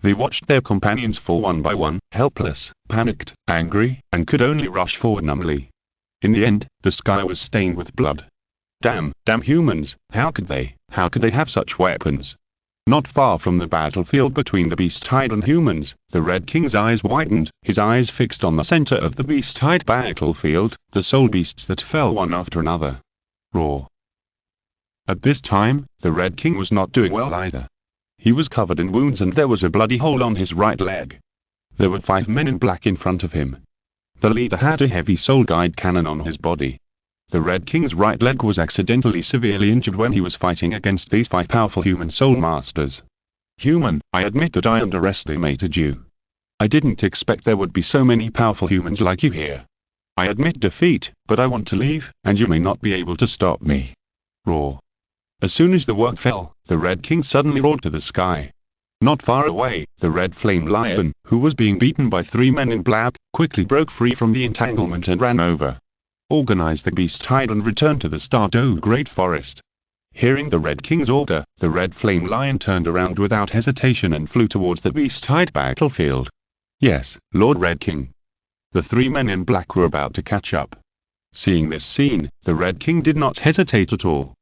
They watched their companions fall one by one, helpless, panicked, angry, and could only rush forward numbly. In the end, the sky was stained with blood. Damn humans, how could they have such weapons? Not far from the battlefield between the beast-tide and humans, the Red King's eyes widened, his eyes fixed on the center of the beast-tide battlefield, the soul beasts that fell one after another. Roar. At this time, the Red King was not doing well either. He was covered in wounds and there was a bloody hole on his right leg. There were 5 men in black in front of him. The leader had a heavy soul guide cannon on his body. The Red King's right leg was accidentally severely injured when he was fighting against these 5 powerful human soul masters. Human, I admit that I underestimated you. I didn't expect there would be so many powerful humans like you here. I admit defeat, but I want to leave, and you may not be able to stop me. Roar. As soon as the word fell, the Red King suddenly roared to the sky. Not far away, the red flame lion, who was being beaten by 3 men in black, quickly broke free from the entanglement and ran over. Organized the beast-tide and returned to the Stardew Great Forest. Hearing the Red King's order, the red flame lion turned around without hesitation and flew towards the beast-tide battlefield. Yes, Lord Red King. The 3 men in black were about to catch up. Seeing this scene, the Red King did not hesitate at all.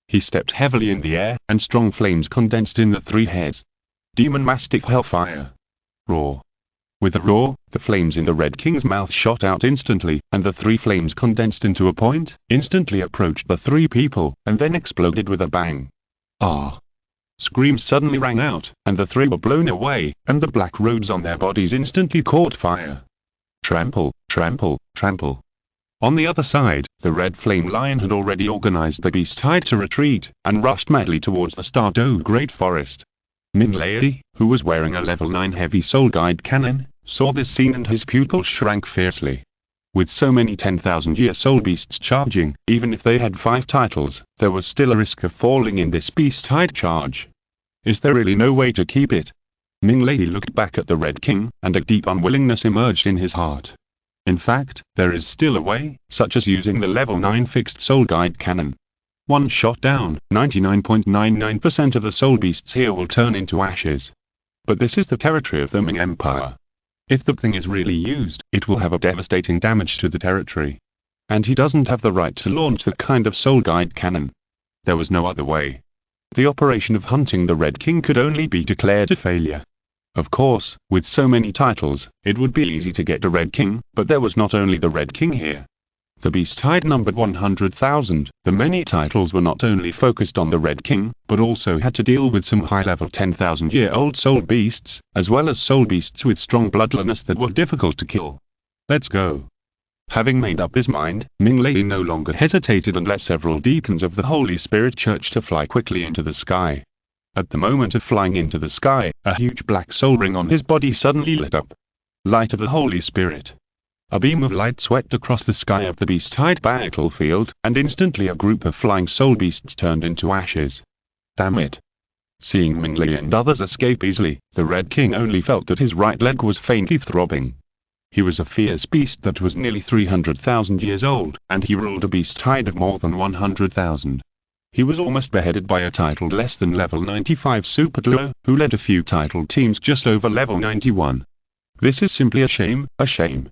He stepped heavily in the air, and strong flames condensed in the 3 heads. Demon Mastiff Hellfire. Roar. With a roar, the flames in the Red King's mouth shot out instantly, and the 3 flames condensed into a point, instantly approached the 3 people, and then exploded with a bang. Ah! Screams suddenly rang out, and the 3 were blown away, and the black robes on their bodies instantly caught fire. Trample, trample, trample. On the other side, the red flame lion had already organized the beast-tide to retreat, and rushed madly towards the Stardew Great Forest. Min Lei, who was wearing a level 9 heavy soul guide cannon, saw this scene and his pupils shrank fiercely. With so many 10,000-year soul beasts charging, even if they had 5 titles, there was still a risk of falling in this beast-tide charge. Is there really no way to keep it? Ming Lei looked back at the Red King, and a deep unwillingness emerged in his heart. In fact, there is still a way, such as using the level 9 fixed soul guide cannon. One shot down, 99.99% of the soul beasts here will turn into ashes. But this is the territory of the Ming Empire. If the thing is really used, it will have a devastating damage to the territory. and he doesn't have the right to launch that kind of soul guide cannon. There was no other way. The operation of hunting the Red King could only be declared a failure. Of course, with so many titles, it would be easy to get the Red King, but there was not only the Red King here. The beast hide numbered 100,000. The many titles were not only focused on the Red King, but also had to deal with some high-level 10,000-year-old soul beasts, as well as soul beasts with strong bloodliness that were difficult to kill. Let's go. Having made up his mind, Ming Lei no longer hesitated and led several deacons of the Holy Spirit Church to fly quickly into the sky. At the moment of flying into the sky, a huge black soul ring on his body suddenly lit up. Light of the Holy Spirit. A beam of light swept across the sky of the beast-hide battlefield, and instantly a group of flying soul beasts turned into ashes. Damn it. Seeing Ming Lei and others escape easily, the Red King only felt that his right leg was faintly throbbing. He was a fierce beast that was nearly 300,000 years old, and he ruled a beast-hide of more than 100,000. He was almost beheaded by a titled less than level 95 Super Duo, who led a few titled teams just over level 91. This is simply a shame, a shame.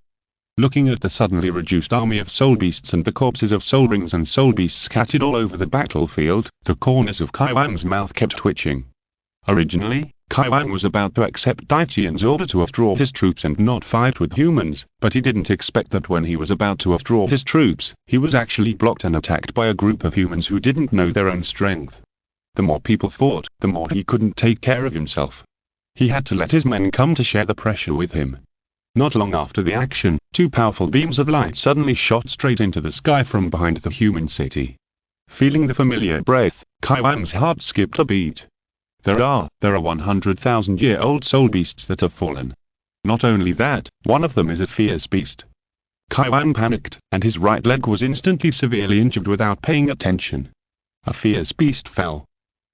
Looking at the suddenly reduced army of soul beasts and the corpses of soul rings and soul beasts scattered all over the battlefield, the corners of Kai Wang's mouth kept twitching. Originally, Kai Wang was about to accept Daiqian's order to withdraw his troops and not fight with humans, but he didn't expect that when he was about to withdraw his troops, he was actually blocked and attacked by a group of humans who didn't know their own strength. The more people fought, the more he couldn't take care of himself. He had to let his men come to share the pressure with him. Not long after the action, two powerful beams of light suddenly shot straight into the sky from behind the human city. Feeling the familiar breath, Kai Wang's heart skipped a beat. There are 100,000-year-old soul beasts that have fallen. Not only that, one of them is a fierce beast. Kai Wang panicked, and his right leg was instantly severely injured without paying attention. A fierce beast fell.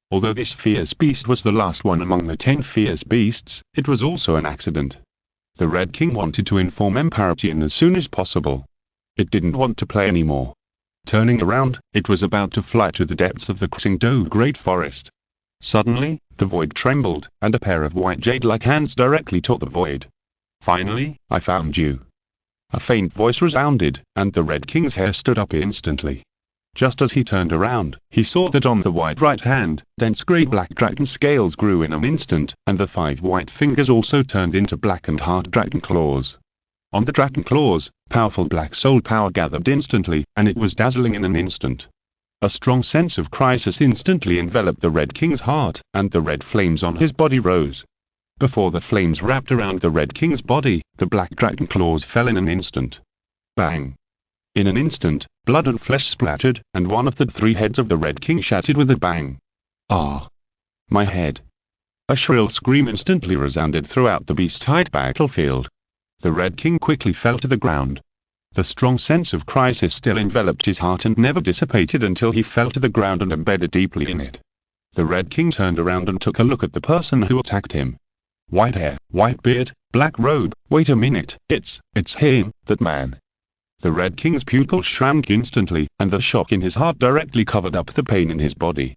Although this fierce beast was the last one among the 10 fierce beasts, it was also an accident. The Red King wanted to inform Emperor Tian as soon as possible. It didn't want to play anymore. Turning around, it was about to fly to the depths of the Xingdou Great Forest. Suddenly, the void trembled, and a pair of white jade-like hands directly taught the void. Finally, I found you. A faint voice resounded, and the Red King's hair stood up instantly. Just as he turned around, he saw that on the wide right hand, dense grey-black dragon scales grew in an instant, and the 5 white fingers also turned into black and hard dragon claws. On the dragon claws, powerful black soul power gathered instantly, and it was dazzling in an instant. A strong sense of crisis instantly enveloped the Red King's heart, and the red flames on his body rose. Before the flames wrapped around the Red King's body, the black dragon claws fell in an instant. Bang! In an instant, blood and flesh splattered, and one of the 3 heads of the Red King shattered with a bang. Ah! My head! A shrill scream instantly resounded throughout the beast-hide battlefield. The Red King quickly fell to the ground. The strong sense of crisis still enveloped his heart and never dissipated until he fell to the ground and embedded deeply in it. The Red King turned around and took a look at the person who attacked him. White hair, white beard, black robe, wait a minute, it's him, that man. The Red King's pupils shrank instantly, and the shock in his heart directly covered up the pain in his body.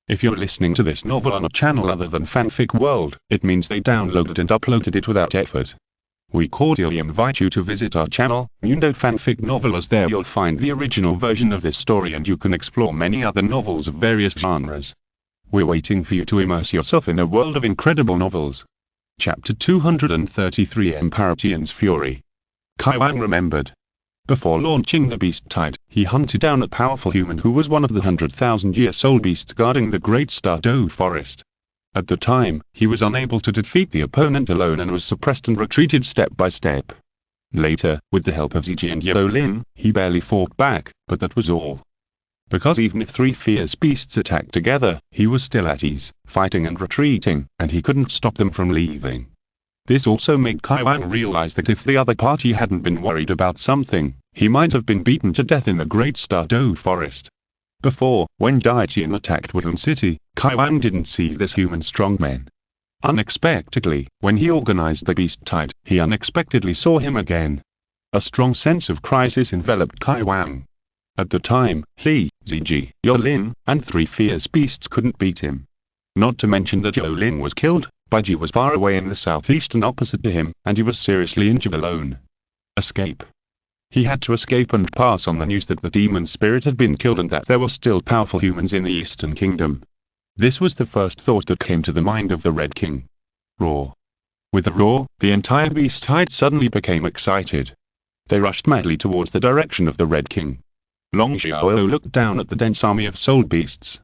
If you're listening to this novel on a channel other than Fanfic World, it means they downloaded and uploaded it without effort. We cordially invite you to visit our channel, Mundo Fanfic Novel, as there you'll find the original version of this story and you can explore many other novels of various genres. We're waiting for you to immerse yourself in a world of incredible novels. Chapter 233 Emperor Tian's Fury. Kai Wang remembered. Before launching the beast-tide, he hunted down a powerful human who was one of the 100,000-year soul beasts guarding the Great Stardew Forest. At the time, he was unable to defeat the opponent alone and was suppressed and retreated step by step. Later, with the help of Ziji and Yaolin, he barely fought back, but that was all. Because even if 3 fierce beasts attacked together, he was still at ease, fighting and retreating, and he couldn't stop them from leaving. This also made Kai Wang realize that if the other party hadn't been worried about something, he might have been beaten to death in the Great Stardew Forest. Before, when Daiqian attacked Wudun City, Kai Wang didn't see this human strongman. Unexpectedly, when he organized the beast-tide, he unexpectedly saw him again. A strong sense of crisis enveloped Kai Wang. At the time, he, Ziji, Yaolin, and 3 fierce beasts couldn't beat him. Not to mention that Yaolin was killed, Baiji was far away in the southeast and opposite to him, and he was seriously injured alone. Escape. He had to escape and pass on the news that the demon spirit had been killed and that there were still powerful humans in the Eastern Kingdom. This was the first thought that came to the mind of the Red King. Roar. With a roar, the entire beast hide suddenly became excited. They rushed madly towards the direction of the Red King. Long Xiaoyao looked down at the dense army of soul beasts.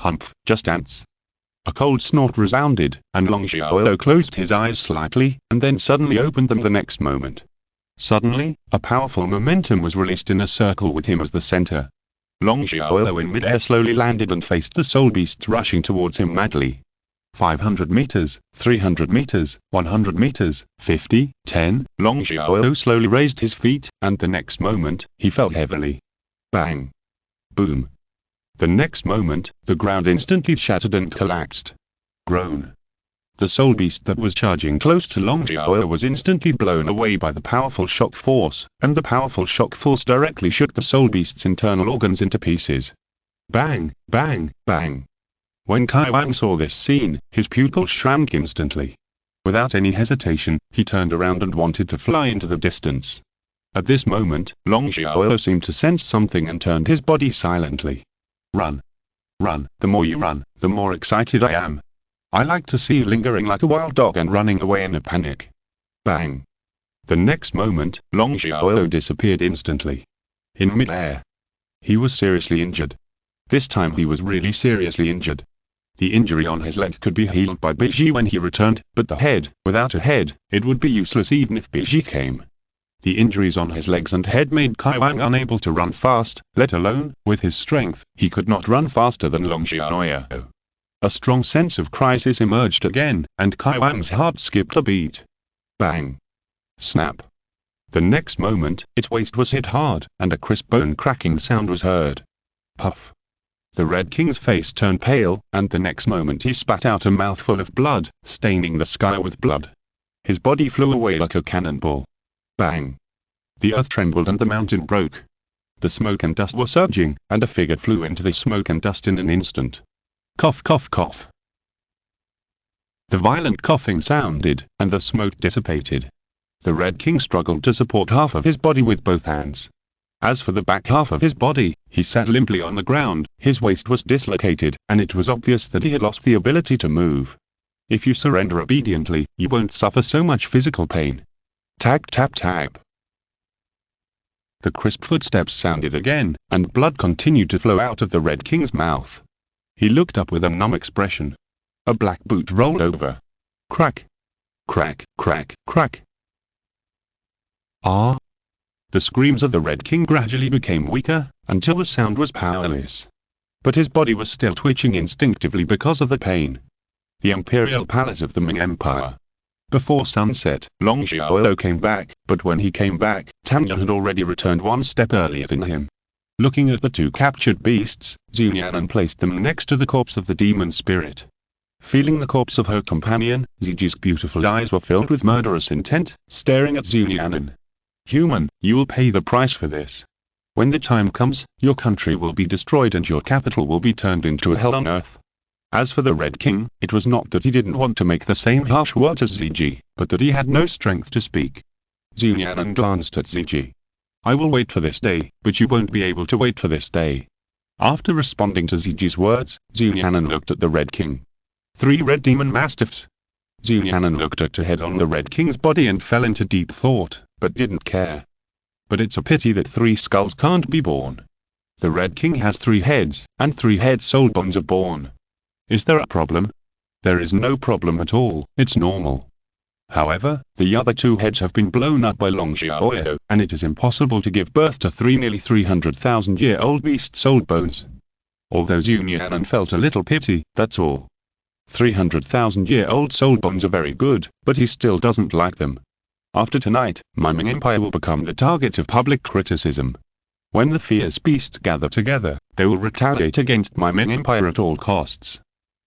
Humph, just ants. A cold snort resounded, and Long Xiaoyao closed his eyes slightly, and then suddenly opened them the next moment. Suddenly, a powerful momentum was released in a circle with him as the center. Long Xiaoyao in midair slowly landed and faced the soul beasts rushing towards him madly. 500 meters, 300 meters, 100 meters, 50, 10, Long Xiaoyao slowly raised his feet, and the next moment, he fell heavily. Bang! Boom! The next moment, the ground instantly shattered and collapsed. Groan! The soul beast that was charging close to Long Xiaoyao was instantly blown away by the powerful shock force, and the powerful shock force directly shook the soul beast's internal organs into pieces. Bang! Bang! Bang! When Xiaoyao saw this scene, his pupils shrank instantly. Without any hesitation, he turned around and wanted to fly into the distance. At this moment, Long Xiaoyao seemed to sense something and turned his body silently. Run! Run! The more you run, the more excited I am. I like to see you lingering like a wild dog and running away in a panic. Bang! The next moment, Long Xiaoyao disappeared instantly. In mid-air. He was seriously injured. This time he was really seriously injured. The injury on his leg could be healed by Biji when he returned, but the head, without a head, it would be useless even if Biji came. The injuries on his legs and head made Xiaoyao unable to run fast, let alone, with his strength, he could not run faster than Long Xiaoyao. A strong sense of crisis emerged again, and Xiaoyao's heart skipped a beat. Bang! Snap! The next moment, its waist was hit hard, and a crisp bone-cracking sound was heard. Puff! The Red King's face turned pale, and the next moment he spat out a mouthful of blood, staining the sky with blood. His body flew away like a cannonball. Bang! The earth trembled and the mountain broke. The smoke and dust were surging, and a figure flew into the smoke and dust in an instant. Cough, cough, cough. The violent coughing sounded, and the smoke dissipated. The Red King struggled to support half of his body with both hands. As for the back half of his body, he sat limply on the ground, his waist was dislocated, and it was obvious that he had lost the ability to move. If you surrender obediently, you won't suffer so much physical pain. Tap tap tap. The crisp footsteps sounded again, and blood continued to flow out of the Red King's mouth. He looked up with a numb expression. A black boot rolled over. Crack! Crack, crack, crack. Ah! The screams of the Red King gradually became weaker, until the sound was powerless. But his body was still twitching instinctively because of the pain. The Imperial Palace of the Ming Empire. Before sunset, Long Xiaoyao came back, but when he came back, Tianxing had already returned one step earlier than him. Looking at the two captured beasts, Nian'an placed them next to the corpse of the demon spirit. Feeling the corpse of her companion, Ziji's beautiful eyes were filled with murderous intent, staring at Nian'an. Human, you will pay the price for this. When the time comes, your country will be destroyed and your capital will be turned into a hell on earth. As for the Red King, it was not that he didn't want to make the same harsh words as Ziji, but that he had no strength to speak. Nian'an glanced at Ziji. I will wait for this day, but you won't be able to wait for this day. After responding to Ziji's words, Nian'an looked at the Red King. 3 red demon mastiffs. Nian'an looked at the head on the Red King's body and fell into deep thought, but didn't care. But it's a pity that 3 skulls can't be born. The Red King has 3 heads, and 3 head soul bones are born. Is there a problem? There is no problem at all, it's normal. However, the other 2 heads have been blown up by Long Xiaoyao, and it is impossible to give birth to 3 nearly 300,000-year-old beast soul bones. Although Nian'an felt a little pity, that's all. 300,000-year-old soul bones are very good, but he still doesn't like them. After tonight, my Ming Empire will become the target of public criticism. When the fierce beasts gather together, they will retaliate against my Ming Empire at all costs.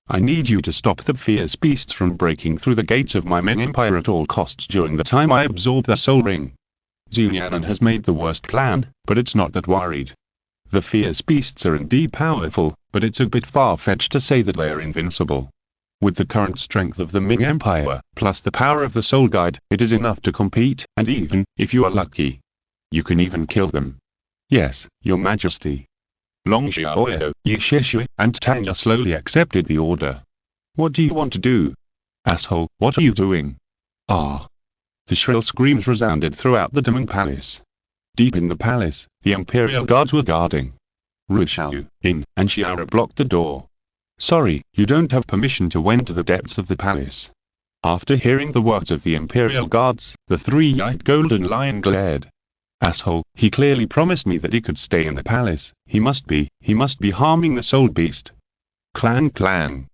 I need you to stop the fierce beasts from breaking through the gates of my Ming Empire at all costs during the time I absorb their soul ring. Nian'an has made the worst plan, but it's not that worried. The fierce beasts are indeed powerful, but it's a bit far-fetched to say that they are invincible. With the current strength of the Ming Empire, plus the power of the Soul Guide, it is enough to compete, and even, if you are lucky. You can even kill them. Yes, your majesty. Long Xiaoyao, Yi Shishui, and Tanya slowly accepted the order. What do you want to do? Asshole, what are you doing? Ah! The shrill screams resounded throughout the Demon Palace. Deep in the palace, the Imperial Guards were guarding. Ru Xiao, In, and Xiara blocked the door. Sorry, you don't have permission to enter the depths of the palace. After hearing the words of the Imperial Guards, the three-eyed golden lion glared. Asshole, he clearly promised me that he could stay in the palace. He must be harming the soul beast. Clang clang.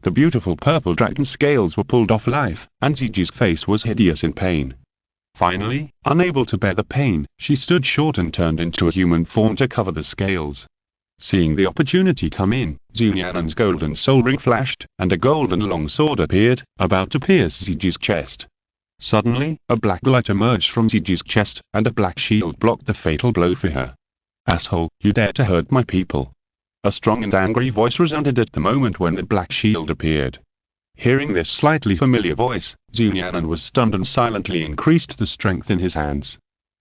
The beautiful purple dragon scales were pulled off life, and Ziji's face was hideous in pain. Finally, unable to bear the pain, she stood short and turned into a human form to cover the scales. Seeing the opportunity come in, Nian'an's golden soul ring flashed, and a golden long sword appeared, about to pierce Ziji's chest. Suddenly, a black light emerged from Ziji's chest, and a black shield blocked the fatal blow for her. Asshole, you dare to hurt my people. A strong and angry voice resounded at the moment when the black shield appeared. Hearing this slightly familiar voice, Nian'an was stunned and silently increased the strength in his hands.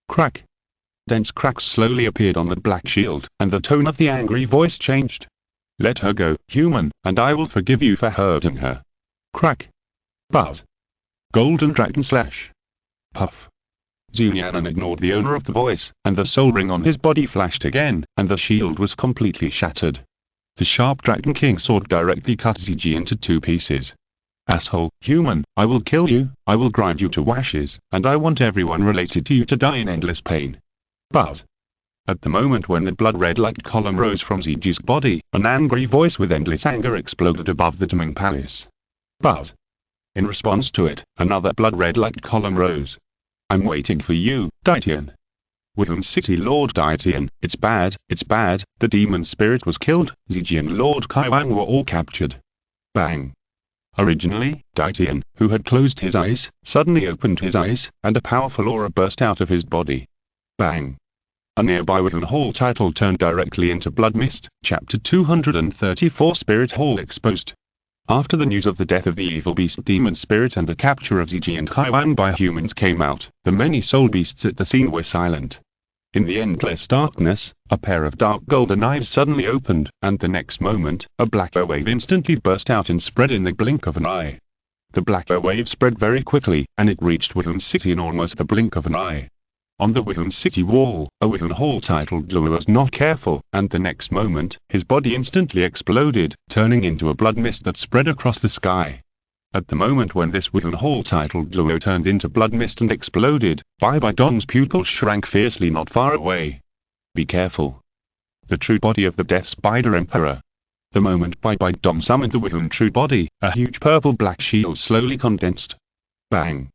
Crack! Dense cracks slowly appeared on the black shield, and the tone of the angry voice changed. Let her go, human, and I will forgive you for hurting her. Crack! But! Golden Dragon Slash! Puff! Nian'an ignored the owner of the voice, and the soul ring on his body flashed again, and the shield was completely shattered. The sharp Dragon King sword directly cut Ziji into 2 pieces. Asshole, human, I will kill you, I will grind you to ashes, and I want everyone related to you to die in endless pain. But, at the moment when the blood-red light column rose from Ziji's body, an angry voice with endless anger exploded above the Demon Palace. But, in response to it, another blood-red light column rose. I'm waiting for you, Daitian. Wuhan City Lord Daitian, it's bad, the demon spirit was killed, Ziji and Lord Kaiwang were all captured. Bang. Originally, Daitian, who had closed his eyes, suddenly opened his eyes, and a powerful aura burst out of his body. Bang. A nearby Wuhan Hall title turned directly into blood mist. Chapter 234 Spirit Hall exposed. After the news of the death of the evil beast demon spirit and the capture of Ziji and Kaiwang by humans came out, the many soul beasts at the scene were silent. In the endless darkness, a pair of dark golden eyes suddenly opened, and the next moment, a black wave instantly burst out and spread in the blink of an eye. The black wave spread very quickly, and it reached Wuhan City in almost the blink of an eye. On the Wuhan City wall, a Wuhan Hall titled Douluo was not careful, and the next moment, his body instantly exploded, turning into a blood mist that spread across the sky. At the moment when this Wuhan Hall titled Douluo turned into blood mist and exploded, Bai Dong's pupils shrank fiercely not far away. Be careful. The true body of the Death Spider Emperor. The moment Bai Dong summoned the Wuhan true body, a huge purple-black shield slowly condensed. Bang.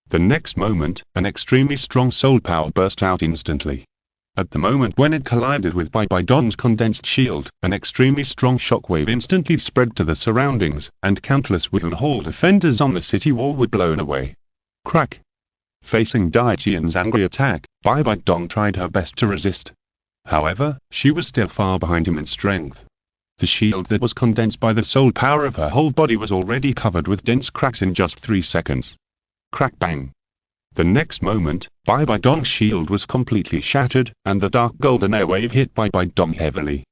The next moment, an extremely strong soul power burst out instantly. At the moment when it collided with Bai Dong's condensed shield, an extremely strong shockwave instantly spread to the surroundings, and countless Wuhan Hall defenders on the city wall were blown away. Crack! Facing Daitian's angry attack, Bai Dong tried her best to resist. However, she was still far behind him in strength. The shield that was condensed by the soul power of her whole body was already covered with dense cracks in just 3 seconds. Crack bang. The next moment, Bai Dong's shield was completely shattered, and the dark golden air wave hit Bai Dong heavily.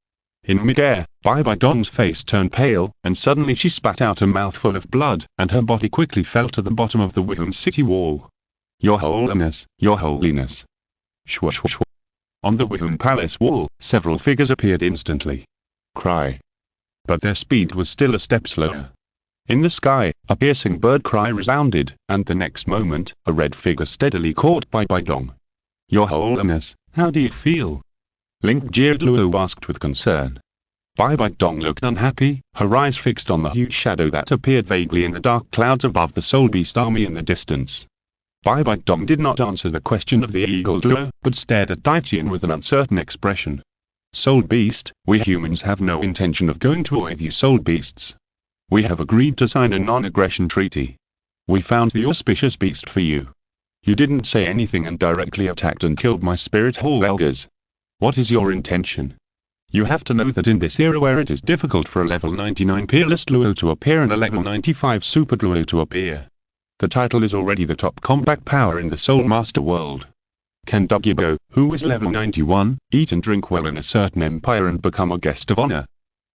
In mid-air, Bai Dong's face turned pale, and suddenly she spat out a mouthful of blood, and her body quickly fell to the bottom of the Wuhan City wall. Your Holiness, Your Holiness. Shwa shwa shwa. On the Wuhan Palace wall, several figures appeared instantly. Cry. But their speed was still a step slower. In the sky, a piercing bird cry resounded, and the next moment, a red figure steadily caught Bai Dong. Your Holiness, how do you feel? Ling Jialuo asked with concern. Bai Dong looked unhappy, her eyes fixed on the huge shadow that appeared vaguely in the dark clouds above the Soul Beast army in the distance. Bai Dong did not answer the question of the Eagle Duo, but stared at Daitian with an uncertain expression. Soul Beast, we humans have no intention of going to war with you Soul Beasts. We have agreed to sign a non-aggression treaty. We found the auspicious beast for you. You didn't say anything and directly attacked and killed my Spirit Hall elders. What is your intention? You have to know that in this era where it is difficult for a level 99 peerless Duo to appear and a level 95 super Duo to appear, the title is already the top combat power in the Soul Master world. Can Douluo, who is level 91, eat and drink well in a certain empire and become a guest of honor?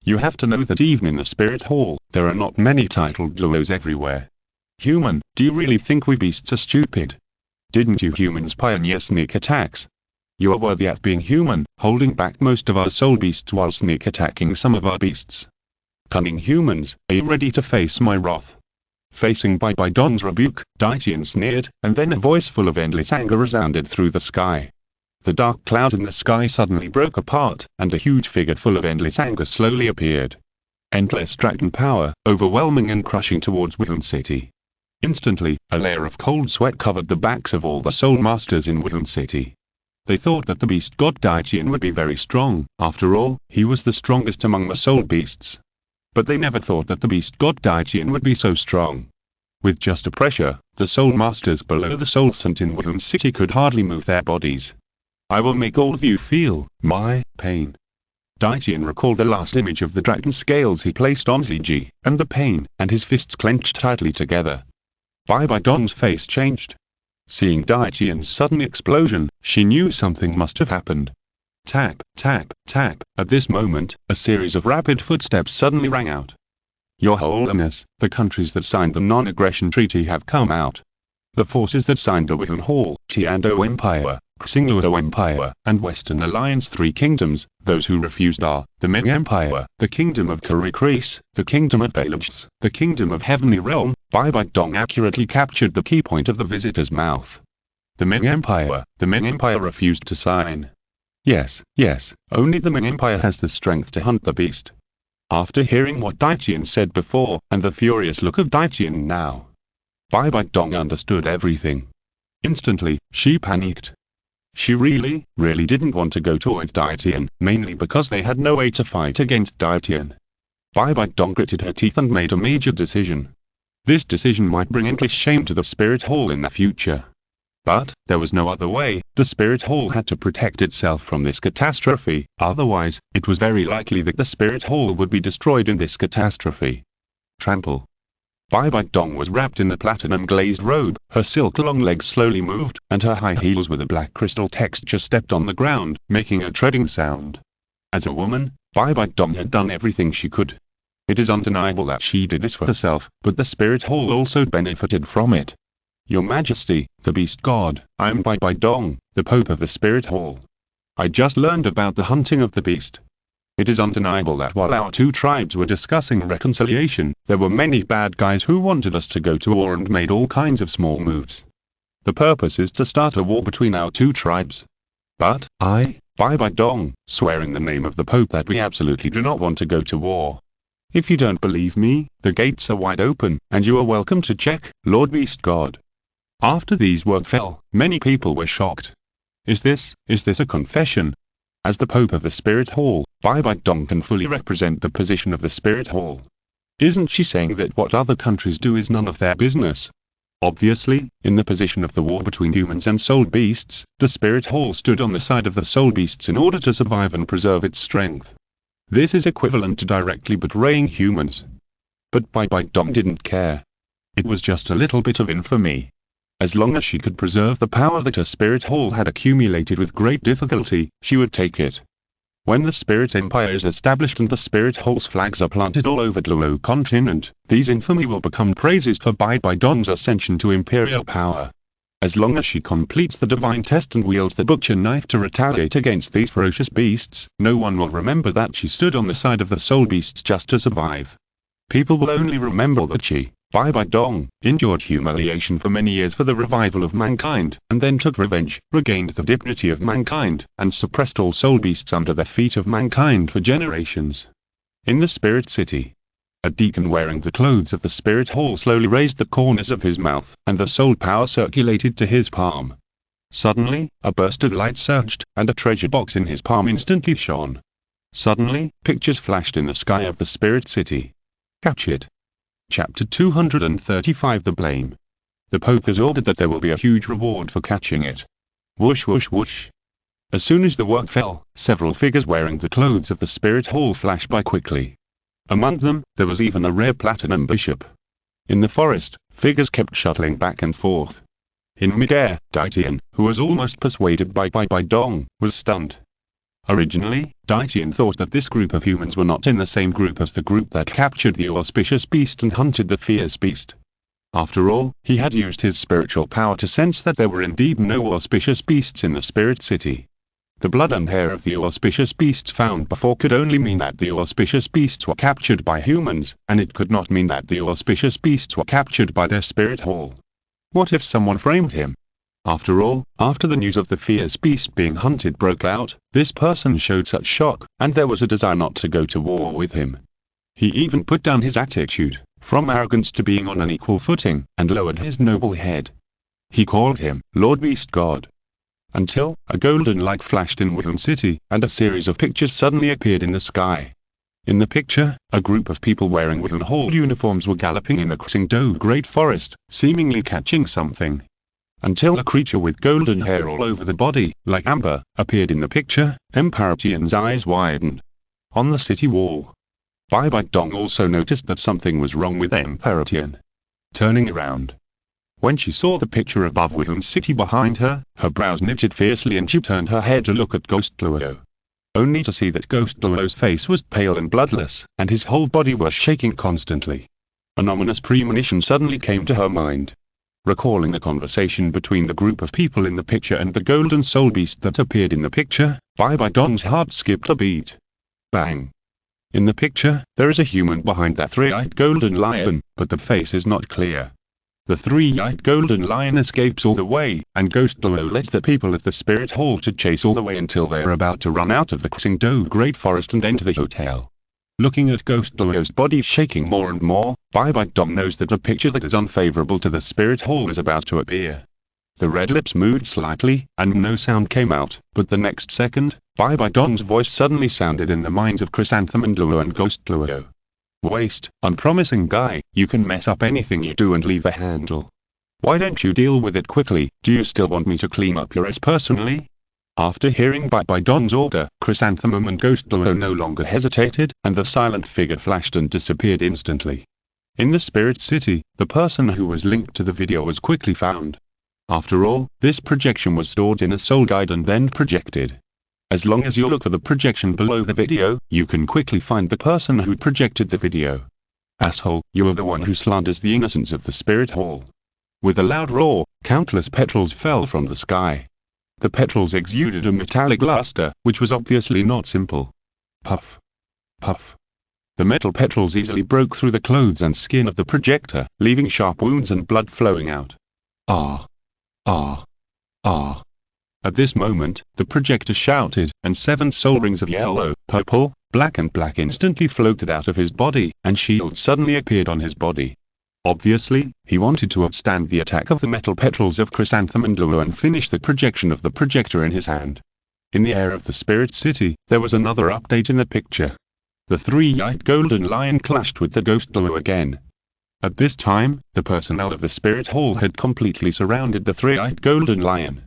You have to know that even in the spirit hall, there are not many titled Douluos everywhere. Human, do you really think we beasts are stupid? Didn't you humans pioneer sneak attacks? You are worthy at being human, holding back most of our soul beasts while sneak attacking some of our beasts. Cunning humans, are you ready to face my wrath? Facing Bai Dong's rebuke, Daitian sneered, and then a voice full of endless anger resounded through the sky. The dark cloud in the sky suddenly broke apart, and a huge figure full of endless anger slowly appeared. Endless dragon power, overwhelming and crushing towards Wuhan City. Instantly, a layer of cold sweat covered the backs of all the soul masters in Wuhan City. They thought that the beast god Daitian would be very strong. After all, he was the strongest among the soul beasts. But they never thought that the beast god Daitian would be so strong. With just a pressure, the soul masters below the soul cent in Wuhan City could hardly move their bodies. I will make all of you feel my pain. Daitian recalled the last image of the dragon scales he placed on Ziji, and the pain, and his fists clenched tightly together. Bai Dong's face changed. Seeing Daitian's sudden explosion, she knew something must have happened. Tap, tap, tap. At this moment, a series of rapid footsteps suddenly rang out. Your Holiness, the countries that signed the non-aggression treaty have come out. The forces that signed the Wuhan Hall, Tianzhou Empire, Xingluo Empire, and Western Alliance 3 kingdoms. Those who refused are the Ming Empire, the Kingdom of Kurikris, the Kingdom of Beilage, the Kingdom of Heavenly Realm. Bai Dong accurately captured the key point of the visitor's mouth. The Ming Empire refused to sign. Yes, only the Ming Empire has the strength to hunt the beast. After hearing what Daitian said before, and the furious look of Daitian now, Bai Dong understood everything. Instantly, she panicked. She really didn't want to go to war with Daitian, mainly because they had no way to fight against Daitian. Bai Dong gritted her teeth and made a major decision. This decision might bring endless shame to the spirit hall in the future. But there was no other way. The spirit hall had to protect itself from this catastrophe, otherwise, it was very likely that the spirit hall would be destroyed in this catastrophe. Trample. Bai Dong was wrapped in the platinum-glazed robe, her silk long legs slowly moved, and her high heels with a black crystal texture stepped on the ground, making a treading sound. As a woman, Bai Dong had done everything she could. It is undeniable that she did this for herself, but the spirit hall also benefited from it. Your Majesty, the Beast God, I am Bai Dong, the Pope of the Spirit Hall. I just learned about the hunting of the beast. It is undeniable that while our two tribes were discussing reconciliation, there were many bad guys who wanted us to go to war and made all kinds of small moves. The purpose is to start a war between our two tribes. But, I, Bai Dong, swear in the name of the Pope that we absolutely do not want to go to war. If you don't believe me, the gates are wide open, and you are welcome to check, Lord Beast God. After these words fell, many people were shocked. Is this a confession? As the Pope of the Spirit Hall, Bai Dong can fully represent the position of the Spirit Hall. Isn't she saying that what other countries do is none of their business? Obviously, in the position of the war between humans and soul beasts, the Spirit Hall stood on the side of the soul beasts in order to survive and preserve its strength. This is equivalent to directly betraying humans. But Bai Dong didn't care. It was just a little bit of infamy. As long as she could preserve the power that her spirit hall had accumulated with great difficulty, she would take it. When the Spirit Empire is established and the Spirit Hall's flags are planted all over Douluo continent, these infamy will become praises for Bai Dong's ascension to imperial power. As long as she completes the divine test and wields the butcher knife to retaliate against these ferocious beasts, no one will remember that she stood on the side of the soul beasts just to survive. People will only remember that she, Bai Dong, endured humiliation for many years for the revival of mankind, and then took revenge, regained the dignity of mankind, and suppressed all soul beasts under the feet of mankind for generations. In the Spirit City, a deacon wearing the clothes of the Spirit Hall slowly raised the corners of his mouth, and the soul power circulated to his palm. Suddenly, a burst of light surged, and a treasure box in his palm instantly shone. Suddenly, pictures flashed in the sky of the Spirit City. Captured. Chapter 235 The Blame. The Pope has ordered that there will be a huge reward for catching it. Whoosh whoosh whoosh. As soon as the word fell, several figures wearing the clothes of the Spirit Hall flashed by quickly. Among them, there was even a rare platinum bishop. In the forest, figures kept shuttling back and forth. In midair, Tian, who was almost persuaded by Dong, was stunned. Originally, Tian thought that this group of humans were not in the same group as the group that captured the auspicious beast and hunted the fierce beast. After all, he had used his spiritual power to sense that there were indeed no auspicious beasts in the spirit city. The blood and hair of the auspicious beasts found before could only mean that the auspicious beasts were captured by humans, and it could not mean that the auspicious beasts were captured by their spirit hall. What if someone framed him? After all, after the news of the fierce beast being hunted broke out, this person showed such shock, and there was a desire not to go to war with him. He even put down his attitude, from arrogance to being on an equal footing, and lowered his noble head. He called him Lord Beast God. Until a golden light flashed in Wuhan City, and a series of pictures suddenly appeared in the sky. In the picture, a group of people wearing Wuhan Hall uniforms were galloping in the Xingdou Great Forest, seemingly catching something. Until a creature with golden hair all over the body, like amber, appeared in the picture. Emperor Tian's eyes widened. On the city wall, Bai Dong also noticed that something was wrong with Emperor Tian. Turning around, when she saw the picture above Wuhan City behind her, her brows knitted fiercely and she turned her head to look at Ghost Luo. Only to see that Ghost Luo's face was pale and bloodless, and his whole body was shaking constantly. An ominous premonition suddenly came to her mind. Recalling the conversation between the group of people in the picture and the golden soul beast that appeared in the picture, Bai Dong's heart skipped a beat. Bang! In the picture, there is a human behind that three-eyed golden lion, but the face is not clear. The three-eyed golden lion escapes all the way, and Ghost Luo lets the people at the spirit hall to chase all the way until they are about to run out of the Xingdou Great Forest and enter the hotel. Looking at Ghost Luo's body shaking more and more, Bai Dong knows that a picture that is unfavorable to the spirit hall is about to appear. The red lips moved slightly, and no sound came out, but the next second, Bai Dong's voice suddenly sounded in the minds of Chrysanthemum and Luo and Ghost Luo. Waste, unpromising guy, you can mess up anything you do and leave a handle. Why don't you deal with it quickly? Do you still want me to clean up your ass personally? After hearing Bai Dong's order, Chrysanthemum and Ghost Luo no longer hesitated, and the silent figure flashed and disappeared instantly. In the spirit city, the person who was linked to the video was quickly found. After all, this projection was stored in a soul guide and then projected. As long as you look for the projection below the video, you can quickly find the person who projected the video. Asshole, you are the one who slanders the innocence of the spirit hall. With a loud roar, countless petals fell from the sky. The petals exuded a metallic luster, which was obviously not simple. Puff. Puff. The metal petals easily broke through the clothes and skin of the projector, leaving sharp wounds and blood flowing out. Ah. Ah. Ah. At this moment, the projector shouted, and 7 soul rings of yellow, purple, black and black instantly floated out of his body, and shields suddenly appeared on his body. Obviously, he wanted to withstand the attack of the metal petals of Chrysanthemum and Luo and finish the projection of the projector in his hand. In the air of the spirit city, there was another update in the picture. The three-eyed golden lion clashed with the Ghost Luo again. At this time, the personnel of the spirit hall had completely surrounded the three-eyed golden lion.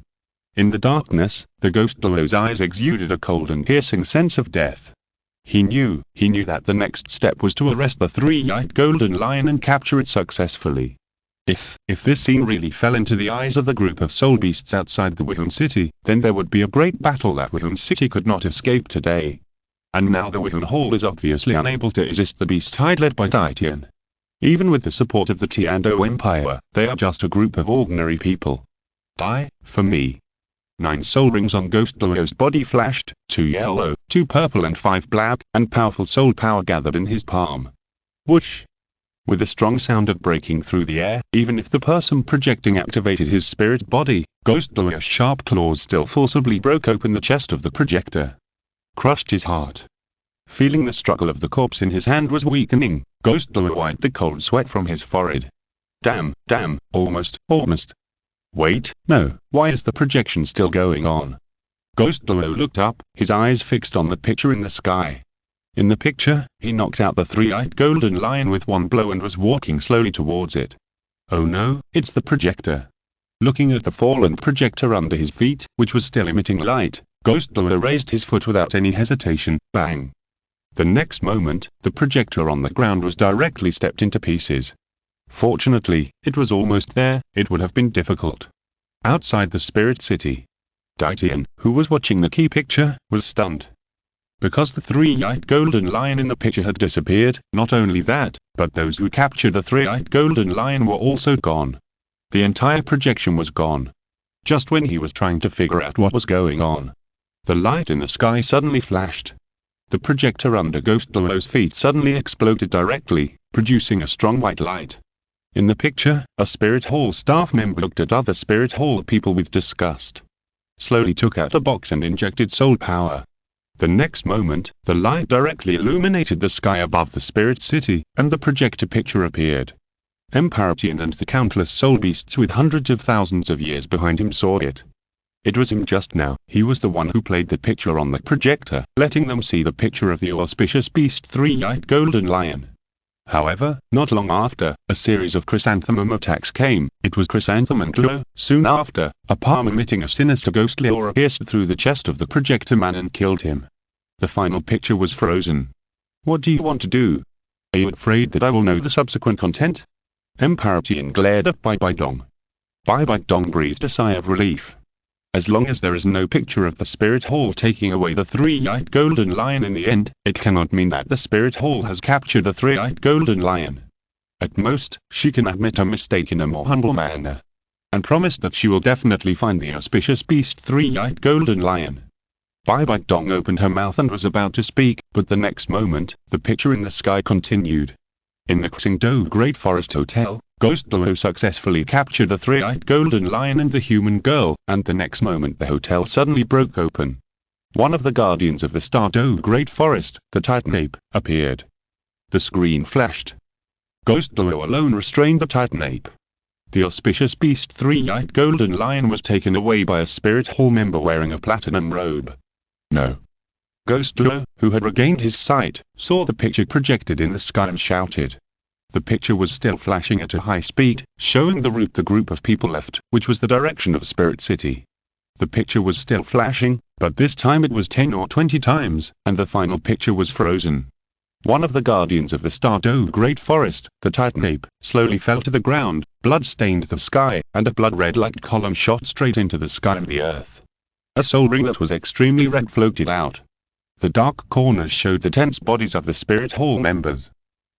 In the darkness, the Ghost Luo's eyes exuded a cold and piercing sense of death. He knew that the next step was to arrest the three-eyed golden lion and capture it successfully. If this scene really fell into the eyes of the group of soul beasts outside the Wuhan city, then there would be a great battle that Wuhan city could not escape today. And now the Wuhan hall is obviously unable to resist the beast tide led by Tian. Even with the support of the Tianzhou Empire, they are just a group of ordinary people. For me. 9 soul rings on Ghost Luo's body flashed, 2 yellow, 2 purple and 5 black, and powerful soul power gathered in his palm. Whoosh! With a strong sound of breaking through the air, even if the person projecting activated his spirit body, Ghost Luo's sharp claws still forcibly broke open the chest of the projector. Crushed his heart. Feeling the struggle of the corpse in his hand was weakening, Ghost Luo wiped the cold sweat from his forehead. Damn, almost. Wait, no, why is the projection still going on? Ghost Luo looked up, his eyes fixed on the picture in the sky. In the picture, he knocked out the three-eyed golden lion with one blow and was walking slowly towards it. Oh no, it's the projector. Looking at the fallen projector under his feet, which was still emitting light, Ghost Luo raised his foot without any hesitation. Bang! The next moment, the projector on the ground was directly stepped into pieces. Fortunately, it was almost there. It would have been difficult. outside the spirit city. Tianxing, who was watching the key picture, was stunned. Because the three-eyed golden lion in the picture had disappeared, not only that, but those who captured the three-eyed golden lion were also gone. The entire projection was gone. Just when he was trying to figure out what was going on, the light in the sky suddenly flashed. The projector under Ghost Daluo's feet suddenly exploded directly, producing a strong white light. In the picture, a Spirit Hall staff member looked at other Spirit Hall people with disgust. Slowly took out a box and injected soul power. The next moment, the light directly illuminated the sky above the spirit city, and the projector picture appeared. Emperor Tian and the countless soul beasts with hundreds of thousands of years behind him saw it. It was him just now. He was the one who played the picture on the projector, letting them see the picture of the auspicious beast three-eyed golden lion. However, not long after, a series of chrysanthemum attacks came. It was chrysanthemum glow. Soon after, a palm emitting a sinister ghostly aura pierced through the chest of the projector man and killed him. The final picture was frozen. What do you want to do? Are you afraid that I will know the subsequent content? Emperor Tian glared at Bai Dong. Bai Dong breathed a sigh of relief. As long as there is no picture of the Spirit Hall taking away the three-eyed golden lion in the end, it cannot mean that the Spirit Hall has captured the three-eyed golden lion. At most, she can admit a mistake in a more humble manner, and promise that she will definitely find the auspicious beast three-eyed golden lion. Bai Dong opened her mouth and was about to speak, but the next moment, the picture in the sky continued. In the Xingdou Great Forest Hotel, Ghost Dalu successfully captured the three-eyed golden lion and the human girl, and the next moment the hotel suddenly broke open. One of the guardians of the Stardew Great Forest, the Titan Ape, appeared. The screen flashed. Ghost Dalu alone restrained the Titan Ape. The auspicious beast three-eyed golden lion was taken away by a Spirit Hall member wearing a platinum robe. No. Ghost Dalu, who had regained his sight, saw the picture projected in the sky and shouted. The picture was still flashing at a high speed, showing the route the group of people left, which was the direction of Spirit City. The picture was still flashing, but this time it was 10 or 20 times, and the final picture was frozen. One of the guardians of the Stardew Great Forest, the Titan Ape, slowly fell to the ground, blood stained the sky, and a blood-red light column shot straight into the sky and the earth. A soul ring that was extremely red floated out. The dark corners showed the tense bodies of the Spirit Hall members.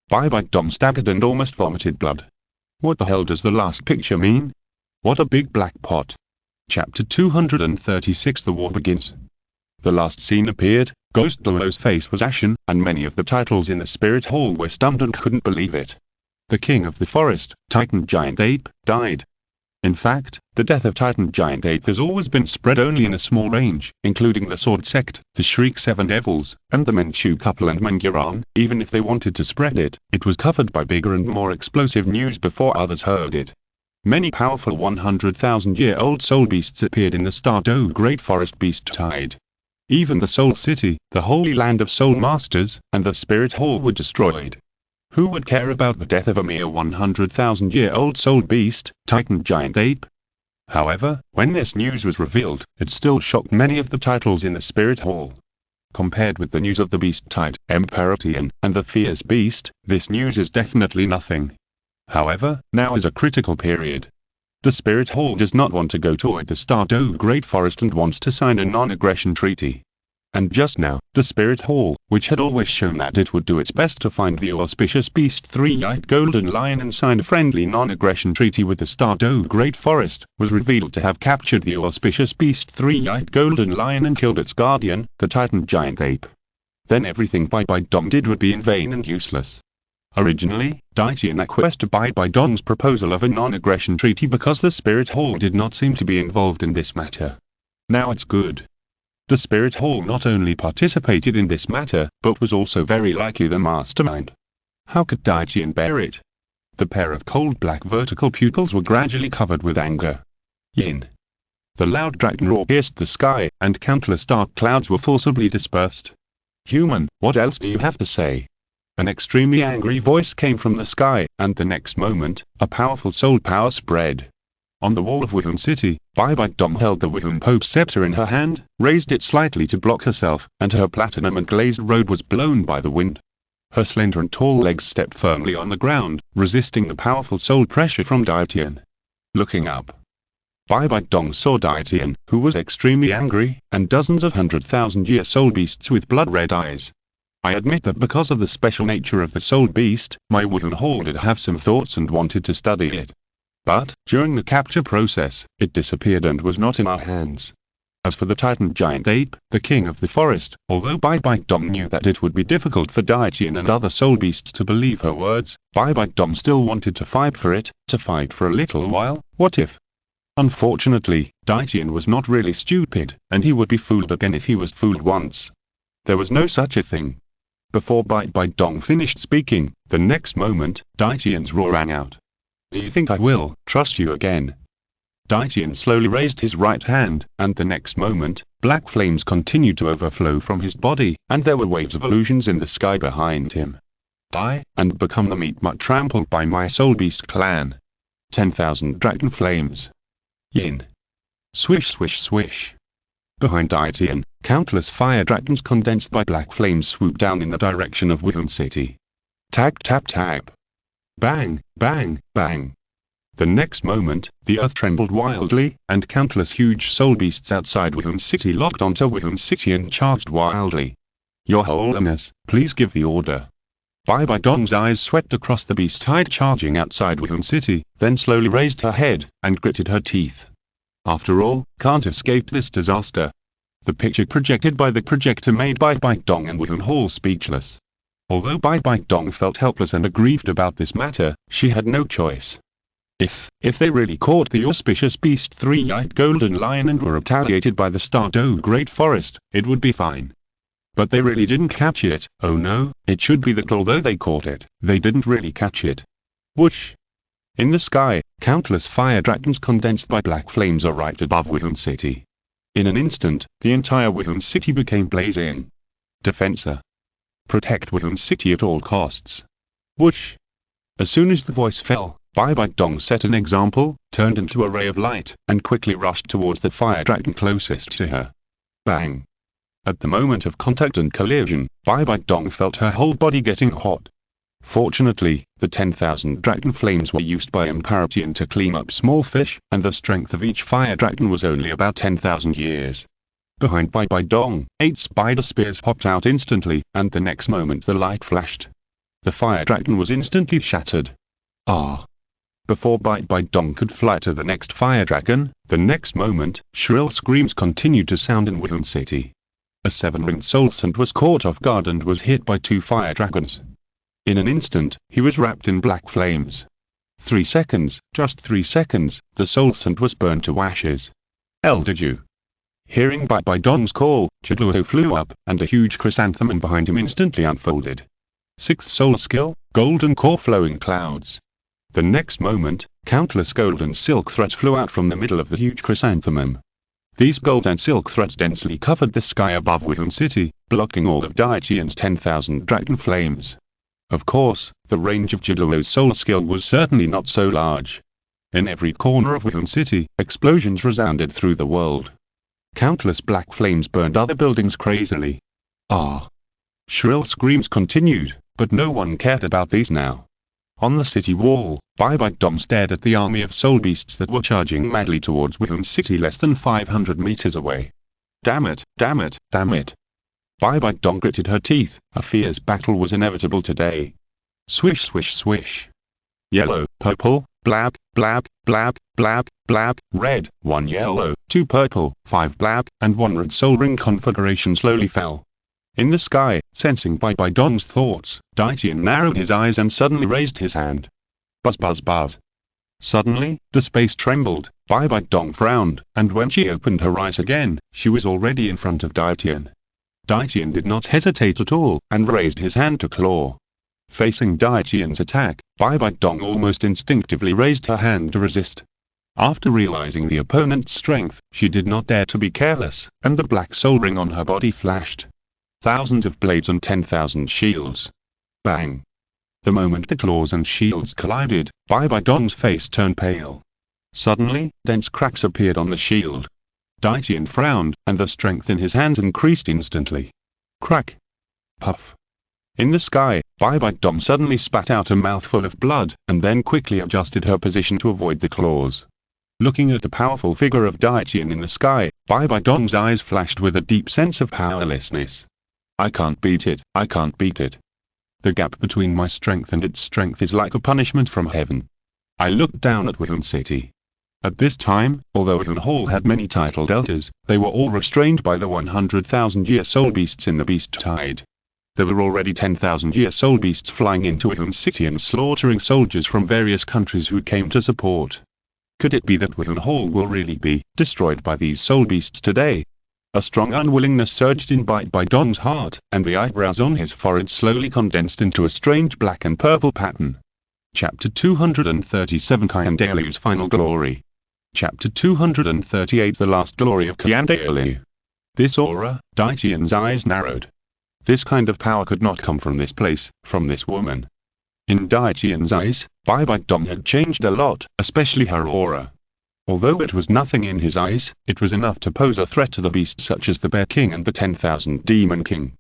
Bai Dong staggered and almost vomited blood. What the hell does the last picture mean? What a big black pot. Chapter 236 The War Begins. The last scene appeared. Ghost Daluo's face was ashen, and many of the titles in the Spirit Hall were stunned and couldn't believe it. The king of the forest, Titan Giant Ape, died. In fact, the death of Titan Giant Ape has always been spread only in a small range, including the Sword Sect, the Shriek Seven Devils, and the Manchu couple and Nian'an. Even if they wanted to spread it, it was covered by bigger and more explosive news before others heard it. Many powerful 100,000-year-old soul beasts appeared in the Stardew Great Forest Beast Tide. Even the Soul City, the holy land of soul masters, and the Spirit Hall were destroyed. Who would care about the death of a mere 100,000-year-old soul beast, Titan Giant Ape? However, when this news was revealed, it still shocked many of the titles in the Spirit Hall. Compared with the news of the Beast Tide, Emperor Tian, and the Fierce Beast, this news is definitely nothing. However, now is a critical period. The Spirit Hall does not want to go toward the Stardew Great Forest and wants to sign a non-aggression treaty. And just now, the Spirit Hall, which had always shown that it would do its best to find the auspicious beast three-eyed golden lion and sign a friendly non-aggression treaty with the Stardew Great Forest, was revealed to have captured the auspicious beast three-eyed golden lion and killed its guardian, the Titan Giant Ape. Then everything Bai Dong did would be in vain and useless. Originally, Tian acquiesced to Bai Dong's proposal of a non-aggression treaty because the Spirit Hall did not seem to be involved in this matter. Now it's good. The Spirit Hall not only participated in this matter, but was also very likely the mastermind. How could Tian bear it? The pair of cold black vertical pupils were gradually covered with anger. Yin. The loud dragon roar pierced the sky, and countless dark clouds were forcibly dispersed. Human, what else do you have to say? An extremely angry voice came from the sky, and the next moment, a powerful soul power spread. On the wall of Wuhan City, Bai Dong held the Wuhan Pope's scepter in her hand, raised it slightly to block herself, and her platinum and glazed robe was blown by the wind. Her slender and tall legs stepped firmly on the ground, resisting the powerful soul pressure from Tian. Looking up, Bai Bai Dong saw Tian, who was extremely angry, and dozens of 100,000-year soul beasts with blood-red eyes. I admit that because of the special nature of the soul beast, my Wuhan Hall did have some thoughts and wanted to study it. But, during the capture process, it disappeared and was not in our hands. As for the Titan giant ape, the king of the forest, although Bai Bai Dong knew that it would be difficult for Tian and other soul beasts to believe her words, Bai Bai Dong still wanted to fight for it, to fight for a little while. What if? Unfortunately, Tian was not really stupid, and he would be fooled again if he was fooled once. There was no such a thing. Before Bai Bai Dong finished speaking, the next moment, Tian's roar rang out. Do you think I will trust you again? Tian slowly raised his right hand, and the next moment, black flames continued to overflow from his body, and there were waves of illusions in the sky behind him. Die, and become the meat mutt trampled by my soul beast clan. 10,000 dragon flames. Yin. Swish swish swish. Behind Tian, countless fire dragons condensed by black flames swooped down in the direction of Wuhan City. Tag tap tap. Bang, bang, bang. The next moment, the earth trembled wildly, and countless huge soul beasts outside Wuhan City locked onto Wuhan City and charged wildly. Your Holiness, please give the order. Bai Bai Dong's eyes swept across the beast-hide charging outside Wuhan City, then slowly raised her head, and gritted her teeth. After all, can't escape this disaster. The picture projected by the projector made Bai Bai Dong and Wuhan Hall speechless. Although Bai Bai Dong felt helpless and aggrieved about this matter, she had no choice. If they really caught the auspicious beast three-eyed golden lion and were retaliated by the Stardow Great Forest, it would be fine. But they really didn't catch it. Oh no, it should be that although they caught it, they didn't really catch it. Whoosh! In the sky, countless fire dragons condensed by black flames are right above Wuhan City. In an instant, the entire Wuhan City became blazing. Defensa. Protect Wuhan City at all costs. Whoosh! As soon as the voice fell, Bai Bai Dong set an example, turned into a ray of light, and quickly rushed towards the fire dragon closest to her. Bang! At the moment of contact and collision, Bai Bai Dong felt her whole body getting hot. Fortunately, the 10,000 dragon flames were used by Tian to clean up small fish, and the strength of each fire dragon was only about 10,000 years. Behind Bai Bai Dong, 8 spider spears popped out instantly, and the next moment the light flashed. The fire dragon was instantly shattered. Ah! Before Bai Bai Dong could fly to the next fire dragon, the next moment, shrill screams continued to sound in Wuhan City. A 7-ringed soul scent was caught off guard and was hit by 2 fire dragons. In an instant, he was wrapped in black flames. 3 seconds, just 3 seconds, the soul scent was burned to ashes. Elder Ju. Hearing Bai Bai Dong's call, Douluo flew up, and a huge chrysanthemum behind him instantly unfolded. 6th soul skill, golden core flowing clouds. The next moment, countless gold and silk threads flew out from the middle of the huge chrysanthemum. These gold and silk threads densely covered the sky above Wuhan City, blocking all of Tian's 10,000 dragon flames. Of course, the range of Douluo's soul skill was certainly not so large. In every corner of Wuhan City, explosions resounded through the world. Countless black flames burned other buildings crazily. Ah! Shrill screams continued, but no one cared about these now. On the city wall, Bai Bai Dong stared at the army of soul beasts that were charging madly towards Wuhan City less than 500 meters away. Damn it, damn it, damn it. Bai Bai Dong gritted her teeth, a fierce battle was inevitable today. Swish swish swish. Yellow, purple, blab, blab, blab, blab, blab, red, 1 yellow, 2 purple, 5 blab, and 1 red soul ring configuration slowly fell. In the sky, sensing Bai Bai Dong's thoughts, Tian narrowed his eyes and suddenly raised his hand. Buzz buzz buzz. Suddenly, the space trembled, Bai Bai Dong frowned, and when she opened her eyes again, she was already in front of Tian. Tian did not hesitate at all, and raised his hand to claw. Facing Tian's attack, Bai Bai Dong almost instinctively raised her hand to resist. After realizing the opponent's strength, she did not dare to be careless, and the black soul ring on her body flashed. Thousands of blades and 10,000 shields. Bang! The moment the claws and shields collided, Bai Bai Dong's face turned pale. Suddenly, dense cracks appeared on the shield. Tian frowned, and the strength in his hands increased instantly. Crack! Puff! In the sky, Bai Bai Dong suddenly spat out a mouthful of blood, and then quickly adjusted her position to avoid the claws. Looking at the powerful figure of Daitian in the sky, Bai Dong's eyes flashed with a deep sense of powerlessness. I can't beat it, I can't beat it. The gap between my strength and its strength is like a punishment from heaven. I looked down at Wuhan City. At this time, although Wuhan Hall had many titled elders, they were all restrained by the 100,000-year soul beasts in the beast tide. There were already 10,000-year soul beasts flying into Wuhan City and slaughtering soldiers from various countries who came to support. Could it be that Wuhan Hall will really be destroyed by these soul beasts today? A strong unwillingness surged in Bai Dong's heart, and the eyebrows on his forehead slowly condensed into a strange black and purple pattern. Chapter 237 Qian Dalu's Final Glory. Chapter 238 The Last Glory of Qian Dalu. This aura, Daitian's eyes narrowed. This kind of power could not come from this place, from this woman. In Daitian's eyes, Bai Dong had changed a lot, especially her aura. Although it was nothing in his eyes, it was enough to pose a threat to the beasts such as the Bear King and the 10,000 Demon King.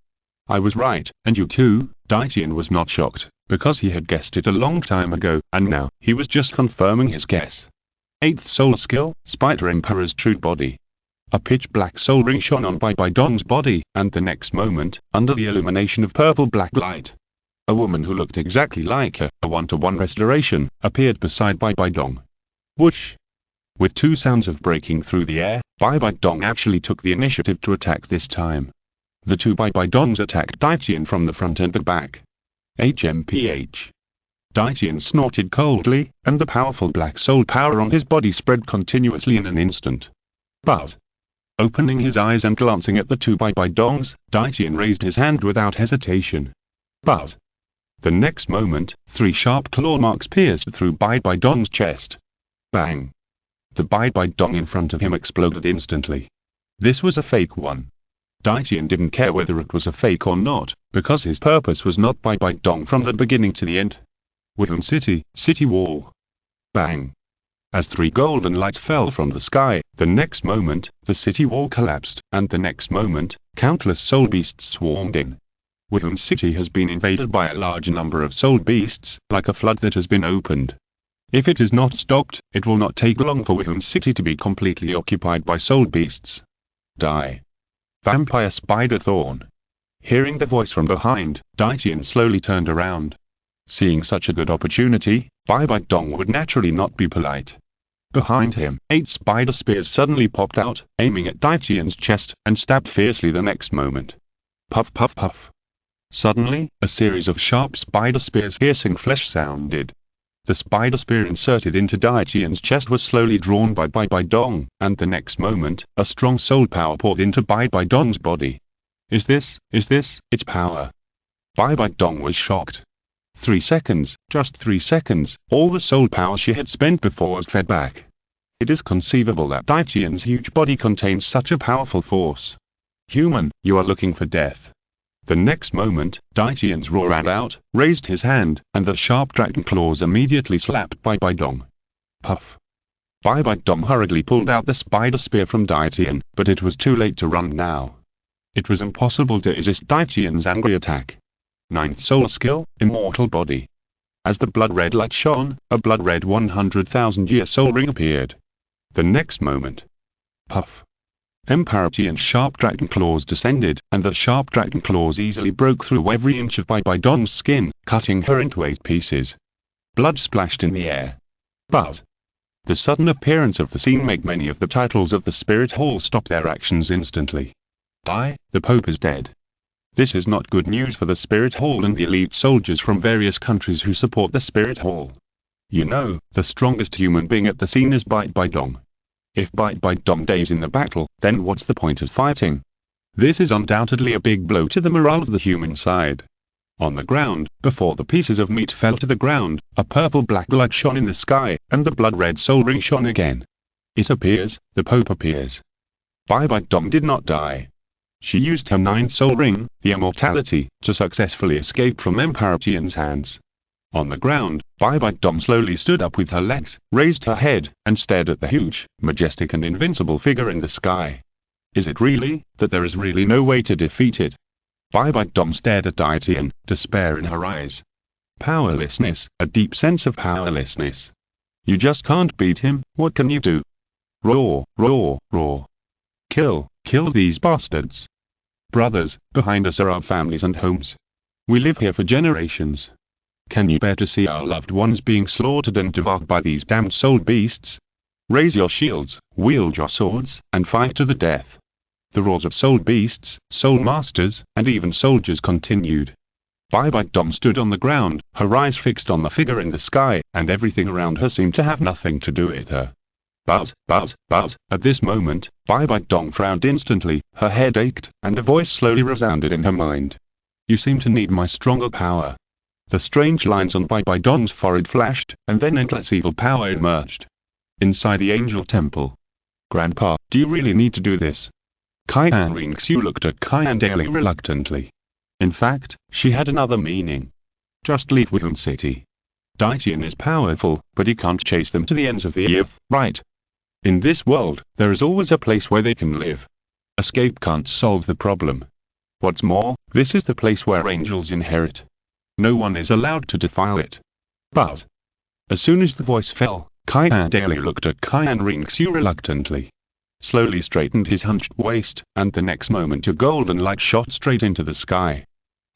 I was right, and you too. Daitian was not shocked, because he had guessed it a long time ago, and now, he was just confirming his guess. 8th Soul Skill, Spider Emperor's True Body. A pitch-black soul ring shone on Bai Dong's body, and the next moment, under the illumination of purple-black light, a woman who looked exactly like her, a one-to-one restoration, appeared beside Bai Dong. Whoosh! With two sounds of breaking through the air, Bai Dong actually took the initiative to attack this time. The two Bai Dongs attacked Daitian from the front and the back. HMPH. Daitian snorted coldly, and the powerful black soul power on his body spread continuously in an instant. But, opening his eyes and glancing at the two Bai Dongs, Daitian raised his hand without hesitation. But, the next moment, 3 sharp claw marks pierced through Bai Dong's chest. Bang! The Bai Dong in front of him exploded instantly. This was a fake one. Daitian didn't care whether it was a fake or not, because his purpose was not Bai Dong from the beginning to the end. Wuhan City, City Wall. Bang! As 3 golden lights fell from the sky, the next moment, the city wall collapsed, and the next moment, countless soul beasts swarmed in. Wuhan City has been invaded by a large number of soul beasts, like a flood that has been opened. If it is not stopped, it will not take long for Wuhan City to be completely occupied by soul beasts. Die. Vampire Spider Thorn. Hearing the voice from behind, Daitian slowly turned around. Seeing such a good opportunity, Bai Dong would naturally not be polite. Behind him, 8 spider spears suddenly popped out, aiming at Daitian's chest, and stabbed fiercely the next moment. Puff puff puff. Suddenly, a series of sharp spider spears piercing flesh sounded. The spider spear inserted into Daitian's chest was slowly drawn by Bai Dong, and the next moment, a strong soul power poured into Bai Dong's body. Is this its power? Bai Dong was shocked. 3 seconds, just 3 seconds, all the soul power she had spent before was fed back. It is conceivable that Daitian's huge body contains such a powerful force. Human, you are looking for death. The next moment, Daitian's roar rang out, raised his hand, and the sharp dragon claws immediately slapped Bai Dong. Puff. Bai Dong hurriedly pulled out the spider spear from Daitian, but it was too late to run now. It was impossible to resist Daitian's angry attack. 9th Soul Skill, Immortal Body. As the blood-red light shone, a blood-red 100,000-year soul ring appeared. The next moment. Puff. Daitian's sharp dragon claws descended, and the sharp dragon claws easily broke through every inch of Bai Dong's skin, cutting her into 8 pieces. Blood splashed in the air. But the sudden appearance of the scene made many of the titles of the Spirit Hall stop their actions instantly. The Pope is dead. This is not good news for the Spirit Hall and the elite soldiers from various countries who support the Spirit Hall. You know, the strongest human being at the scene is Bai Dong. If Bai Dong dies in the battle, then what's the point of fighting? This is undoubtedly a big blow to the morale of the human side. On the ground, before the pieces of meat fell to the ground, a purple-black light shone in the sky, and the blood-red soul ring shone again. It appears, the Pope appears. Bai Dong did not die. She used her 9th soul ring, the immortality, to successfully escape from Daitian's hands. On the ground, Bai Dong slowly stood up with her legs, raised her head, and stared at the huge, majestic and invincible figure in the sky. Is it really, that there is really no way to defeat it? Bai Dong stared at Daitian, despair in her eyes. Powerlessness, a deep sense of powerlessness. You just can't beat him, what can you do? Roar, roar, roar. Kill, kill these bastards. Brothers, behind us are our families and homes. We live here for generations. Can you bear to see our loved ones being slaughtered and devoured by these damned soul beasts? Raise your shields, wield your swords, and fight to the death. The roars of soul beasts, soul masters, and even soldiers continued. Bai Dong stood on the ground, her eyes fixed on the figure in the sky, and everything around her seemed to have nothing to do with her. But, at this moment, Bai Dong frowned instantly, her head ached, and a voice slowly resounded in her mind. You seem to need my stronger power. The strange lines on Bai Dong's forehead flashed, and then endless evil power emerged. Inside the angel temple. Grandpa, do you really need to do this? Xiu looked at Dalu reluctantly. In fact, she had another meaning. Just leave Wuhan City. Tian is powerful, but he can't chase them to the ends of the earth, right? In this world, there is always a place where they can live. Escape can't solve the problem. What's more, this is the place where angels inherit. No one is allowed to defile it. But, as soon as the voice fell, Dalu looked at Xiu reluctantly. Slowly straightened his hunched waist, and the next moment a golden light shot straight into the sky.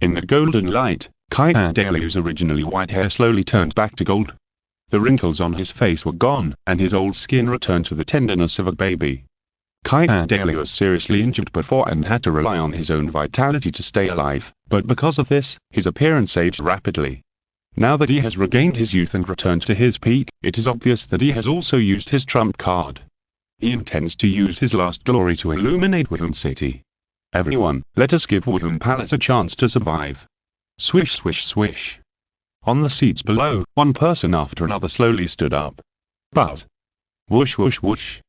In the golden light, Dalu's originally white hair slowly turned back to gold. The wrinkles on his face were gone, and his old skin returned to the tenderness of a baby. Dalu was seriously injured before and had to rely on his own vitality to stay alive, but because of this, his appearance aged rapidly. Now that he has regained his youth and returned to his peak, it is obvious that he has also used his trump card. He intends to use his last glory to illuminate Wuhan City. Everyone, let us give Wuhan Palace a chance to survive. Swish swish swish. On the seats below, one person after another slowly stood up. But, whoosh whoosh whoosh.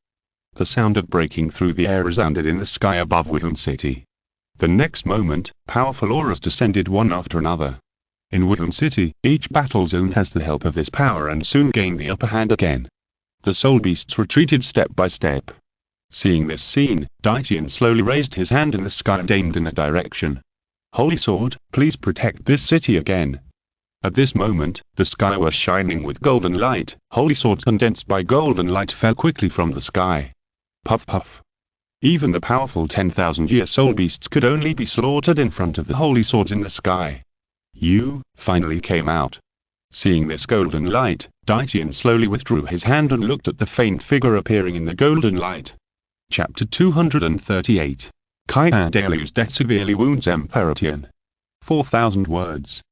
The sound of breaking through the air resounded in the sky above Wuhan City. The next moment, powerful auras descended one after another. In Wuhan City, each battle zone has the help of this power and soon gained the upper hand again. The soul beasts retreated step by step. Seeing this scene, Tian slowly raised his hand in the sky and aimed in a direction. Holy Sword, please protect this city again. At this moment, the sky was shining with golden light. Holy Swords condensed by golden light fell quickly from the sky. Puff puff. Even the powerful 10,000-year soul beasts could only be slaughtered in front of the holy swords in the sky. You, finally came out. Seeing this golden light, Tian slowly withdrew his hand and looked at the faint figure appearing in the golden light. Chapter 238. Dalu's death severely wounds Emperor Tian. 4,000 words.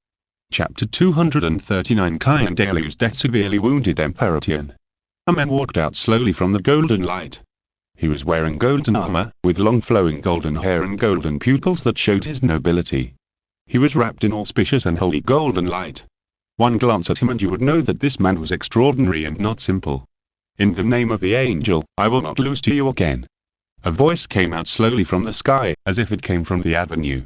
Chapter 239. Dalu's death severely wounded Emperor Tian. A man walked out slowly from the golden light. He was wearing golden armor, with long flowing golden hair and golden pupils that showed his nobility. He was wrapped in auspicious and holy golden light. One glance at him and you would know that this man was extraordinary and not simple. In the name of the angel, I will not lose to you again. A voice came out slowly from the sky, as if it came from the avenue.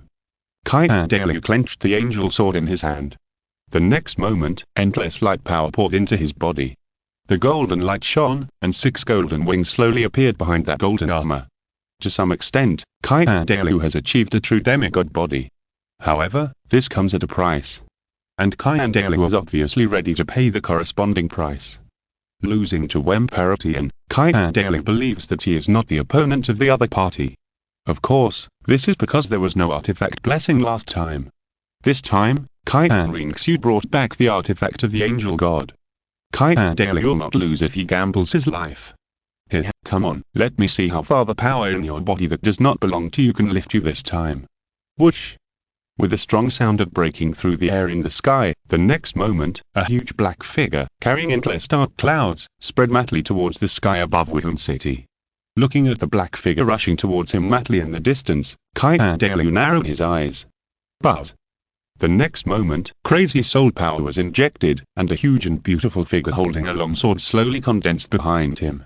Dalu clenched the angel sword in his hand. The next moment, endless light power poured into his body. The golden light shone, and 6 golden wings slowly appeared behind that golden armor. To some extent, Dalu has achieved a true demigod body. However, this comes at a price. And Dalu was obviously ready to pay the corresponding price. Losing to Emperor Tian, Dalu believes that he is not the opponent of the other party. Of course, this is because there was no artifact blessing last time. This time, Xiu brought back the artifact of the angel god. Dalu will not lose if he gambles his life. Here, come on, let me see how far the power in your body that does not belong to you can lift you this time. Whoosh! With a strong sound of breaking through the air in the sky, the next moment, a huge black figure, carrying endless dark clouds, spread madly towards the sky above Wuhan City. Looking at the black figure rushing towards him madly in the distance, Dalu narrowed his eyes. But, the next moment, crazy soul power was injected, and a huge and beautiful figure holding a long sword slowly condensed behind him.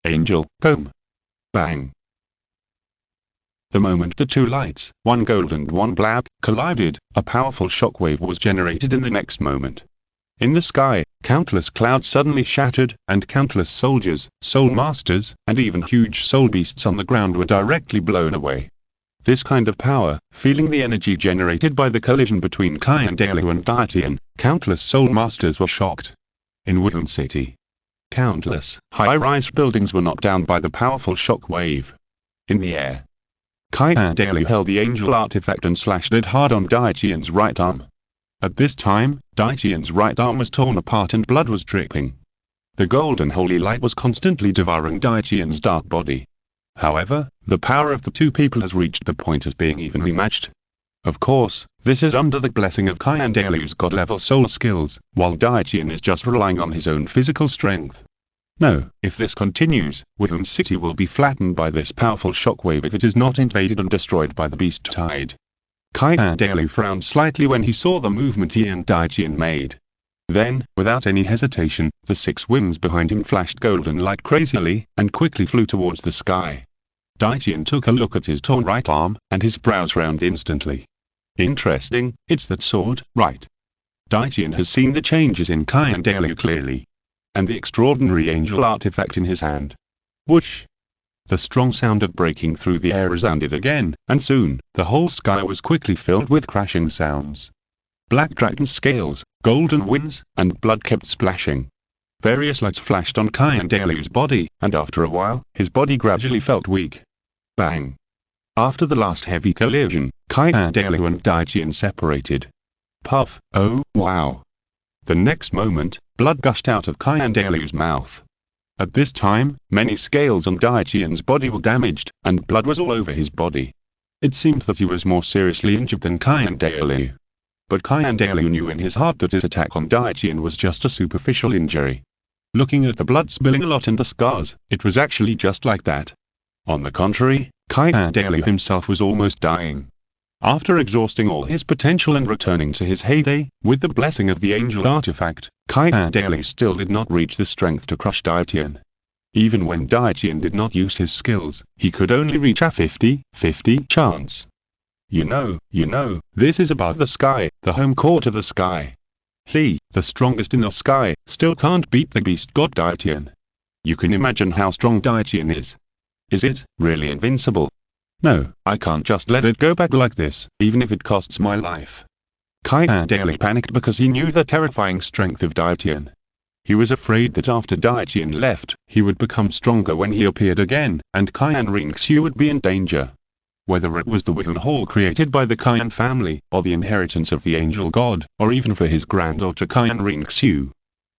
Angel, come! Bang! The moment the two lights, one gold and one black, collided, a powerful shockwave was generated in the next moment. In the sky, countless clouds suddenly shattered, and countless soldiers, soul masters, and even huge soul beasts on the ground were directly blown away. This kind of power, feeling the energy generated by the collision between Dalu and Tian, countless soul masters were shocked. In Wuhan City, Countless high-rise buildings were knocked down by the powerful shock wave. In the air, Dalu held the angel artifact and slashed it hard on Tian's right arm. At this time, Tian's right arm was torn apart and blood was dripping. The golden holy light was constantly devouring Tian's dark body. However, the power of the two people has reached the point of being evenly matched. Of course, this is under the blessing of Dalu's god-level soul skills, while Tian is just relying on his own physical strength. No, if this continues, Wuhan City will be flattened by this powerful shockwave if it is not invaded and destroyed by the beast tide. Dalu frowned slightly when he saw the movement he and Tian made. Then, without any hesitation, the 6 wings behind him flashed golden light crazily, and quickly flew towards the sky. Tian took a look at his torn right arm, and his brows frowned instantly. Interesting, it's that sword, right? Tian has seen the changes in Dalu clearly. And the extraordinary angel artifact in his hand. Whoosh! The strong sound of breaking through the air resounded again, and soon, the whole sky was quickly filled with crashing sounds. Black dragon scales, golden winds, and blood kept splashing. Various lights flashed on Dalu's body, and after a while, his body gradually felt weak. Bang! After the last heavy collision, Dalu and Tian separated. Puff, oh, wow! The next moment, blood gushed out of Dalu's mouth. At this time, many scales on Tian's body were damaged, and blood was all over his body. It seemed that he was more seriously injured than Dalu. But Dalu knew in his heart that his attack on Tian was just a superficial injury. Looking at the blood spilling a lot and the scars, it was actually just like that. On the contrary, Dalu himself was almost dying. After exhausting all his potential and returning to his heyday, with the blessing of the angel artifact, Dalu still did not reach the strength to crush Tian. Even when Tian did not use his skills, he could only reach a 50-50 chance. You know, this is above the sky, the home court of the sky. He, the strongest in the sky, still can't beat the beast god Tian. You can imagine how strong Tian is. Is it really invincible? No, I can't just let it go back like this, even if it costs my life. Dalu panicked because he knew the terrifying strength of Tian. He was afraid that after Tian left, he would become stronger when he appeared again, and Xiu would be in danger. Whether it was the Wuhan Hall created by the Qian family, or the inheritance of the angel god, or even for his granddaughter Xiu.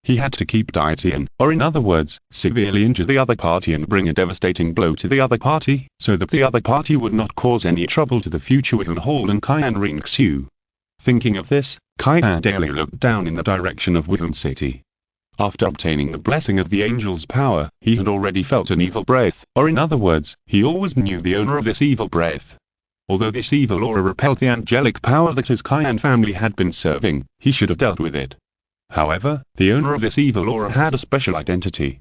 He had to keep Tian, or in other words, severely injure the other party and bring a devastating blow to the other party, so that the other party would not cause any trouble to the future Wuhan Hall and Xiu. Thinking of this, Dalu looked down in the direction of Wuhan City. After obtaining the blessing of the angel's power, he had already felt an evil breath, or in other words, he always knew the owner of this evil breath. Although this evil aura repelled the angelic power that his Qian family had been serving, he should have dealt with it. However, the owner of this evil aura had a special identity.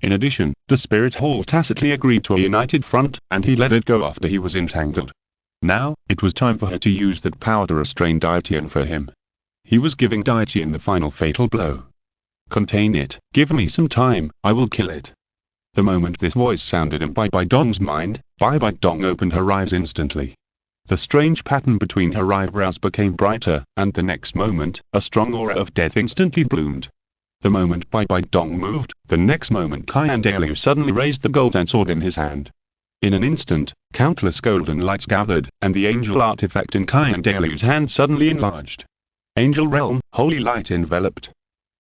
In addition, the Spirit Hall tacitly agreed to a united front, and he let it go after he was entangled. Now, it was time for her to use that power to restrain Tian for him. He was giving Tian the final fatal blow. Contain it, give me some time, I will kill it. The moment this voice sounded in Bai Dong's mind, Bai Dong opened her eyes instantly. The strange pattern between her eyebrows became brighter, and the next moment, a strong aura of death instantly bloomed. The moment Bai Dong moved, the next moment Dalu suddenly raised the golden sword in his hand. In an instant, countless golden lights gathered, and the angel artifact in Dalu's hand suddenly enlarged. Angel realm, holy light enveloped.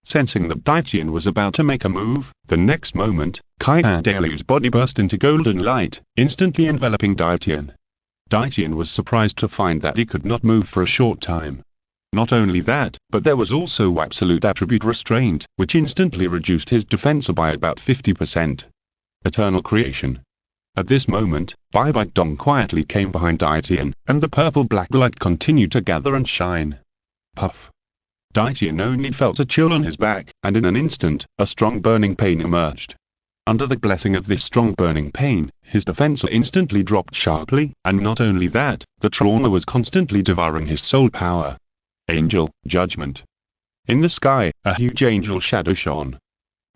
Sensing that Tian was about to make a move, the next moment, Dalu's body burst into golden light, instantly enveloping Tian. Tian was surprised to find that he could not move for a short time. Not only that, but there was also absolute attribute restraint, which instantly reduced his defense by about 50%. Eternal creation. At this moment, Bai Dong quietly came behind Tian, and the purple-black light continued to gather and shine. Puff. Tian only felt a chill on his back, and in an instant, a strong burning pain emerged. Under the blessing of this strong burning pain, his defense instantly dropped sharply, and not only that, the trauma was constantly devouring his soul power. Angel, judgment. In the sky, a huge angel shadow shone.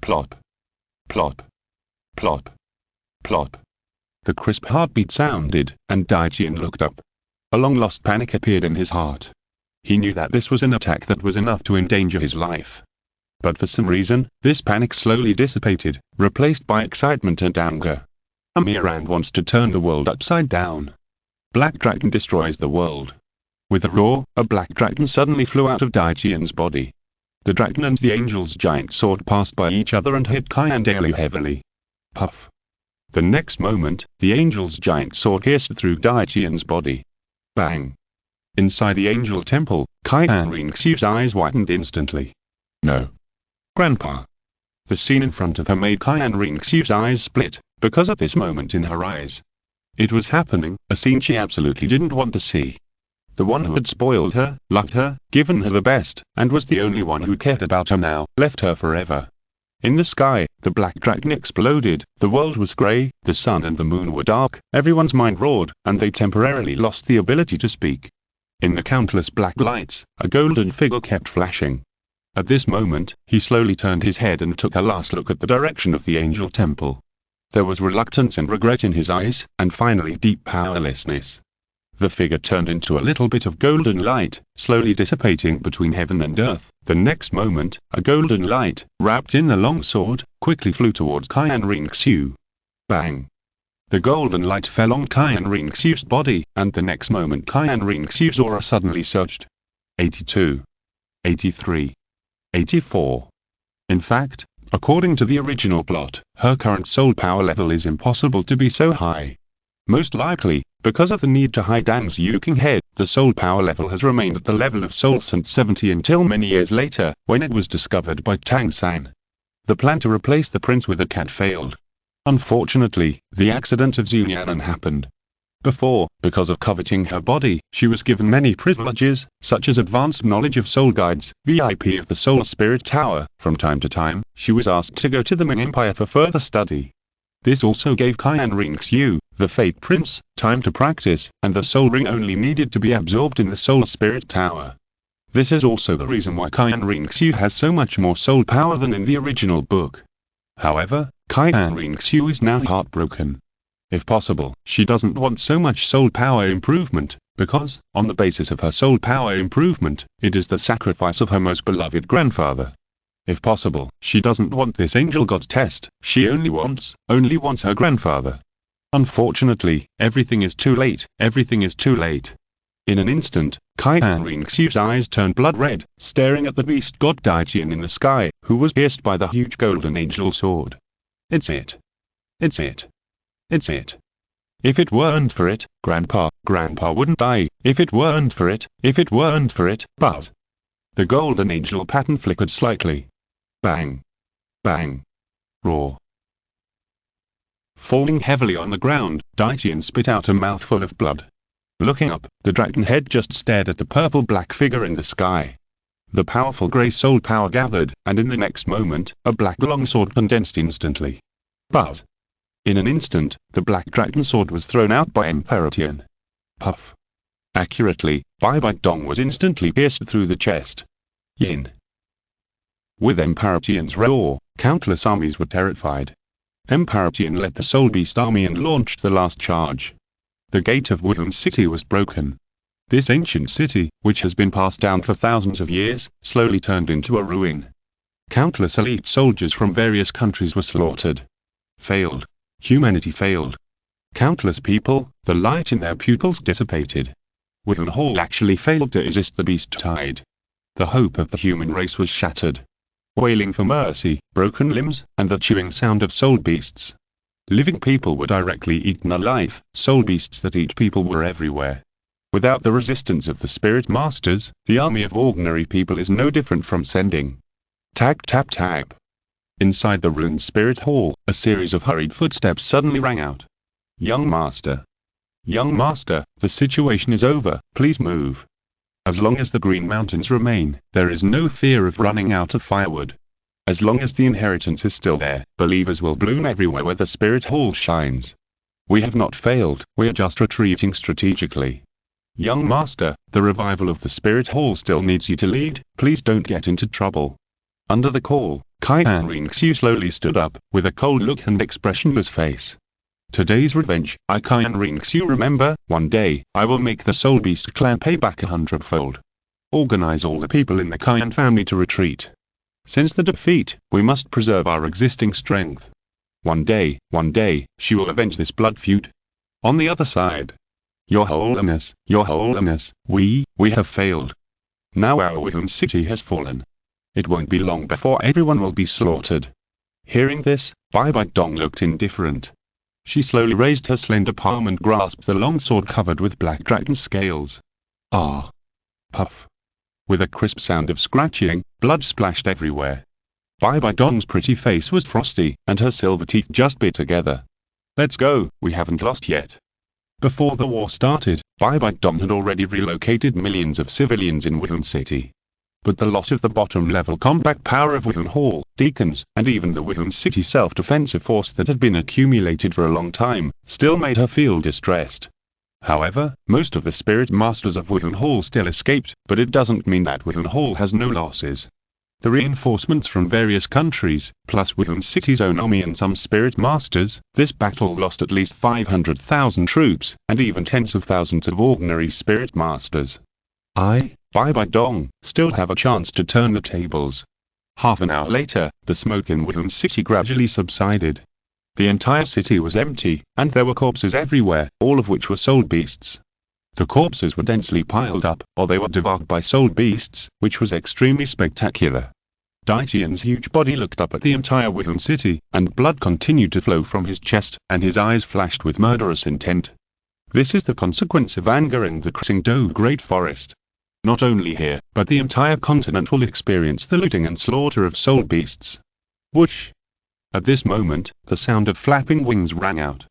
Plop. Plop. Plop. Plop. The crisp heartbeat sounded, and Tian looked up. A long-lost panic appeared in his heart. He knew that this was an attack that was enough to endanger his life. But for some reason, this panic slowly dissipated, replaced by excitement and anger. A Nian'an wants to turn the world upside down. Black Dragon destroys the world. With a roar, a black dragon suddenly flew out of Daiqian's body. The dragon and the angel's giant sword passed by each other and hit Dalu heavily. Puff. The next moment, the angel's giant sword pierced through Daiqian's body. Bang. Inside the angel temple, Xiaoyao's eyes widened instantly. No. Grandpa. The scene in front of her made Xiaoyao's eyes split, because at this moment in her eyes, it was happening, a scene she absolutely didn't want to see. The one who had spoiled her, loved her, given her the best, and was the only one who cared about her now, left her forever. In the sky, the black dragon exploded, the world was grey, the sun and the moon were dark, everyone's mind roared, and they temporarily lost the ability to speak. In the countless black lights, a golden figure kept flashing. At this moment, he slowly turned his head and took a last look at the direction of the angel temple. There was reluctance and regret in his eyes, and finally deep powerlessness. The figure turned into a little bit of golden light, slowly dissipating between heaven and earth. The next moment, a golden light, wrapped in the long sword, quickly flew towards Xiaoyao. Bang! The golden light fell on Xiaoyao's body, and the next moment Xiaoyao's aura suddenly surged. 82. 83. 84. In fact, according to the original plot, her current soul power level is impossible to be so high. Most likely, because of the need to hide Dang's Yuking head, the soul power level has remained at the level of Soul Saint 70 until many years later, when it was discovered by Tianxing. The plan to replace the prince with a cat failed. Unfortunately, the accident of Nian'an happened. Before, because of coveting her body, she was given many privileges, such as advanced knowledge of soul guides, VIP of the Soul Spirit Tower. From time to time, she was asked to go to the Ming Empire for further study. This also gave Xiaoyao, the Fate Prince, time to practice, and the Soul Ring only needed to be absorbed in the Soul Spirit Tower. This is also the reason why Xiaoyao has so much more soul power than in the original book. However, Xiaoyao is now heartbroken. If possible, she doesn't want so much soul power improvement, because, on the basis of her soul power improvement, it is the sacrifice of her most beloved grandfather. If possible, she doesn't want this angel god test, she only wants her grandfather. Unfortunately, everything is too late, everything is too late. In an instant, Xiaoyao's eyes turned blood red, staring at the beast god Daiqian in the sky, who was pierced by the huge golden angel sword. It's it. It's it. It's it. If it weren't for it, Grandpa wouldn't die, if it weren't for it, but... The golden angel pattern flickered slightly. Bang. Bang. Roar. Falling heavily on the ground, Daiqian spit out a mouthful of blood. Looking up, the dragon head just stared at the purple-black figure in the sky. The powerful grey soul power gathered, and in the next moment, a black longsword condensed instantly. But... in an instant, the black dragon sword was thrown out by Emperor Tian. Puff. Accurately, Bai Dong was instantly pierced through the chest. Yin. With Emperor Tian's roar, countless armies were terrified. Emperor Tian led the Soul Beast army and launched the last charge. The gate of Wudun City was broken. This ancient city, which has been passed down for thousands of years, slowly turned into a ruin. Countless elite soldiers from various countries were slaughtered. Failed. Humanity failed. Countless people, the light in their pupils dissipated. Wudun Hall actually failed to resist the beast tide. The hope of the human race was shattered. Wailing for mercy, broken limbs, and the chewing sound of soul beasts. Living people were directly eaten alive, soul beasts that eat people were everywhere. Without the resistance of the spirit masters, the army of ordinary people is no different from sending. Tap tap tap. Inside the ruined spirit hall, a series of hurried footsteps suddenly rang out. Young master. Young master, the situation is over, please move. As long as the Green Mountains remain, there is no fear of running out of firewood. As long as the inheritance is still there, believers will bloom everywhere where the spirit hall shines. We have not failed, we are just retreating strategically. Young master, the revival of the spirit hall still needs you to lead, please don't get into trouble. Under the call, Xiaoyao slowly stood up, with a cold look and expressionless face. Today's revenge, Xiaoyao remember, one day, I will make the Soul Beast clan pay back 100-fold. Organize all the people in the Qian family to retreat. Since the defeat, we must preserve our existing strength. One day, she will avenge this blood feud. On the other side, Your Holiness, we have failed. Now our Wuhan city has fallen. It won't be long before everyone will be slaughtered. Hearing this, Bai Dong looked indifferent. She slowly raised her slender palm and grasped the long sword covered with black dragon scales. Ah! Puff! With a crisp sound of scratching, blood splashed everywhere. Bai Dong's pretty face was frosty, and her silver teeth just bit together. Let's go, we haven't lost yet. Before the war started, Bai Dong had already relocated millions of civilians in Wuhan City. But the loss of the bottom-level combat power of Wuhan Hall, deacons, and even the Wuhan City self-defensive force that had been accumulated for a long time, still made her feel distressed. However, most of the spirit masters of Wuhan Hall still escaped, but it doesn't mean that Wuhan Hall has no losses. The reinforcements from various countries, plus Wuhan City's own army and some spirit masters, this battle lost at least 500,000 troops, and even tens of thousands of ordinary spirit masters. I, Bai Dong, still have a chance to turn the tables. Half an hour later, the smoke in Wuhan City gradually subsided. The entire city was empty, and there were corpses everywhere, all of which were soul beasts. The corpses were densely piled up, or they were devoured by soul beasts, which was extremely spectacular. Daitian's huge body looked up at the entire Wuhan city, and blood continued to flow from his chest, and his eyes flashed with murderous intent. This is the consequence of anger in the Xingdou Great Forest. Not only here, but the entire continent will experience the looting and slaughter of soul beasts. Whoosh! At this moment, the sound of flapping wings rang out.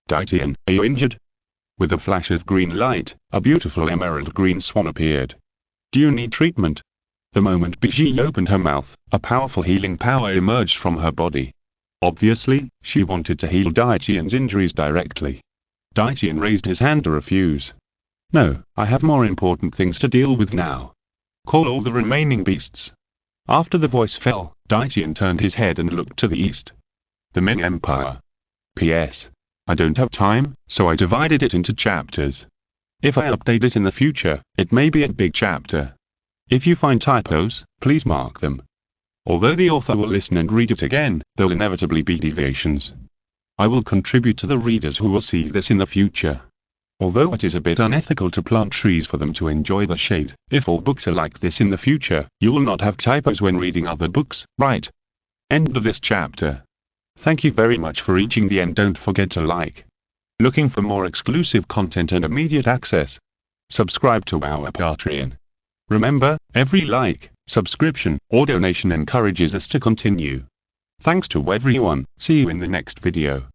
Daitian, are you injured? With a flash of green light, a beautiful emerald green swan appeared. Do you need treatment? The moment Bijie opened her mouth, a powerful healing power emerged from her body. Obviously, she wanted to heal Daitian's injuries directly. Daitian raised his hand to refuse. No, I have more important things to deal with now. Call all the remaining beasts. After the voice fell, Daitian turned his head and looked to the east. The Ming Empire. P.S. I don't have time, so I divided it into chapters. If I update it in the future, it may be a big chapter. If you find typos, please mark them. Although the author will listen and read it again, there will inevitably be deviations. I will contribute to the readers who will see this in the future. Although it is a bit unethical to plant trees for them to enjoy the shade, if all books are like this in the future, you will not have typos when reading other books, right? End of this chapter. Thank you very much for reaching the end. Don't forget to like. Looking for more exclusive content and immediate access? Subscribe to our Patreon. Remember, every like, subscription, or donation encourages us to continue. Thanks to everyone. See you in the next video.